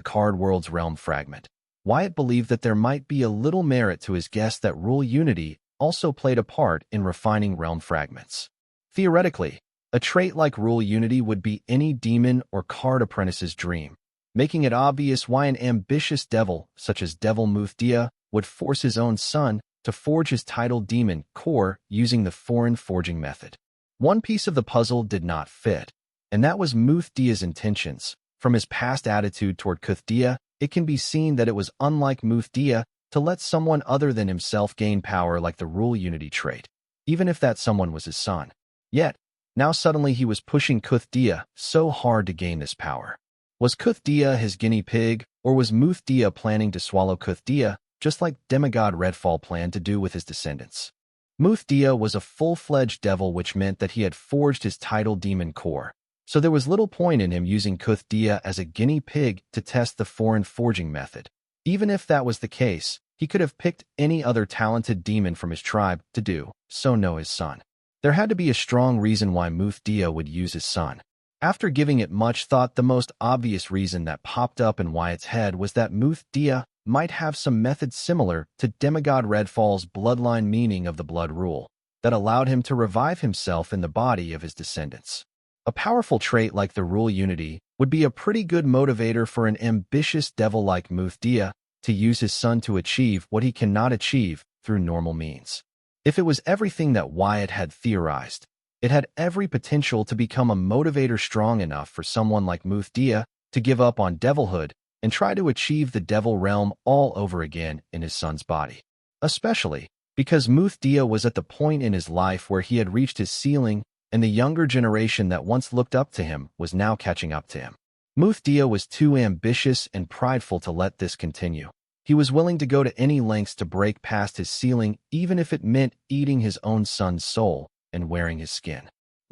S1: card world's realm fragment, Wyatt believed that there might be a little merit to his guess that rule unity also played a part in refining realm fragments. Theoretically, a trait like rule unity would be any demon or card apprentice's dream, making it obvious why an ambitious devil such as Devil Muthdia would force his own son to forge his tidal demon core using the foreign forging method. One piece of the puzzle did not fit, and that was Muthdia's intentions. From his past attitude toward Kuthdia, it can be seen that it was unlike Muthdia to let someone other than himself gain power like the rule unity trait, even if that someone was his son. Yet, now suddenly he was pushing Kuthdia so hard to gain this power. Was Kuthdia his guinea pig, or was Muthdia planning to swallow Kuthdia, just like demigod Redfall planned to do with his descendants? Muthdia was a full-fledged devil, which meant that he had forged his tidal demon core. So there was little point in him using Kuthdia as a guinea pig to test the foreign forging method. Even if that was the case, he could have picked any other talented demon from his tribe to do so, no his son. There had to be a strong reason why Muthdia would use his son. After giving it much thought, the most obvious reason that popped up in Wyatt's head was that Muthdia might have some method similar to demigod Redfall's bloodline, meaning of the blood rule, that allowed him to revive himself in the body of his descendants. A powerful trait like the rule unity would be a pretty good motivator for an ambitious devil like Muthdia to use his son to achieve what he cannot achieve through normal means. If it was everything that Wyatt had theorized, it had every potential to become a motivator strong enough for someone like Muthdia to give up on devilhood and try to achieve the devil realm all over again in his son's body. Especially because Muthdia was at the point in his life where he had reached his ceiling, and the younger generation that once looked up to him was now catching up to him. Muthdia was too ambitious and prideful to let this continue. He was willing to go to any lengths to break past his ceiling, even if it meant eating his own son's soul and wearing his skin.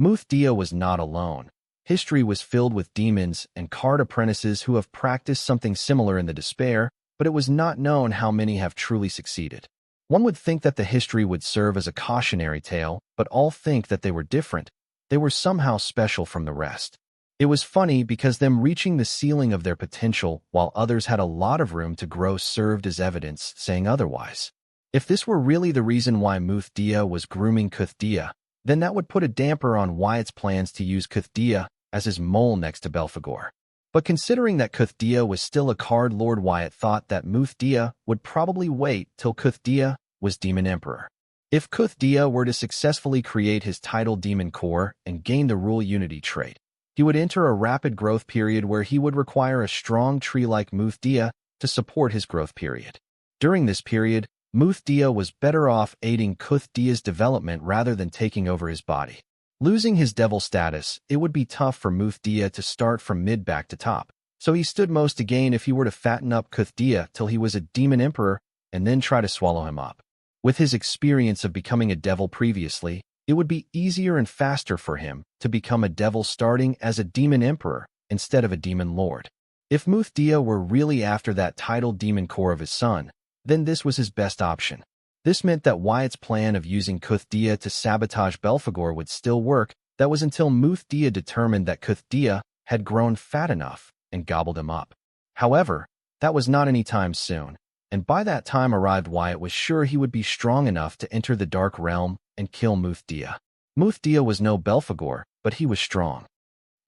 S1: Muthdia was not alone. History was filled with demons and card apprentices who have practiced something similar in the despair, but it was not known how many have truly succeeded. One would think that the history would serve as a cautionary tale, but all think that they were different. They were somehow special from the rest. It was funny because them reaching the ceiling of their potential while others had a lot of room to grow served as evidence saying otherwise. If this were really the reason why Muthdia was grooming Kuthdia, then that would put a damper on Wyatt's plans to use Kuthdia as his mole next to Belphegor. But considering that Kuthdia was still a card lord, Wyatt thought that Muthdia would probably wait till Kuthdia was Demon Emperor. If Kuthdia were to successfully create his title Demon Core and gain the rule unity trait, he would enter a rapid growth period where he would require a strong tree like Muthdia to support his growth period. During this period, Muthdia was better off aiding Kuthdia's development rather than taking over his body. Losing his devil status, it would be tough for Muthdia to start from mid back to top, so he stood most to gain if he were to fatten up Kuthdia till he was a Demon Emperor and then try to swallow him up. With his experience of becoming a devil previously, it would be easier and faster for him to become a devil starting as a Demon Emperor instead of a Demon Lord. If Muthdia were really after that titled Demon Core of his son, then this was his best option. This meant that Wyatt's plan of using Kuthdia to sabotage Belphegor would still work. That was until Muthdia determined that Kuthdia had grown fat enough and gobbled him up. However, that was not any time soon, and by that time arrived, Wyatt was sure he would be strong enough to enter the Dark Realm and kill Muthdia. Muthdia was no Belphegor, but he was strong.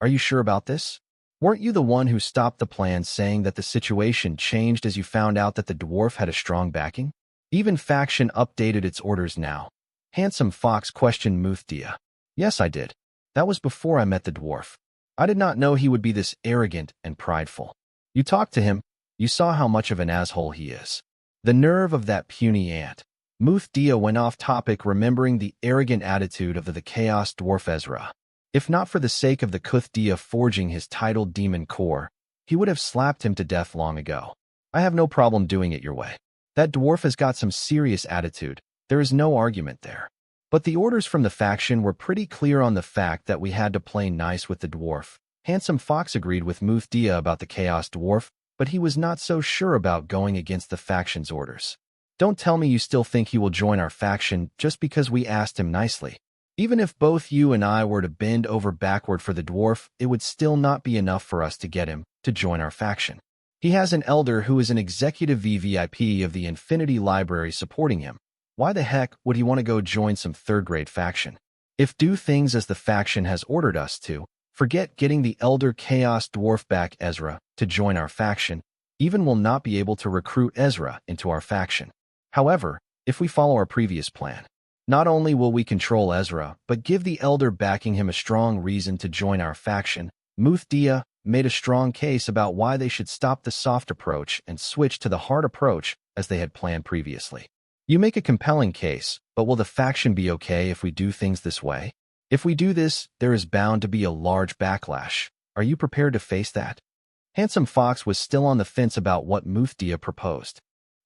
S1: Are you sure about this? Weren't you the one who stopped the plan, saying that the situation changed as you found out that the dwarf had a strong backing? Even faction updated its orders now. Handsome Fox questioned Muthdia. Yes, I did. That was before I met the dwarf. I did not know he would be this arrogant and prideful. You talked to him. You saw how much of an asshole he is. The nerve of that puny ant. Muthdia went off topic, remembering the arrogant attitude of the Chaos Dwarf Ezra. If not for the sake of the Kuthdia forging his titled Demon Core, he would have slapped him to death long ago. I have no problem doing it your way. That dwarf has got some serious attitude. There is no argument there. But the orders from the faction were pretty clear on the fact that we had to play nice with the dwarf. Handsome Fox agreed with Muthdia about the Chaos Dwarf, but he was not so sure about going against the faction's orders. Don't tell me you still think he will join our faction just because we asked him nicely. Even if both you and I were to bend over backward for the dwarf, it would still not be enough for us to get him to join our faction. He has an elder who is an executive VVIP of the Infinity Library supporting him. Why the heck would he want to go join some third-grade faction? If do things as the faction has ordered us to, forget getting the elder Chaos Dwarf back Ezra to join our faction. Even will not be able to recruit Ezra into our faction. However, if we follow our previous plan, not only will we control Ezra, but give the elder backing him a strong reason to join our faction. Muthdia made a strong case about why they should stop the soft approach and switch to the hard approach as they had planned previously. You make a compelling case, but will the faction be okay if we do things this way? If we do this, there is bound to be a large backlash. Are you prepared to face that? Handsome Fox was still on the fence about what Muthdia proposed.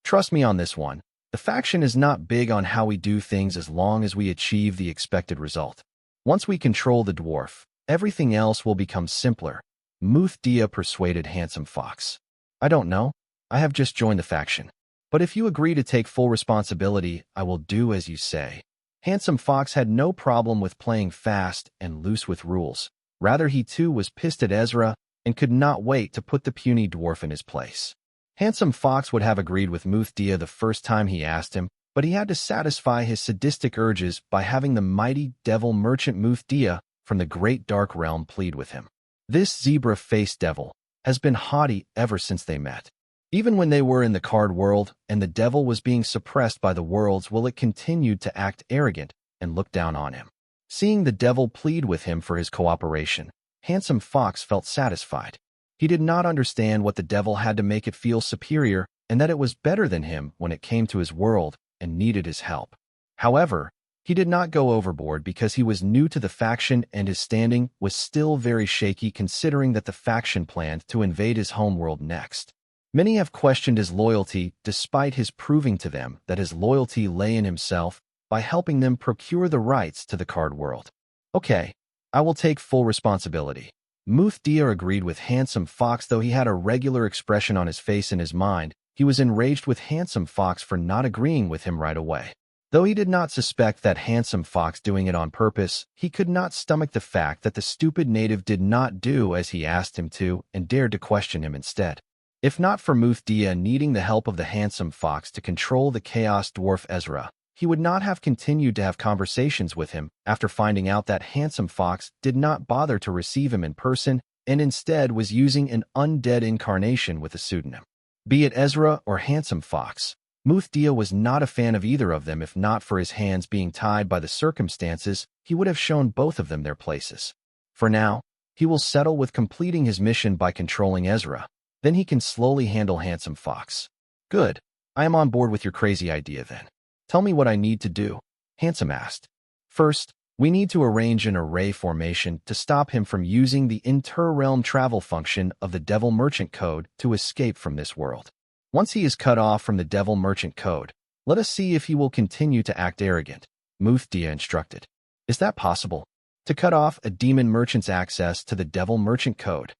S1: Trust me on this one. The faction is not big on how we do things as long as we achieve the expected result. Once we control the dwarf, Everything else will become simpler. Muthdia persuaded Handsome Fox. I don't know. I have just joined the faction. But if you agree to take full responsibility, I will do as you say. Handsome Fox had no problem with playing fast and loose with rules. Rather, he too was pissed at Ezra and could not wait to put the puny dwarf in his place. Handsome Fox would have agreed with Muthdia the first time he asked him, but he had to satisfy his sadistic urges by having the mighty devil merchant Muthdia from the great dark realm plead with him. This zebra-faced devil has been haughty ever since they met. Even when they were in the card world and the devil was being suppressed by the worlds, it continued to act arrogant and look down on him. Seeing the devil plead with him for his cooperation, Handsome Fox felt satisfied. He did not understand what the devil had to make it feel superior and that it was better than him when it came to his world and needed his help. However, he did not go overboard because he was new to the faction and his standing was still very shaky considering that the faction planned to invade his homeworld next. Many have questioned his loyalty despite his proving to them that his loyalty lay in himself by helping them procure the rights to the card world. Okay, I will take full responsibility. Muthdia agreed with Handsome Fox, though he had a regular expression on his face. In his mind, he was enraged with Handsome Fox for not agreeing with him right away. Though he did not suspect that Handsome Fox doing it on purpose, he could not stomach the fact that the stupid native did not do as he asked him to and dared to question him instead. If not for Muthdia needing the help of the Handsome Fox to control the Chaos Dwarf Ezra, he would not have continued to have conversations with him after finding out that Handsome Fox did not bother to receive him in person and instead was using an undead incarnation with a pseudonym. Be it Ezra or Handsome Fox, Muthdia was not a fan of either of them. If not for his hands being tied by the circumstances, he would have shown both of them their places. For now, he will settle with completing his mission by controlling Ezra. Then he can slowly handle Handsome Fox. Good. I am on board with your crazy idea then. Tell me what I need to do, Handsome asked. First, we need to arrange an array formation to stop him from using the inter-realm travel function of the Devil Merchant Code to escape from this world. Once he is cut off from the Devil Merchant Code, let us see if he will continue to act arrogant, Muthdia instructed. Is that possible? To cut off a demon merchant's access to the Devil Merchant Code?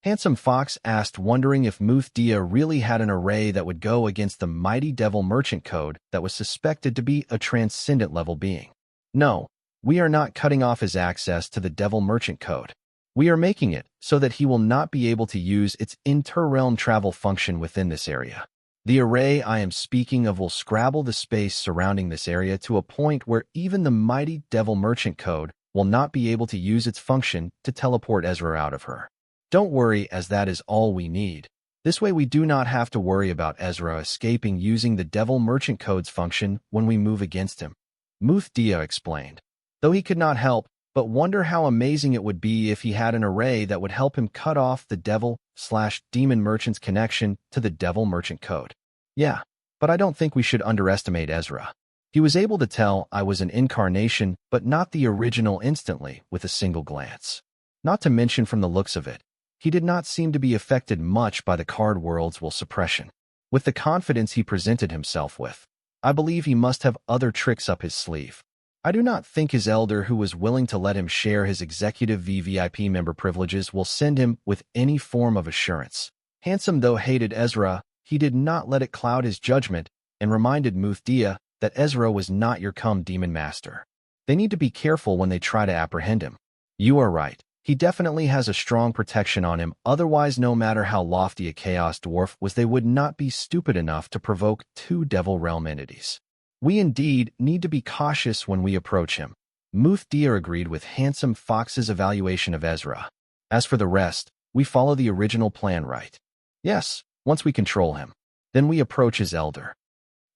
S1: Handsome Fox asked, wondering if Muthdia really had an array that would go against the mighty Devil Merchant Code that was suspected to be a transcendent level being. No, we are not cutting off his access to the Devil Merchant Code. We are making it so that he will not be able to use its inter-realm travel function within this area. The array I am speaking of will scrabble the space surrounding this area to a point where even the mighty Devil Merchant Code will not be able to use its function to teleport Ezra out of her. Don't worry, as that is all we need. This way we do not have to worry about Ezra escaping using the Devil Merchant Code's function when we move against him, Muthdia explained. Though he could not help but wonder how amazing it would be if he had an array that would help him cut off the Devil/Demon Merchant's connection to the Devil Merchant Code. Yeah, but I don't think we should underestimate Ezra. He was able to tell I was an incarnation but not the original instantly with a single glance. Not to mention, from the looks of it, he did not seem to be affected much by the card world's suppression. With the confidence he presented himself with, I believe he must have other tricks up his sleeve. I do not think his elder, who was willing to let him share his executive VVIP member privileges, will send him with any form of assurance. Handsome, though hated Ezra, he did not let it cloud his judgment and reminded Muthdia that Ezra was not your demon master. They need to be careful when they try to apprehend him. You are right. He definitely has a strong protection on him, otherwise no matter how lofty a Chaos Dwarf was, they would not be stupid enough to provoke two Devil Realm entities. We indeed need to be cautious when we approach him. Muthdia agreed with Handsome Fox's evaluation of Ezra. As for the rest, we follow the original plan, right? Yes, once we control him. Then we approach his elder.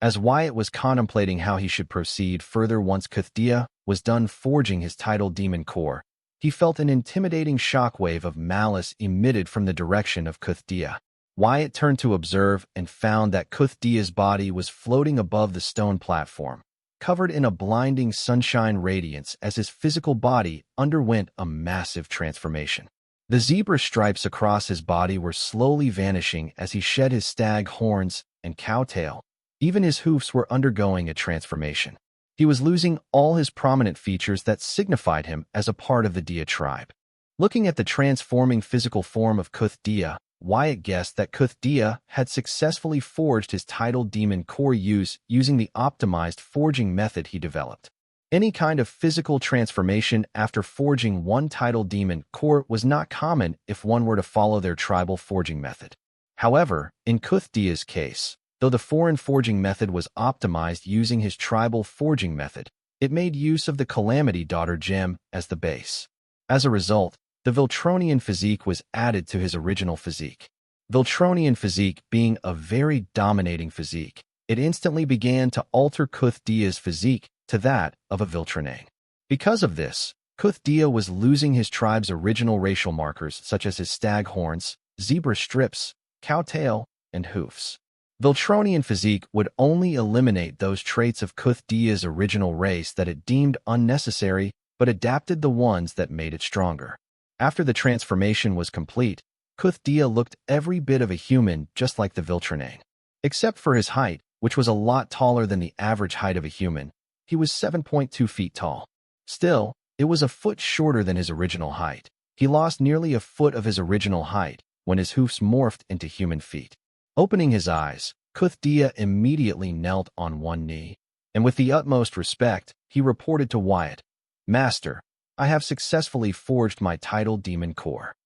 S1: As Wyatt was contemplating how he should proceed further once Muthdia was done forging his tidal demon core, he felt an intimidating shockwave of malice emitted from the direction of Muthdia. Wyatt turned to observe and found that Muthdia's body was floating above the stone platform, covered in a blinding sunshine radiance as his physical body underwent a massive transformation. The zebra stripes across his body were slowly vanishing as he shed his stag horns and cow tail. Even his hoofs were undergoing a transformation. He was losing all his prominent features that signified him as a part of the Dia tribe. Looking at the transforming physical form of Kuth-Dia, Wyatt guessed that Kuth-Dia had successfully forged his tidal demon core using the optimized forging method he developed. Any kind of physical transformation after forging one tidal demon core was not common if one were to follow their tribal forging method. However, in Kuth-Dia's case, though the foreign forging method was optimized using his tribal forging method, it made use of the Calamity Daughter gem as the base. As a result, the Viltronian physique was added to his original physique. Viltronian physique being a very dominating physique, it instantly began to alter Kuth-Dia's physique to that of a Viltronane. Because of this, Kuth-Dia was losing his tribe's original racial markers such as his stag horns, zebra strips, cow tail, and hoofs. Viltronian physique would only eliminate those traits of Kuth-Dia's original race that it deemed unnecessary, but adapted the ones that made it stronger. After the transformation was complete, Kuth-Dia looked every bit of a human just like the Viltronane. Except for his height, which was a lot taller than the average height of a human. He was 7.2 feet tall. Still, it was a foot shorter than his original height. He lost nearly a foot of his original height when his hoofs morphed into human feet. Opening his eyes, Kuth-Dia immediately knelt on one knee, and with the utmost respect, he reported to Wyatt, "Master, I have successfully forged my tidal demon core."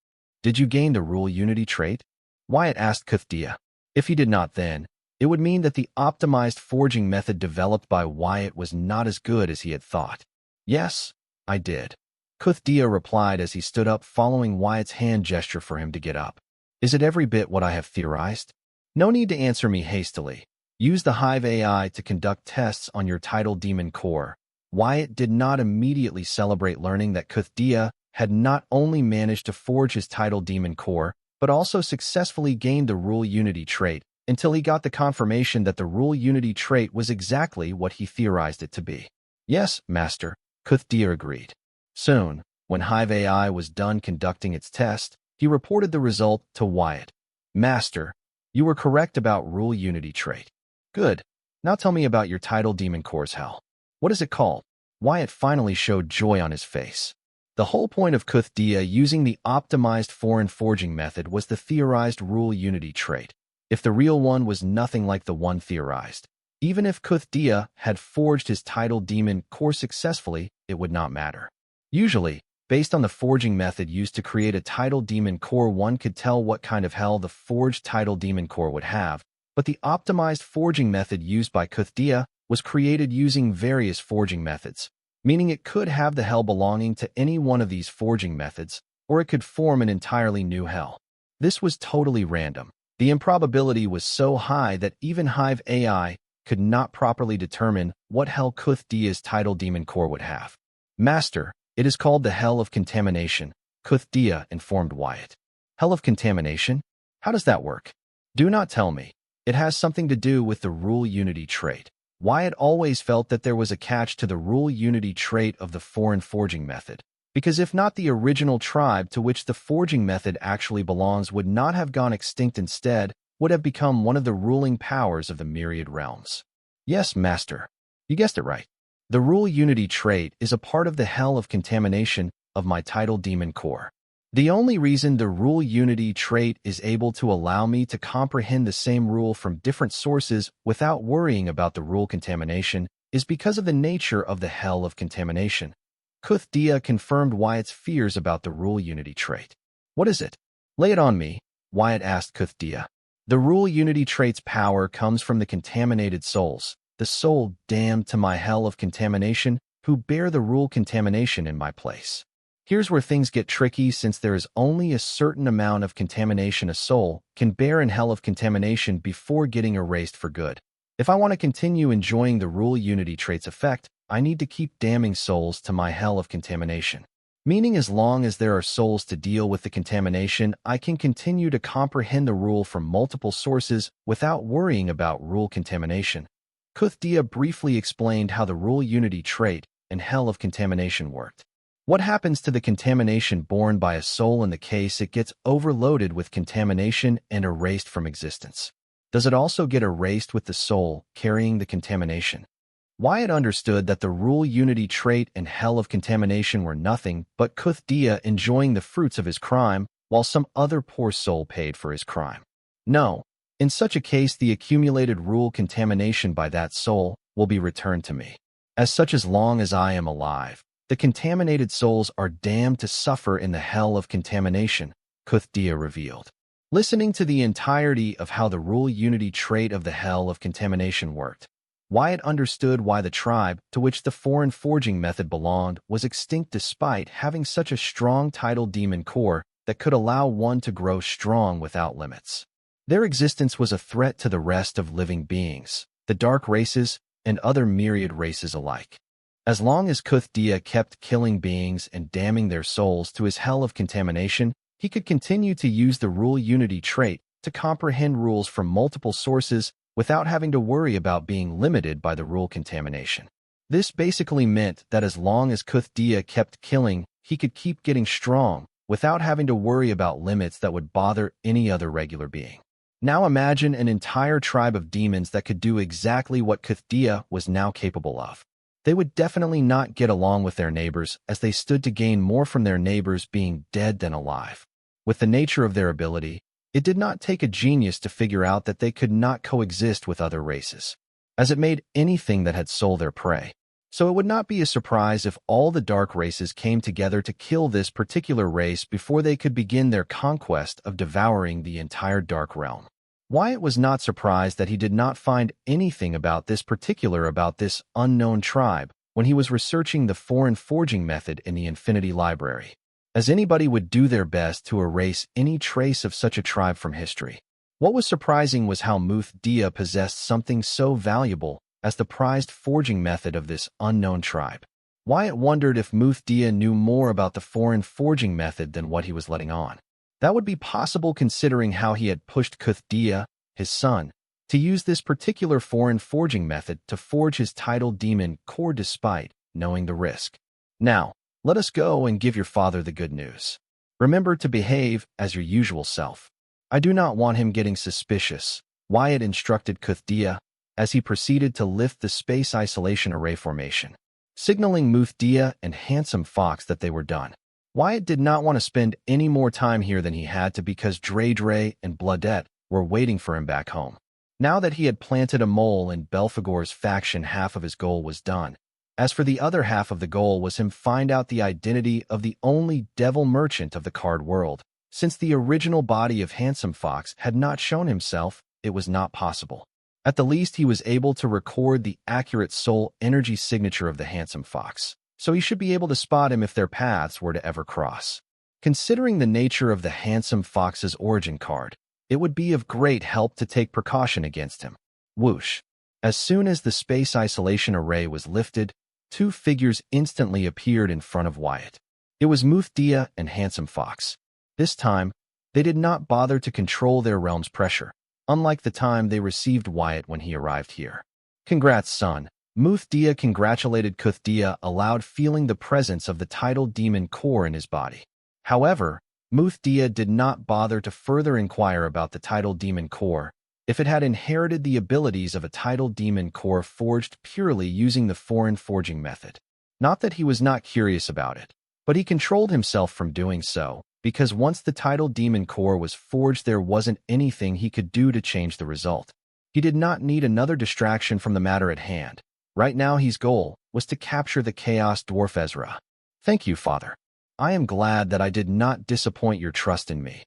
S1: "Did you gain the rule unity trait?" Wyatt asked Kuth-Dia. If he did not then, it would mean that the optimized forging method developed by Wyatt was not as good as he had thought. "Yes, I did," Kuth-Dia replied as he stood up following Wyatt's hand gesture for him to get up. "Is it every bit what I have theorized?" "No need to answer me hastily. Use the Hive AI to conduct tests on your tidal demon core." Wyatt did not immediately celebrate learning that Kuth-Dia had not only managed to forge his tidal demon core, but also successfully gained the rule unity trait, until he got the confirmation that the rule unity trait was exactly what he theorized it to be. "Yes, Master," Kuth-Dia agreed. Soon, when Hive AI was done conducting its test, he reported the result to Wyatt. "Master, you were correct about rule unity trait." "Good. Now tell me about your tidal demon core's hell. What is it called?" Wyatt finally showed joy on his face. The whole point of Kuth-Dia using the optimized foreign forging method was the theorized rule unity trait. If the real one was nothing like the one theorized, even if Kuth-Dia had forged his tidal demon core successfully, it would not matter. Usually, based on the forging method used to create a tidal demon core, one could tell what kind of hell the forged tidal demon core would have, but the optimized forging method used by Kuth-Dia was created using various forging methods, meaning it could have the hell belonging to any one of these forging methods, or it could form an entirely new hell. This was totally random. The improbability was so high that even Hive AI could not properly determine what hell Kuth-Dia's tidal demon core would have. "Master, it is called the Hell of Contamination," Kuth-Dia informed Wyatt. "Hell of Contamination? How does that work?" "Do not tell me. It has something to do with the rule unity trait." Wyatt always felt that there was a catch to the rule unity trait of the foreign forging method, because if not, the original tribe to which the forging method actually belongs would not have gone extinct, instead would have become one of the ruling powers of the myriad realms. "Yes, Master. You guessed it right. The rule unity trait is a part of the Hell of Contamination of my tidal demon core. The only reason the rule unity trait is able to allow me to comprehend the same rule from different sources without worrying about the rule contamination is because of the nature of the Hell of Contamination." Kuth-Dia confirmed Wyatt's fears about the rule unity trait. "What is it? Lay it on me," Wyatt asked Kuth-Dia. "The rule unity trait's power comes from the contaminated souls, the soul damned to my Hell of Contamination, who bear the rule contamination in my place. Here's where things get tricky, since there is only a certain amount of contamination a soul can bear in Hell of Contamination before getting erased for good. If I want to continue enjoying the rule unity trait's effect, I need to keep damning souls to my Hell of Contamination. Meaning, as long as there are souls to deal with the contamination, I can continue to comprehend the rule from multiple sources without worrying about rule contamination." Kuth-Dia briefly explained how the rule unity trait and Hell of Contamination worked. What happens to the contamination borne by a soul in the case it gets overloaded with contamination and erased from existence? Does it also get erased with the soul carrying the contamination? Wyatt understood that the rule unity trait and hell of contamination were nothing but Kuthdia enjoying the fruits of his crime, while some other poor soul paid for his crime. No, in such a case the accumulated rule contamination by that soul will be returned to me. As long as I am alive, the contaminated souls are damned to suffer in the hell of contamination, Kuthdia revealed. Listening to the entirety of how the rule unity trait of the hell of contamination worked, Wyatt understood why the tribe to which the foreign forging method belonged was extinct despite having such a strong tidal demon core that could allow one to grow strong without limits. Their existence was a threat to the rest of living beings, the dark races, and other myriad races alike. As long as Kuthdia kept killing beings and damning their souls to his hell of contamination, he could continue to use the rule unity trait to comprehend rules from multiple sources without having to worry about being limited by the rule contamination. This basically meant that as long as Kuthdia kept killing, he could keep getting strong without having to worry about limits that would bother any other regular being. Now imagine an entire tribe of demons that could do exactly what Kuthdia was now capable of. They would definitely not get along with their neighbors as they stood to gain more from their neighbors being dead than alive. With the nature of their ability, it did not take a genius to figure out that they could not coexist with other races, as it made anything that had soul their prey. So it would not be a surprise if all the dark races came together to kill this particular race before they could begin their conquest of devouring the entire dark realm. Wyatt was not surprised that he did not find anything about this unknown tribe when he was researching the foreign forging method in the Infinity Library, as anybody would do their best to erase any trace of such a tribe from history. What was surprising was how Muthdia possessed something so valuable as the prized forging method of this unknown tribe. Wyatt wondered if Muthdia knew more about the foreign forging method than what he was letting on. That would be possible considering how he had pushed Kuthdia, his son, to use this particular foreign forging method to forge his tidal demon core despite knowing the risk. Now, let us go and give your father the good news. Remember to behave as your usual self. I do not want him getting suspicious, Wyatt instructed Kuthdia as he proceeded to lift the space isolation array formation, signaling Muthdia and Handsome Fox that they were done. Wyatt did not want to spend any more time here than he had to because Dre and Bloodette were waiting for him back home. Now that he had planted a mole in Belphegor's faction, half of his goal was done. As for the other half of the goal was him find out the identity of the only devil merchant of the card world. Since the original body of Handsome Fox had not shown himself, it was not possible. At the least, he was able to record the accurate soul energy signature of the Handsome Fox, so he should be able to spot him if their paths were to ever cross. Considering the nature of the Handsome Fox's origin card, it would be of great help to take precaution against him. Whoosh! As soon as the space isolation array was lifted, two figures instantly appeared in front of Wyatt. It was Muthdia and Handsome Fox. This time, they did not bother to control their realm's pressure, unlike the time they received Wyatt when he arrived here. Congrats, son. Muthdia congratulated Kuthdia aloud, feeling the presence of the tidal demon core in his body. However, Muthdia did not bother to further inquire about the tidal demon core, if it had inherited the abilities of a tidal demon core forged purely using the foreign forging method. Not that he was not curious about it, but he controlled himself from doing so, because once the tidal demon core was forged there wasn't anything he could do to change the result. He did not need another distraction from the matter at hand. Right now his goal was to capture the Chaos Dwarf Ezra. Thank you, father. I am glad that I did not disappoint your trust in me.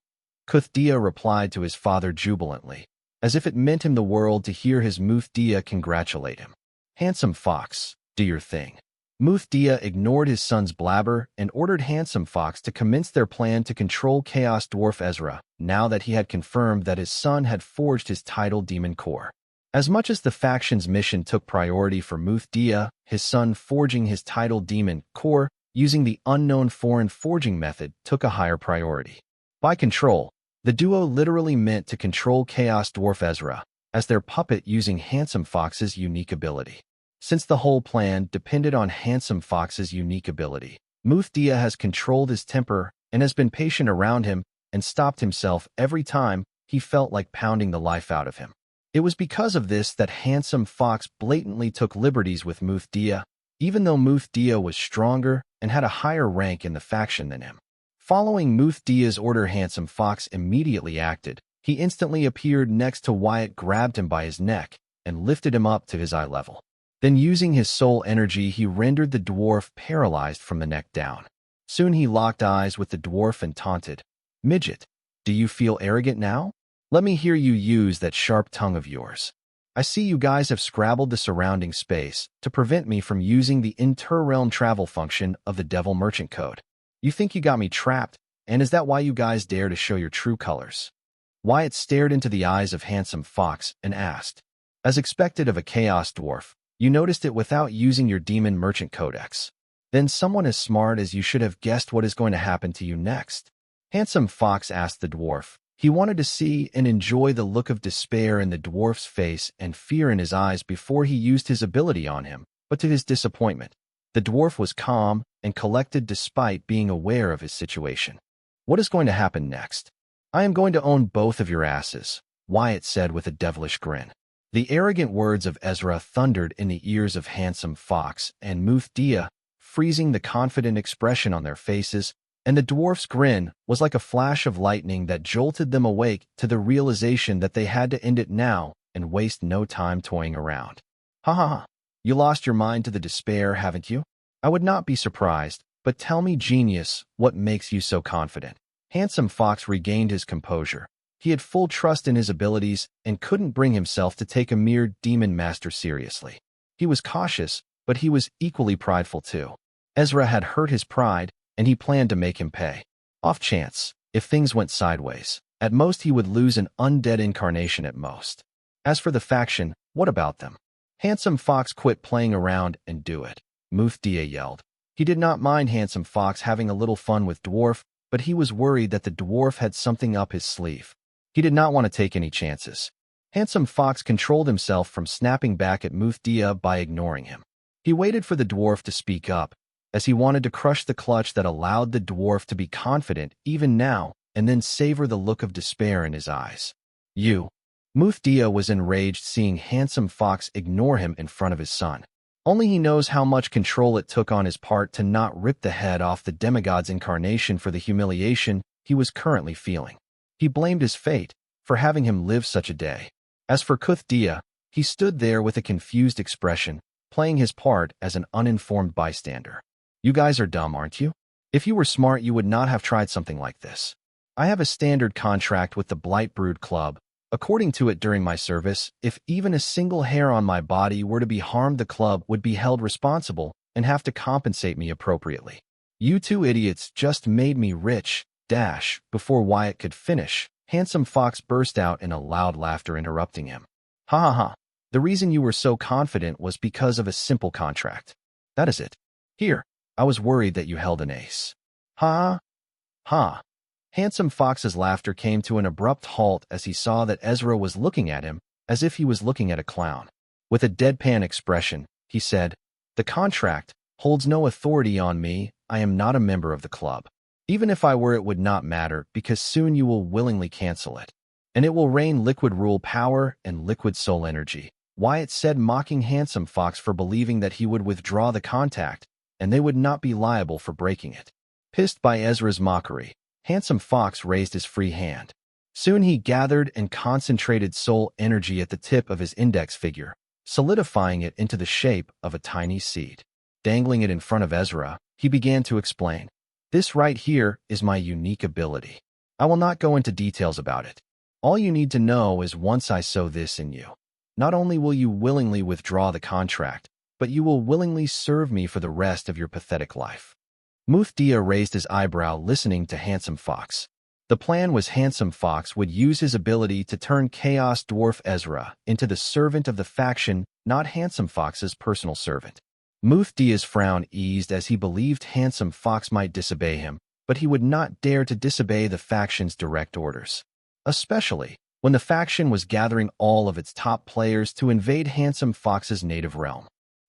S1: Kuthdia replied to his father jubilantly, as if it meant him the world to hear his Muthdia congratulate him. Handsome Fox, do your thing. Muthdia ignored his son's blabber and ordered Handsome Fox to commence their plan to control Chaos Dwarf Ezra, now that he had confirmed that his son had forged his tidal demon core. As much as the faction's mission took priority for Muthdia, his son forging his tidal demon core using the unknown foreign forging method took a higher priority. By control, the duo literally meant to control Chaos Dwarf Ezra as their puppet using Handsome Fox's unique ability. Since the whole plan depended on Handsome Fox's unique ability, Muthdia has controlled his temper and has been patient around him and stopped himself every time he felt like pounding the life out of him. It was because of this that Handsome Fox blatantly took liberties with Muthdia, even though Muthdia was stronger and had a higher rank in the faction than him. Following Muthdia's order, Handsome Fox immediately acted. He instantly appeared next to Wyatt, grabbed him by his neck, and lifted him up to his eye level. Then, using his soul energy, he rendered the dwarf paralyzed from the neck down. Soon he locked eyes with the dwarf and taunted, "Midget, do you feel arrogant now? Let me hear you use that sharp tongue of yours. I see you guys have scrabbled the surrounding space to prevent me from using the inter-realm travel function of the Devil Merchant Code. You think you got me trapped, and is that why you guys dare to show your true colors?" Wyatt stared into the eyes of Handsome Fox and asked, "As expected of a Chaos Dwarf, you noticed it without using your Demon Merchant Codex. Then someone as smart as you should have guessed what is going to happen to you next." Handsome Fox asked the dwarf. He wanted to see and enjoy the look of despair in the dwarf's face and fear in his eyes before he used his ability on him, but to his disappointment, the dwarf was calm and collected despite being aware of his situation. "What is going to happen next? I am going to own both of your asses," Wyatt said with a devilish grin. The arrogant words of Ezra thundered in the ears of Handsome Fox and Muthdia, freezing the confident expression on their faces, and the dwarf's grin was like a flash of lightning that jolted them awake to the realization that they had to end it now and waste no time toying around. "Ha ha ha. You lost your mind to the despair, haven't you? I would not be surprised, but tell me, genius, what makes you so confident?" Handsome Fox regained his composure. He had full trust in his abilities and couldn't bring himself to take a mere demon master seriously. He was cautious, but he was equally prideful too. Ezra had hurt his pride, and he planned to make him pay. Off chance, if things went sideways, at most he would lose an undead incarnation at most. As for the faction, what about them? Handsome Fox quit playing around and do it, Muthdia yelled. He did not mind Handsome Fox having a little fun with Dwarf, but he was worried that the dwarf had something up his sleeve. He did not want to take any chances. Handsome Fox controlled himself from snapping back at Muthdia by ignoring him. He waited for the dwarf to speak up, as he wanted to crush the clutch that allowed the dwarf to be confident even now and then savor the look of despair in his eyes. "You." Muthdia was enraged seeing Handsome Fox ignore him in front of his son. Only he knows how much control it took on his part to not rip the head off the demigod's incarnation for the humiliation he was currently feeling. He blamed his fate for having him live such a day. As for Muthdia, he stood there with a confused expression, playing his part as an uninformed bystander. "You guys are dumb, aren't you? If you were smart, you would not have tried something like this. I have a standard contract with the Blightbrood Club. According to it, during my service, if even a single hair on my body were to be harmed, the club would be held responsible and have to compensate me appropriately. You two idiots just made me rich, dash." Before Wyatt could finish, Handsome Fox burst out in a loud laughter, interrupting him. "Ha ha ha. The reason you were so confident was because of a simple contract. That is it. Here, I was worried that you held an ace." "Ha ha." Handsome Fox's laughter came to an abrupt halt as he saw that Ezra was looking at him as if he was looking at a clown. With a deadpan expression, he said, "The contract holds no authority on me. I am not a member of the club. Even if I were, it would not matter, because soon you will willingly cancel it. And it will rain liquid rule power and liquid soul energy." Wyatt said, mocking Handsome Fox for believing that he would withdraw the contact, and they would not be liable for breaking it. Pissed by Ezra's mockery, Handsome Fox raised his free hand. Soon he gathered and concentrated soul energy at the tip of his index finger, solidifying it into the shape of a tiny seed. Dangling it in front of Ezra, he began to explain, "This right here is my unique ability. I will not go into details about it. All you need to know is once I sow this in you, not only will you willingly withdraw the contract, but you will willingly serve me for the rest of your pathetic life." Muthdia raised his eyebrow, listening to Handsome Fox. The plan was Handsome Fox would use his ability to turn Chaos Dwarf Ezra into the servant of the faction, not Handsome Fox's personal servant. Muthdia's frown eased as he believed Handsome Fox might disobey him, but he would not dare to disobey the faction's direct orders, especially when the faction was gathering all of its top players to invade Handsome Fox's native realm.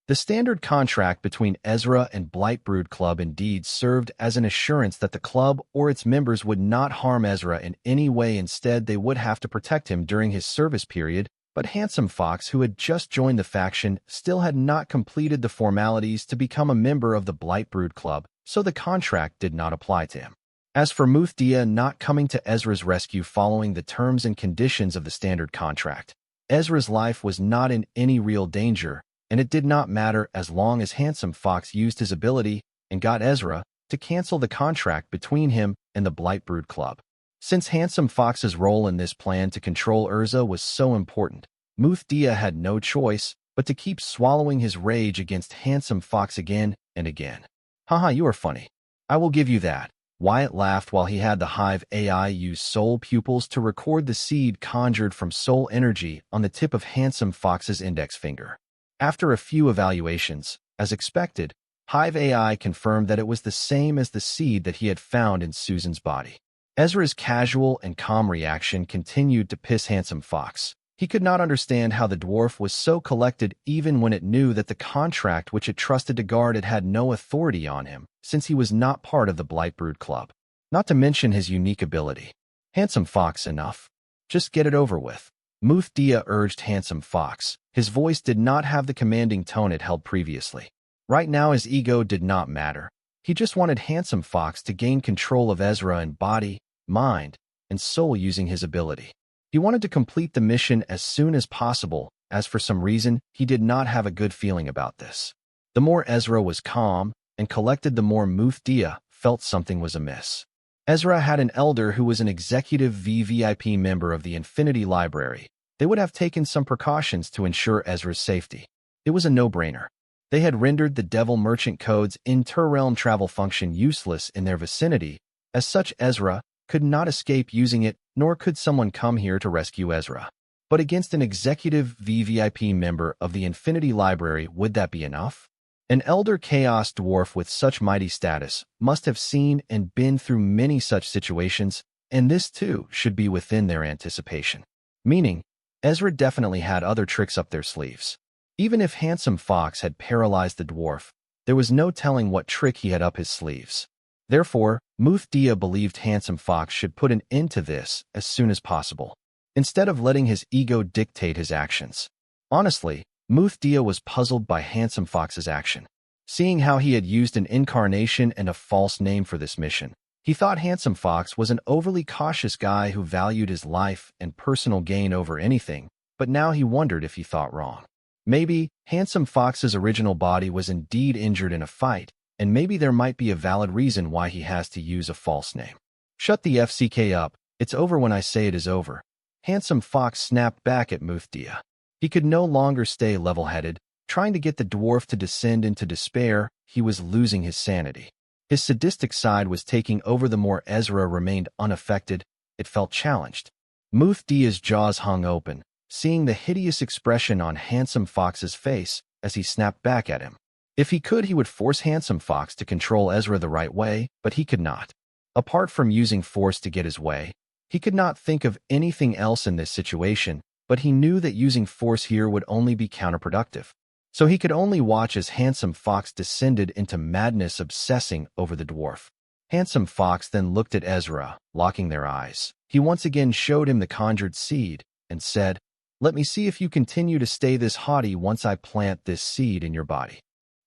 S1: The standard contract between Ezra and Blightbrood Club indeed served as an assurance that the club or its members would not harm Ezra in any way. Instead, they would have to protect him during his service period, But Handsome Fox, who had just joined the faction, still had not completed the formalities to become a member of the Blightbrood Club, so the contract did not apply to him. As for Muthdia not coming to Ezra's rescue following the terms and conditions of the standard contract, Ezra's life was not in any real danger, and it did not matter as long as Handsome Fox used his ability and got Ezra to cancel the contract between him and the Blightbrood Club. Since Handsome Fox's role in this plan to control Urza was so important, Muthdia had no choice but to keep swallowing his rage against Handsome Fox again and again. Haha, you are funny. I will give you that. Wyatt laughed while he had the Hive AI use soul pupils to record the seed conjured from soul energy on the tip of Handsome Fox's index finger. After a few evaluations, as expected, Hive AI confirmed that it was the same as the seed that he had found in Susan's body. Ezra's casual and calm reaction continued to piss Handsome Fox. He could not understand how the dwarf was so collected even when it knew that the contract which it trusted to guard it had no authority on him, since he was not part of the Blightbrood Club. Not to mention his unique ability. Handsome Fox, enough. Just get it over with. Muthdia urged Handsome Fox. His voice did not have the commanding tone it held previously. Right now his ego did not matter. He just wanted Handsome Fox to gain control of Ezra in body, mind, and soul using his ability. He wanted to complete the mission as soon as possible, as for some reason, he did not have a good feeling about this. The more Ezra was calm and collected, the more Muthdia felt something was amiss. Ezra had an elder who was an executive VVIP member of the Infinity Library. They would have taken some precautions to ensure Ezra's safety. It was a no-brainer. They had rendered the Devil Merchant Code's inter-realm travel function useless in their vicinity. As such, Ezra could not escape using it, nor could someone come here to rescue Ezra. But against an executive VVIP member of the Infinity Library, would that be enough? An elder chaos dwarf with such mighty status must have seen and been through many such situations, and this too should be within their anticipation. Meaning, Ezra definitely had other tricks up their sleeves. Even if Handsome Fox had paralyzed the dwarf, there was no telling what trick he had up his sleeves. Therefore, Muthdia believed Handsome Fox should put an end to this as soon as possible, instead of letting his ego dictate his actions. Honestly, Muthdia was puzzled by Handsome Fox's action. Seeing how he had used an incarnation and a false name for this mission, he thought Handsome Fox was an overly cautious guy who valued his life and personal gain over anything, but now he wondered if he thought wrong. Maybe Handsome Fox's original body was indeed injured in a fight, and maybe there might be a valid reason why he has to use a false name. Shut the FCK up, it's over when I say it is over. Handsome Fox snapped back at Muthdia. He could no longer stay level-headed, trying to get the dwarf to descend into despair. He was losing his sanity. His sadistic side was taking over. The more Ezra remained unaffected, it felt challenged. Muthdia's jaws hung open, seeing the hideous expression on Handsome Fox's face as he snapped back at him. If he could, he would force Handsome Fox to control Ezra the right way, but he could not. Apart from using force to get his way, he could not think of anything else in this situation, but he knew that using force here would only be counterproductive. So he could only watch as Handsome Fox descended into madness, obsessing over the dwarf. Handsome Fox then looked at Ezra, locking their eyes. He once again showed him the conjured seed and said, "Let me see if you continue to stay this haughty once I plant this seed in your body."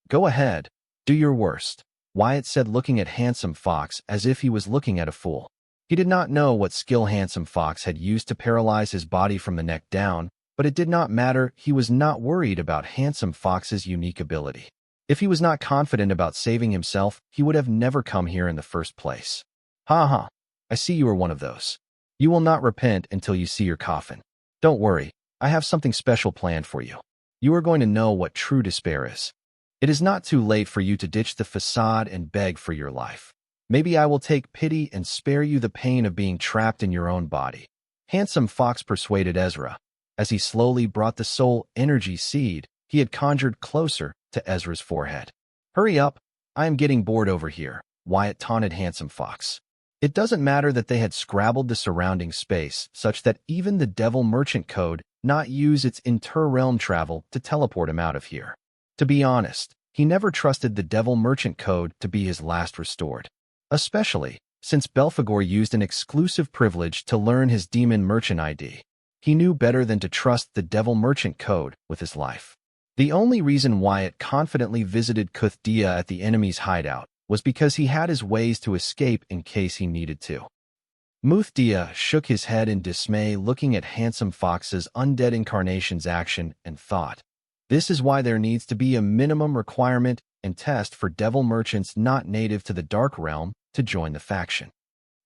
S1: "Go ahead, do your worst," Wyatt said, looking at Handsome Fox as if he was looking at a fool. He did not know what skill Handsome Fox had used to paralyze his body from the neck down, but it did not matter. He was not worried about Handsome Fox's unique ability. If he was not confident about saving himself, he would have never come here in the first place. "Ha ha, I see you are one of those. You will not repent until you see your coffin. Don't worry, I have something special planned for you. You are going to know what true despair is. It is not too late for you to ditch the facade and beg for your life. Maybe I will take pity and spare you the pain of being trapped in your own body." Handsome Fox persuaded Ezra. As he slowly brought the soul energy seed he had conjured closer to Ezra's forehead. "Hurry up, I am getting bored over here," Wyatt taunted Handsome Fox. It doesn't matter that they had scrabbled the surrounding space such that even the Devil Merchant Code not use its inter-realm travel to teleport him out of here. To be honest, he never trusted the Devil Merchant Code to be his last restored. Especially since Belphegor used an exclusive privilege to learn his demon merchant ID. He knew better than to trust the devil merchant code with his life. The only reason Wyatt confidently visited Kuthdia at the enemy's hideout was because he had his ways to escape in case he needed to. Muthdia shook his head in dismay, looking at Handsome Fox's undead incarnation's action, and thought, "This is why there needs to be a minimum requirement and test for devil merchants not native to the Dark Realm to join the faction."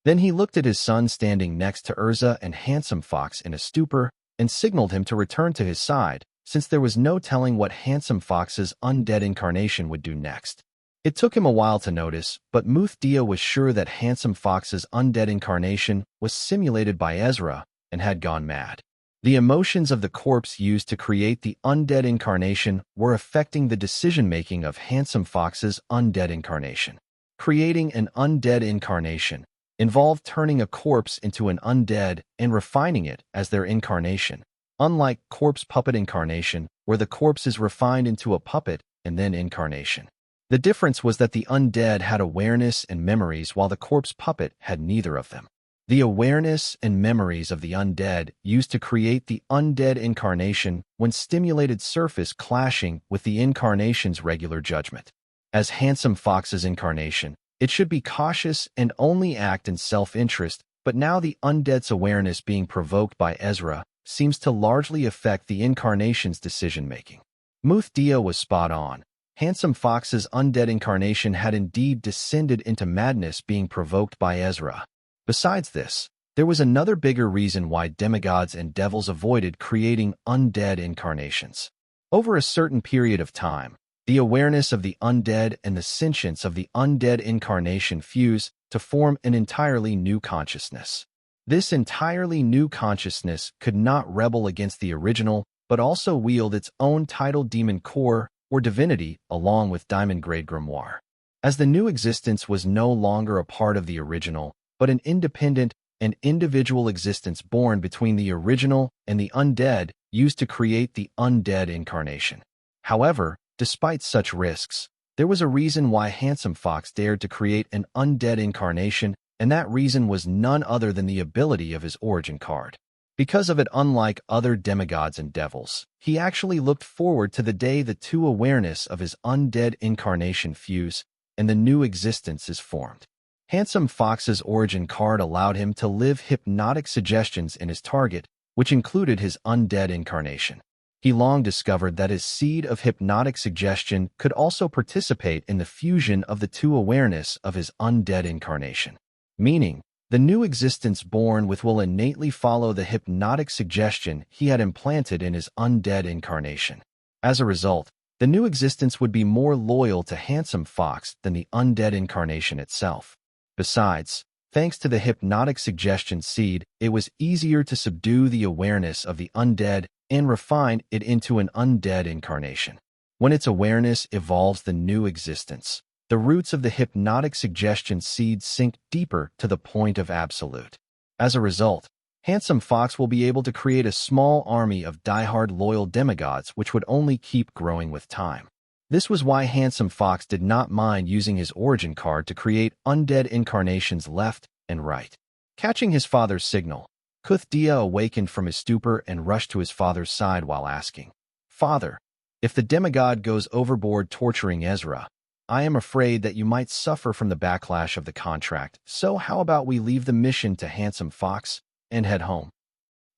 S1: Then he looked at his son standing next to Urza and Handsome Fox in a stupor and signaled him to return to his side, since there was no telling what Handsome Fox's undead incarnation would do next. It took him a while to notice, but Muthdia was sure that Handsome Fox's undead incarnation was simulated by Ezra and had gone mad. The emotions of the corpse used to create the undead incarnation were affecting the decision-making of Handsome Fox's undead incarnation. Creating an undead incarnation involved turning a corpse into an undead and refining it as their incarnation, unlike corpse puppet incarnation, where the corpse is refined into a puppet and then incarnation. The difference was that the undead had awareness and memories while the corpse puppet had neither of them. The awareness and memories of the undead used to create the undead incarnation when stimulated surface clashing with the incarnation's regular judgment. As Handsome Fox's incarnation, it should be cautious and only act in self-interest, but now the undead's awareness being provoked by Ezra seems to largely affect the incarnation's decision-making. Muthdia was spot on. Handsome Fox's undead incarnation had indeed descended into madness being provoked by Ezra. Besides this, there was another bigger reason why demigods and devils avoided creating undead incarnations. Over a certain period of time, the awareness of the undead and the sentience of the undead incarnation fuse to form an entirely new consciousness. This entirely new consciousness could not rebel against the original, but also wield its own title demon core or divinity along with diamond-grade grimoire. As the new existence was no longer a part of the original, but an independent and individual existence born between the original and the undead used to create the undead incarnation. However, despite such risks, there was a reason why Handsome Fox dared to create an undead incarnation, and that reason was none other than the ability of his origin card. Because of it, unlike other demigods and devils, he actually looked forward to the day the two awareness of his undead incarnation fuse and the new existence is formed. Handsome Fox's origin card allowed him to live hypnotic suggestions in his target, which included his undead incarnation. He long discovered that his seed of hypnotic suggestion could also participate in the fusion of the two awareness of his undead incarnation. Meaning, the new existence born with will innately follow the hypnotic suggestion he had implanted in his undead incarnation. As a result, the new existence would be more loyal to Handsome Fox than the undead incarnation itself. Besides, thanks to the hypnotic suggestion seed, it was easier to subdue the awareness of the undead and refine it into an undead incarnation. When its awareness evolves the new existence, the roots of the hypnotic suggestion seed sink deeper to the point of absolute. As a result, Handsome Fox will be able to create a small army of die-hard loyal demigods which would only keep growing with time. This was why Handsome Fox did not mind using his origin card to create undead incarnations left and right. Catching his father's signal, Kuthdia awakened from his stupor and rushed to his father's side while asking, "Father, if the demigod goes overboard torturing Ezra, I am afraid that you might suffer from the backlash of the contract, so how about we leave the mission to Handsome Fox and head home?"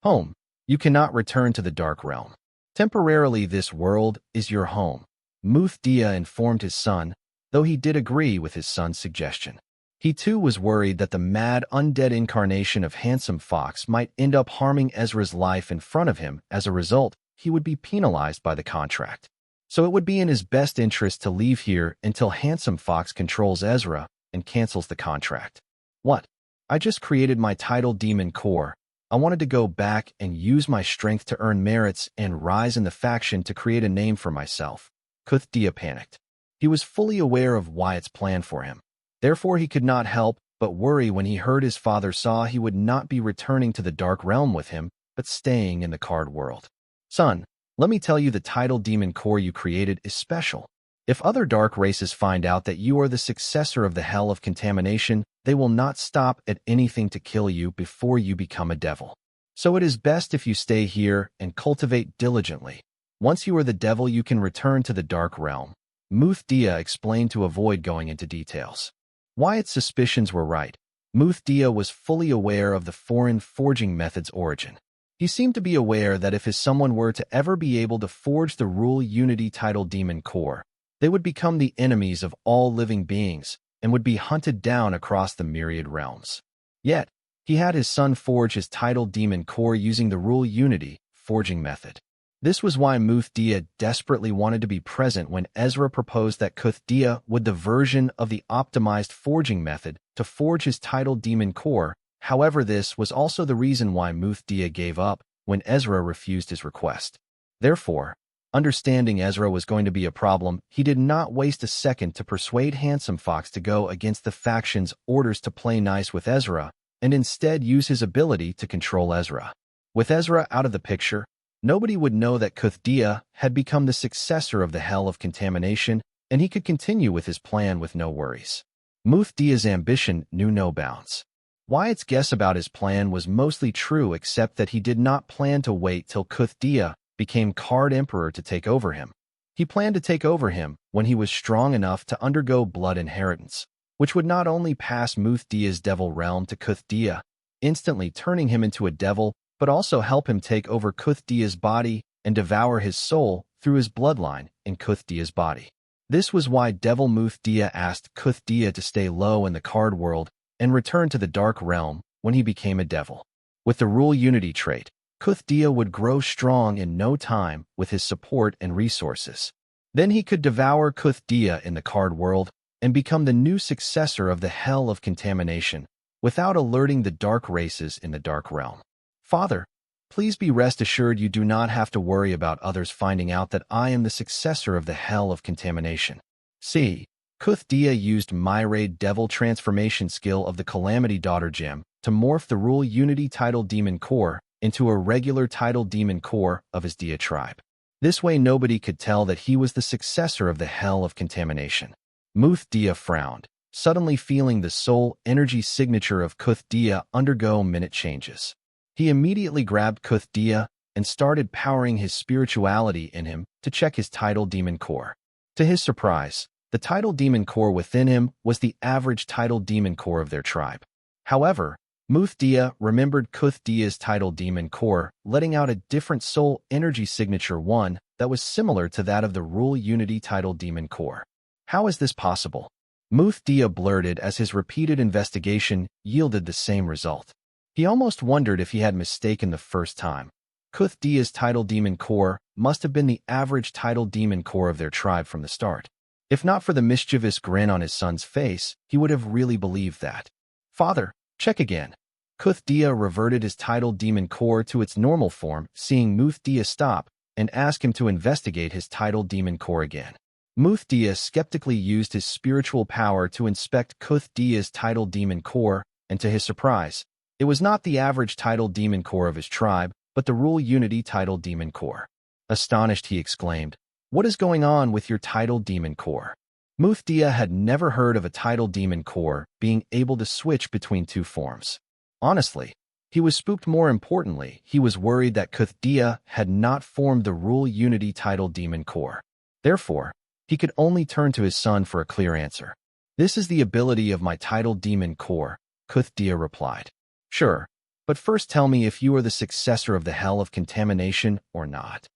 S1: "Home? You cannot return to the Dark Realm. Temporarily this world is your home," Muthdia informed his son, though he did agree with his son's suggestion. He too was worried that the mad undead incarnation of Handsome Fox might end up harming Ezra's life in front of him. As a result, he would be penalized by the contract. So it would be in his best interest to leave here until Handsome Fox controls Ezra and cancels the contract. "What? I just created my title demon core. I wanted to go back and use my strength to earn merits and rise in the faction to create a name for myself." Kuthdia panicked. He was fully aware of Wyatt's plan for him. Therefore, he could not help but worry when he heard his father saw he would not be returning to the Dark Realm with him, but staying in the card world. "Son, let me tell you, the title demon core you created is special. If other dark races find out that you are the successor of the Hell of Contamination, they will not stop at anything to kill you before you become a devil. So it is best if you stay here and cultivate diligently. Once you are the devil, you can return to the dark realm. Muthdia explained to avoid going into details. Wyatt's suspicions were right. Muthdia was fully aware of the foreign forging method's origin. He seemed to be aware that if someone were to ever be able to forge the Rule Unity title demon core, they would become the enemies of all living beings and would be hunted down across the myriad realms. Yet, he had his son forge his title demon core using the Rule Unity forging method. This was why Muthdia desperately wanted to be present when Ezra proposed that Kuthdia would the version of the optimized forging method to forge his title demon core. However, this was also the reason why Muthdia gave up when Ezra refused his request. Therefore, understanding Ezra was going to be a problem, he did not waste a second to persuade Handsome Fox to go against the faction's orders to play nice with Ezra, and instead use his ability to control Ezra. With Ezra out of the picture, nobody would know that Kuthdia had become the successor of the Hell of Contamination, and he could continue with his plan with no worries. Muthdia's ambition knew no bounds. Wyatt's guess about his plan was mostly true, except that he did not plan to wait till Kuthdia became Card Emperor to take over him. He planned to take over him when he was strong enough to undergo blood inheritance, which would not only pass Muthdia's devil realm to Kuthdia, instantly turning him into a devil, but also help him take over Kuthdia's body and devour his soul through his bloodline in Kuthdia's body. This was why Devil Muthdia asked Kuthdia to stay low in the card world and return to the dark realm when he became a devil. With the Rule Unity trait, Kuthdia would grow strong in no time with his support and resources. Then he could devour Kuthdia in the card world and become the new successor of the Hell of Contamination without alerting the dark races in the dark realm. Father, please be rest assured you do not have to worry about others finding out that I am the successor of the Hell of Contamination. See, Kuthdia used Myraid Devil transformation skill of the Calamity Daughter gem to morph the Rule Unity title demon core into a regular title demon core of his Dia tribe. This way nobody could tell that he was the successor of the Hell of Contamination. Muthdia frowned, suddenly feeling the soul energy signature of Kuthdia undergo minute changes. He immediately grabbed Kuthdia and started powering his spirituality in him to check his title demon core. To his surprise, the title demon core within him was the average title demon core of their tribe. However, Muthdia remembered Kuthdia's title demon core letting out a different soul energy signature one that was similar to that of the Rule Unity title demon core. How is this possible? Muthdia blurted as his repeated investigation yielded the same result. He almost wondered if he had mistaken the first time. Kuthdia's title demon core must have been the average title demon core of their tribe from the start. If not for the mischievous grin on his son's face, he would have really believed that. Father, check again. Kuthdia reverted his title demon core to its normal form, seeing Muthdia stop, and asked him to investigate his title demon core again. Muthdia skeptically used his spiritual power to inspect Kuthdia's title demon core, and to his surprise, it was not the average title demon core of his tribe, but the Rule Unity title demon core. Astonished, he exclaimed, "What is going on with your title demon core?" Muthdia had never heard of a title demon core being able to switch between two forms. Honestly, he was spooked. More importantly, he was worried that Kuthdia had not formed the Rule Unity title demon core. Therefore, he could only turn to his son for a clear answer. "This is the ability of my title demon core," Kuthdia replied. "Sure, but first tell me if you are the successor of the Hell of Contamination or not."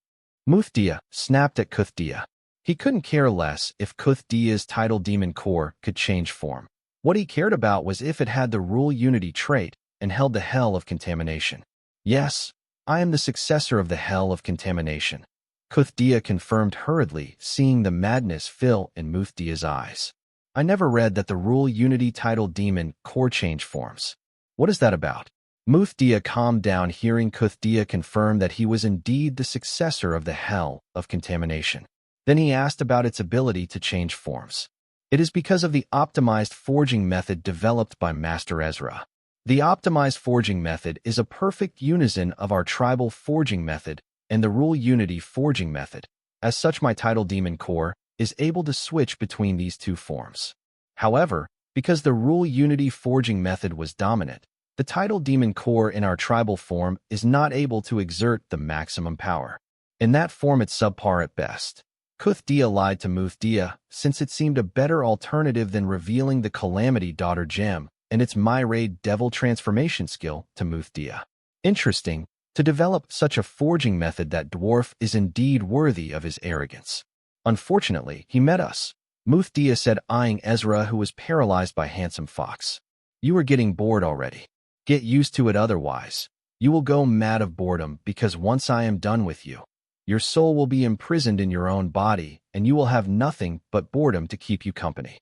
S1: Muthdia snapped at Kuthdia. He couldn't care less if Kuthdia's title demon core could change form. What he cared about was if it had the Rule Unity trait and held the Hell of Contamination. "Yes, I am the successor of the Hell of Contamination," Kuthdia confirmed hurriedly, seeing the madness fill in Muthdia's eyes. "I never read that the Rule Unity title demon core change forms. What is that about?" Muthdia calmed down, hearing Kuthdia confirm that he was indeed the successor of the Hell of Contamination. Then he asked about its ability to change forms. "It is because of the optimized forging method developed by Master Ezra. The optimized forging method is a perfect unison of our tribal forging method and the Rule Unity forging method. As such, my title demon core is able to switch between these two forms. However, because the Rule Unity forging method was dominant, The tidal demon core in our tribal form is not able to exert the maximum power. In that form it's subpar at best. Kuthdia lied to Muthdia, since it seemed a better alternative than revealing the Calamity Daughter gem and its Myraid devil transformation skill to Muthdia. Interesting, to develop such a forging method, that dwarf is indeed worthy of his arrogance. Unfortunately, he met us, Muthdia said, eyeing Ezra, who was paralyzed by Handsome Fox. You are getting bored already. Get used to it, otherwise you will go mad of boredom, because once I am done with you, your soul will be imprisoned in your own body, and you will have nothing but boredom to keep you company.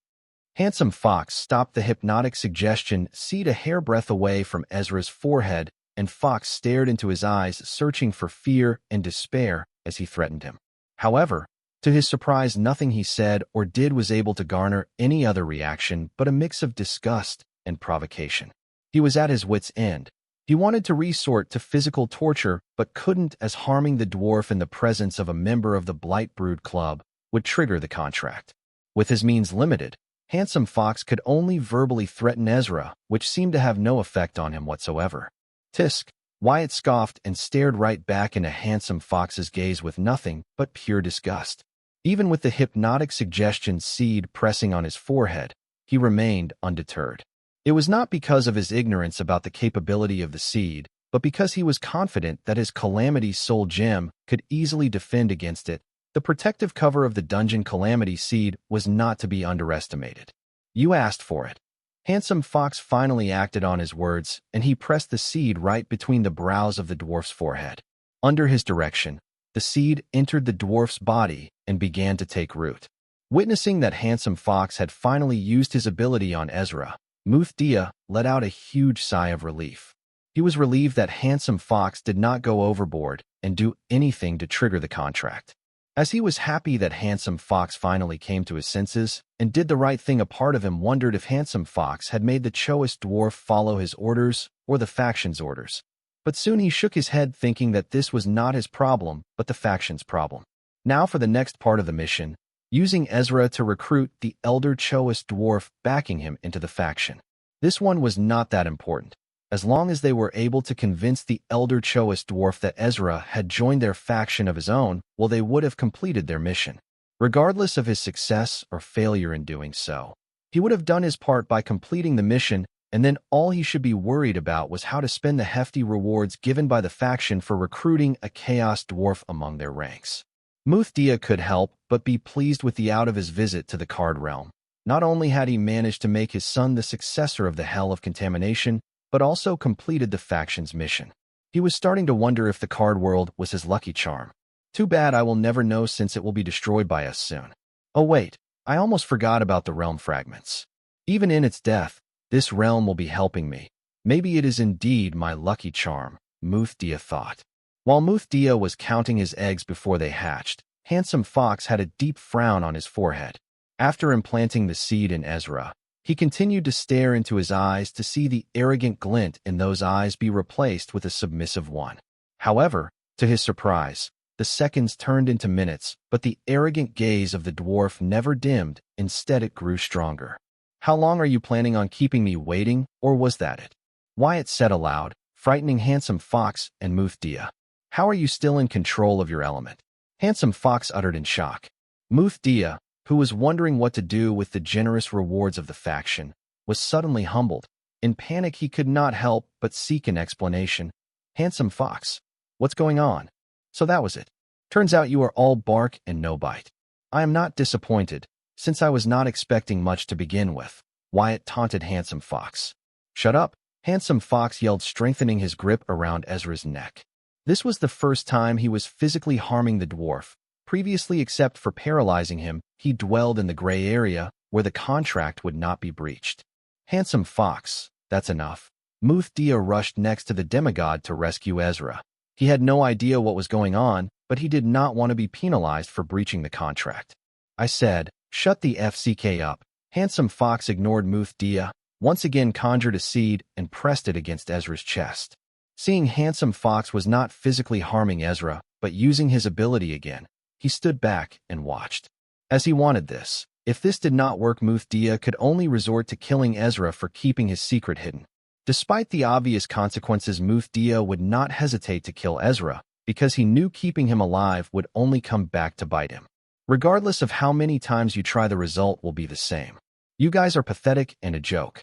S1: Handsome Fox stopped the hypnotic suggestion seed a hairbreadth away from Ezra's forehead, and Fox stared into his eyes, searching for fear and despair as he threatened him. However, to his surprise, nothing he said or did was able to garner any other reaction but a mix of disgust and provocation. He was at his wit's end. He wanted to resort to physical torture, but couldn't, as harming the dwarf in the presence of a member of the Blight Brood Club would trigger the contract. With his means limited, Handsome Fox could only verbally threaten Ezra, which seemed to have no effect on him whatsoever. Tisk, Wyatt scoffed and stared right back into Handsome Fox's gaze with nothing but pure disgust. Even with the hypnotic suggestion seed pressing on his forehead, he remained undeterred. It was not because of his ignorance about the capability of the seed, but because he was confident that his Calamity Soul gem could easily defend against it. The protective cover of the dungeon Calamity seed was not to be underestimated. You asked for it. Handsome Fox finally acted on his words, and he pressed the seed right between the brows of the dwarf's forehead. Under his direction, the seed entered the dwarf's body and began to take root. Witnessing that Handsome Fox had finally used his ability on Ezra, Muthdia let out a huge sigh of relief. He was relieved that Handsome Fox did not go overboard and do anything to trigger the contract. As he was happy that Handsome Fox finally came to his senses and did the right thing, a part of him wondered if Handsome Fox had made the Choist dwarf follow his orders or the faction's orders. But soon he shook his head, thinking that this was not his problem, but the faction's problem. Now for the next part of the mission, using Ezra to recruit the Elder Choist dwarf backing him into the faction. This one was not that important. As long as they were able to convince the Elder Choist dwarf that Ezra had joined their faction of his own, well, they would have completed their mission. Regardless of his success or failure in doing so, he would have done his part by completing the mission, and then all he should be worried about was how to spend the hefty rewards given by the faction for recruiting a Chaos dwarf among their ranks. Muthdia could help but be pleased with the out of his visit to the Card Realm. Not only had he managed to make his son the successor of the Hell of Contamination, but also completed the faction's mission. He was starting to wonder if the card world was his lucky charm. Too bad I will never know, since it will be destroyed by us soon. Oh wait, I almost forgot about the realm fragments. Even in its death, this realm will be helping me. Maybe it is indeed my lucky charm, Muthdia thought. While Muthdia was counting his eggs before they hatched, Handsome Fox had a deep frown on his forehead. After implanting the seed in Ezra, he continued to stare into his eyes to see the arrogant glint in those eyes be replaced with a submissive one. However, to his surprise, the seconds turned into minutes, but the arrogant gaze of the dwarf never dimmed. Instead, it grew stronger. How long are you planning on keeping me waiting, or was that it? Wyatt said aloud, frightening Handsome Fox and Muthdia. How are you still in control of your element? Handsome Fox uttered in shock. Muthdia, who was wondering what to do with the generous rewards of the faction, was suddenly humbled. In panic, he could not help but seek an explanation. Handsome Fox, what's going on? So that was it. Turns out you are all bark and no bite. I am not disappointed, since I was not expecting much to begin with, Wyatt taunted Handsome Fox. Shut up, Handsome Fox yelled, strengthening his grip around Ezra's neck. This was the first time he was physically harming the dwarf. Previously, except for paralyzing him, he dwelled in the gray area where the contract would not be breached. Handsome Fox, that's enough. Muthdia rushed next to the demigod to rescue Ezra. He had no idea what was going on, but he did not want to be penalized for breaching the contract. I said, shut the FCK up. Handsome Fox ignored Muthdia, once again conjured a seed and pressed it against Ezra's chest. Seeing Handsome Fox was not physically harming Ezra, but using his ability again, he stood back and watched. As he wanted this. If this did not work, Muthdia could only resort to killing Ezra for keeping his secret hidden. Despite the obvious consequences, Muthdia would not hesitate to kill Ezra, because he knew keeping him alive would only come back to bite him. Regardless of how many times you try, the result will be the same. You guys are pathetic and a joke.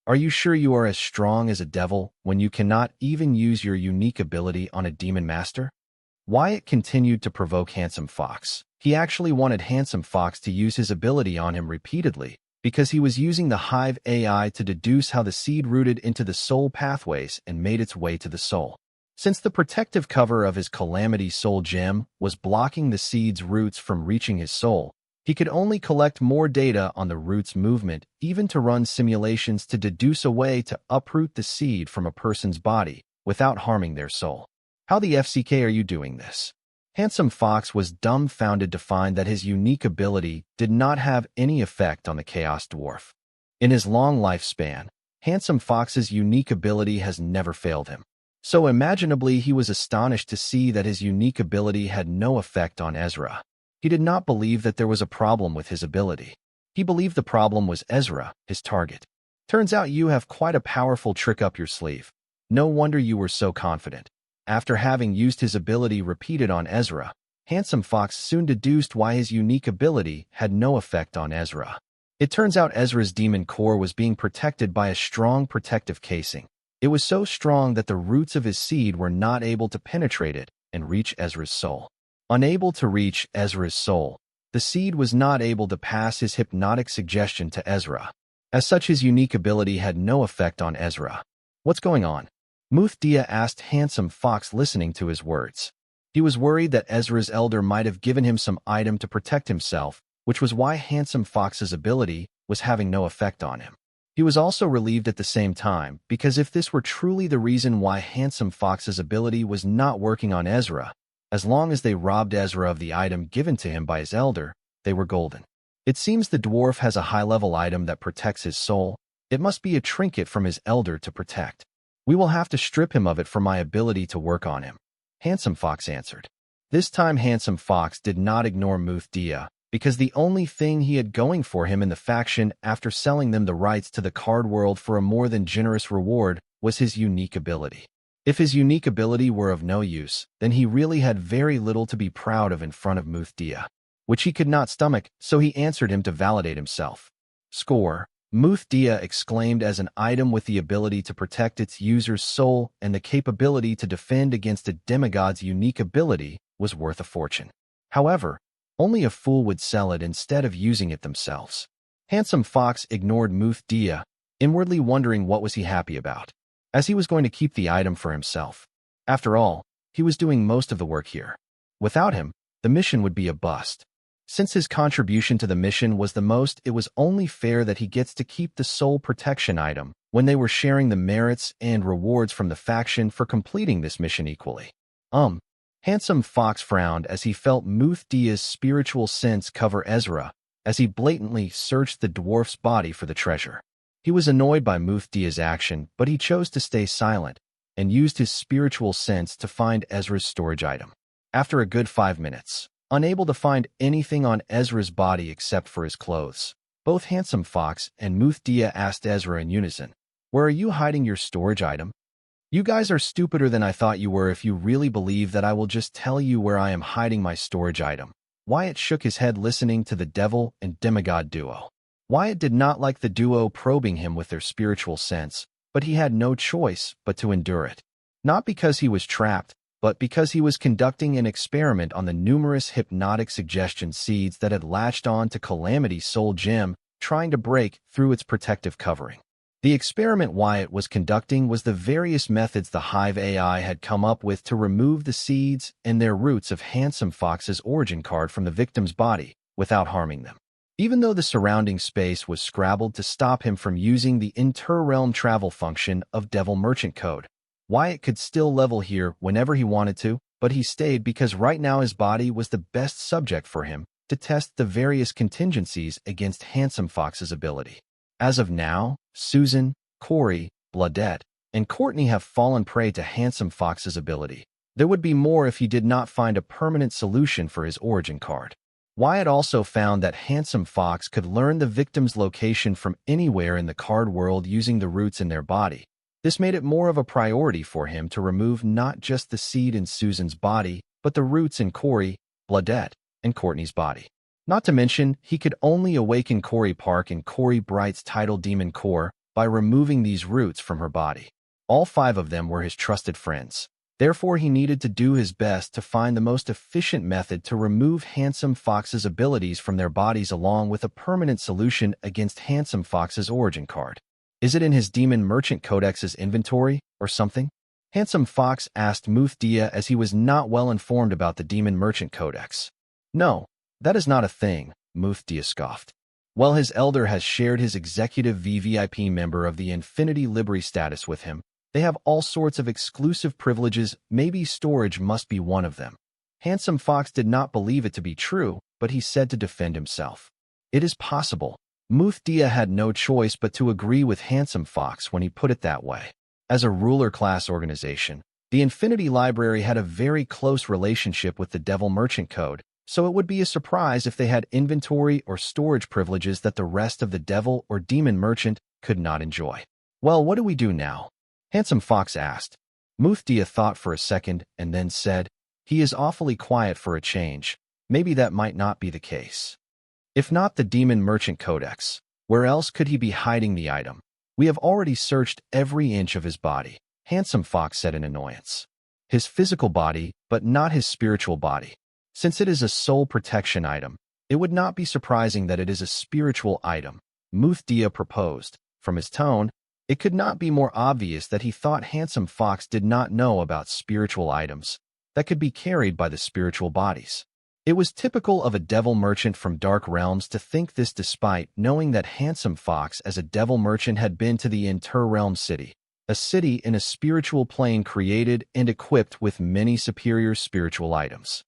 S1: Are you sure you are as strong as a devil when you cannot even use your unique ability on a demon master? Wyatt continued to provoke Handsome Fox. He actually wanted Handsome Fox to use his ability on him repeatedly, because he was using the Hive AI to deduce how the seed rooted into the soul pathways and made its way to the soul. Since the protective cover of his Calamity Soul Gem was blocking the seed's roots from reaching his soul, he could only collect more data on the root's movement, even to run simulations to deduce a way to uproot the seed from a person's body without harming their soul. How the FCK are you doing this? Handsome Fox was dumbfounded to find that his unique ability did not have any effect on the Chaos Dwarf. In his long lifespan, Handsome Fox's unique ability has never failed him. So imaginably, he was astonished to see that his unique ability had no effect on Ezra. He did not believe that there was a problem with his ability. He believed the problem was Ezra, his target. Turns out you have quite a powerful trick up your sleeve. No wonder you were so confident. After having used his ability repeated on Ezra, Handsome Fox soon deduced why his unique ability had no effect on Ezra. It turns out Ezra's demon core was being protected by a strong protective casing. It was so strong that the roots of his seed were not able to penetrate it and reach Ezra's soul. Unable to reach Ezra's soul, the seed was not able to pass his hypnotic suggestion to Ezra. As such, his unique ability had no effect on Ezra. What's going on? Muthdia asked Handsome Fox, listening to his words. He was worried that Ezra's elder might have given him some item to protect himself, which was why Handsome Fox's ability was having no effect on him. He was also relieved at the same time, because if this were truly the reason why Handsome Fox's ability was not working on Ezra, as long as they robbed Ezra of the item given to him by his elder, they were golden. It seems the dwarf has a high-level item that protects his soul. It must be a trinket from his elder to protect. We will have to strip him of it for my ability to work on him, Handsome Fox answered. This time Handsome Fox did not ignore Muthdia, because the only thing he had going for him in the faction after selling them the rights to the card world for a more than generous reward was his unique ability. If his unique ability were of no use, then he really had very little to be proud of in front of Muthdia, which he could not stomach, so he answered him to validate himself. Score, Muthdia exclaimed, as an item with the ability to protect its user's soul and the capability to defend against a demigod's unique ability was worth a fortune. However, only a fool would sell it instead of using it themselves. Handsome Fox ignored Muthdia, inwardly wondering what was he happy about, as he was going to keep the item for himself. After all, he was doing most of the work here. Without him, the mission would be a bust. Since his contribution to the mission was the most, it was only fair that he gets to keep the soul protection item when they were sharing the merits and rewards from the faction for completing this mission equally. Handsome Fox frowned as he felt Muthdia's spiritual sense cover Ezra as he blatantly searched the dwarf's body for the treasure. He was annoyed by Muthdia's action, but he chose to stay silent and used his spiritual sense to find Ezra's storage item. After a good 5 minutes, unable to find anything on Ezra's body except for his clothes, both Handsome Fox and Muthdia asked Ezra in unison, "Where are you hiding your storage item?" "You guys are stupider than I thought you were if you really believe that I will just tell you where I am hiding my storage item." Wyatt shook his head, listening to the devil and demigod duo. Wyatt did not like the duo probing him with their spiritual sense, but he had no choice but to endure it. Not because he was trapped, but because he was conducting an experiment on the numerous hypnotic suggestion seeds that had latched on to Calamity Soul Gem, trying to break through its protective covering. The experiment Wyatt was conducting was the various methods the Hive AI had come up with to remove the seeds and their roots of Handsome Fox's origin card from the victim's body without harming them. Even though the surrounding space was scrabbled to stop him from using the inter-realm travel function of Devil Merchant Code, Wyatt could still level here whenever he wanted to, but he stayed because right now his body was the best subject for him to test the various contingencies against Handsome Fox's ability. As of now, Susan, Corey, Bladette, and Courtney have fallen prey to Handsome Fox's ability. There would be more if he did not find a permanent solution for his origin card. Wyatt also found that Handsome Fox could learn the victim's location from anywhere in the card world using the roots in their body. This made it more of a priority for him to remove not just the seed in Susan's body, but the roots in Corey, Bladette, and Courtney's body. Not to mention, he could only awaken Corey Park and Corey Bright's tidal demon core by removing these roots from her body. All 5 of them were his trusted friends. Therefore, he needed to do his best to find the most efficient method to remove Handsome Fox's abilities from their bodies along with a permanent solution against Handsome Fox's origin card. Is it in his Demon Merchant Codex's inventory, or something? Handsome Fox asked Muthdia as he was not well informed about the Demon Merchant Codex. No, that is not a thing, Muthdia scoffed. Well, his elder has shared his executive VVIP member of the Infinity Library status with him. They have all sorts of exclusive privileges, maybe storage must be one of them. Handsome Fox did not believe it to be true, but he said to defend himself. It is possible. Muthdia had no choice but to agree with Handsome Fox when he put it that way. As a ruler-class organization, the Infinity Library had a very close relationship with the Devil Merchant Code, so it would be a surprise if they had inventory or storage privileges that the rest of the Devil or Demon Merchant could not enjoy. Well, what do we do now? Handsome Fox asked. Muthdia thought for a second and then said, he is awfully quiet for a change. Maybe that might not be the case. If not the Demon Merchant Codex, where else could he be hiding the item? We have already searched every inch of his body, Handsome Fox said in annoyance. His physical body, but not his spiritual body. Since it is a soul protection item, it would not be surprising that it is a spiritual item, Muthdia proposed. From his tone, it could not be more obvious that he thought Handsome Fox did not know about spiritual items that could be carried by the spiritual bodies. It was typical of a devil merchant from Dark Realms to think this despite knowing that Handsome Fox as a devil merchant had been to the Interrealm City, a city in a spiritual plane created and equipped with many superior spiritual items.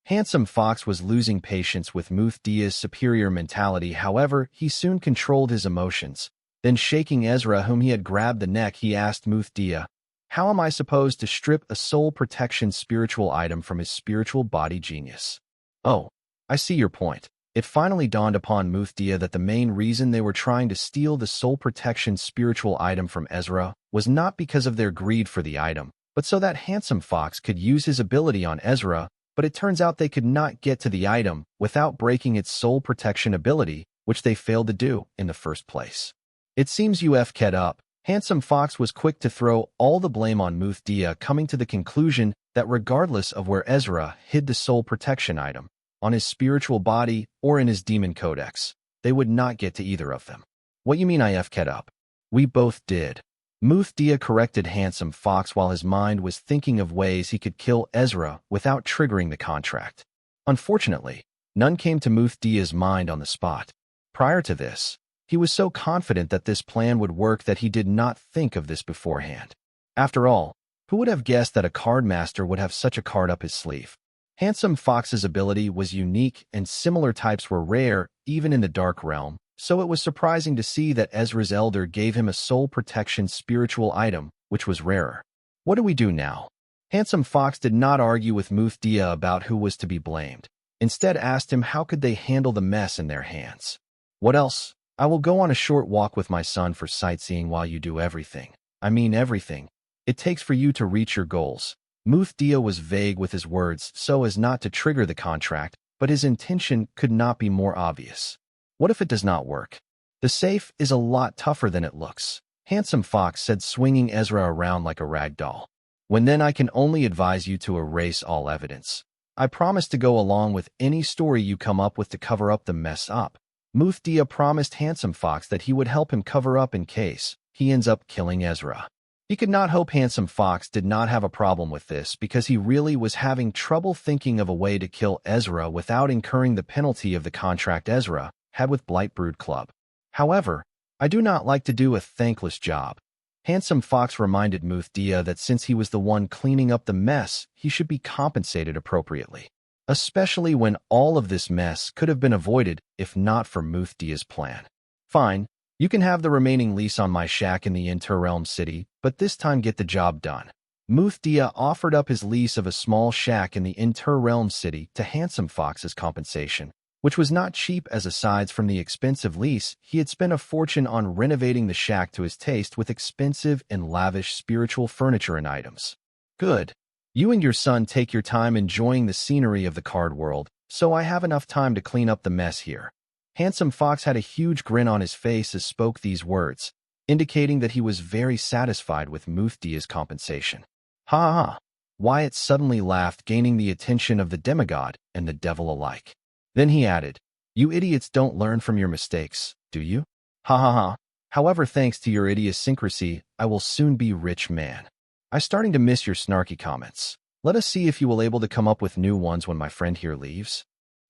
S1: Handsome Fox was losing patience with Muthdia's superior mentality, however, he soon controlled his emotions. Then shaking Ezra whom he had grabbed the neck, he asked Muthdia, how am I supposed to strip a soul protection spiritual item from his spiritual body genius? Oh, I see your point. It finally dawned upon Muthdia that the main reason they were trying to steal the soul protection spiritual item from Ezra was not because of their greed for the item, but so that Handsome Fox could use his ability on Ezra, but it turns out they could not get to the item without breaking its soul protection ability, which they failed to do in the first place. It seems you f'd up. Handsome Fox was quick to throw all the blame on Muthdia, coming to the conclusion that regardless of where Ezra hid the soul protection item, on his spiritual body or in his demon codex, they would not get to either of them. What you mean I f'd up? We both did. Muthdia corrected Handsome Fox while his mind was thinking of ways he could kill Ezra without triggering the contract. Unfortunately, none came to Muthdia's mind on the spot. Prior to this, he was so confident that this plan would work that he did not think of this beforehand. After all, who would have guessed that a card master would have such a card up his sleeve? Handsome Fox's ability was unique and similar types were rare even in the Dark Realm, so it was surprising to see that Ezra's elder gave him a soul protection spiritual item, which was rarer. What do we do now? Handsome Fox did not argue with Muthdia about who was to be blamed. Instead asked him how could they handle the mess in their hands. What else? I will go on a short walk with my son for sightseeing while you do everything. I mean everything it takes for you to reach your goals. Muthdia was vague with his words so as not to trigger the contract, but his intention could not be more obvious. What if it does not work? The safe is a lot tougher than it looks, Handsome Fox said, swinging Ezra around like a rag doll. Then I can only advise you to erase all evidence. I promise to go along with any story you come up with to cover up the mess up. Muthdia promised Handsome Fox that he would help him cover up in case he ends up killing Ezra. He could not hope Handsome Fox did not have a problem with this because he really was having trouble thinking of a way to kill Ezra without incurring the penalty of the contract Ezra had with Blightbrood Club. However, I do not like to do a thankless job. Handsome Fox reminded Muthdia that since he was the one cleaning up the mess, he should be compensated appropriately. Especially when all of this mess could have been avoided if not for Muthdia's plan. Fine, you can have the remaining lease on my shack in the Interrealm City, but this time get the job done. Muthdia offered up his lease of a small shack in the inter-realm city to Handsome Fox as compensation, which was not cheap as aside from the expensive lease, he had spent a fortune on renovating the shack to his taste with expensive and lavish spiritual furniture and items. Good. You and your son take your time enjoying the scenery of the card world, so I have enough time to clean up the mess here. Handsome Fox had a huge grin on his face as spoke these words, indicating that he was very satisfied with Muthdia's compensation. Ha ha ha. Wyatt suddenly laughed, gaining the attention of the demigod and the devil alike. Then he added, "You idiots don't learn from your mistakes, do you? Ha ha ha. However, thanks to your idiosyncrasy, I will soon be rich man. I'm starting to miss your snarky comments. Let us see if you will able to come up with new ones when my friend here leaves."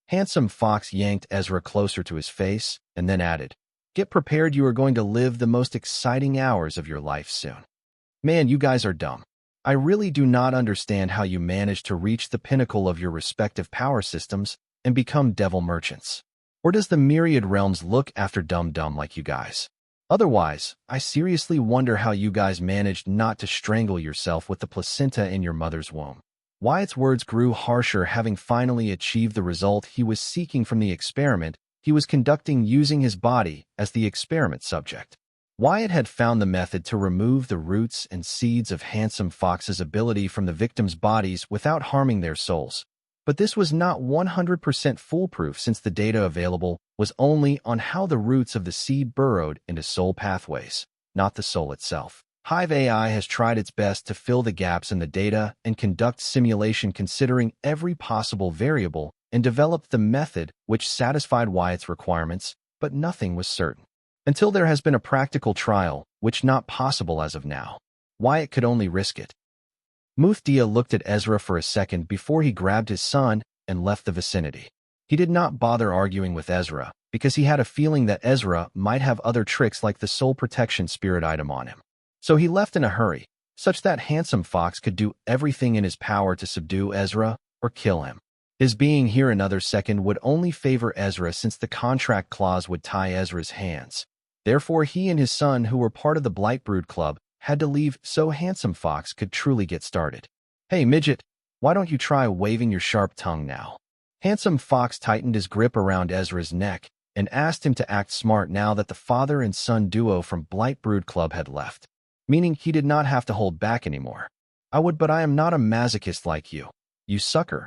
S1: Handsome Fox yanked Ezra closer to his face and then added, "Get prepared, you are going to live the most exciting hours of your life soon. Man, you guys are dumb. I really do not understand how you managed to reach the pinnacle of your respective power systems and become devil merchants. Or does the myriad realms look after dumb like you guys? Otherwise, I seriously wonder how you guys managed not to strangle yourself with the placenta in your mother's womb." Wyatt's words grew harsher, having finally achieved the result he was seeking from the experiment he was conducting using his body as the experiment subject. Wyatt had found the method to remove the roots and seeds of Handsome Fox's ability from the victims' bodies without harming their souls. But this was not 100% foolproof since the data available was only on how the roots of the seed burrowed into soul pathways, not the soul itself. Hive AI has tried its best to fill the gaps in the data and conduct simulation considering every possible variable and developed the method which satisfied Wyatt's requirements, but nothing was certain. Until there has been a practical trial, which not possible as of now. Wyatt could only risk it. Muthdia looked at Ezra for a second before he grabbed his son and left the vicinity. He did not bother arguing with Ezra, because he had a feeling that Ezra might have other tricks like the soul protection spirit item on him. So he left in a hurry, such that Handsome Fox could do everything in his power to subdue Ezra or kill him. His being here another second would only favor Ezra since the contract clause would tie Ezra's hands. Therefore, he and his son, who were part of the Blightbrood Club, had to leave so Handsome Fox could truly get started. "Hey, midget, why don't you try waving your sharp tongue now?" Handsome Fox tightened his grip around Ezra's neck and asked him to act smart now that the father and son duo from Blightbrood Club had left, meaning he did not have to hold back anymore. "I would, but I am not a masochist like you. You sucker."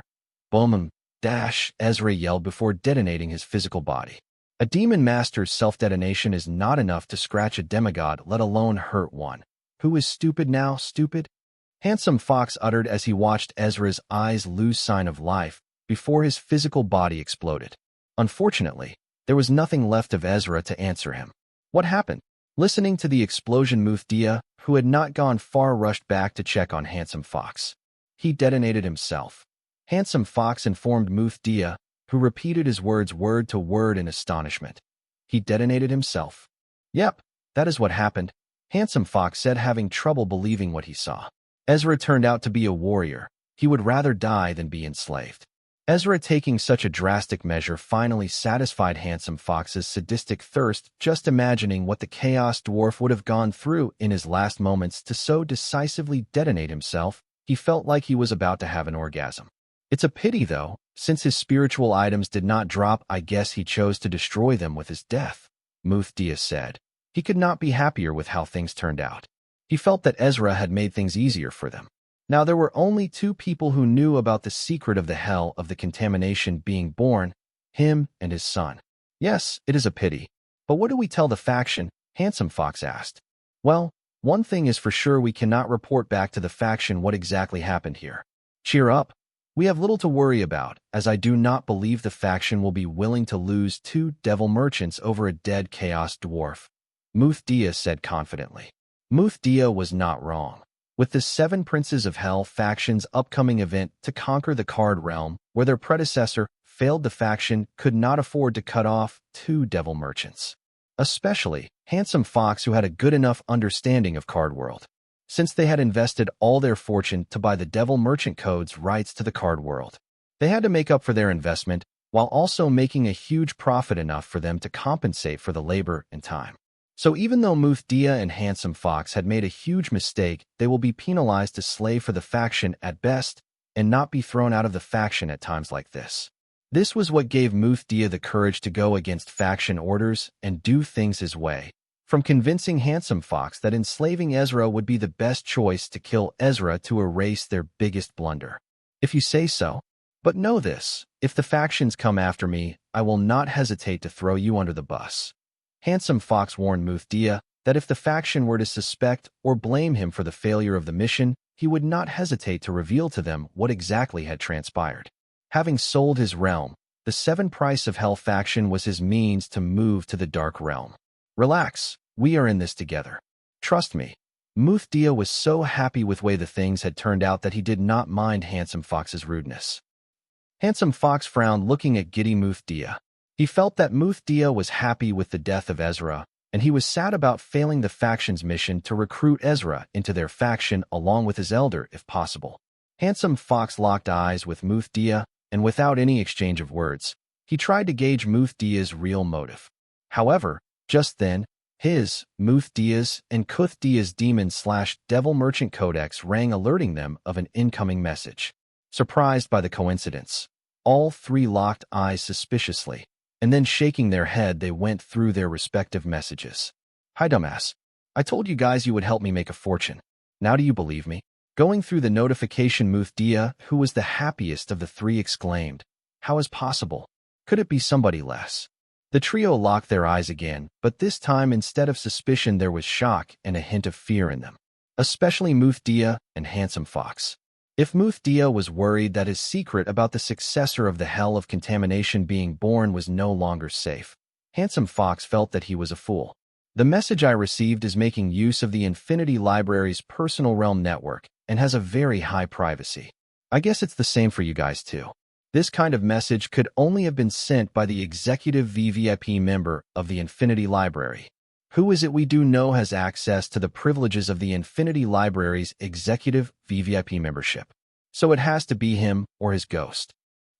S1: Boom! Dash! Ezra yelled before detonating his physical body. A demon master's self-detonation is not enough to scratch a demigod, let alone hurt one. "Who is stupid now, stupid?" Handsome Fox uttered as he watched Ezra's eyes lose sign of life before his physical body exploded. Unfortunately, there was nothing left of Ezra to answer him. What happened? Listening to the explosion, Muthdia, who had not gone far, rushed back to check on Handsome Fox. He detonated himself. Handsome Fox informed Muthdia, who repeated his words word to word in astonishment. He detonated himself. "Yep, that is what happened," Handsome Fox said, having trouble believing what he saw. Ezra turned out to be a warrior. He would rather die than be enslaved. Ezra taking such a drastic measure finally satisfied Handsome Fox's sadistic thirst, just imagining what the Chaos Dwarf would have gone through in his last moments to so decisively detonate himself. He felt like he was about to have an orgasm. It's a pity, though, since his spiritual items did not drop. I guess he chose to destroy them with his death, Muthdia said. He could not be happier with how things turned out. He felt that Ezra had made things easier for them. Now there were only two people who knew about the secret of the hell of the contamination being born, him and his son. "Yes, it is a pity. But what do we tell the faction?" Handsome Fox asked. "Well, one thing is for sure, we cannot report back to the faction what exactly happened here. Cheer up. We have little to worry about, as I do not believe the faction will be willing to lose 2 devil merchants over a dead Chaos Dwarf," Muthdia said confidently. Muthdia was not wrong. With the 7 Princes of Hell faction's upcoming event to conquer the Card Realm, where their predecessor failed, the faction could not afford to cut off 2 devil merchants. Especially Handsome Fox, who had a good enough understanding of Card World, since they had invested all their fortune to buy the Devil Merchant Code's rights to the Card World. They had to make up for their investment, while also making a huge profit enough for them to compensate for the labor and time. So even though Muthdia and Handsome Fox had made a huge mistake, they will be penalized to slave for the faction at best and not be thrown out of the faction at times like this. This was what gave Muthdia the courage to go against faction orders and do things his way. From convincing Handsome Fox that enslaving Ezra would be the best choice to kill Ezra to erase their biggest blunder. If you say so. But know this, if the factions come after me, I will not hesitate to throw you under the bus. Handsome Fox warned Muthdia that if the faction were to suspect or blame him for the failure of the mission, he would not hesitate to reveal to them what exactly had transpired. Having sold his realm, the 7 Price of Hell faction was his means to move to the Dark Realm. Relax, we are in this together. Trust me. Muthdia was so happy with the way the things had turned out that he did not mind Handsome Fox's rudeness. Handsome Fox frowned looking at giddy Muthdia. He felt that Muthdia was happy with the death of Ezra, and he was sad about failing the faction's mission to recruit Ezra into their faction along with his elder if possible. Handsome Fox locked eyes with Muthdia, and without any exchange of words, he tried to gauge Muthdia's real motive. However, just then, his, Muthdia's, and Kuthdia's demon/devil merchant codex rang alerting them of an incoming message. Surprised by the coincidence, all 3 locked eyes suspiciously, and then shaking their head they went through their respective messages. Hi dumbass. I told you guys you would help me make a fortune. Now do you believe me? Going through the notification, Muthdia, who was the happiest of the 3, exclaimed, "How is possible? Could it be somebody less?" The trio locked their eyes again, but this time instead of suspicion there was shock and a hint of fear in them. Especially Muthdia and Handsome Fox. If Muthdia was worried that his secret about the successor of the Hell of Contamination being born was no longer safe, Handsome Fox felt that he was a fool. The message I received is making use of the Infinity Library's personal realm network and has a very high privacy. I guess it's the same for you guys too. This kind of message could only have been sent by the executive VVIP member of the Infinity Library. Who is it we do know has access to the privileges of the Infinity Library's executive VVIP membership? So it has to be him or his ghost.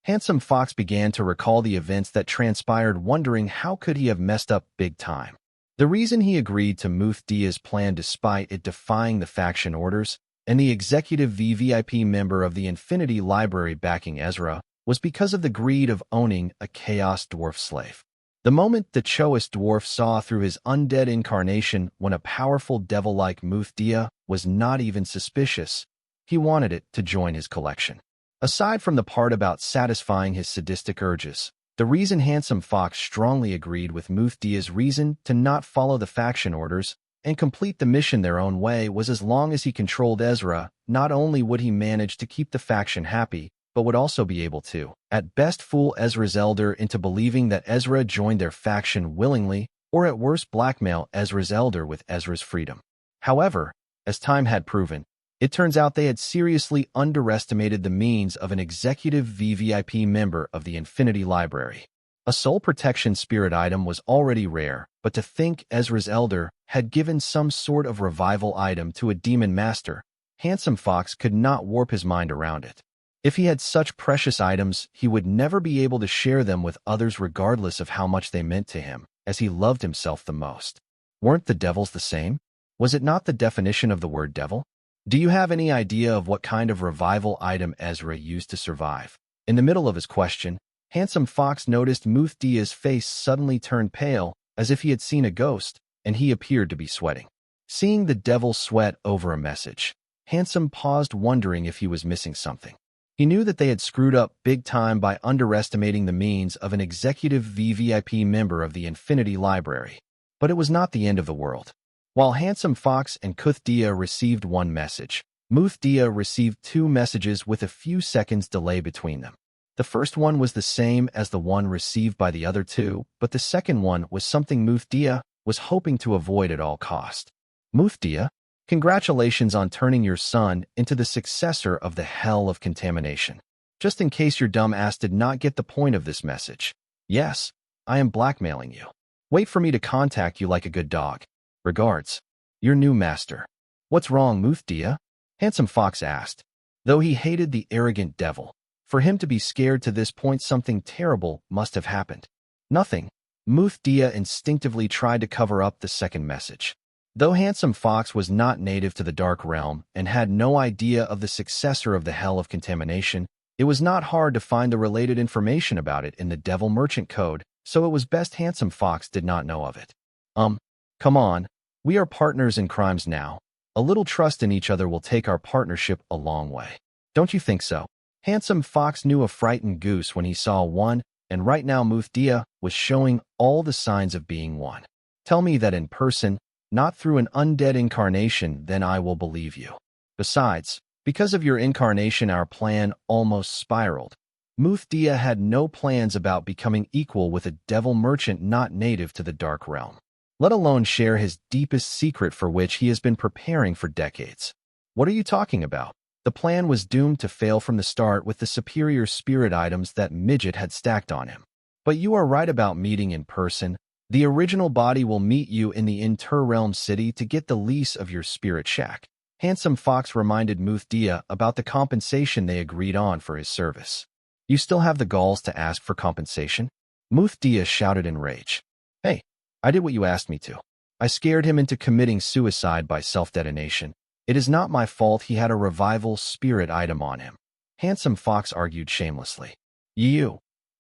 S1: Handsome Fox began to recall the events that transpired, wondering how could he have messed up big time. The reason he agreed to Muthdia's plan despite it defying the faction orders and the executive VVIP member of the Infinity Library backing Ezra was because of the greed of owning a Chaos Dwarf slave. The moment the Chaos Dwarf saw through his undead incarnation when a powerful devil like Muthdia was not even suspicious, he wanted it to join his collection. Aside from the part about satisfying his sadistic urges, the reason Handsome Fox strongly agreed with Muthdia's reason to not follow the faction orders and complete the mission their own way was as long as he controlled Ezra, not only would he manage to keep the faction happy, but would also be able to, at best, fool Ezra's elder into believing that Ezra joined their faction willingly, or at worst blackmail Ezra's elder with Ezra's freedom. However, as time had proven, it turns out they had seriously underestimated the means of an executive VVIP member of the Infinity Library. A soul protection spirit item was already rare, but to think Ezra's elder had given some sort of revival item to a demon master, Handsome Fox could not warp his mind around it. If he had such precious items, he would never be able to share them with others regardless of how much they meant to him, as he loved himself the most. Weren't the devils the same? Was it not the definition of the word devil? Do you have any idea of what kind of revival item Ezra used to survive? In the middle of his question, Handsome Fox noticed Muthdia's face suddenly turn pale, as if he had seen a ghost, and he appeared to be sweating. Seeing the devil sweat over a message, Handsome paused, wondering if he was missing something. He knew that they had screwed up big time by underestimating the means of an executive VVIP member of the Infinity Library. But it was not the end of the world. While Handsome Fox and Kuthdia received one message, Muthdia received 2 messages with a few seconds delay between them. The first one was the same as the one received by the other 2, but the second one was something Muthdia was hoping to avoid at all cost. Muthdia, congratulations on turning your son into the successor of the Hell of Contamination. Just in case your dumb ass did not get the point of this message. Yes, I am blackmailing you. Wait for me to contact you like a good dog. Regards, your new master. What's wrong, Muthdia? Handsome Fox asked. Though he hated the arrogant devil, for him to be scared to this point something terrible must have happened. Nothing, Muthdia instinctively tried to cover up the second message. Though Handsome Fox was not native to the Dark Realm and had no idea of the successor of the Hell of Contamination, it was not hard to find the related information about it in the Devil Merchant Code, so it was best Handsome Fox did not know of it. Come on, we are partners in crimes now. A little trust in each other will take our partnership a long way. Don't you think so? Handsome Fox knew a frightened goose when he saw one, and right now Muthdia was showing all the signs of being one. Tell me that in person, not through an undead incarnation, then I will believe you. Besides, because of your incarnation our plan almost spiraled. Muthdia had no plans about becoming equal with a devil merchant not native to the Dark Realm, let alone share his deepest secret for which he has been preparing for decades. What are you talking about? The plan was doomed to fail from the start with the superior spirit items that Midget had stacked on him. But you are right about meeting in person. The original body will meet you in the Inter-Realm City to get the lease of your spirit shack. Handsome Fox reminded Muthdia about the compensation they agreed on for his service. You still have the galls to ask for compensation? Muthdia shouted in rage. Hey, I did what you asked me to. I scared him into committing suicide by self-detonation. It is not my fault he had a revival spirit item on him. Handsome Fox argued shamelessly. You.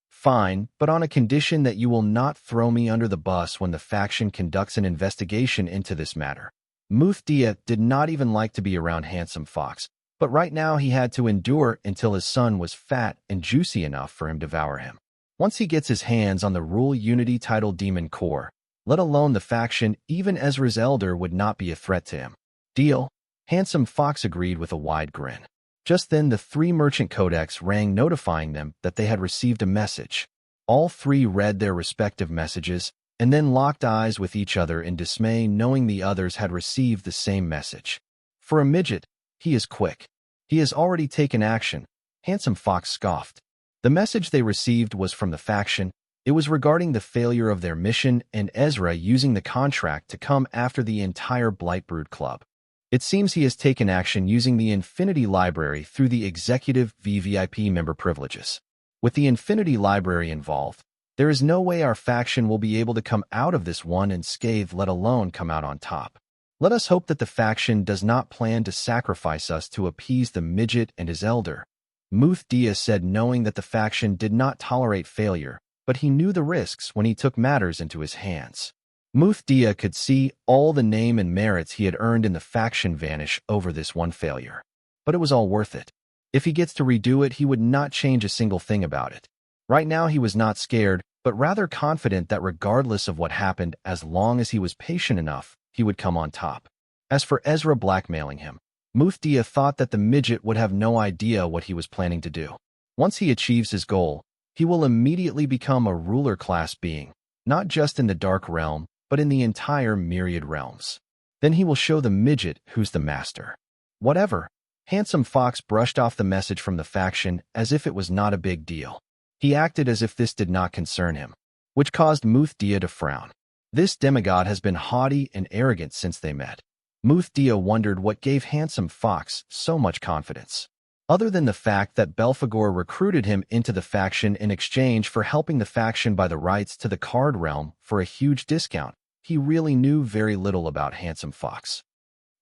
S1: Fine, but on a condition that you will not throw me under the bus when the faction conducts an investigation into this matter. Muthdia did not even like to be around Handsome Fox, but right now he had to endure until his son was fat and juicy enough for him to devour him. Once he gets his hands on the Rule Unity title Demon Core, let alone the faction, even Ezra's Elder would not be a threat to him. Deal? Handsome Fox agreed with a wide grin. Just then the three merchant codecs rang notifying them that they had received a message. All three read their respective messages and then locked eyes with each other in dismay knowing the others had received the same message. For a midget, he is quick. He has already taken action. Handsome Fox scoffed. The message they received was from the faction. It was regarding the failure of their mission and Ezra using the contract to come after the entire Blightbrood Club. It seems he has taken action using the Infinity Library through the Executive VVIP member privileges. With the Infinity Library involved, there is no way our faction will be able to come out of this one unscathed, let alone come out on top. Let us hope that the faction does not plan to sacrifice us to appease the midget and his elder. Muthdia said, knowing that the faction did not tolerate failure, but he knew the risks when he took matters into his hands. Muthdia could see all the name and merits he had earned in the faction vanish over this one failure. But it was all worth it. If he gets to redo it, he would not change a single thing about it. Right now he was not scared, but rather confident that regardless of what happened, as long as he was patient enough, he would come on top. As for Ezra blackmailing him, Muthdia thought that the midget would have no idea what he was planning to do. Once he achieves his goal, he will immediately become a ruler-class being, not just in the Dark Realm, but in the entire myriad realms. Then he will show the midget who's the master. Whatever. Handsome Fox brushed off the message from the faction as if it was not a big deal. He acted as if this did not concern him, which caused Muthdia to frown. This demigod has been haughty and arrogant since they met. Muthdia wondered what gave Handsome Fox so much confidence. Other than the fact that Belphegor recruited him into the faction in exchange for helping the faction buy the rights to the card realm for a huge discount, he really knew very little about Handsome Fox.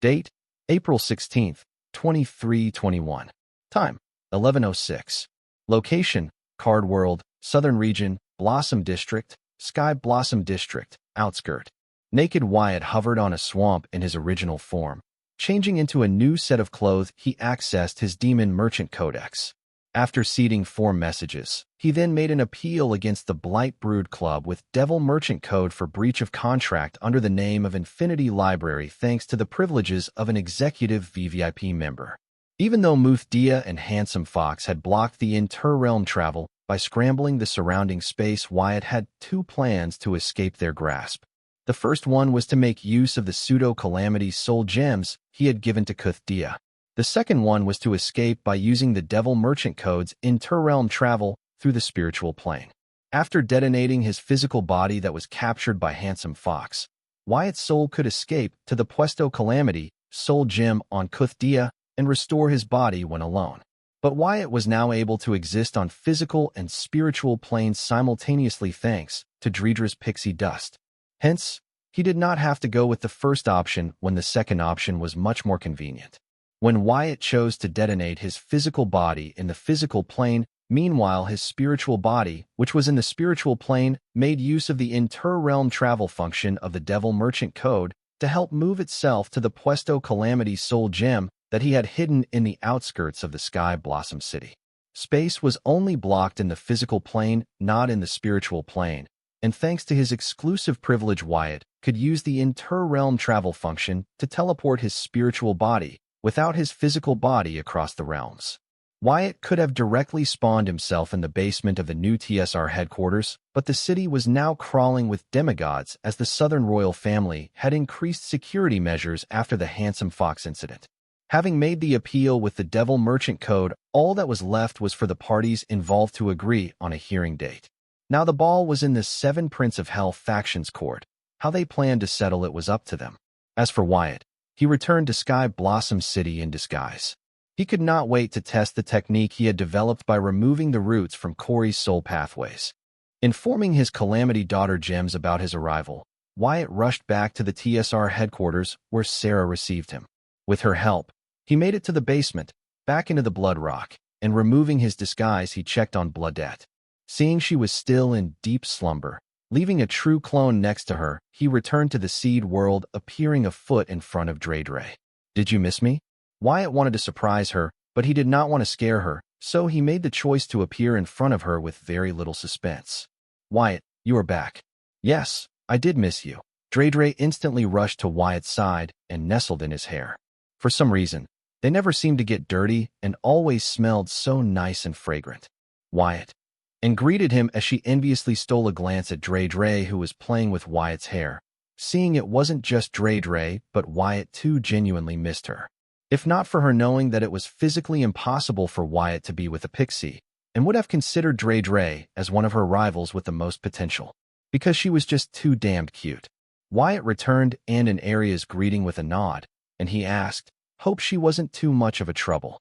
S1: Date: April 16th, 2321. Time: 11:06. Location: Card World, Southern Region, Blossom District, Sky Blossom District, Outskirt. Naked Wyatt hovered on a swamp in his original form. Changing into a new set of clothes, he accessed his Demon Merchant Codex. After seeding 4 messages, he then made an appeal against the Blightbrood Club with Devil Merchant Code for breach of contract under the name of Infinity Library thanks to the privileges of an executive VVIP member. Even though Muthdia and Handsome Fox had blocked the inter-realm travel by scrambling the surrounding space, Wyatt had 2 plans to escape their grasp. The first one was to make use of the pseudo-calamity soul gems he had given to Muthdia. The second one was to escape by using the Devil Merchant Code's inter-realm travel through the spiritual plane. After detonating his physical body that was captured by Handsome Fox, Wyatt's soul could escape to the post-apocalyptic soul gem on Muthdia and restore his body when alone. But Wyatt was now able to exist on physical and spiritual planes simultaneously thanks to Dredra's pixie dust. Hence, he did not have to go with the first option when the second option was much more convenient. When Wyatt chose to detonate his physical body in the physical plane, meanwhile his spiritual body, which was in the spiritual plane, made use of the inter-realm travel function of the Devil Merchant Code to help move itself to the Puesto Calamity Soul Gem that he had hidden in the outskirts of the Sky Blossom City. Space was only blocked in the physical plane, not in the spiritual plane, and thanks to his exclusive privilege, Wyatt could use the inter-realm travel function to teleport his spiritual body without his physical body across the realms. Wyatt could have directly spawned himself in the basement of the new TSR headquarters, but the city was now crawling with demigods as the Southern royal family had increased security measures after the Handsome Fox incident. Having made the appeal with the Devil Merchant Code, all that was left was for the parties involved to agree on a hearing date. Now the ball was in the Seven Prince of Hell faction's court. How they planned to settle it was up to them. As for Wyatt, he returned to Sky Blossom City in disguise. He could not wait to test the technique he had developed by removing the roots from Corey's soul pathways. Informing his Calamity Daughter Gems about his arrival, Wyatt rushed back to the TSR headquarters where Sarah received him. With her help, he made it to the basement, back into the Blood Rock, and removing his disguise he checked on Bloodette. Seeing she was still in deep slumber, leaving a true clone next to her, he returned to the Seed World, appearing a foot in front of Dreydre. "Did you miss me?" Wyatt wanted to surprise her, but he did not want to scare her, so he made the choice to appear in front of her with very little suspense. "Wyatt, you are back." "Yes, I did miss you." Dreydre instantly rushed to Wyatt's side and nestled in his hair. For some reason, they never seemed to get dirty and always smelled so nice and fragrant. "Wyatt," and greeted him as she enviously stole a glance at Dreydre, who was playing with Wyatt's hair. Seeing it wasn't just Dreydre, but Wyatt too genuinely missed her. If not for her knowing that it was physically impossible for Wyatt to be with a pixie, and would have considered Dreydre as one of her rivals with the most potential, because she was just too damned cute. Wyatt returned and in Aria's greeting with a nod, and he asked, "Hope she wasn't too much of a trouble."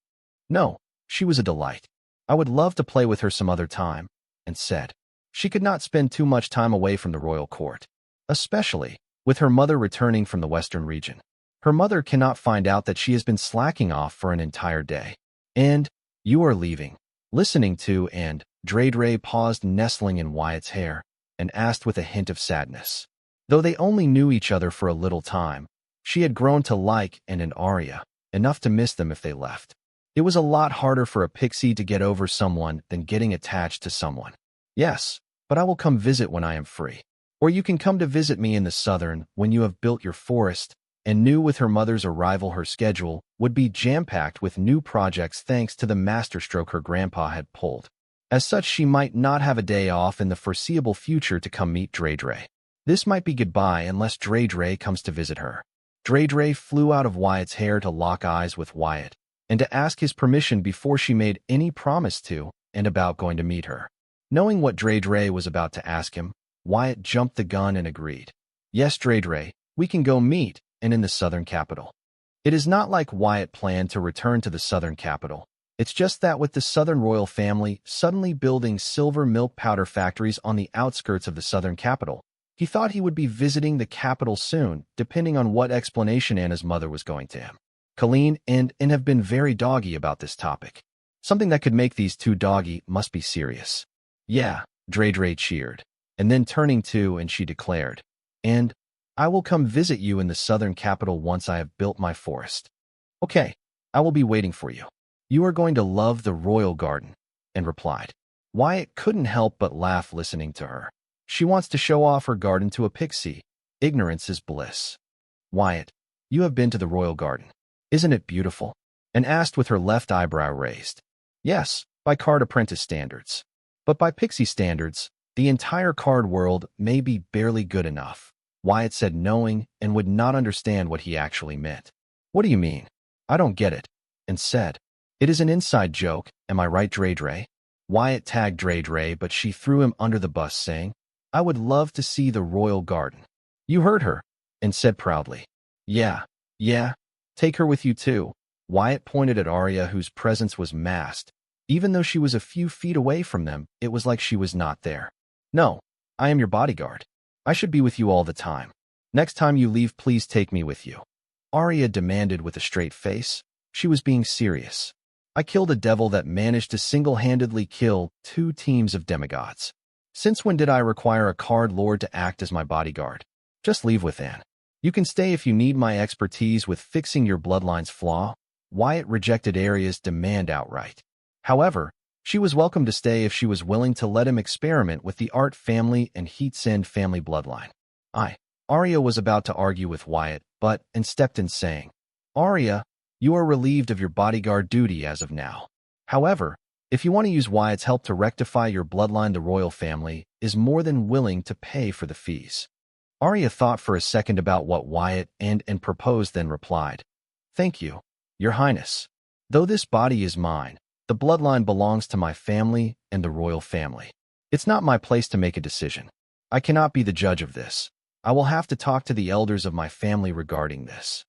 S1: "No, she was a delight. I would love to play with her some other time," and said. She could not spend too much time away from the royal court, especially with her mother returning from the western region. Her mother cannot find out that she has been slacking off for an entire day. "And you are leaving." Listening to and Dreydre paused, nestling in Wyatt's hair, and asked with a hint of sadness. Though they only knew each other for a little time, she had grown to like and in Arya, enough to miss them if they left. It was a lot harder for a pixie to get over someone than getting attached to someone. "Yes, but I will come visit when I am free. Or you can come to visit me in the southern when you have built your forest," and knew with her mother's arrival her schedule would be jam-packed with new projects thanks to the masterstroke her grandpa had pulled. As such, she might not have a day off in the foreseeable future to come meet Dreydre. This might be goodbye unless Dreydre comes to visit her. Dreydre flew out of Wyatt's hair to lock eyes with Wyatt, and to ask his permission before she made any promise to and about going to meet her. Knowing what Dreydre was about to ask him, Wyatt jumped the gun and agreed. "Yes, Dreydre, we can go meet, and in the southern capital." It is not like Wyatt planned to return to the southern capital. It's just that with the southern royal family suddenly building silver milk powder factories on the outskirts of the southern capital, he thought he would be visiting the capital soon, depending on what explanation Anna's mother was going to him. Colleen and have been very doggy about this topic. Something that could make these two doggy must be serious. "Yeah," Dreydre cheered, and then turning to and she declared, "And I will come visit you in the southern capital once I have built my forest." "Okay, I will be waiting for you. You are going to love the royal garden," and replied. Wyatt couldn't help but laugh listening to her. She wants to show off her garden to a pixie. Ignorance is bliss. "Wyatt, you have been to the royal garden. Isn't it beautiful?" and asked with her left eyebrow raised. "Yes, by card apprentice standards. But by pixie standards, the entire card world may be barely good enough." Wyatt said, knowing and would not understand what he actually meant. "What do you mean? I don't get it," and said, "It is an inside joke, am I right, Dreydre?" Wyatt tagged Dreydre, but she threw him under the bus, saying, "I would love to see the royal garden." "You heard her," and said proudly. Yeah, take her with you too." Wyatt pointed at Arya, whose presence was masked. Even though she was a few feet away from them, it was like she was not there. "No, I am your bodyguard. I should be with you all the time. Next time you leave, please take me with you. Arya demanded with a straight face. She was being serious. I killed a devil that managed to single-handedly kill 2 teams of demigods. Since when did I require a card lord to act as my bodyguard? Just leave with Anne. You can stay if you need my expertise with fixing your bloodline's flaw. Wyatt rejected Arya's demand outright. However, she was welcome to stay if she was willing to let him experiment with the Art family and Heatsend family bloodline. Arya was about to argue with Wyatt, but stepped in saying, Arya, you are relieved of your bodyguard duty as of now. However, if you want to use Wyatt's help to rectify your bloodline, the royal family is more than willing to pay for the fees. Arya thought for a second about what Wyatt and proposed, then replied, Thank you, Your Highness. Though this body is mine, the bloodline belongs to my family and the royal family. It's not my place to make a decision. I cannot be the judge of this. I will have to talk to the elders of my family regarding this.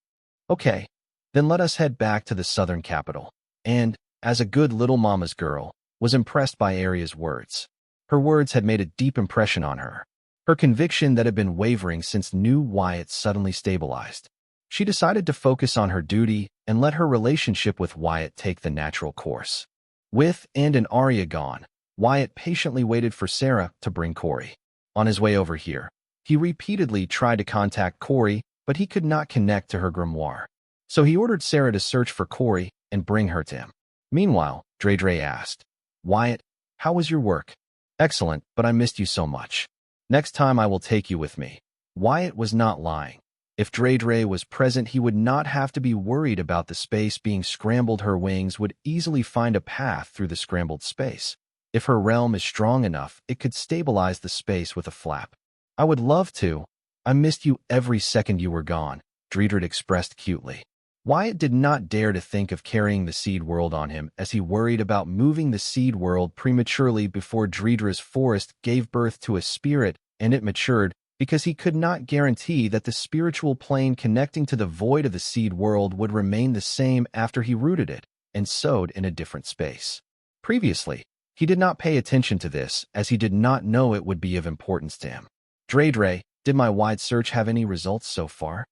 S1: Okay, then let us head back to the southern capital. And, as a good little mama's girl, was impressed by Arya's words. Her words had made a deep impression on her. Her conviction that had been wavering since new Wyatt suddenly stabilized. She decided to focus on her duty and let her relationship with Wyatt take the natural course. With and Arya gone, Wyatt patiently waited for Sarah to bring Corey. On his way over here, he repeatedly tried to contact Corey, but he could not connect to her grimoire. So he ordered Sarah to search for Corey and bring her to him. Meanwhile, Dre asked, Wyatt, how was your work? Excellent, but I missed you so much. Next time I will take you with me. Wyatt was not lying. If Dre was present, he would not have to be worried about the space being scrambled. Her wings would easily find a path through the scrambled space. If her realm is strong enough, it could stabilize the space with a flap. I would love to. I missed you every second you were gone, Dredred expressed cutely. Wyatt did not dare to think of carrying the seed world on him, as he worried about moving the seed world prematurely before Dredre's forest gave birth to a spirit and it matured, because he could not guarantee that the spiritual plane connecting to the void of the seed world would remain the same after he rooted it and sowed in a different space. Previously, he did not pay attention to this, as he did not know it would be of importance to him. Dre, did my wide search have any results so far?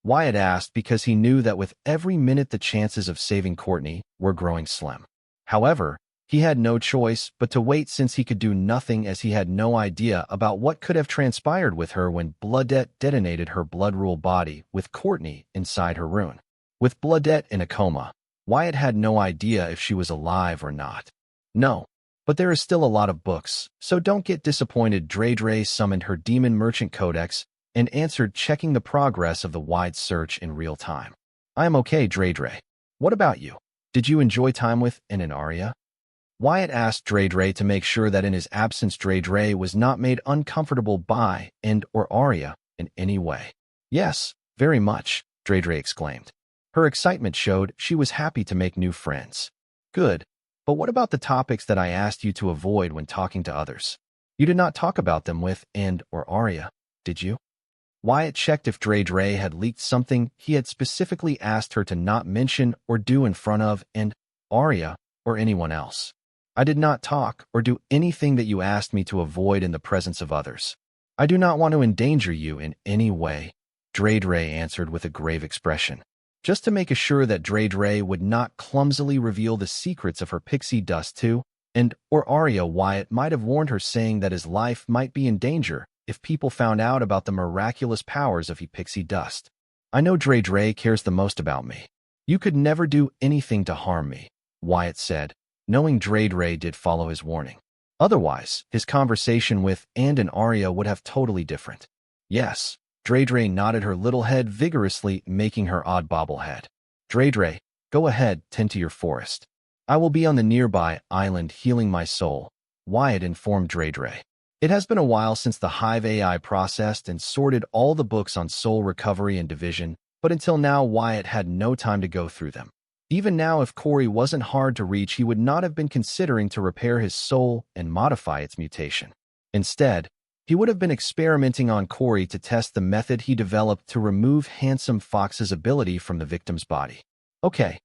S1: Wyatt asked, because he knew that with every minute the chances of saving Courtney were growing slim. However, he had no choice but to wait, since he could do nothing, as he had no idea about what could have transpired with her when Bloodette detonated her blood-rule body with Courtney inside her rune. With Bloodette in a coma, Wyatt had no idea if she was alive or not. No, but there is still a lot of books, so don't get disappointed. Dre summoned her Demon Merchant Codex and answered, checking the progress of the wide search in real time. I am okay, Dre. What about you? Did you enjoy time with an Arya? Wyatt asked Dre to make sure that in his absence Dre was not made uncomfortable by or Arya in any way. Yes, very much, Dre exclaimed. Her excitement showed she was happy to make new friends. Good. But what about the topics that I asked you to avoid when talking to others? You did not talk about them with or Arya, did you? Wyatt checked if Dre had leaked something he had specifically asked her to not mention or do in front of Arya or anyone else. I did not talk or do anything that you asked me to avoid in the presence of others. I do not want to endanger you in any way, Dre answered with a grave expression. Just to make sure that Dre would not clumsily reveal the secrets of her pixie dust to or Arya, Wyatt might have warned her, saying that his life might be in danger if people found out about the miraculous powers of pixie dust. I know Dre cares the most about me. You could never do anything to harm me, Wyatt said, knowing Dre did follow his warning. Otherwise, his conversation with Arya would have totally different. Yes. Dre nodded her little head vigorously, making her odd bobblehead. Dre, go ahead, tend to your forest. I will be on the nearby island healing my soul, Wyatt informed Dre. It has been a while since the Hive AI processed and sorted all the books on soul recovery and division, but until now Wyatt had no time to go through them. Even now, if Corey wasn't hard to reach, he would not have been considering to repair his soul and modify its mutation. Instead, he would have been experimenting on Corey to test the method he developed to remove Handsome Fox's ability from the victim's body. Okay,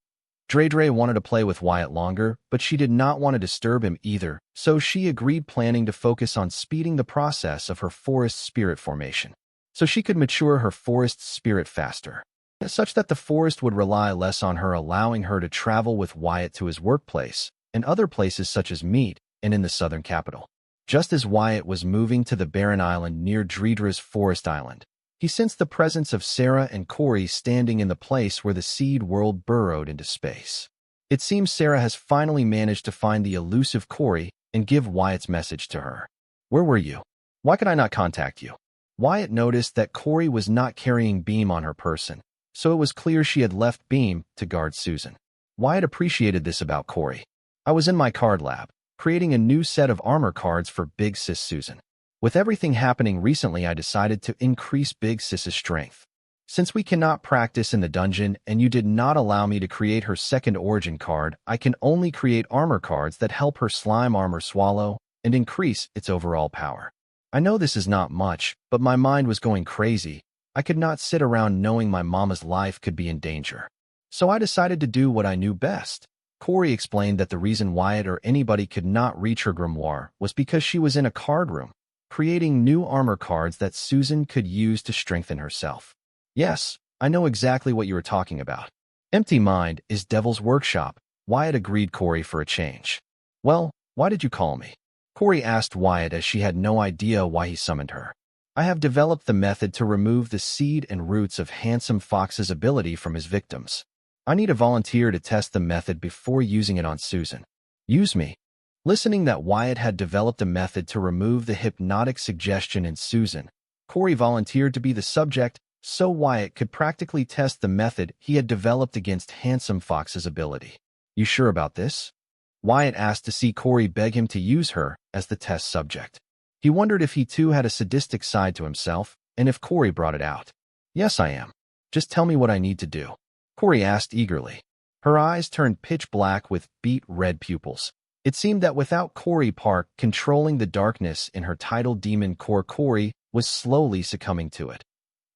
S1: Dre wanted to play with Wyatt longer, but she did not want to disturb him either, so she agreed, planning to focus on speeding the process of her forest spirit formation, so she could mature her forest spirit faster, such that the forest would rely less on her, allowing her to travel with Wyatt to his workplace and other places such as Mead and in the southern capital. Just as Wyatt was moving to the barren island near Dreedra's forest island, he sensed the presence of Sarah and Corey standing in the place where the seed world burrowed into space. It seems Sarah has finally managed to find the elusive Corey and give Wyatt's message to her. Where were you? Why could I not contact you? Wyatt noticed that Corey was not carrying Beam on her person, so it was clear she had left Beam to guard Susan. Wyatt appreciated this about Corey. I was in my card lab, creating a new set of armor cards for Big Sis Susan. With everything happening recently, I decided to increase Big Sis's strength. Since we cannot practice in the dungeon and you did not allow me to create her second origin card, I can only create armor cards that help her slime armor swallow and increase its overall power. I know this is not much, but my mind was going crazy. I could not sit around knowing my mama's life could be in danger. So I decided to do what I knew best. Corey explained that the reason Wyatt or anybody could not reach her grimoire was because she was in a card room, creating new armor cards that Susan could use to strengthen herself. Yes, I know exactly what you were talking about. Empty Mind is Devil's Workshop. Wyatt agreed Corey for a change. Well, why did you call me? Corey asked Wyatt as she had no idea why he summoned her. I have developed the method to remove the seed and roots of Handsome Fox's ability from his victims. I need a volunteer to test the method before using it on Susan. Use me. Listening that Wyatt had developed a method to remove the hypnotic suggestion in Susan, Corey volunteered to be the subject so Wyatt could practically test the method he had developed against Handsome Fox's ability. You sure about this? Wyatt asked to see Corey beg him to use her as the test subject. He wondered if he too had a sadistic side to himself and if Corey brought it out. Yes, I am. Just tell me what I need to do, Corey asked eagerly. Her eyes turned pitch black with beet red pupils. It seemed that without Corey Park controlling the darkness in her tidal demon core, Corey was slowly succumbing to it.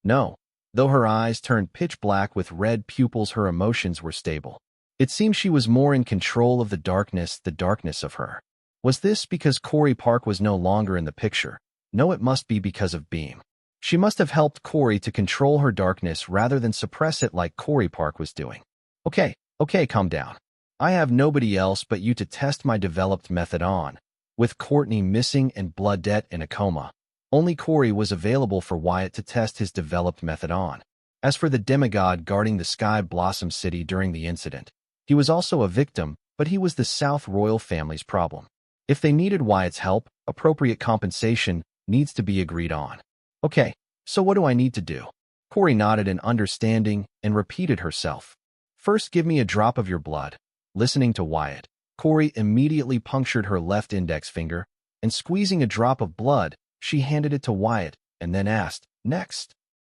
S1: No, though her eyes turned pitch black with red pupils, her emotions were stable. It seemed she was more in control of the darkness of her. Was this because Corey Park was no longer in the picture? No, it must be because of Beam. She must have helped Corey to control her darkness rather than suppress it like Corey Park was doing. Okay, calm down. I have nobody else but you to test my developed method on. With Courtney missing and Bloodette in a coma, only Corey was available for Wyatt to test his developed method on. As for the demigod guarding the Sky Blossom City during the incident, he was also a victim, but he was the South Royal family's problem. If they needed Wyatt's help, appropriate compensation needs to be agreed on. Okay, so what do I need to do? Corey nodded in understanding and repeated herself. First, give me a drop of your blood. Listening to Wyatt, Corey immediately punctured her left index finger, and squeezing a drop of blood, she handed it to Wyatt and then asked, Next.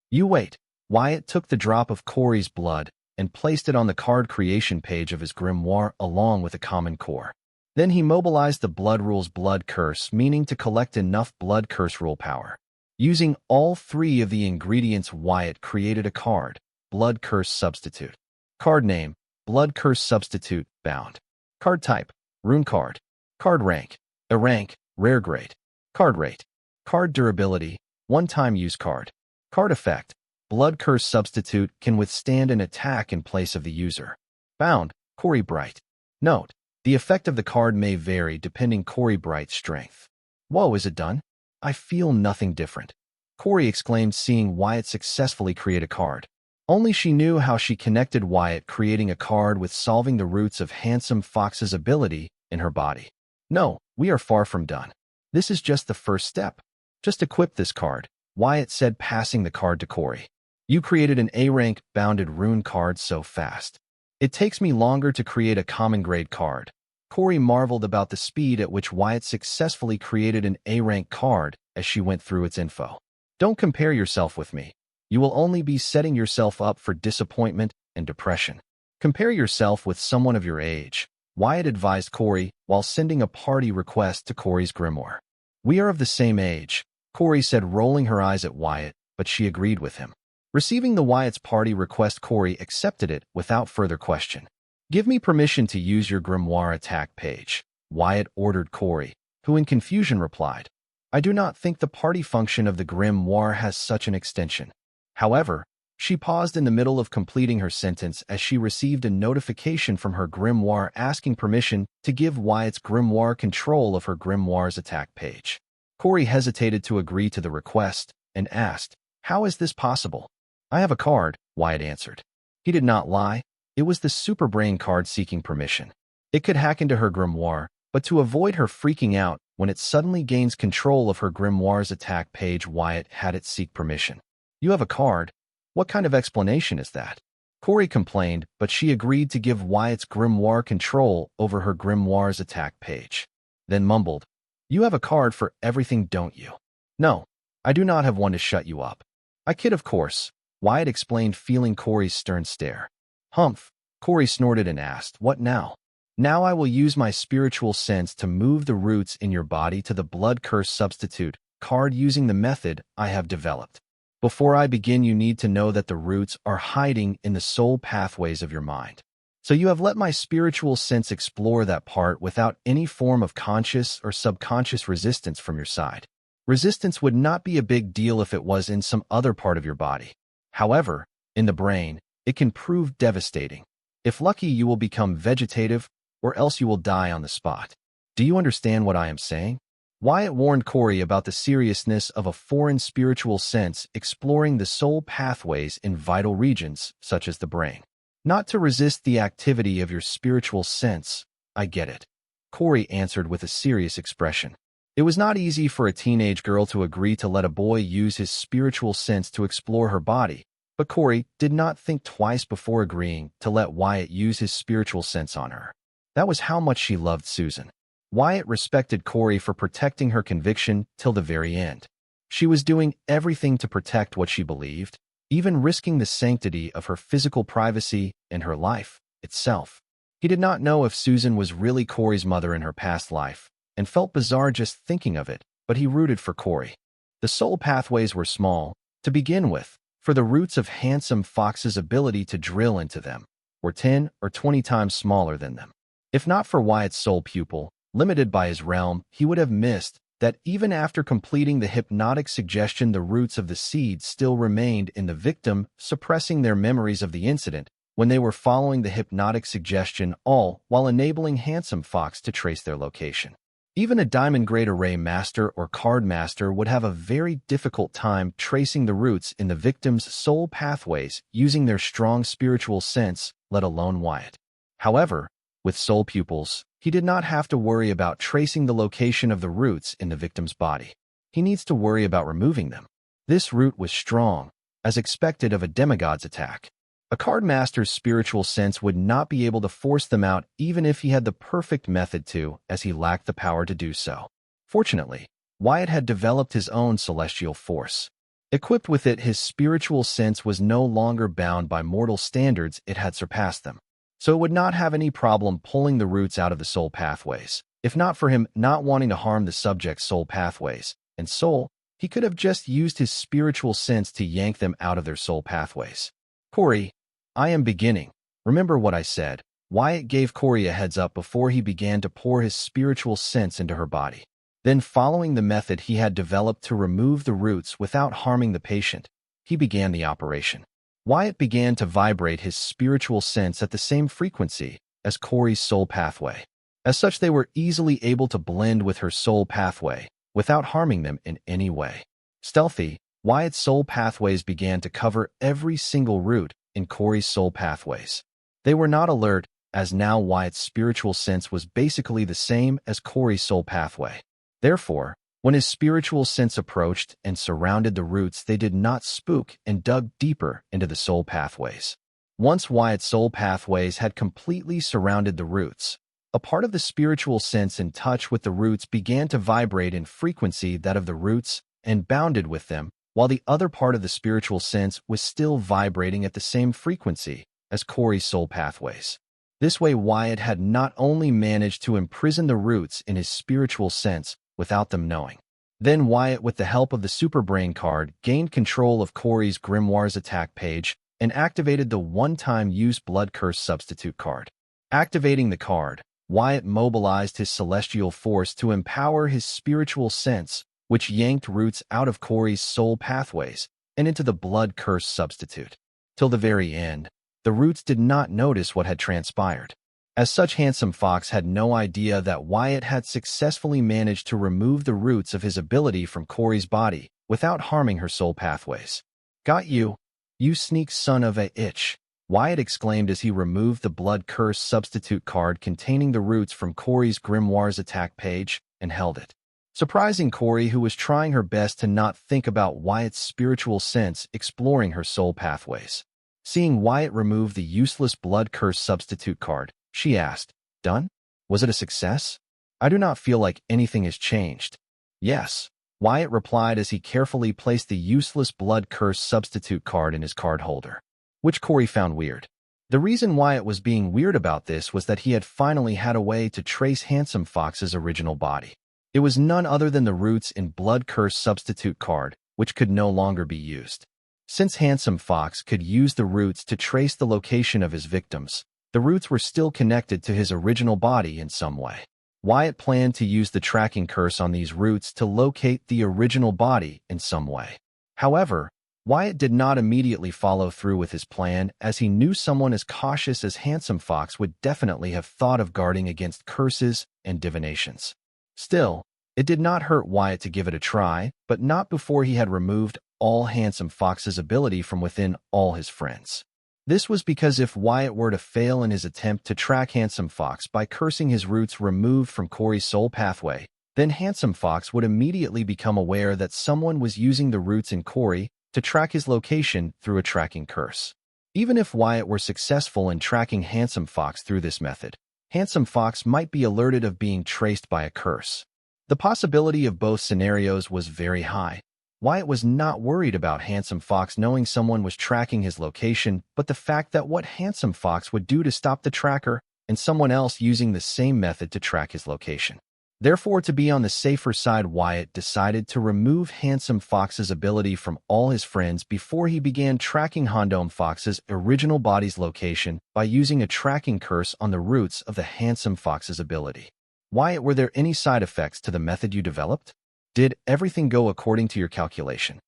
S1: You wait. Wyatt took the drop of Corey's blood and placed it on the card creation page of his grimoire along with a common core. Then he mobilized the Blood Rule's Blood Curse, meaning to collect enough Blood Curse rule power. Using all three of the ingredients, Wyatt created a card, Blood Curse Substitute. Card name, Blood Curse Substitute, bound. Card type, Rune card. Card rank, A rank, rare grade. Card rate. Card durability, one-time use card. Card effect, Blood Curse Substitute can withstand an attack in place of the user. Bound, Corey Bright. Note, the effect of the card may vary depending Corey Bright's strength. Whoa, is it done? I feel nothing different. Corey exclaimed, seeing Wyatt successfully create a card. Only she knew how she connected Wyatt creating a card with solving the roots of Handsome Fox's ability in her body. No, we are far from done. This is just the first step. Just equip this card, Wyatt said, passing the card to Corey. You created an A-rank bounded rune card so fast. It takes me longer to create a common grade card. Corey marveled about the speed at which Wyatt successfully created an A-rank card as she went through its info. Don't compare yourself with me. You will only be setting yourself up for disappointment and depression. Compare yourself with someone of your age, Wyatt advised Corey while sending a party request to Corey's grimoire. We are of the same age, Corey said, rolling her eyes at Wyatt, but she agreed with him. Receiving the Wyatt's party request, Corey accepted it without further question. Give me permission to use your grimoire attack page, Wyatt ordered Corey, who in confusion replied, I do not think the party function of the grimoire has such an extension. However, she paused in the middle of completing her sentence as she received a notification from her grimoire asking permission to give Wyatt's grimoire control of her grimoire's attack page. Corey hesitated to agree to the request and asked, How is this possible? I have a card, Wyatt answered. He did not lie. It was the Superbrain card seeking permission. It could hack into her grimoire, but to avoid her freaking out when it suddenly gains control of her grimoire's attack page, Wyatt had it seek permission. You have a card? What kind of explanation is that? Corey complained, but she agreed to give Wyatt's grimoire control over her grimoire's attack page. Then mumbled, You have a card for everything, don't you? No, I do not have one to shut you up. I kid, of course, Wyatt explained, feeling Corey's stern stare. Humph, Corey snorted and asked, What now? Now I will use my spiritual sense to move the roots in your body to the blood curse substitute card using the method I have developed. Before I begin, you need to know that the roots are hiding in the soul pathways of your mind. So you have let my spiritual sense explore that part without any form of conscious or subconscious resistance from your side. Resistance would not be a big deal if it was in some other part of your body. However, in the brain, it can prove devastating. If lucky, you will become vegetative, or else you will die on the spot. Do you understand what I am saying? Wyatt warned Corey about the seriousness of a foreign spiritual sense exploring the soul pathways in vital regions, such as the brain. Not to resist the activity of your spiritual sense. I get it, Corey answered with a serious expression. It was not easy for a teenage girl to agree to let a boy use his spiritual sense to explore her body, but Corey did not think twice before agreeing to let Wyatt use his spiritual sense on her. That was how much she loved Susan. Wyatt respected Corey for protecting her conviction till the very end. She was doing everything to protect what she believed, even risking the sanctity of her physical privacy and her life itself. He did not know if Susan was really Corey's mother in her past life, and felt bizarre just thinking of it, but he rooted for Corey. The soul pathways were small, to begin with, for the roots of Handsome Fox's ability to drill into them were 10 or 20 times smaller than them. If not for Wyatt's soul pupil, limited by his realm, he would have missed that even after completing the hypnotic suggestion, the roots of the seed still remained in the victim, suppressing their memories of the incident when they were following the hypnotic suggestion, all while enabling Handsome Fox to trace their location. Even a diamond grade array master or card master would have a very difficult time tracing the roots in the victim's soul pathways using their strong spiritual sense, let alone Wyatt. However, with soul pupils, he did not have to worry about tracing the location of the roots in the victim's body. He needs to worry about removing them. This root was strong, as expected of a demigod's attack. A card master's spiritual sense would not be able to force them out even if he had the perfect method to, as he lacked the power to do so. Fortunately, Wyatt had developed his own celestial force. Equipped with it, his spiritual sense was no longer bound by mortal standards, it had surpassed them. So it would not have any problem pulling the roots out of the soul pathways. If not for him not wanting to harm the subject's soul pathways and soul, he could have just used his spiritual sense to yank them out of their soul pathways. Corey, I am beginning. Remember what I said. Wyatt gave Corey a heads up before he began to pour his spiritual sense into her body. Then, following the method he had developed to remove the roots without harming the patient, he began the operation. Wyatt began to vibrate his spiritual sense at the same frequency as Corey's soul pathway. As such, they were easily able to blend with her soul pathway without harming them in any way. Stealthy, Wyatt's soul pathways began to cover every single root in Corey's soul pathways. They were not alert, as now Wyatt's spiritual sense was basically the same as Corey's soul pathway. Therefore, when his spiritual sense approached and surrounded the roots, they did not spook and dug deeper into the soul pathways. Once Wyatt's soul pathways had completely surrounded the roots, a part of the spiritual sense in touch with the roots began to vibrate in frequency that of the roots and bounded with them, while the other part of the spiritual sense was still vibrating at the same frequency as Corey's soul pathways. This way, Wyatt had not only managed to imprison the roots in his spiritual sense without them knowing. Then Wyatt, with the help of the Superbrain card, gained control of Corey's grimoire's attack page and activated the one-time use blood curse substitute card. Activating the card, Wyatt mobilized his celestial force to empower his spiritual sense, which yanked roots out of Corey's soul pathways and into the blood curse substitute. Till the very end, the roots did not notice what had transpired. As such, Handsome Fox had no idea that Wyatt had successfully managed to remove the roots of his ability from Corey's body without harming her soul pathways. "Got you, you sneak son of a itch," Wyatt exclaimed as he removed the blood curse substitute card containing the roots from Corey's grimoire's attack page and held it, surprising Corey, who was trying her best to not think about Wyatt's spiritual sense exploring her soul pathways. Seeing Wyatt remove the useless blood curse substitute card, she asked, "Done? Was it a success? I do not feel like anything has changed." "Yes," Wyatt replied as he carefully placed the useless blood curse substitute card in his card holder, which Corey found weird. The reason Wyatt was being weird about this was that he had finally had a way to trace Handsome Fox's original body. It was none other than the roots in blood curse substitute card, which could no longer be used. Since Handsome Fox could use the roots to trace the location of his victims, the roots were still connected to his original body in some way. Wyatt planned to use the tracking curse on these roots to locate the original body in some way. However, Wyatt did not immediately follow through with his plan, as he knew someone as cautious as Handsome Fox would definitely have thought of guarding against curses and divinations. Still, it did not hurt Wyatt to give it a try, but not before he had removed all Handsome Fox's ability from within all his friends. This was because if Wyatt were to fail in his attempt to track Handsome Fox by cursing his roots removed from Corey's soul pathway, then Handsome Fox would immediately become aware that someone was using the roots in Corey to track his location through a tracking curse. Even if Wyatt were successful in tracking Handsome Fox through this method, Handsome Fox might be alerted of being traced by a curse. The possibility of both scenarios was very high. Wyatt was not worried about Handsome Fox knowing someone was tracking his location, but the fact that what Handsome Fox would do to stop the tracker and someone else using the same method to track his location. Therefore, to be on the safer side, Wyatt decided to remove Handsome Fox's ability from all his friends before he began tracking Handsome Fox's original body's location by using a tracking curse on the roots of the Handsome Fox's ability. "Wyatt, were there any side effects to the method you developed? Did everything go according to your calculation?"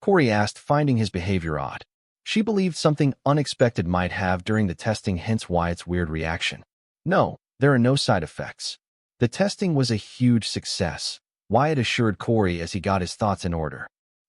S1: Corey asked, finding his behavior odd. She believed something unexpected might have during the testing, hence Wyatt's weird reaction. "No, there are no side effects. The testing was a huge success," Wyatt assured Corey as he got his thoughts in order.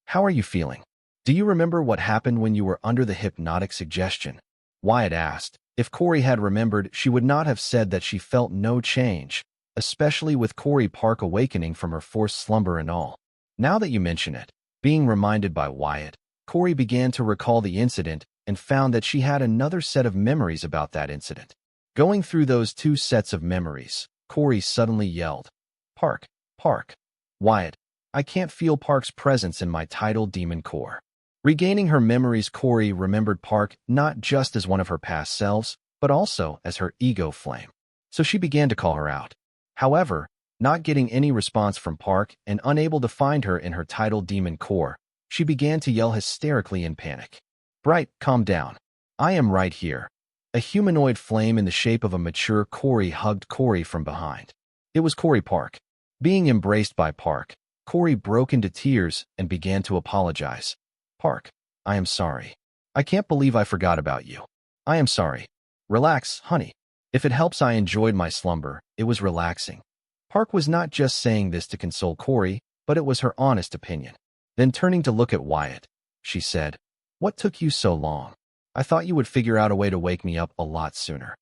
S1: "How are you feeling? Do you remember what happened when you were under the hypnotic suggestion?" Wyatt asked. If Corey had remembered, she would not have said that she felt no change, especially with Corey Park awakening from her forced slumber and all. Now that you mention it, being reminded by Wyatt, Corey began to recall the incident and found that she had another set of memories about that incident. Going through those two sets of memories, Corey suddenly yelled, "Park, Park." "Wyatt, I can't feel Park's presence in my tidal demon core." Regaining her memories, Corey remembered Park not just as one of her past selves, but also as her ego flame. So she began to call her out. However, not getting any response from Park and unable to find her in her tidal demon core, she began to yell hysterically in panic. "Bright, calm down. I am right here." A humanoid flame in the shape of a mature Corey hugged Corey from behind. It was Corey Park. Being embraced by Park, Corey broke into tears and began to apologize. "Park, I am sorry. I can't believe I forgot about you. I am sorry. Relax, honey. If it helps, I enjoyed my slumber. It was relaxing." Park was not just saying this to console Corey, but it was her honest opinion. Then turning to look at Wyatt, she said, "What took you so long? I thought you would figure out a way to wake me up a lot sooner.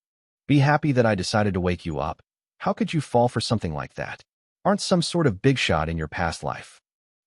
S1: Be happy that I decided to wake you up. How could you fall for something like that? Aren't some sort of big shot in your past life?"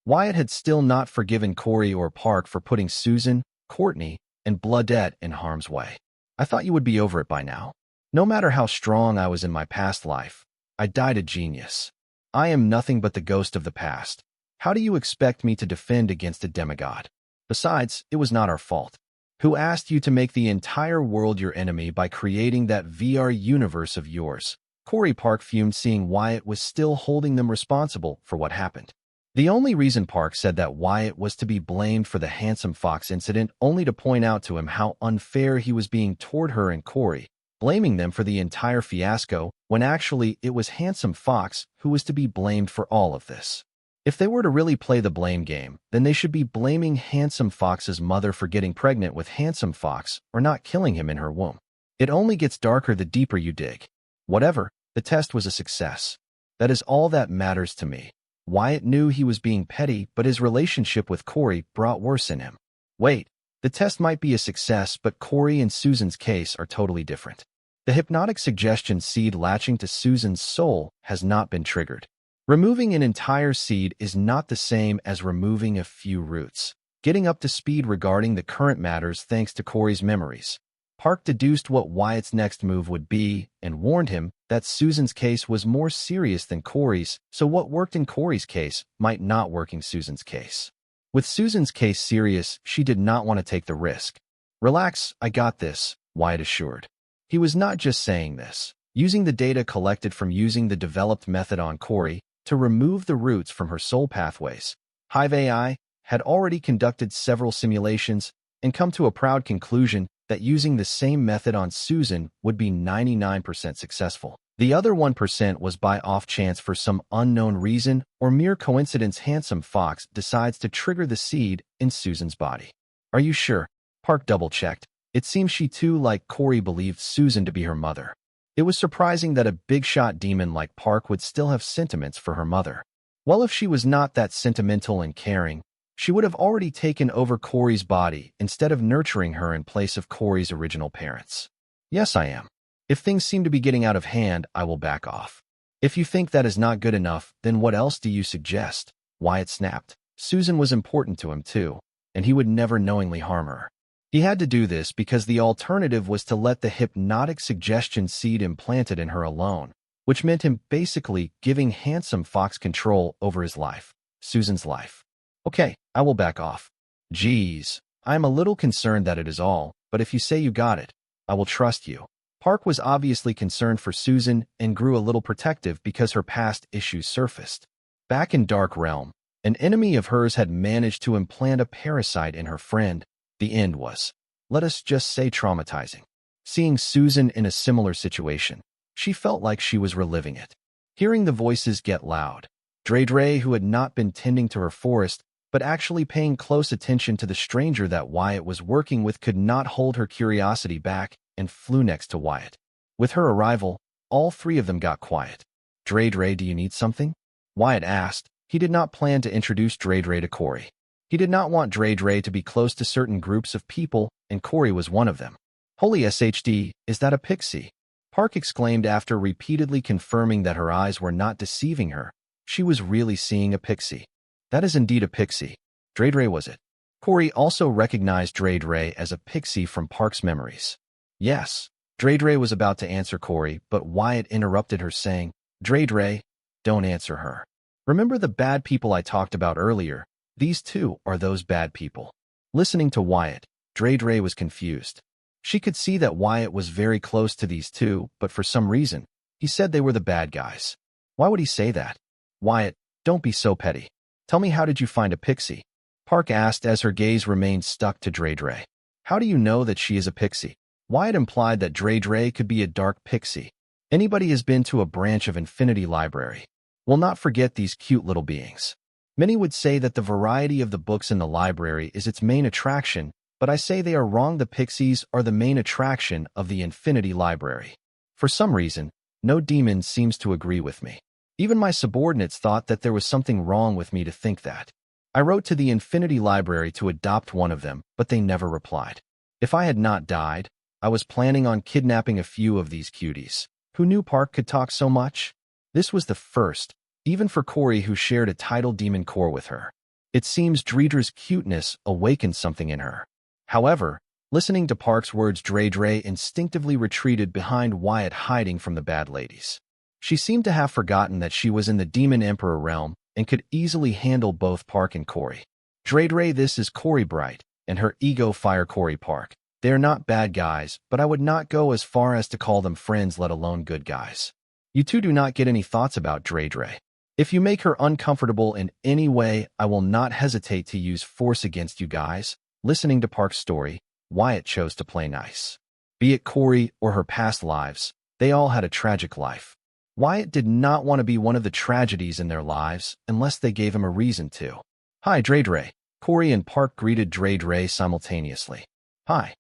S1: Wyatt had still not forgiven Corey or Park for putting Susan, Courtney, and Bloodette in harm's way. "I thought you would be over it by now. No matter how strong I was in my past life, I died a genius. I am nothing but the ghost of the past. How do you expect me to defend against a demigod? Besides, it was not our fault. Who asked you to make the entire world your enemy by creating that VR universe of yours?" Corey Park fumed, seeing Wyatt was still holding them responsible for what happened. The only reason Park said that Wyatt was to be blamed for the Handsome Fox incident, only to point out to him how unfair he was being toward her and Corey, blaming them for the entire fiasco when actually it was Handsome Fox who was to be blamed for all of this. If they were to really play the blame game, then they should be blaming Handsome Fox's mother for getting pregnant with Handsome Fox or not killing him in her womb. It only gets darker the deeper you dig. Whatever, the test was a success. That is all that matters to me. Wyatt knew he was being petty, but his relationship with Corey brought worse in him. Wait, the test might be a success, but Corey and Susan's case are totally different. The hypnotic suggestion seed latching to Susan's soul has not been triggered. Removing an entire seed is not the same as removing a few roots. Getting up to speed regarding the current matters thanks to Corey's memories. Park deduced what Wyatt's next move would be and warned him that Susan's case was more serious than Corey's, so what worked in Corey's case might not work in Susan's case. With Susan's case serious, she did not want to take the risk. Relax, I got this, Wyatt assured. He was not just saying this. Using the data collected from using the developed method on Corey to remove the roots from her soul pathways, Hive AI had already conducted several simulations and come to a proud conclusion that using the same method on Susan would be 99% successful. The other 1% was by off chance for some unknown reason or mere coincidence Handsome Fox decides to trigger the seed in Susan's body. Are you sure? Park double-checked. It seems she too, like Corey, believed Susan to be her mother. It was surprising that a big-shot demon like Park would still have sentiments for her mother. Well, if she was not that sentimental and caring, she would have already taken over Corey's body instead of nurturing her in place of Corey's original parents. Yes, I am. If things seem to be getting out of hand, I will back off. If you think that is not good enough, then what else do you suggest? Wyatt snapped. Susan was important to him too, and he would never knowingly harm her. He had to do this because the alternative was to let the hypnotic suggestion seed implanted in her alone, which meant him basically giving Handsome Fox control over his life, Susan's life. Okay, I will back off. Geez, I am a little concerned that it is all, but if you say you got it, I will trust you. Park was obviously concerned for Susan and grew a little protective because her past issues surfaced. Back in Dark Realm, an enemy of hers had managed to implant a parasite in her friend. The end was, let us just say, traumatizing. Seeing Susan in a similar situation, she felt like she was reliving it. Hearing the voices get loud, Dre, who had not been tending to her forest, but actually paying close attention to the stranger that Wyatt was working with, could not hold her curiosity back and flew next to Wyatt. With her arrival, all three of them got quiet. Dre, do you need something? Wyatt asked. He did not plan to introduce Dre to Corey. He did not want Dre to be close to certain groups of people, and Corey was one of them. Holy SHD, is that a pixie? Park exclaimed after repeatedly confirming that her eyes were not deceiving her. She was really seeing a pixie. That is indeed a pixie. Dre, was it? Corey also recognized Dre as a pixie from Park's memories. Yes. Dre was about to answer Corey, but Wyatt interrupted her saying, Dre, don't answer her. Remember the bad people I talked about earlier? These two are those bad people. Listening to Wyatt, Dre was confused. She could see that Wyatt was very close to these two, but for some reason, he said they were the bad guys. Why would he say that? Wyatt, don't be so petty. Tell me, how did you find a pixie? Park asked as her gaze remained stuck to Dre. How do you know that she is a pixie? Wyatt implied that Dre could be a dark pixie. Anybody has been to a branch of Infinity Library will not forget these cute little beings. Many would say that the variety of the books in the library is its main attraction, but I say they are wrong. The pixies are the main attraction of the Infinity Library. For some reason, no demon seems to agree with me. Even my subordinates thought that there was something wrong with me to think that. I wrote to the Infinity Library to adopt one of them, but they never replied. If I had not died, I was planning on kidnapping a few of these cuties. Who knew Park could talk so much? This was the first, even for Corey, who shared a tidal demon core with her. It seems Dredra's cuteness awakened something in her. However, listening to Park's words, Dre instinctively retreated behind Wyatt, hiding from the bad ladies. She seemed to have forgotten that she was in the Demon Emperor realm and could easily handle both Park and Corey. Dre, this is Corey Bright, and her ego fire Corey Park. They are not bad guys, but I would not go as far as to call them friends, let alone good guys. You two do not get any thoughts about Dre. If you make her uncomfortable in any way, I will not hesitate to use force against you guys. Listening to Park's story, Wyatt chose to play nice. Be it Corey or her past lives, they all had a tragic life. Wyatt did not want to be one of the tragedies in their lives unless they gave him a reason to. Hi, Dre. Corey and Park greeted Dre simultaneously. Hi.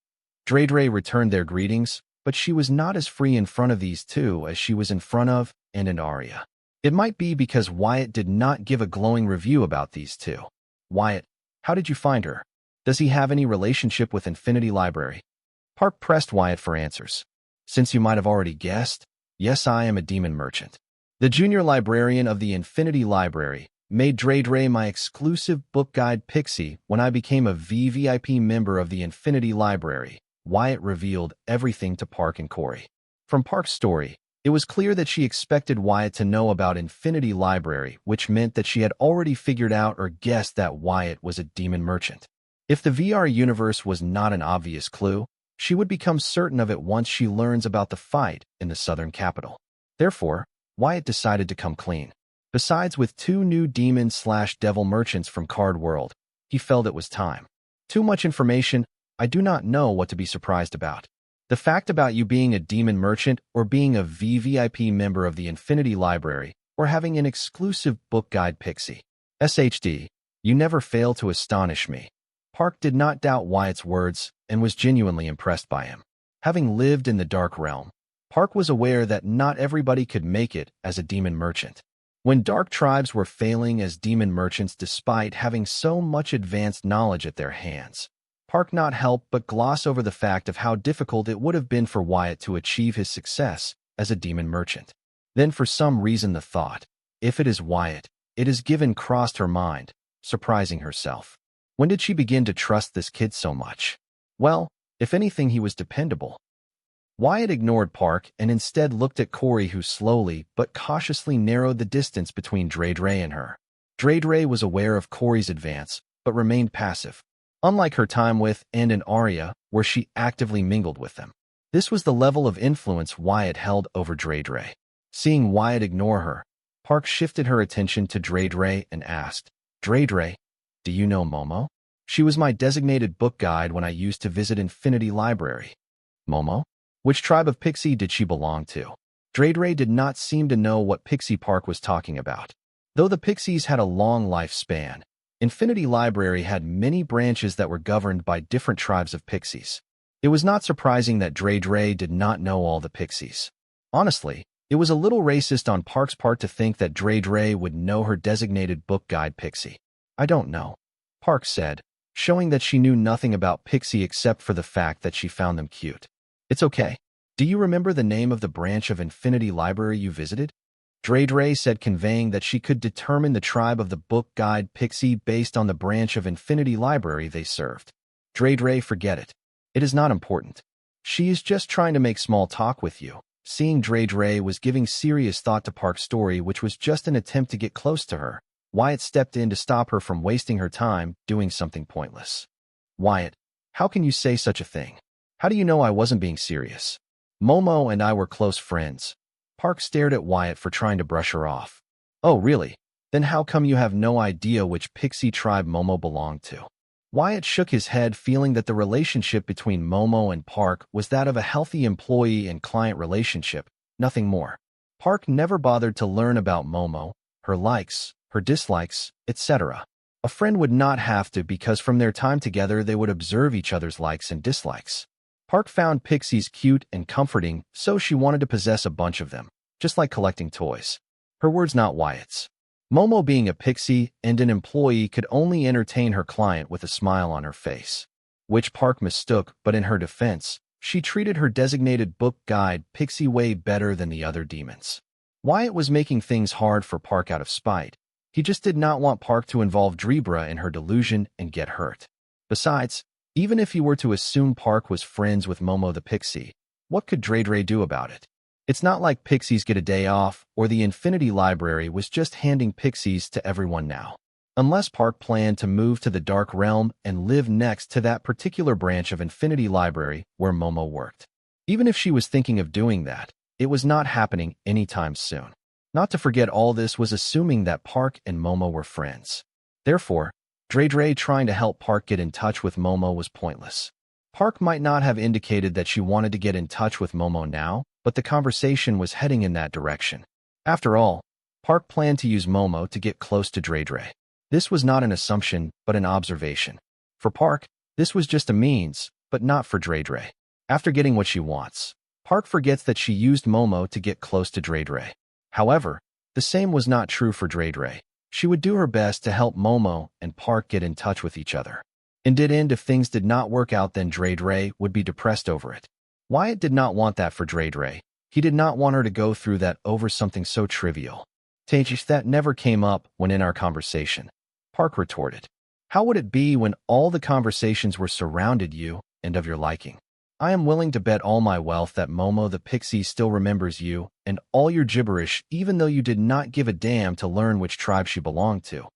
S1: Dre returned their greetings, but she was not as free in front of these two as she was in front of and in Arya. It might be because Wyatt did not give a glowing review about these two. Wyatt, how did you find her? Does he have any relationship with Infinity Library? Park pressed Wyatt for answers. Since you might have already guessed, yes, I am a demon merchant. The junior librarian of the Infinity Library made Dre my exclusive book guide pixie when I became a VVIP member of the Infinity Library. Wyatt revealed everything to Park and Corey. From Park's story, it was clear that she expected Wyatt to know about Infinity Library, which meant that she had already figured out or guessed that Wyatt was a demon merchant. If the VR universe was not an obvious clue, she would become certain of it once she learns about the fight in the southern capital. Therefore, Wyatt decided to come clean. Besides, with two new demon/devil merchants from Card World, he felt it was time. Too much information, I do not know what to be surprised about. The fact about you being a demon merchant or being a VVIP member of the Infinity Library or having an exclusive book guide pixie. SHD, you never fail to astonish me. Park did not doubt Wyatt's words and was genuinely impressed by him. Having lived in the Dark Realm, Park was aware that not everybody could make it as a demon merchant. When dark tribes were failing as demon merchants despite having so much advanced knowledge at their hands, Park not help but gloss over the fact of how difficult it would have been for Wyatt to achieve his success as a demon merchant. Then for some reason the thought, if it is Wyatt, it is given crossed her mind, surprising herself. When did she begin to trust this kid so much? Well, if anything, he was dependable. Wyatt ignored Park and instead looked at Corey, who slowly but cautiously narrowed the distance between Dre and her. Dre was aware of Corey's advance, but remained passive. Unlike her time with and in Arya, where she actively mingled with them. This was the level of influence Wyatt held over Dre. Seeing Wyatt ignore her, Park shifted her attention to Dre and asked, Dre, do you know Momo? She was my designated book guide when I used to visit Infinity Library. Momo? Which tribe of pixie did she belong to? Dre did not seem to know what pixie Park was talking about. Though the pixies had a long lifespan, Infinity Library had many branches that were governed by different tribes of pixies. It was not surprising that Dre did not know all the pixies. Honestly, it was a little racist on Park's part to think that Dre would know her designated book guide pixie. I don't know, Park said, showing that she knew nothing about pixie except for the fact that she found them cute. It's okay. Do you remember the name of the branch of Infinity Library you visited? Dre said, conveying that she could determine the tribe of the book guide pixie based on the branch of Infinity Library they served. Dre, forget it. It is not important. She is just trying to make small talk with you. Seeing Dre was giving serious thought to Park's story, which was just an attempt to get close to her, Wyatt stepped in to stop her from wasting her time doing something pointless. Wyatt, how can you say such a thing? How do you know I wasn't being serious? Momo and I were close friends. Park stared at Wyatt for trying to brush her off. Oh, really? Then how come you have no idea which pixie tribe Momo belonged to? Wyatt shook his head, feeling that the relationship between Momo and Park was that of a healthy employee and client relationship, nothing more. Park never bothered to learn about Momo, her likes, her dislikes, etc. A friend would not have to, because from their time together they would observe each other's likes and dislikes. Park found pixies cute and comforting, so she wanted to possess a bunch of them, just like collecting toys. Her words, not Wyatt's. Momo, being a pixie and an employee, could only entertain her client with a smile on her face, which Park mistook, but in her defense, she treated her designated book guide pixie way better than the other demons. Wyatt was making things hard for Park out of spite. He just did not want Park to involve Drebra in her delusion and get hurt. Besides, even if he were to assume Park was friends with Momo the pixie, what could Dre do about it? It's not like pixies get a day off, or the Infinity Library was just handing pixies to everyone now. Unless Park planned to move to the Dark Realm and live next to that particular branch of Infinity Library where Momo worked. Even if she was thinking of doing that, it was not happening anytime soon. Not to forget, all this was assuming that Park and Momo were friends. Therefore, Dre trying to help Park get in touch with Momo was pointless. Park might not have indicated that she wanted to get in touch with Momo now, but the conversation was heading in that direction. After all, Park planned to use Momo to get close to Dre. This was not an assumption, but an observation. For Park, this was just a means, but not for Dre. After getting what she wants, Park forgets that she used Momo to get close to Dre. However, the same was not true for Dre. She would do her best to help Momo and Park get in touch with each other. In the end, if things did not work out, then Dre would be depressed over it. Wyatt did not want that for Dre. He did not want her to go through that over something so trivial. That never came up when in our conversation. Park retorted. How would it be when all the conversations were surrounded you and of your liking? I am willing to bet all my wealth that Momo the pixie still remembers you and all your gibberish, even though you did not give a damn to learn which tribe she belonged to.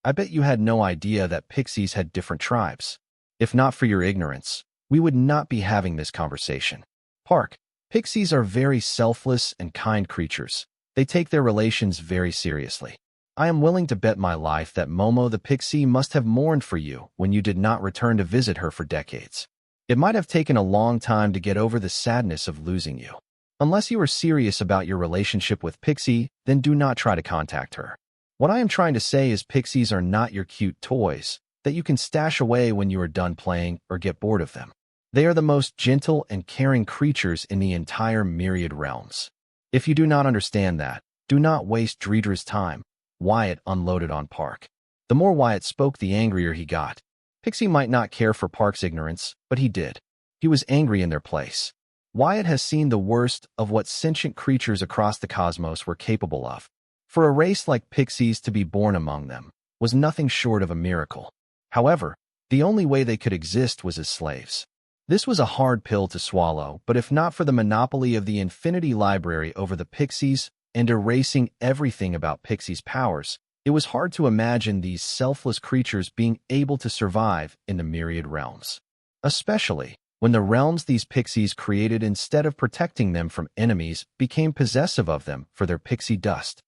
S1: I bet you had no idea that pixies had different tribes. If not for your ignorance, we would not be having this conversation. Park, pixies are very selfless and kind creatures. They take their relations very seriously. I am willing to bet my life that Momo the pixie must have mourned for you when you did not return to visit her for decades. It might have taken a long time to get over the sadness of losing you. Unless you are serious about your relationship with Pixie, then do not try to contact her. What I am trying to say is pixies are not your cute toys that you can stash away when you are done playing or get bored of them. They are the most gentle and caring creatures in the entire myriad realms. If you do not understand that, do not waste Dredra's time. Wyatt unloaded on Park. The more Wyatt spoke, the angrier he got. Pixie might not care for Park's ignorance, but he did. He was angry in their place. Wyatt has seen the worst of what sentient creatures across the cosmos were capable of. For a race like pixies to be born among them was nothing short of a miracle. However, the only way they could exist was as slaves. This was a hard pill to swallow, but if not for the monopoly of the Infinity Library over the pixies and erasing everything about pixies' powers, it was hard to imagine these selfless creatures being able to survive in the myriad realms. Especially when the realms these pixies created, instead of protecting them from enemies, became possessive of them for their pixie dust.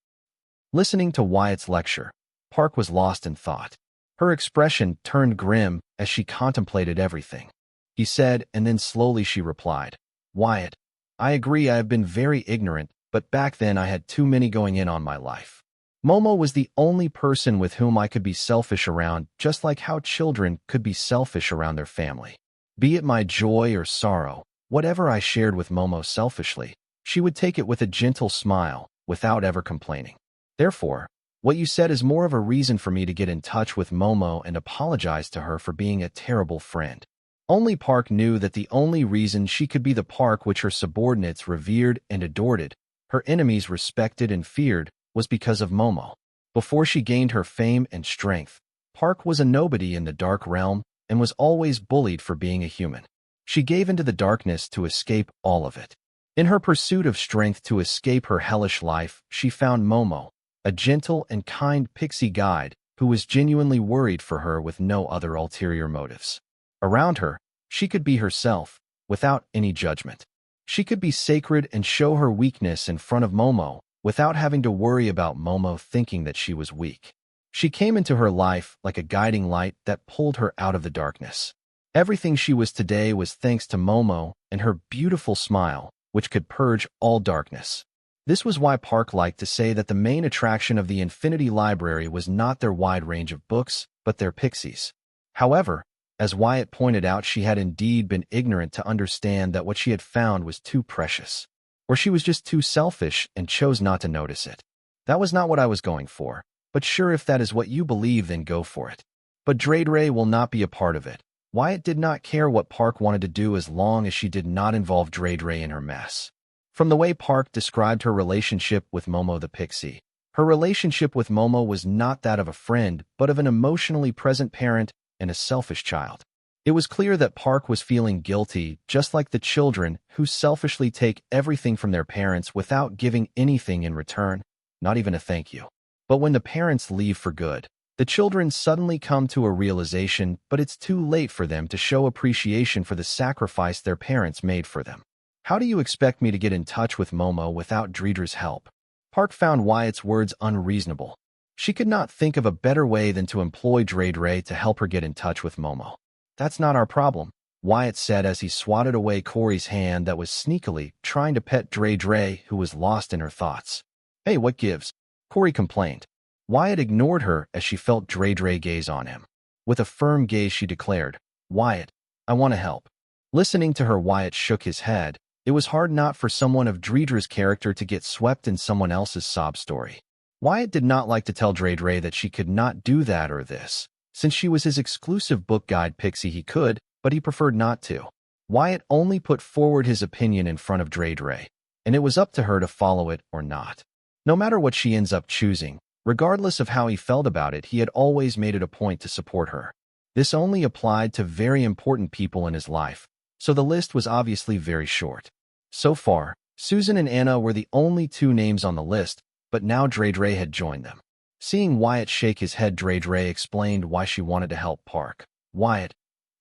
S1: Listening to Wyatt's lecture, Park was lost in thought. Her expression turned grim as she contemplated everything he said, and then slowly she replied, Wyatt, I agree I have been very ignorant, but back then I had too many going in on my life. Momo was the only person with whom I could be selfish around, just like how children could be selfish around their family. Be it my joy or sorrow, whatever I shared with Momo selfishly, she would take it with a gentle smile, without ever complaining. Therefore, what you said is more of a reason for me to get in touch with Momo and apologize to her for being a terrible friend. Only Park knew that the only reason she could be the Park which her subordinates revered and adored, her enemies respected and feared, was because of Momo. Before she gained her fame and strength, Park was a nobody in the dark realm and was always bullied for being a human. She gave into the darkness to escape all of it. In her pursuit of strength to escape her hellish life, she found Momo, a gentle and kind pixie guide who was genuinely worried for her with no other ulterior motives. Around her, she could be herself, without any judgment. She could be sacred and show her weakness in front of Momo, without having to worry about Momo thinking that she was weak. She came into her life like a guiding light that pulled her out of the darkness. Everything she was today was thanks to Momo and her beautiful smile, which could purge all darkness. This was why Park liked to say that the main attraction of the Infinity Library was not their wide range of books, but their pixies. However, as Wyatt pointed out, she had indeed been ignorant to understand that what she had found was too precious. Or she was just too selfish and chose not to notice it. That was not what I was going for, but sure, if that is what you believe, then go for it. But Dre will not be a part of it. Wyatt did not care what Park wanted to do as long as she did not involve Dre in her mess. From the way Park described her relationship with Momo the pixie, her relationship with Momo was not that of a friend, but of an emotionally present parent and a selfish child. It was clear that Park was feeling guilty, just like the children who selfishly take everything from their parents without giving anything in return, not even a thank you. But when the parents leave for good, the children suddenly come to a realization, but it's too late for them to show appreciation for the sacrifice their parents made for them. How do you expect me to get in touch with Momo without Dredra's help? Park found Wyatt's words unreasonable. She could not think of a better way than to employ Dre to help her get in touch with Momo. That's not our problem. Wyatt said as he swatted away Corey's hand that was sneakily trying to pet Dre, who was lost in her thoughts. Hey, what gives? Corey complained. Wyatt ignored her as she felt Dre gaze on him. With a firm gaze, she declared, Wyatt, I want to help. Listening to her, Wyatt shook his head. It was hard not for someone of Dredra's character to get swept in someone else's sob story. Wyatt did not like to tell Dre that she could not do that or this. Since she was his exclusive book guide pixie, he could, but he preferred not to. Wyatt only put forward his opinion in front of Dre, and it was up to her to follow it or not. No matter what she ends up choosing, regardless of how he felt about it, he had always made it a point to support her. This only applied to very important people in his life, so the list was obviously very short. So far, Susan and Anna were the only two names on the list, but now Dre had joined them. Seeing Wyatt shake his head, Dre explained why she wanted to help Park. Wyatt,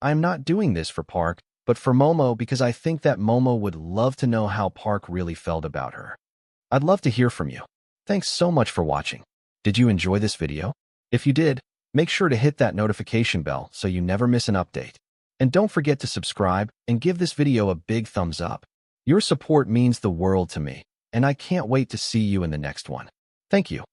S1: I am not doing this for Park, but for Momo, because I think that Momo would love to know how Park really felt about her. I'd love to hear from you. Thanks so much for watching. Did you enjoy this video? If you did, make sure to hit that notification bell so you never miss an update. And don't forget to subscribe and give this video a big thumbs up. Your support means the world to me, and I can't wait to see you in the next one. Thank you.